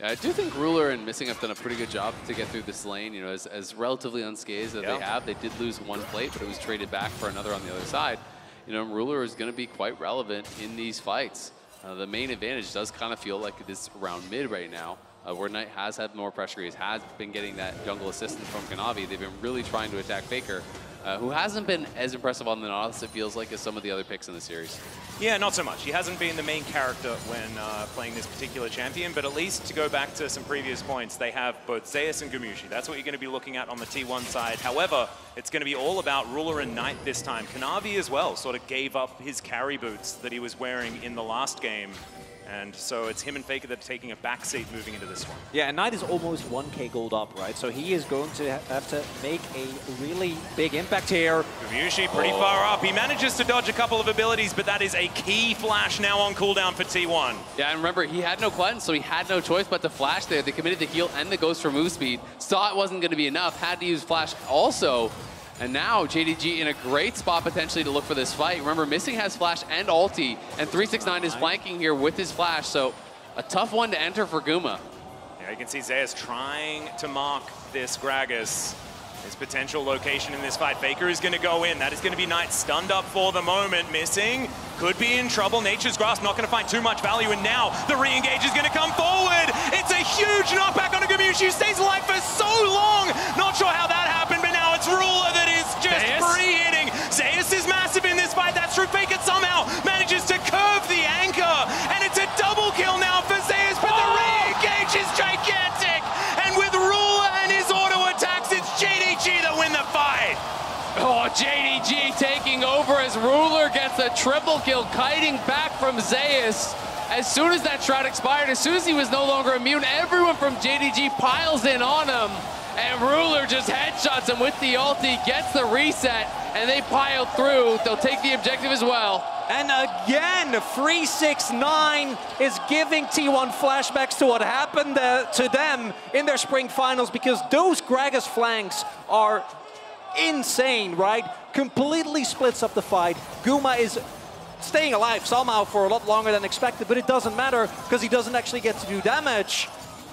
Yeah, I do think Ruler and Missing have done a pretty good job to get through this lane. You know, as relatively unscathed as they have, they did lose one plate, but it was traded back for another on the other side. You know, Ruler is going to be quite relevant in these fights. The main advantage does kind of feel like it is around mid right now, where Knight has had more pressure. He has been getting that jungle assistance from Kanavi. They've been really trying to attack FLICKR, who hasn't been as impressive on the Nautilus, it feels like, as some of the other picks in the series. Yeah, not so much. He hasn't been the main character when playing this particular champion, but at least to go back to some previous points, they have both Zeus and Gumushi. That's what you're going to be looking at on the T1 side. However, it's going to be all about Ruler and Knight this time. Kanavi as well sort of gave up his carry boots that he was wearing in the last game. And so it's him and FLICKR that are taking a backseat moving into this one. Yeah, and Knight is almost 1k gold up, right? So he is going to have to make a really big impact here. Gumushi pretty far up. He manages to dodge a couple of abilities, but that is a key flash now on cooldown for T1. Yeah, and remember, he had no cleanse, so he had no choice but to flash there. They committed the heal and the ghost for move speed. Saw it wasn't going to be enough, had to use flash also. And now JDG in a great spot potentially to look for this fight. Remember, Missing has flash and ulti, and 369 is flanking here with his flash, so a tough one to enter for Guma. Yeah, you can see Zeus trying to mark this Gragas, his potential location in this fight. FLICKR is going to go in. That is going to be Knight stunned up for the moment. Missing could be in trouble. Nature's Grasp not going to find too much value, and now the re-engage is going to come forward. It's a huge knockback on a Gumushi, who stays alive for so long. Not sure how that happened, but now it's Ruler that is just free-hitting. Zeus is massive in this fight. That's true. FLICKR somehow manages to curve the anchor, and it's a double kill now for Zeus, but the re-engage is gigantic. And with Ruler and his auto attacks, it's JDG that win the fight. Oh, JDG taking over as Ruler gets a triple kill, kiting back from Zeus. As soon as that shroud expired, as soon as he was no longer immune, everyone from JDG piles in on him. And Ruler just headshots him with the ulti, gets the reset, and they pile through. They'll take the objective as well. And again, 369 is giving T1 flashbacks to what happened to them in their spring finals, because those Gragas flanks are insane, right? Completely splits up the fight. Guma is staying alive somehow for a lot longer than expected, but it doesn't matter because he doesn't actually get to do damage.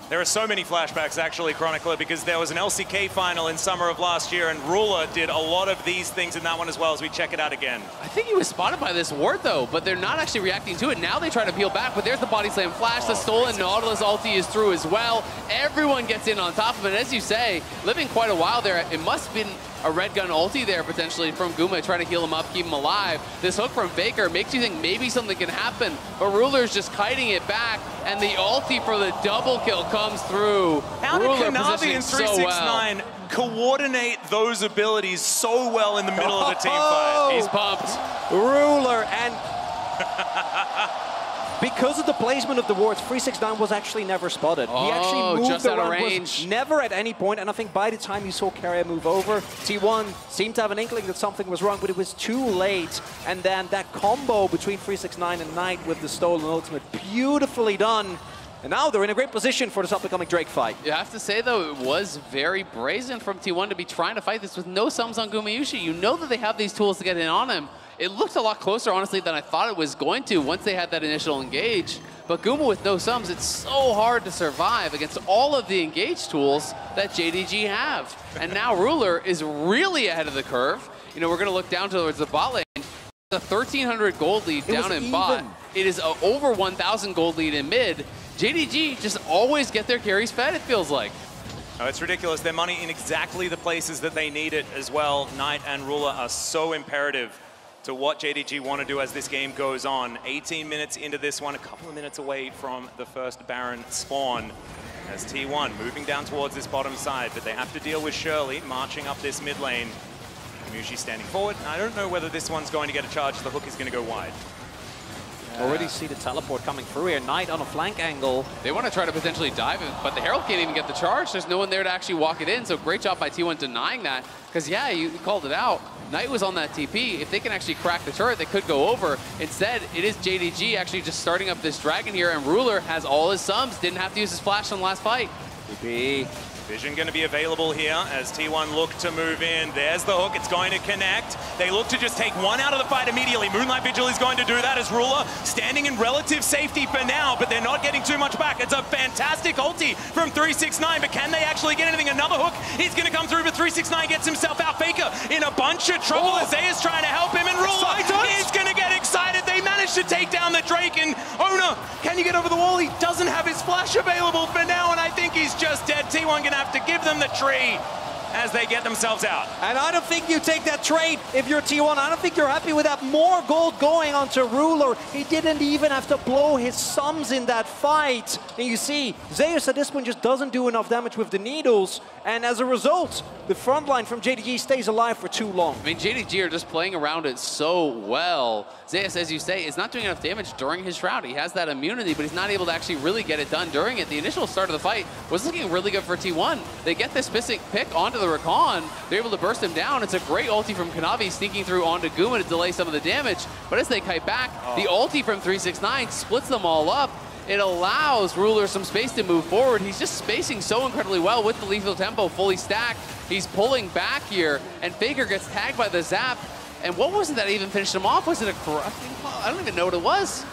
There are so many flashbacks, actually, Chronicler, because there was an LCK final in summer of last year, and Ruler did a lot of these things in that one as well, as we check it out again. I think he was spotted by this ward, though, but they're not actually reacting to it. Now they try to peel back, but there's the body slam flash. The stolen Nautilus ulti is through as well. Everyone gets in on top of it. As you say, living quite a while there, it must have been a red gun ulti there, potentially, from Guma, trying to heal him up, keep him alive. This hook from FLICKR makes you think maybe something can happen, but Ruler's just kiting it back, and the ulti for the double kill comes through. How Ruler did Kanavi and 369 coordinate those abilities so well in the middle of the team fight? He's pumped. Ruler, and because of the placement of the wards, 369 was actually never spotted. He actually moved just out of around, range. was never at any point, and I think by the time you saw Carrier move over, T1 seemed to have an inkling that something was wrong, but it was too late. And then that combo between 369 and Knight with the stolen ultimate, beautifully done. And now they're in a great position for this up-and-coming Drake fight. You have to say, though, it was very brazen from T1 to be trying to fight this with no sums on Gumayushi. You know that they have these tools to get in on him. It looked a lot closer, honestly, than I thought it was going to once they had that initial engage. But Guma with no sums, it's so hard to survive against all of the engage tools that JDG have. And now Ruler is really ahead of the curve. You know, we're going to look down towards the bot lane. The 1,300 gold lead down in bot. It is over 1,000 gold lead in mid. JDG just always get their carries fed, it feels like. Oh, it's ridiculous. Their money in exactly the places that they need it as well. Knight and Ruler are so imperative to what JDG want to do as this game goes on. 18 minutes into this one, a couple of minutes away from the first Baron spawn. As T1 moving down towards this bottom side, but they have to deal with Shirley marching up this mid lane. Gumushi standing forward. I don't know whether this one's going to get a charge. The hook is going to go wide. Already see the teleport coming through here. Knight on a flank angle. They want to try to potentially dive it, but the Herald can't even get the charge. There's no one there to actually walk it in, so great job by T1 denying that. Because, yeah, you called it out. Knight was on that TP. If they can actually crack the turret, they could go over. Instead, it is JDG actually just starting up this dragon here, and Ruler has all his sums. Didn't have to use his flash on the last fight. Vision going to be available here as T1 look to move in. There's the hook. It's going to connect. They look to just take one out of the fight immediately. Moonlight Vigil is going to do that as Ruler standing in relative safety for now, but they're not getting too much back. It's a fantastic ulti from 369, but can they actually get anything? Another hook is going to come through, but 369 gets himself out. FLICKR in a bunch of trouble as Zeus trying to help him, and Ruler is going to get excited. They managed to take down the Drake, and Ona, can you get over the wall? He doesn't have his flash available for now, and I think he's just dead. T1 going to have to give them the tree. as they get themselves out. And I don't think you take that trade if you're T1. I don't think you're happy with that. More gold going onto Ruler. He didn't even have to blow his sums in that fight. And you see, Zeus at this point just doesn't do enough damage with the needles. And as a result, the front line from JDG stays alive for too long. I mean, JDG are just playing around it so well. Zeus, as you say, is not doing enough damage during his shroud. He has that immunity, but he's not able to actually really get it done during it. The initial start of the fight was looking really good for T1. They get this pick onto the Rakan. They're able to burst him down. It's a great ulti from Kanavi sneaking through onto Guma to delay some of the damage. But as they kite back, the ulti from 369 splits them all up. It allows Ruler some space to move forward. He's just spacing so incredibly well with the lethal tempo fully stacked. He's pulling back here, and FLICKR gets tagged by the zap. And what was it that even finished him off? Was it a corrupting claw? I don't even know what it was.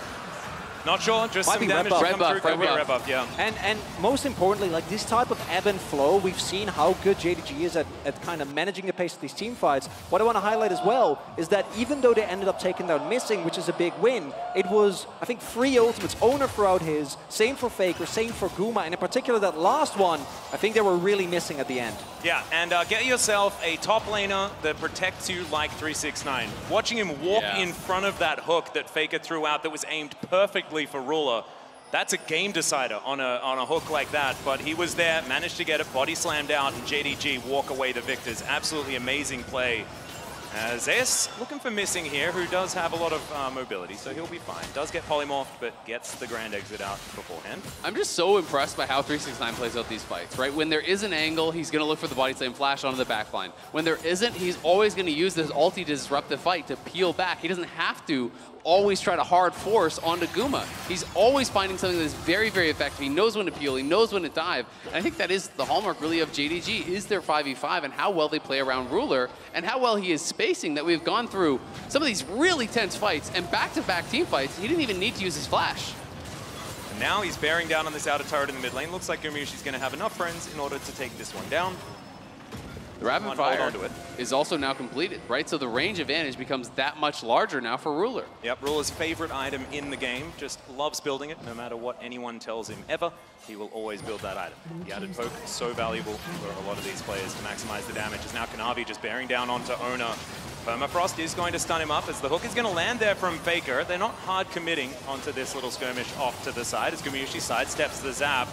Not sure, just some damage to come through. Could be a red buff, yeah. And most importantly, like this type of ebb and flow, we've seen how good JDG is at kind of managing the pace of these team fights. What I want to highlight as well is that even though they ended up taking down Missing, which is a big win, it was, I think, 3 ultimates. Owner throughout his, same for FLICKR, same for Guma, and in particular that last one, I think they were really missing at the end. Yeah, and get yourself a top laner that protects you like 369. Watching him walk in front of that hook that FLICKR threw out that was aimed perfectly for Ruler, that's a game decider on a hook like that, but he was there, managed to get it, body slammed out, and JDG walk away the victors. Absolutely amazing play. Zeus looking for Missing here, who does have a lot of mobility, so he'll be fine. Does get polymorphed, but gets the grand exit out beforehand. I'm just so impressed by how 369 plays out these fights, right? When there is an angle, he's going to look for the body slam flash onto the backline. When there isn't, he's always going to use this ulti to disrupt the fight, to peel back. He doesn't have to always try to hard force onto Guma. He's always finding something that is very, very effective. He knows when to peel, he knows when to dive. And I think that is the hallmark really of JDG, is their 5v5 and how well they play around Ruler and how well he is spacing, that we've gone through some of these really tense fights and back-to-back team fights. He didn't even need to use his flash. And now he's bearing down on this outer turret in the mid lane. Looks like Gumayusi's going to have enough friends in order to take this one down. The rapid fire is also now completed, right? So the range advantage becomes that much larger now for Ruler. Yep, Ruler's favorite item in the game, just loves building it, no matter what anyone tells him ever. He will always build that item. The added poke is so valuable for a lot of these players to maximize the damage. As now Kanavi just bearing down onto Owner. Permafrost is going to stun him up as the hook is going to land there from FLICKR. They're not hard committing onto this little skirmish off to the side as Gumayusi sidesteps the zap.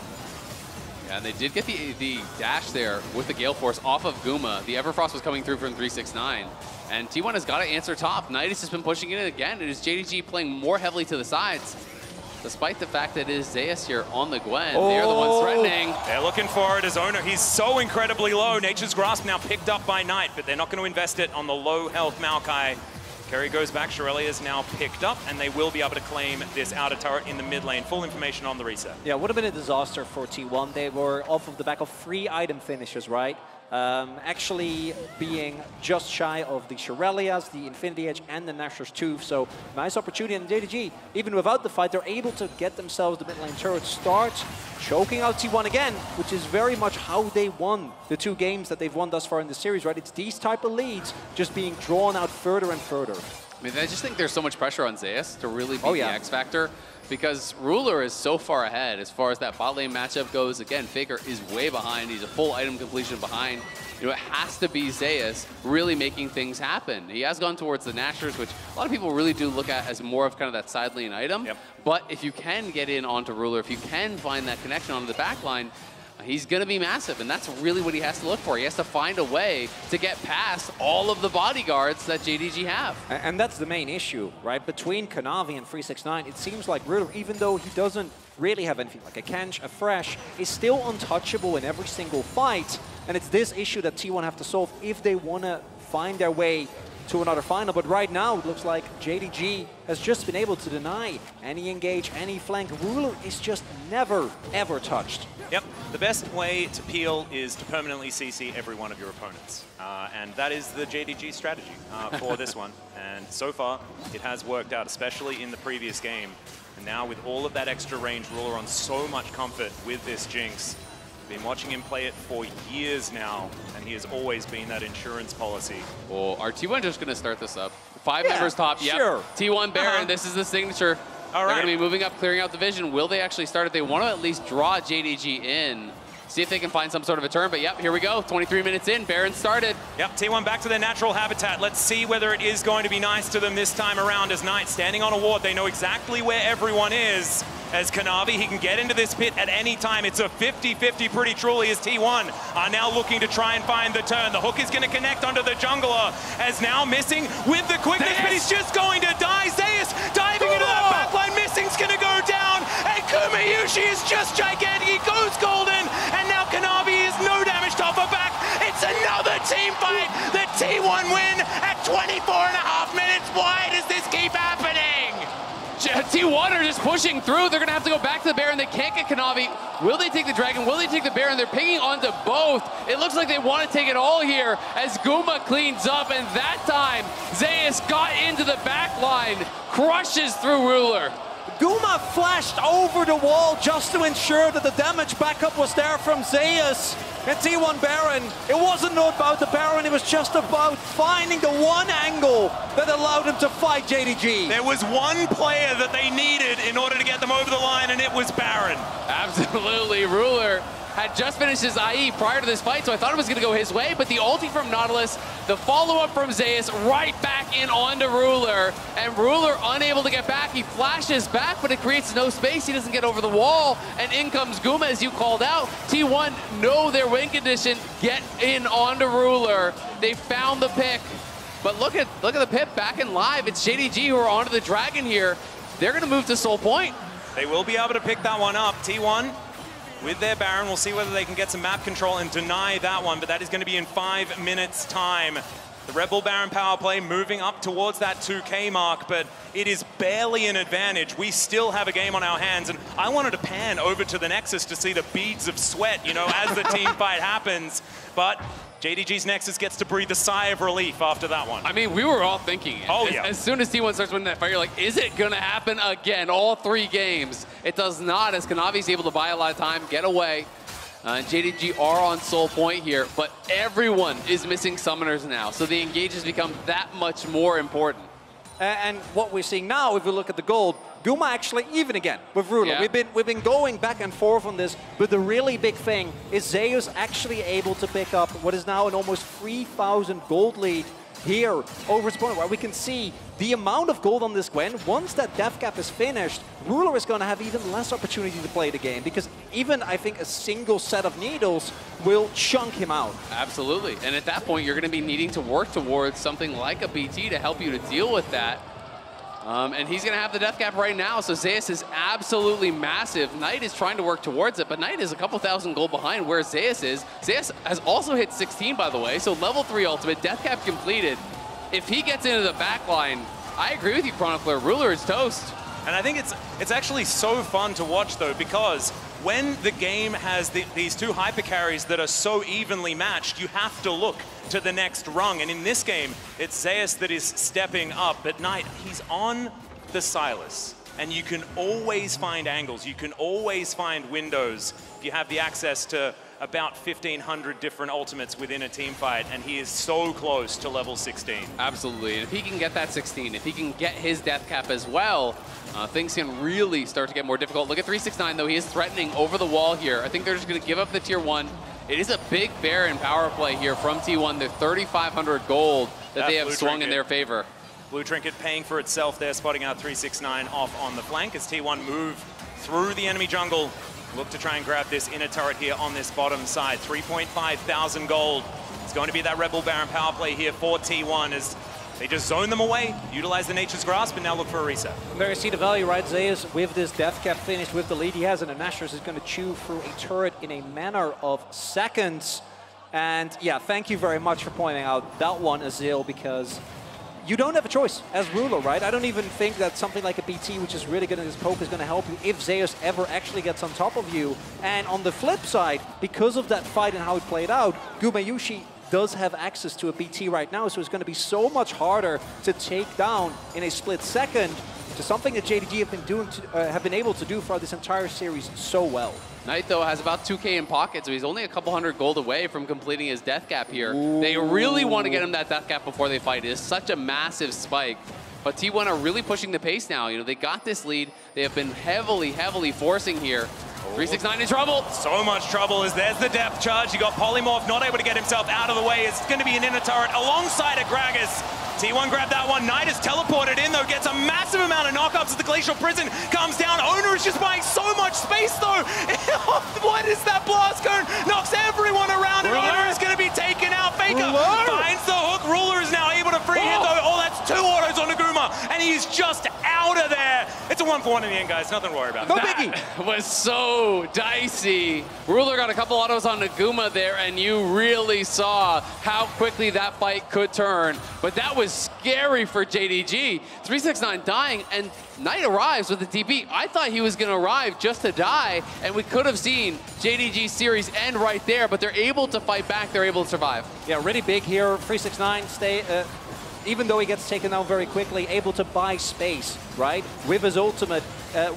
And they did get the dash there with the Gale Force off of Guma. The Everfrost was coming through from 369. And T1 has got to answer top. Nidus has been pushing it again. It is JDG playing more heavily to the sides. Despite the fact that it is Zeus here on the Gwen. They're the ones threatening. They're looking for it as Owner. He's so incredibly low. Nature's Grasp now picked up by Knight, but they're not going to invest it on the low health Maokai. Kerry goes back, Shirelli is now picked up, and they will be able to claim this outer turret in the mid lane. Full information on the reset. Yeah, would have been a disaster for T1. They were off of the back of 3 item finishes, right? Actually being just shy of the Shirelias, the Infinity Edge, and the Nashor's Tooth. So nice opportunity. And JDG, even without the fight, they're able to get themselves the mid lane turret start, choking out T1 again, which is very much how they won the 2 games that they've won thus far in the series, right? It's these type of leads just being drawn out further and further. I mean, I just think there's so much pressure on Zeus to really be the X factor, because Ruler is so far ahead as far as that bot lane matchup goes. Again, FLICKR is way behind. He's a full item completion behind. You know, it has to be Zeus really making things happen. He has gone towards the Nashers, which a lot of people really do look at as more of kind of that side lane item. But if you can get in onto Ruler, if you can find that connection onto the back line, he's going to be massive, and that's really what he has to look for. He has to find a way to get past all of the bodyguards that JDG have. And that's the main issue, right? Between Kanavi and 369, it seems like Ruler, even though he doesn't really have anything like a Kench, a Fresh, is still untouchable in every single fight. And it's this issue that T1 have to solve if they want to find their way to another final. But right now, it looks like JDG has just been able to deny any engage, any flank. Ruler is just never, ever touched. Yep, the best way to peel is to permanently CC every one of your opponents. And that is the JDG strategy for this one. And so far, it has worked out, especially in the previous game. And now with all of that extra range, Ruler on so much comfort with this Jinx. Been watching him play it for years now, and he has always been that insurance policy. Well, are T1 just going to start this up? 5 members top, yep. T1 Baron, this is the signature. All They're right. going to be moving up, clearing out the vision. Will they actually start it? They want to at least draw JDG in see if they can find some sort of a turn. But yep, here we go. 23 minutes in, Baron started. Yep, T1 back to their natural habitat. Let's see whether it is going to be nice to them this time around as Knight standing on a ward. They know exactly where everyone is. As Kanavi, he can get into this pit at any time. It's a 50-50 pretty truly as T1 are now looking to try and find the turn. The hook is going to connect onto the jungler as now missing with the quickness, but he's just going to die. Zeus diving into that backline, missing's going to go down, and Kumayushi is just gigantic. He goes golden, and now Kanavi is no damage to offer back. It's another team fight. The T1 win at 24.5 minutes. Why does this keep happening? T1 are just pushing through. They're going to have to go back to the Baron. They can't get Kanavi. Will they take the Dragon? Will they take the Baron? They're pinging onto both. It looks like they want to take it all here as Guma cleans up. And that time, Zeus got into the back line, crushes through Ruler. Guma flashed over the wall just to ensure that the damage backup was there from Zeus. And T1 Baron, it wasn't about the Baron, it was just about finding the one angle that allowed him to fight JDG. There was one player that they needed in order to get them over the line, and it was Baron. Absolutely. Ruler had just finished his IE prior to this fight, so I thought it was going to go his way, but the ulti from Nautilus, the follow-up from Zeus, right back in onto Ruler, and Ruler unable to get back. He flashes back, but it creates no space. He doesn't get over the wall, and in comes Guma, as you called out. T1 know their win condition, get in onto Ruler. They found the pick, but look at the pip back in live. It's JDG who are onto the Dragon here. They're going to move to Soul Point. They will be able to pick that one up. T1 with their Baron. We'll see whether they can get some map control and deny that one, but that is going to be in 5 minutes' time. The Red Bull Baron power play moving up towards that 2K mark, but it is barely an advantage. We still have a game on our hands, and I wanted to pan over to the Nexus to see the beads of sweat, you know, as the team fight happens, but JDG's Nexus gets to breathe a sigh of relief after that one. I mean, we were all thinking it. Oh, yeah. As soon as T1 starts winning that fight, you're like, is it going to happen again? All 3 games. It does not, as Kanavi's able to buy a lot of time, get away. JDG are on Soul Point here, but everyone is missing summoners now, so the engage has become that much more important. And what we're seeing now, if we look at the gold, Guma actually even again with Ruler. Yeah. We've been going back and forth on this, but the really big thing is Zeus actually able to pick up what is now an almost 3,000 gold lead here over his opponent, where we can see the amount of gold on this Gwen. Once that death cap is finished, Ruler is going to have even less opportunity to play the game, because even, I think, a single set of needles will chunk him out. Absolutely, and at that point, you're going to be needing to work towards something like a BT to help you to deal with that. And he's going to have the death cap right now, so Zeus is absolutely massive. Knight is trying to work towards it, but Knight is a couple thousand gold behind where Zeus is. Zeus has also hit 16, by the way, so level 3 ultimate, death cap completed. If he gets into the back line, I agree with you, Chronicler, Ruler is toast. And I think it's actually so fun to watch, though, because when the game has these 2 hyper carries that are so evenly matched, you have to look to the next rung. And in this game, it's Zeus that is stepping up. At Knight, he's on the Silas. And you can always find angles. You can always find windows if you have the access to about 1,500 different ultimates within a team fight, and he is so close to level 16. Absolutely, and if he can get that 16, if he can get his death cap as well, things can really start to get more difficult. Look at 369 though, he is threatening over the wall here. I think they're just gonna give up the tier 1. It is a big Baron power play here from T1. They're 3,500 gold that they have swung in their favor. Blue Trinket paying for itself there, spotting out 369 off on the flank as T1 move through the enemy jungle. Look to try and grab this inner turret here on this bottom side. 3.5 thousand gold. It's going to be that Red Bull Baron power play here for T1 as they just zone them away, utilize the Nature's Grasp, and now look for a reset. There you see the value, right? Zeus with this death cap finished with the lead he has, and the Nashers is going to chew through a turret in a matter of seconds. And yeah, thank you very much for pointing out that one, Azil, because you don't have a choice as Ruler, right? I don't even think that something like a BT, which is really good in this poke, is going to help you if Zeus ever actually gets on top of you. And on the flip side, because of that fight and how it played out, Gumayushi does have access to a BT right now, so it's going to be so much harder to take down in a split second, to something that JDG have been able to do throughout this entire series so well. Knight, though, has about 2K in pocket, so he's only a couple hundred gold away from completing his death cap here. Ooh. They really want to get him that death cap before they fight. It is such a massive spike. But T1 are really pushing the pace now. You know, they got this lead. They have been heavily, heavily forcing here. 369 in trouble. So much trouble as there's the depth charge. You got Polymorph not able to get himself out of the way. It's going to be an inner turret alongside a Gragas. T1 grabbed that one. Knight is teleported in though, gets a massive amount of knockups as the Glacial Prison comes down. Owner is just buying so much space though. What is that blast cone? Knocks everyone around and Owner is going to be taken out. FLICKR finds the hook. Ruler is now able to free hit though. Oh, that's 2 autos on Naguma and he's just out of there. It's a 1-for-1 in the end, guys. Nothing to worry about. No biggie. Was so dicey. Ruler got a couple autos on Naguma there, and you really saw how quickly that fight could turn. But that was scary for JDG. 369 dying, and Knight arrives with the TP. I thought he was going to arrive just to die, and we could have seen JDG's series end right there, but they're able to fight back. They're able to survive. Yeah, really big here. 369 stay. Even though he gets taken down very quickly, able to buy space, right? With his ultimate,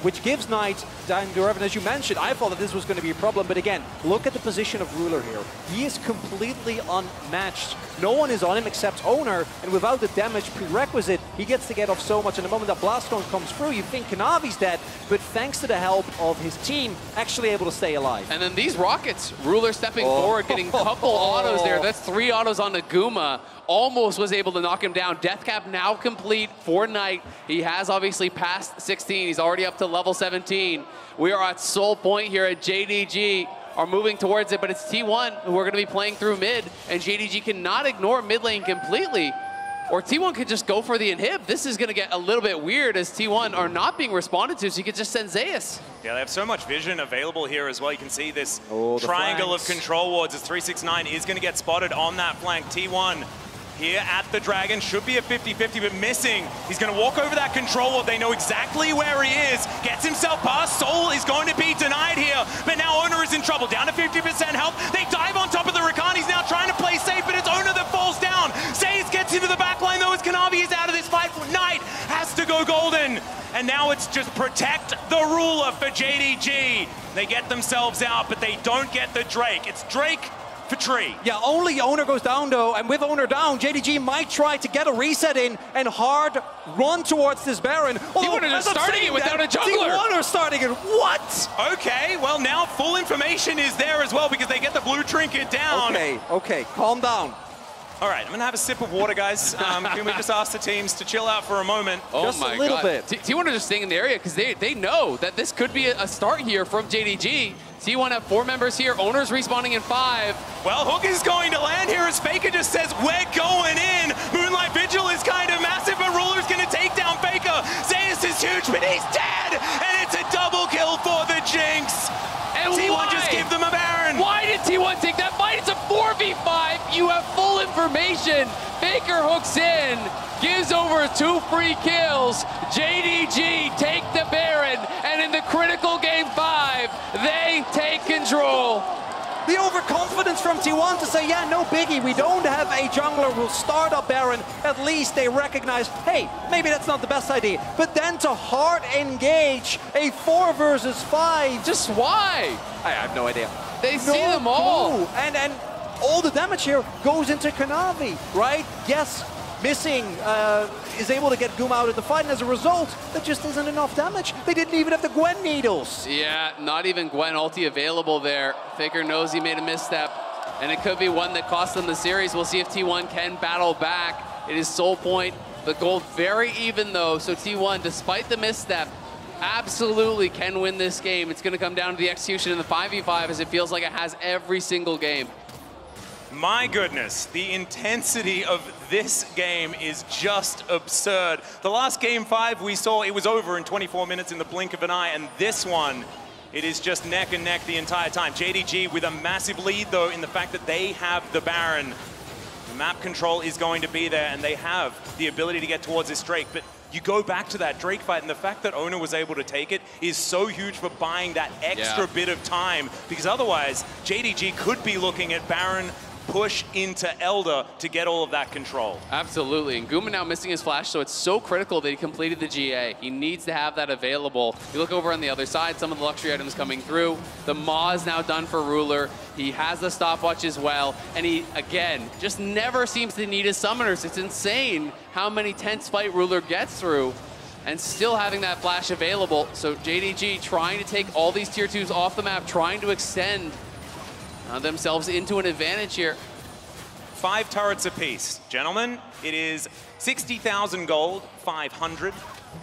which gives Knight down to Revan, as you mentioned. I thought that this was going to be a problem, but again, look at the position of Ruler here. He is completely unmatched. No one is on him except Owner, and without the damage prerequisite, he gets to get off so much. And the moment that Blast Cone comes through, you think Kanavi's dead, but thanks to the help of his team, actually able to stay alive. And then these rockets, Ruler stepping forward, getting a couple autos there. That's 3 autos on Naguma. Almost was able to knock him down. Death cap now complete for Knight. He has obviously passed 16. He's already up to level 17. We are at Soul Point here at JDG. Are moving towards it, but it's T1 who are going to be playing through mid, and JDG cannot ignore mid lane completely. Or T1 could just go for the inhib. This is going to get a little bit weird as T1 are not being responded to, so you could just send Zeus. Yeah, they have so much vision available here as well. You can see this triangle of control wards as 369 is going to get spotted on that flank. T1 here at the Dragon should be a 50-50, but missing. He's going to walk over that control ward. They know exactly where he is. Gets himself past. Soul is going to be denied here, but now Owner is in trouble. Down to 50% health. They dive on top of the Rakan. He's now trying to play safe, but it's Owner that falls down. Zaze gets into the back line though as Kanavi is out of this fight. Knight has to go golden. And now it's just protect the ruler for JDG. They get themselves out, but they don't get the Drake. It's Drake for Tree. Yeah, only Owner goes down though, and with Owner down, JDG might try to get a reset in and hard run towards this Baron. T1 are just starting it without a jungler. T1 are starting it. What? Okay, well now full information is there as well because they get the blue trinket down. Okay, calm down. All right, I'm gonna have a sip of water, guys. Can we just ask the teams to chill out for a moment? Just a little bit. T1 are just staying in the area because they know that this could be a start here from JDG. T1 have 4 members here. Owner's respawning in 5. Well, Hook is going to land here as FLICKR just says, we're going in. Moonlight Vigil is kind of massive, but Ruler's going to take down FLICKR. Zeus is huge, but he's dead. And it's a double kill for the Jinx. And T1 just give them a Baron. Why did T1 take that fight? It's a 4v5. You have full information. FLICKR hooks in, gives over 2 free kills. JDG take the Baron, and in the critical game 5, they take control. The overconfidence from T1 to say, yeah, no biggie, we don't have a jungler, we'll start up Baron. At least they recognize, hey, maybe that's not the best idea. But then to hard engage a 4 versus 5. Just why? I have no idea. They see them all. And all the damage here goes into Kanavi, right? Yes, missing is able to get Guma out of the fight, and as a result, that just isn't enough damage. They didn't even have the Gwen needles. Yeah, not even Gwen ulti available there. FLICKR knows he made a misstep, and it could be one that cost them the series. We'll see if T1 can battle back. It is Soul Point. The gold very even though, so T1, despite the misstep, absolutely can win this game. It's going to come down to the execution in the 5v5 as it feels like it has every single game. My goodness, the intensity of this game is just absurd. The last game 5 we saw, it was over in 24 minutes in the blink of an eye, and this one, it is just neck and neck the entire time. JDG with a massive lead though in the fact that they have the Baron. The map control is going to be there and they have the ability to get towards this Drake, but you go back to that Drake fight and the fact that Owner was able to take it is so huge for buying that extra bit of time, because otherwise JDG could be looking at Baron push into Elder to get all of that control. Absolutely, and Guma now missing his flash, so it's so critical that he completed the GA. He needs to have that available. You look over on the other side, some of the luxury items coming through. The Maw is now done for Ruler. He has the stopwatch as well, and he, again, just never seems to need his summoners. It's insane how many tense fight Ruler gets through. and still having that flash available. So JDG trying to take all these tier 2s off the map, trying to extend themselves into an advantage here. 5 turrets apiece. Gentlemen, it is 60,000 gold, 500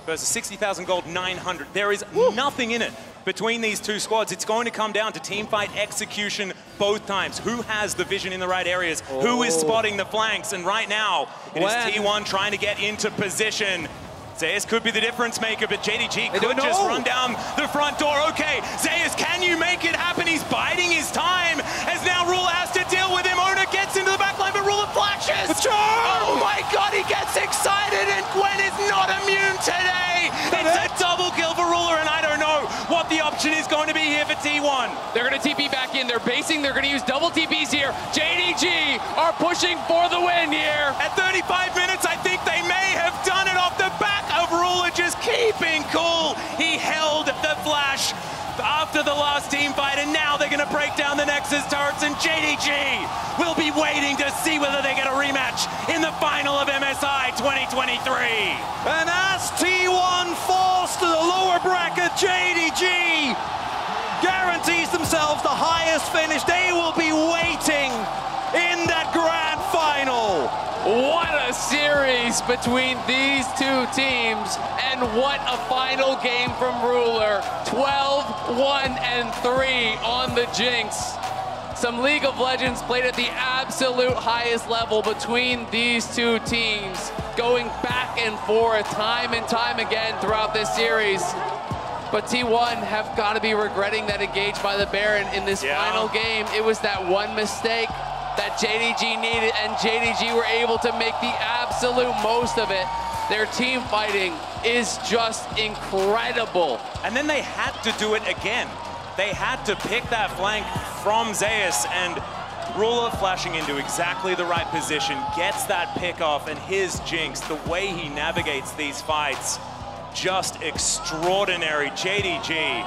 versus 60,000 gold, 900. There is nothing in it between these two squads. It's going to come down to team fight execution both times. Who has the vision in the right areas? Who is spotting the flanks? And right now, it is T1 trying to get into position. Zeus could be the difference maker, but JDG could just run down the front door. Okay, Zeus, can you make it happen? He's biding his time, as now Ruler has to deal with him. Ona gets into the backline, but Ruler flashes. Oh my God, he gets excited, and Gwen is not immune today. It's a double kill for Ruler, and I don't know what the option is going to be here for T1. They're going to TP back in. They're basing. They're going to use double TPs here. JDG are pushing for the win here. At 35 minutes, I think they may have done it off the back of Ruler, just keeping cool. He held the flash after the last team fight, and now they're going to break down the Nexus turrets, and JDG will be waiting to see whether they get a rematch in the final of MSI 2023. And as T1 falls to the lower bracket, JDG guarantees themselves the highest finish. They will be waiting in that grand final. What a series between these two teams, and what a final game from Ruler. 12, 1, and 3 on the Jinx. Some League of Legends played at the absolute highest level between these two teams, going back and forth time and time again throughout this series. But T1 have got to be regretting that engage by the Baron in this final game. It was that one mistake that JDG needed, and JDG were able to make the absolute most of it. Their team fighting is just incredible. And then they had to do it again. They had to pick that flank from Zeus, and Ruler flashing into exactly the right position, gets that pick off, and his Jinx, the way he navigates these fights, just extraordinary. JDG,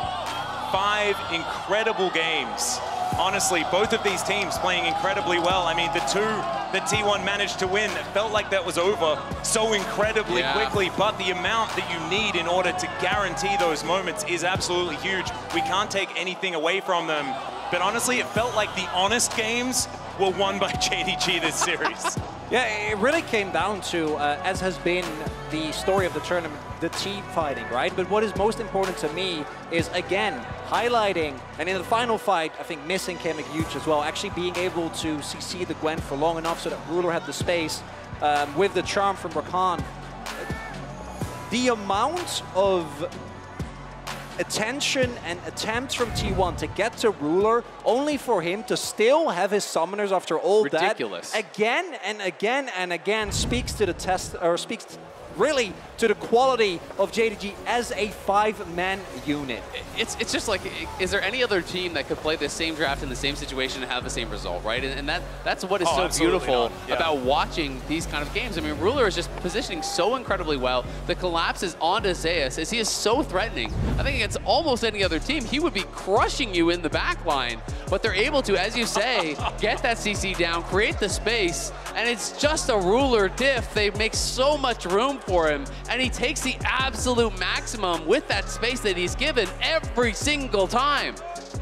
5 incredible games. Honestly, both of these teams playing incredibly well. I mean, the 2 that T1 managed to win, it felt like that was over so incredibly quickly, but the amount that you need in order to guarantee those moments is absolutely huge. We can't take anything away from them, but honestly, it felt like the honest games were won by JDG this series. Yeah, it really came down to, as has been the story of the tournament, the team fighting, right? But what is most important to me is, again, highlighting, and in the final fight, I think missing came huge as well, actually being able to CC the Gwen for long enough so that Ruler had the space with the charm from Rakan. The amount of attention and attempts from T1 to get to Ruler, only for him to still have his summoners after all that. Again and again and again speaks to the test, or speaks really to the quality of JDG as a 5-man unit. It's just like, is there any other team that could play the same draft in the same situation and have the same result, right? And that's what is so beautiful about watching these kind of games. I mean, Ruler is just positioning so incredibly well. The collapse is onto Zeus, as he is so threatening. I think against almost any other team, he would be crushing you in the back line. But they're able to, as you say, get that CC down, create the space, and it's just a Ruler diff. They make so much room for him, and he takes the absolute maximum with that space that he's given every single time.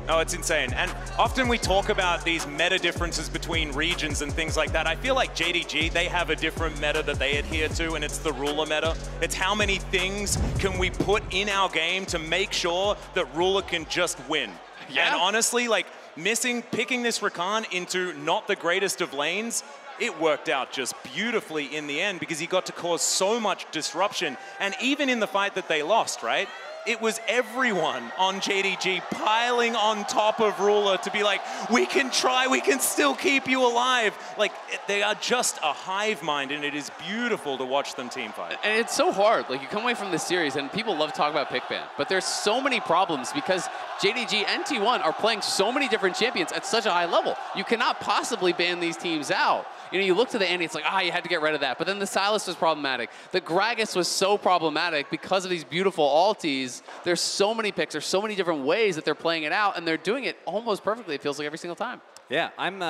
Oh, it's insane. And often we talk about these meta differences between regions and things like that. I feel like JDG, they have a different meta that they adhere to, and it's the Ruler meta. It's how many things can we put in our game to make sure that Ruler can just win. And honestly, like, picking this Rakan into not the greatest of lanes, it worked out just beautifully in the end because he got to cause so much disruption. And even in the fight that they lost, right? It was everyone on JDG piling on top of Ruler to be like, we can try, we can still keep you alive. Like, they are just a hive mind, and it is beautiful to watch them team fight. And it's so hard. Like, you come away from this series, and people love to talk about pick ban, but there's so many problems because JDG and T1 are playing so many different champions at such a high level. You cannot possibly ban these teams out. You know, you look to the Andy, it's like, you had to get rid of that. But then the Sylas was problematic. The Gragas was so problematic because of these beautiful ultis. There's so many picks. There's so many different ways that they're playing it out, and they're doing it almost perfectly, it feels like, every single time. Yeah, I'm.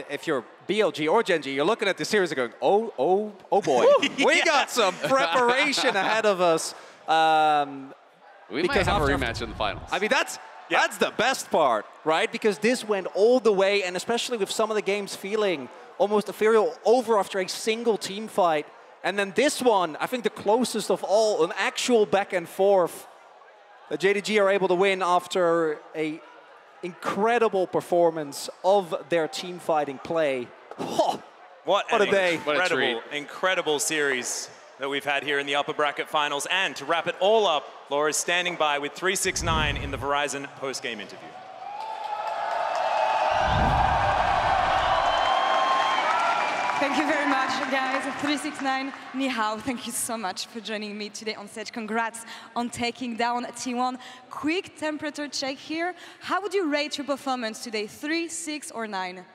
If you're BLG or Gen G, you're looking at the series and going, oh boy. We got some preparation ahead of us. We might have a rematch in the finals. I mean, that's the best part, right? Because this went all the way, and especially with some of the games feeling almost ethereal over after a single team fight. And then this one, I think the closest of all, an actual back and forth that JDG are able to win after a incredible performance of their team fighting play. Oh, what a day. Incredible series that we've had here in the upper bracket finals. And to wrap it all up, Laura is standing by with 369 in the Verizon post-game interview. Thank you very much, guys. 369, ni hao. Thank you so much for joining me today on stage. Congrats on taking down T1. Quick temperature check here. How would you rate your performance today? 3, 6, or 9?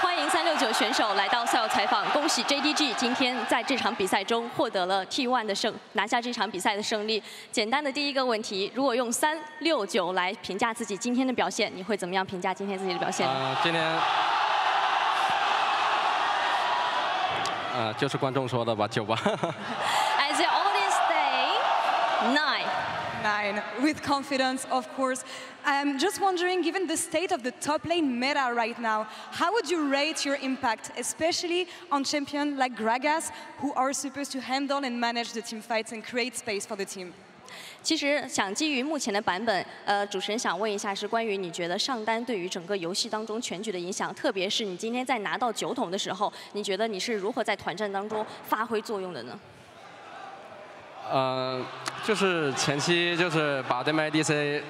欢迎369选手来到赛后采访，恭喜 JDG 今天在这场比赛中获得了 T1 的拿下这场比赛的胜利。简单的第一个问题，如果用369来评价自己今天的表现，你会怎么样评价今天自己的表现？今天。 就是观众说的吧，9吧。As the audience say, 9. 9, with confidence, of course. I'm just wondering, given the state of the top lane meta right now, how would you rate your impact, especially on champions like Gragas, who are supposed to handle and manage the team fights and create space for the team? 其实想基于目前的版本，主持人想问一下，是关于你觉得上单对于整个游戏当中全局的影响，特别是你今天在拿到9桶的时候，你觉得你是如何在团战当中发挥作用的呢？就是前期就是把对面 ADC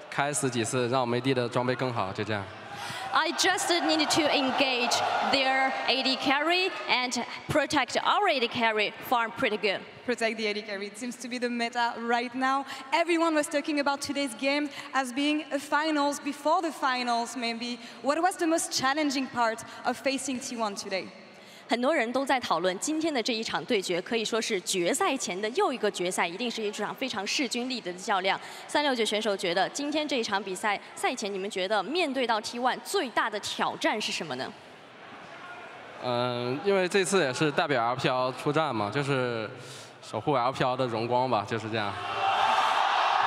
开死几次，让我们 AD 的装备更好，就这样。 I just needed to engage their AD carry and protect our AD carry farm pretty good. Protect the AD carry. It seems to be the meta right now. Everyone was talking about today's game as being a finals before the finals, maybe. What was the most challenging part of facing T1 today? 很多人都在讨论今天的这一场对决，可以说是决赛前的又一个决赛，一定是一场非常势均力敌的较量。369选手觉得今天这一场比赛赛前，你们觉得面对到 T1 最大的挑战是什么呢？因为这次也是代表 LPL 出战嘛，就是守护 LPL 的荣光吧，就是这样。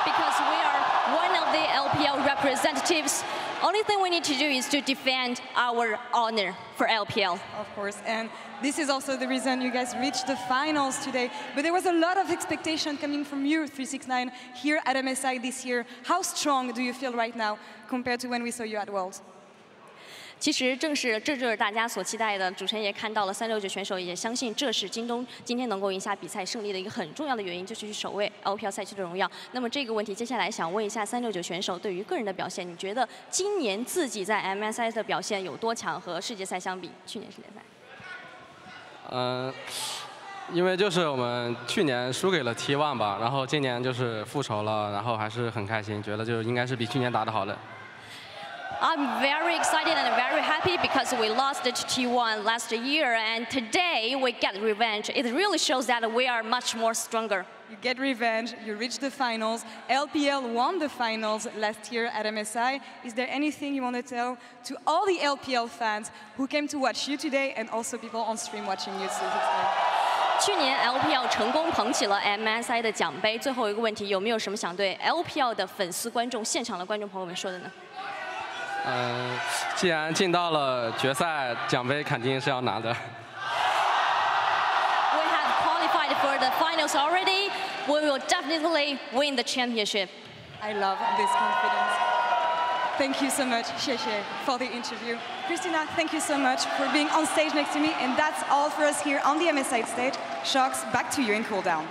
Because we are one of the LPL representatives. Only thing we need to do is to defend our honor for LPL. Of course, and this is also the reason you guys reached the finals today. But there was a lot of expectation coming from you, 369, here at MSI this year. How strong do you feel right now compared to when we saw you at Worlds? 其实这就是大家所期待的。主持人也看到了369选手，也相信这是京东今天能够赢下比赛胜利的一个很重要的原因，就是去守卫 LPL 赛区的荣耀。那么这个问题，接下来想问一下369选手对于个人的表现，你觉得今年自己在 MSI 的表现有多强？和世界赛相比，去年世界赛？因为就是我们去年输给了 T1 吧，然后今年就是复仇了，然后还是很开心，觉得就应该是比去年打得好的。 I'm very excited and very happy because we lost to T1 last year, and today we get revenge. It really shows that we are much more stronger. You get revenge, you reach the finals. LPL won the finals last year at MSI. Is there anything you want to tell to all the LPL fans who came to watch you today and also people on stream watching you today? 去年 LPL 成功捧起了 MSI 的奖杯。最后一个问题，有没有什么想对 LPL 的粉丝、观众、现场的观众朋友们说的呢？ 既然进到了决赛，奖杯肯定是要拿的。We have qualified for the finals already. We will definitely win the championship. I love this confidence. Thank you so much, 谢谢 for the interview. Christina, thank you so much for being on stage next to me. And that's all for us here on the MSI stage. Shocks, back to you in cooldown.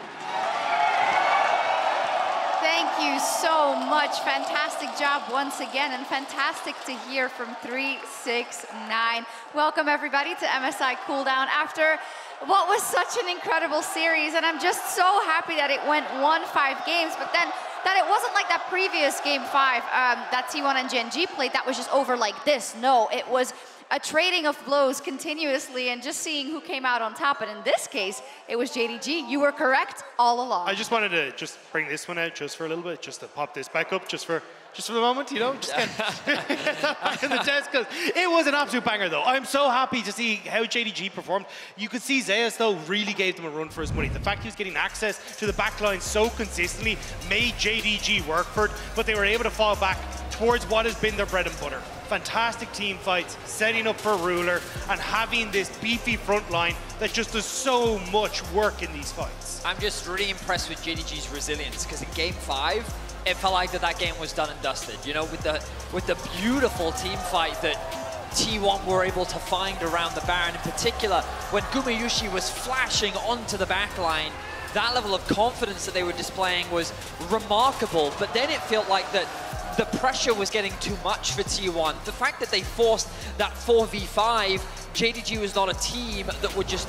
Thank you so much. Fantastic job once again, and fantastic to hear from 369. Welcome everybody to MSI Cooldown after what was such an incredible series, and I'm just so happy that it went 1-5 games, but then that it wasn't like that previous game 5 that T1 and JDG played that was just over like this. No, it was a trading of blows continuously and just seeing who came out on top. And in this case, it was JDG. You were correct all along. I just wanted to just bring this one out just for a little bit, just to pop this back up, just for the moment, you know, just get that back in the desk, because it was an absolute banger, though. I'm so happy to see how JDG performed. You could see Zeus, though, really gave them a run for his money. The fact he was getting access to the back line so consistently made JDG work for it, but they were able to fall back towards what has been their bread and butter. Fantastic team fights, setting up for Ruler, and having this beefy front line that just does so much work in these fights. I'm just really impressed with JDG's resilience, because in Game 5, it felt like that game was done and dusted. You know, with the beautiful team fight that T1 were able to find around the Baron, in particular, when Gumayushi was flashing onto the backline, that level of confidence that they were displaying was remarkable, but then it felt like that the pressure was getting too much for T1. The fact that they forced that 4v5, JDG was not a team that would just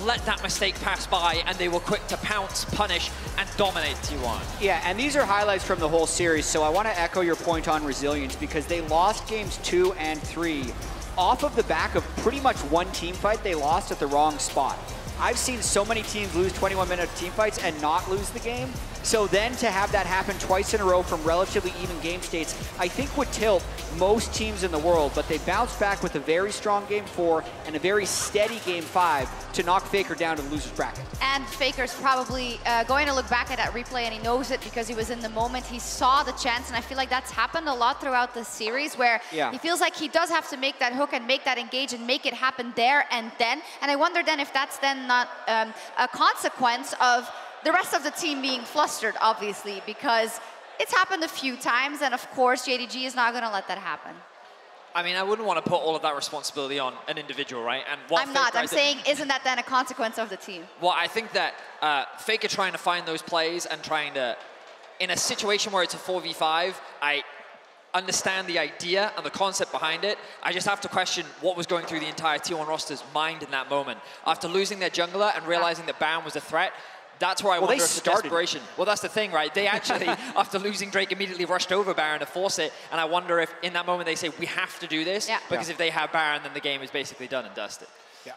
let that mistake pass by, and they were quick to pounce, punish, and dominate T1. Yeah, and these are highlights from the whole series, so I want to echo your point on resilience, because they lost games 2 and 3 off of the back of pretty much one team fight they lost at the wrong spot. I've seen so many teams lose 21-minute team fights and not lose the game. So then to have that happen twice in a row from relatively even game states, I think would tilt most teams in the world, but they bounced back with a very strong Game 4 and a very steady Game 5 to knock FLICKR down to the loser's bracket. And FLICKR's probably going to look back at that replay, and he knows it because he was in the moment. He saw the chance, and I feel like that's happened a lot throughout the series, where he feels like he does have to make that hook and make that engage and make it happen there and then. And I wonder then if that's then not a consequence of the rest of the team being flustered, obviously, because it's happened a few times, and of course, JDG is not going to let that happen. I mean, I wouldn't want to put all of that responsibility on an individual, right? And what I'm not. I'm saying, isn't that then a consequence of the team? Well, I think that FLICKR trying to find those plays and trying to, in a situation where it's a 4v5, I understand the idea and the concept behind it. I just have to question what was going through the entire T1 roster's mind in that moment. After losing their jungler and realizing that Baron was a threat, that's where I wonder if the desperation. Well, that's the thing, right? They actually, after losing Drake, immediately rushed over Baron to force it. And I wonder if in that moment they say, we have to do this. Because if they have Baron, then the game is basically done and dusted. Yeah.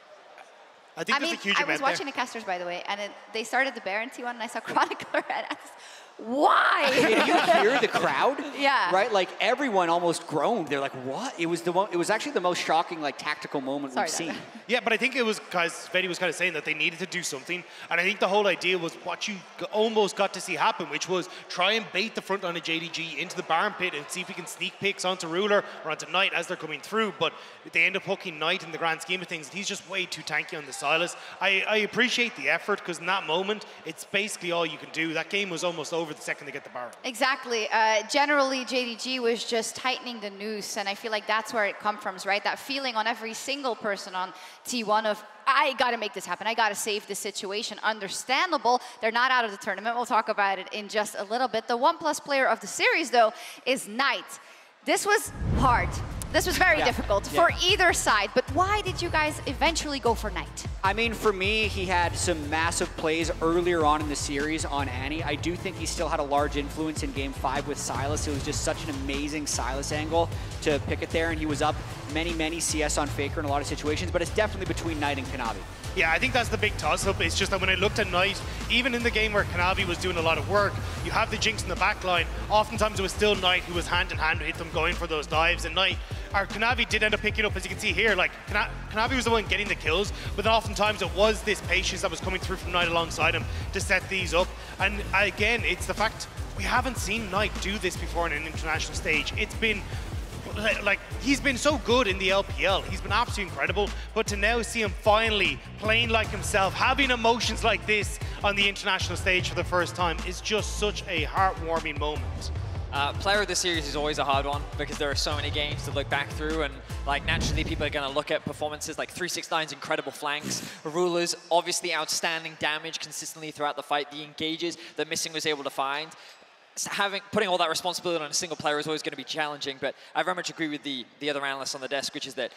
I mean, I was watching the casters, by the way, and they started the Baron T1, and I saw Chronicler, and I was, why? Did you hear the crowd? Yeah. Right? Like, everyone almost groaned. They're like, what? It was actually the most shocking, like, tactical moment we've seen. Yeah, but I think it was because Sveti was kind of saying that they needed to do something. And I think the whole idea was what you almost got to see happen, which was try and bait the front line of JDG into the Baron pit and see if we can sneak picks onto Ruler or onto Knight as they're coming through. But they end up hooking Knight in the grand scheme of things. He's just way too tanky on the Silas. I appreciate the effort, because in that moment, it's basically all you can do. That game was almost over the second they get the Baron. Exactly. Generally, JDG was just tightening the noose, and I feel like that's where it comes from, right? That feeling on every single person on T1 of, I got to make this happen. I got to save this situation. Understandable. They're not out of the tournament. We'll talk about it in just a little bit. The 1+ player of the series, though, is Knight. This was hard. This was very difficult for either side, but why did you guys eventually go for Knight? I mean, for me, he had some massive plays earlier on in the series on Annie. I do think he still had a large influence in Game 5 with Silas. It was just such an amazing Silas angle to pick it there, and he was up many CS on FLICKR in a lot of situations, but it's definitely between Knight and Kanavi. Yeah, I think that's the big toss-up. It's just that when I looked at Knight, even in the game where Kanavi was doing a lot of work, you have the Jinx in the back line. Oftentimes it was still Knight who was hand-in-hand with them going for those dives, and Kanavi did end up picking up, as you can see here, like Kanavi was the one getting the kills, but then oftentimes it was this patience that was coming through from Knight alongside him to set these up. And again, it's the fact we haven't seen Knight do this before on an international stage. It's been like, he's been so good in the LPL. He's been absolutely incredible. But to now see him finally playing like himself, having emotions like this on the international stage for the first time is just such a heartwarming moment. Player of the series is always a hard one because there are so many games to look back through, and like naturally people are going to look at performances like 369's incredible flanks, Ruler's obviously outstanding damage consistently throughout the fight, the engages that Missing was able to find. Putting all that responsibility on a single player is always going to be challenging, but I very much agree with the other analysts on the desk, which is that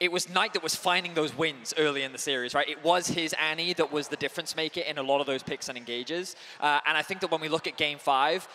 it was Knight that was finding those wins early in the series, right? It was his Annie that was the difference maker in a lot of those picks and engages. And I think that when we look at Game 5,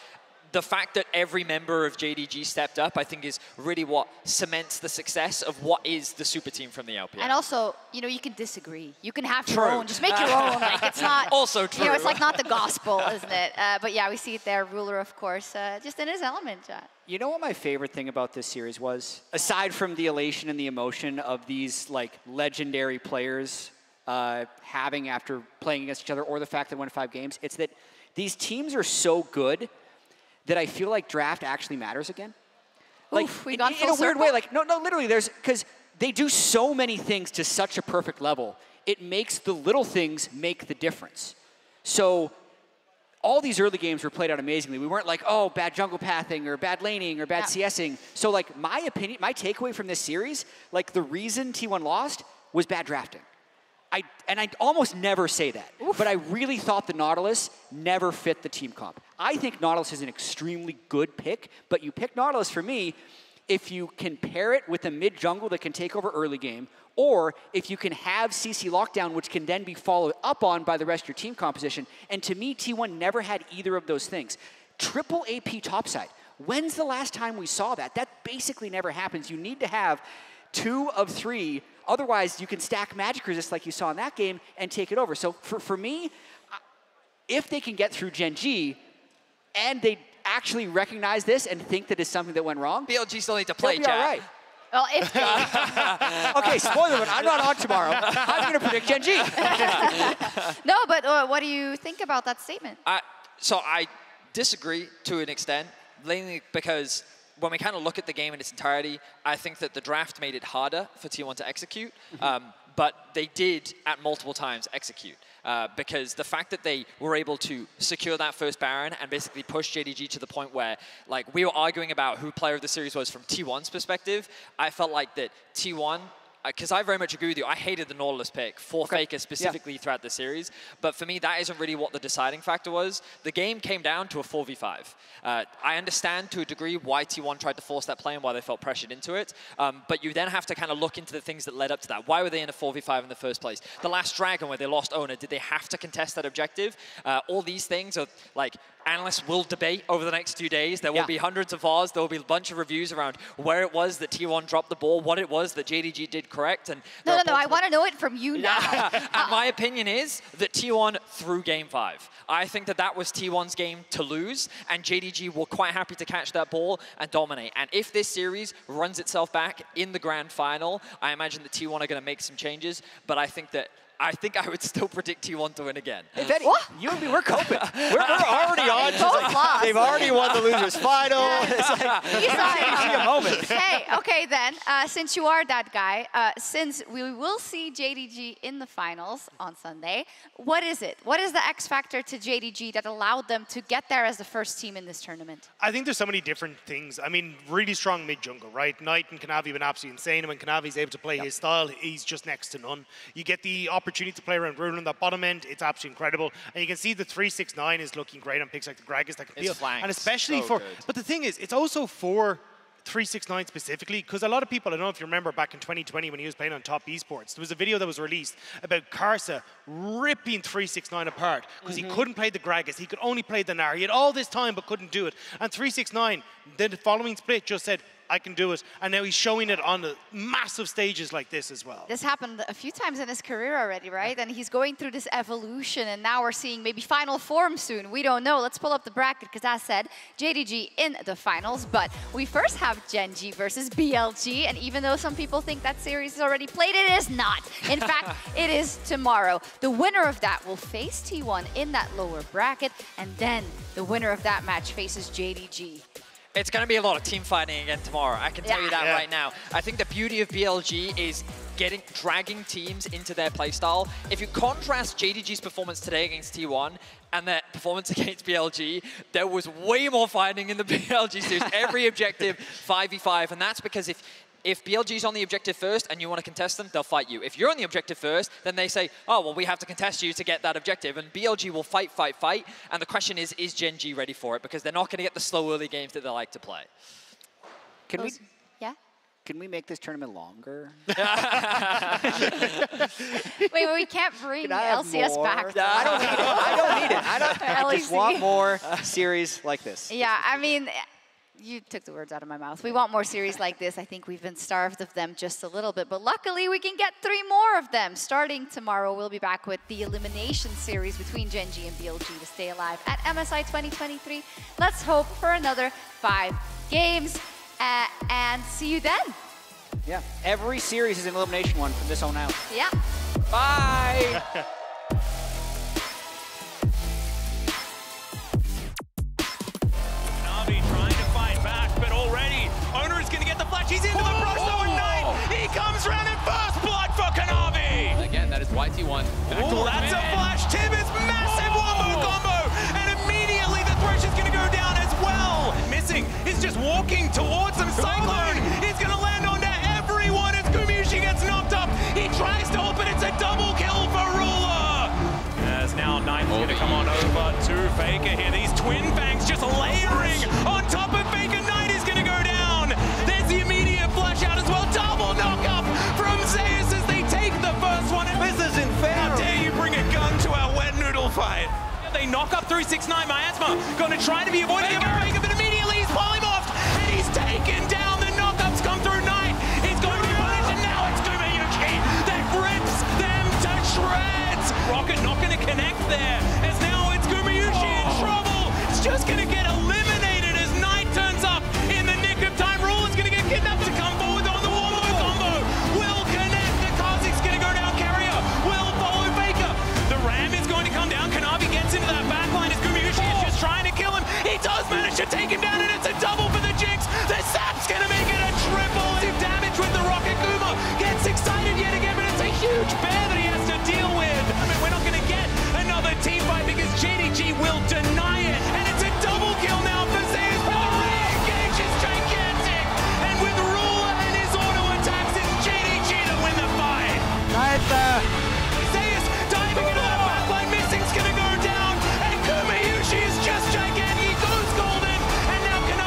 the fact that every member of JDG stepped up, I think, is really what cements the success of what is the super team from the LPL. And also, you know, you can disagree. You can have your own. Just make your own. Like, it's not... Also true. You know, it's like not the gospel, isn't it? But yeah, we see it there. Ruler, of course, just in his element. You know what my favorite thing about this series was? Aside from the elation and the emotion of these, like, legendary players having after playing against each other, or the fact that they won 5 games, it's that these teams are so good that I feel like draft actually matters again. Like, Oof, we got in a weird way, like, no, literally, because they do so many things to such a perfect level, it makes the little things make the difference. So all these early games were played out amazingly. We weren't like, oh, bad jungle pathing or bad laning or bad CSing. So, like, my opinion, my takeaway from this series, like, the reason T1 lost was bad drafting. I almost never say that, but I really thought the Nautilus never fit the team comp. I think Nautilus is an extremely good pick, but you pick Nautilus for me if you can pair it with a mid jungle that can take over early game, or if you can have CC lockdown, which can then be followed up on by the rest of your team composition. And to me, T1 never had either of those things. Triple AP topside. When's the last time we saw that? That basically never happens. You need to have 2 of 3. Otherwise, you can stack magic resist like you saw in that game and take it over. So for me, if they can get through Gen G and they actually recognize this and think that it's something that went wrong, BLG still need to play, they'll be all right. Well, if they... Okay, spoiler one. I'm not on tomorrow. I'm going to predict Gen G. No, but what do you think about that statement? So I disagree to an extent, mainly because when we kind of look at the game in its entirety, I think that the draft made it harder for T1 to execute, but they did at multiple times execute. Because the fact that they were able to secure that first Baron and basically push JDG to the point where, like, we were arguing about who player of the series was from T1's perspective, I felt like that T1, because I very much agree with you, I hated the Nautilus pick for FLICKR specifically throughout the series, but for me, that isn't really what the deciding factor was. The game came down to a 4v5. I understand to a degree why T1 tried to force that play and why they felt pressured into it, but you then have to kind of look into the things that led up to that. Why were they in a 4v5 in the first place? The last Dragon where they lost owner, did they have to contest that objective? All these things are, like, analysts will debate over the next 2 days. There will be hundreds of VODs. There will be a bunch of reviews around where it was that T1 dropped the ball, what it was that JDG did correct. And no, I want to know it from you now. And my opinion is that T1 threw Game 5. I think that that was T1's game to lose, and JDG were quite happy to catch that ball and dominate. And if this series runs itself back in the grand final, I imagine that T1 are going to make some changes, but I think I would still predict T1 to win again. Hey, Betty, you and me, we're coping. We're already on. Like, they've already won the losers final. It's like a moment. Hey, okay then. Since you are that guy, since we will see JDG in the finals on Sunday, what is it? What is the X factor to JDG that allowed them to get there as the first team in this tournament? I think there's so many different things. I mean, really strong mid jungle, right? Knight and Kanavi have been absolutely insane. And when Kanavi's able to play his style, he's just next to none. You get the opportunity to play around Rune on that bottom end, it's absolutely incredible. And you can see the 369 is looking great on picks like the Gragas that can feel. And especially so but the thing is, it's also for 369 specifically, because a lot of people, I don't know if you remember back in 2020 when he was playing on Top Esports, there was a video that was released about Karsa ripping 369 apart because he couldn't play the Gragas, he could only play the Gnar. He had all this time but couldn't do it. And 369, then the following split just said, I can do it. And now he's showing it on the massive stages like this as well. This happened a few times in his career already, right? And he's going through this evolution, and now we're seeing maybe final form soon. We don't know. Let's pull up the bracket, because as said, JDG in the finals. But we first have Gen G versus BLG, and even though some people think that series is already played, it is not. In fact, it is tomorrow. The winner of that will face T1 in that lower bracket, and then the winner of that match faces JDG. It's going to be a lot of team fighting again tomorrow. I can tell you that right now. I think the beauty of BLG is dragging teams into their playstyle. If you contrast JDG's performance today against T1 and their performance against BLG, there was way more fighting in the BLG series. Every objective 5v5, and that's because if BLG's on the objective first and you want to contest them, they'll fight you. If you're on the objective first, then they say, oh, well, we have to contest you to get that objective. And BLG will fight. And the question is Gen G ready for it? Because they're not going to get the slow early games that they like to play. Can we? Yeah? can we make this tournament longer? Wait, we can't bring LCS back. I don't need it. I don't need it. I just want more series like this. Yeah, I mean, you took the words out of my mouth. We want more series like this. I think we've been starved of them just a little bit, but luckily we can get 3 more of them. Starting tomorrow, we'll be back with the elimination series between Gen G and BLG to stay alive at MSI 2023. Let's hope for another 5 games, and see you then. Yeah, every series is an elimination one from this on out. Yeah. Bye. Navi trying to fight back, but already Owner is going to get the flash. He's into the brush though, and Knight, he comes round in first blood for Kanavi. Again, that is YT1. Oh, that's a flash. Tibbetts, massive wombo combo, and immediately the Thresh is going to go down as well. Missing is just walking towards them. Cyclone is going to land onto everyone as Gumayusi gets knocked up. He tries to open, it's a double kill for Ruler. As now Knight is going to come on over to FLICKR here. These twin bangs just layering on top of FLICKR. Knight is going to go down. There's the immediate flash out as well. Double knock up from Zeus as they take the first one. This isn't fair. How dare you bring a gun to our wet noodle fight? They knock up 369. Miasma going to try to be avoiding FLICKR, but immediately he's polymorphed and he's taken down. The knockups come through Knight. He's going to be punished, and now it's Gumayusi that rips them to shreds. Rocket not going to connect there, as now it's Gumayusi in trouble. It's just going to get eliminated as Knight turns up in the nick of time. Ruler's going to get kidnapped to come forward on the wombo combo. Will connect. The Kha'Zix's going to go down. Carrier will follow FLICKR. The Ram is going to come down. Kanavi gets into that backline as Gumayusi is just trying to kill him. He does manage to take him down, and it's a double for the Jinx. The Sap's going to make it a triple. Damage with the Rocket. Guma gets excited yet again, but it's a huge bear that he has to deal with. I mean, we're not going to get another team fight because JDG will deny it, and it's a double kill now for Zeus. But the re-engage is gigantic, and with Ruler and his auto attacks, it's JDG to win the fight. Zeus diving into that backline. Missing's going to go down, and Gumayusi is just gigantic. He goes golden, and now Kanavi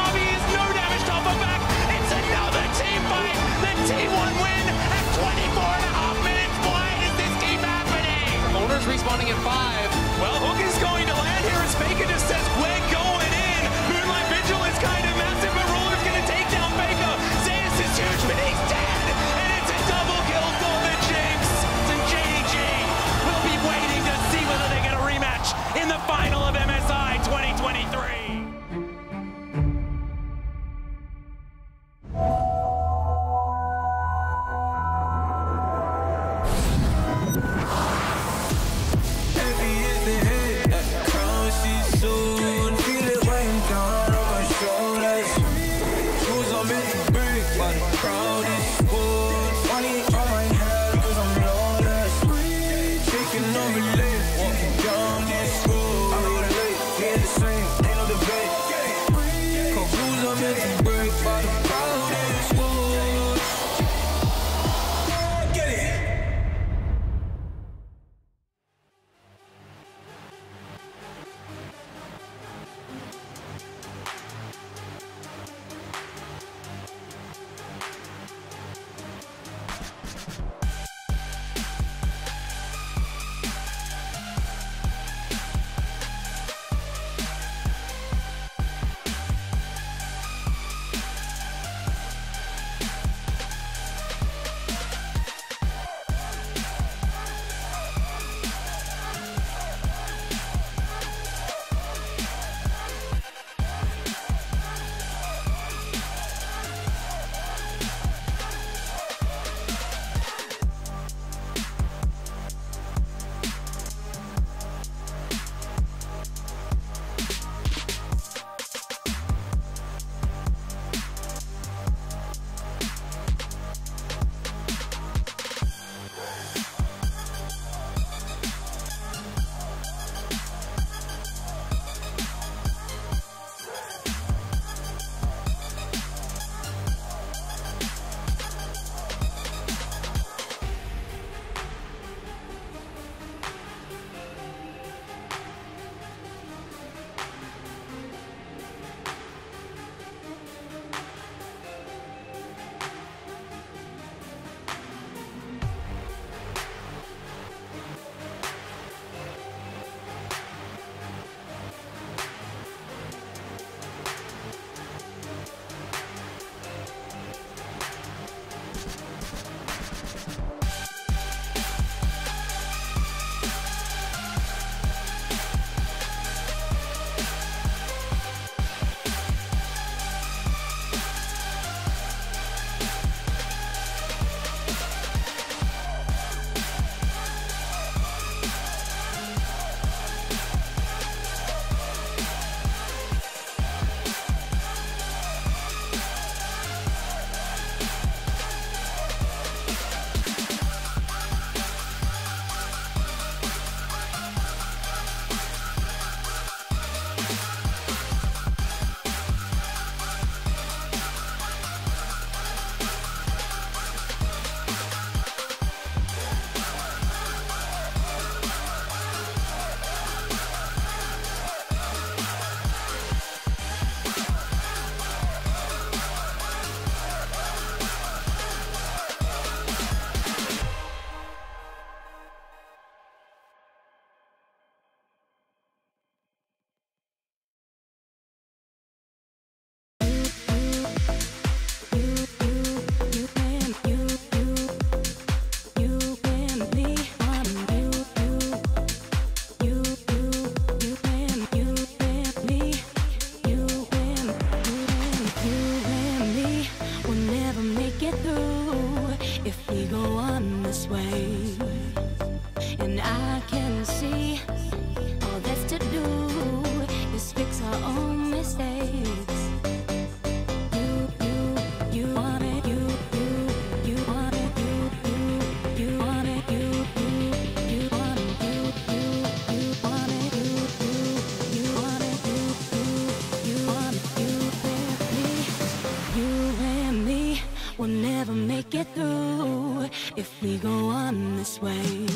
never make it through if we go on this way.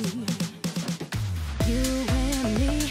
You and me.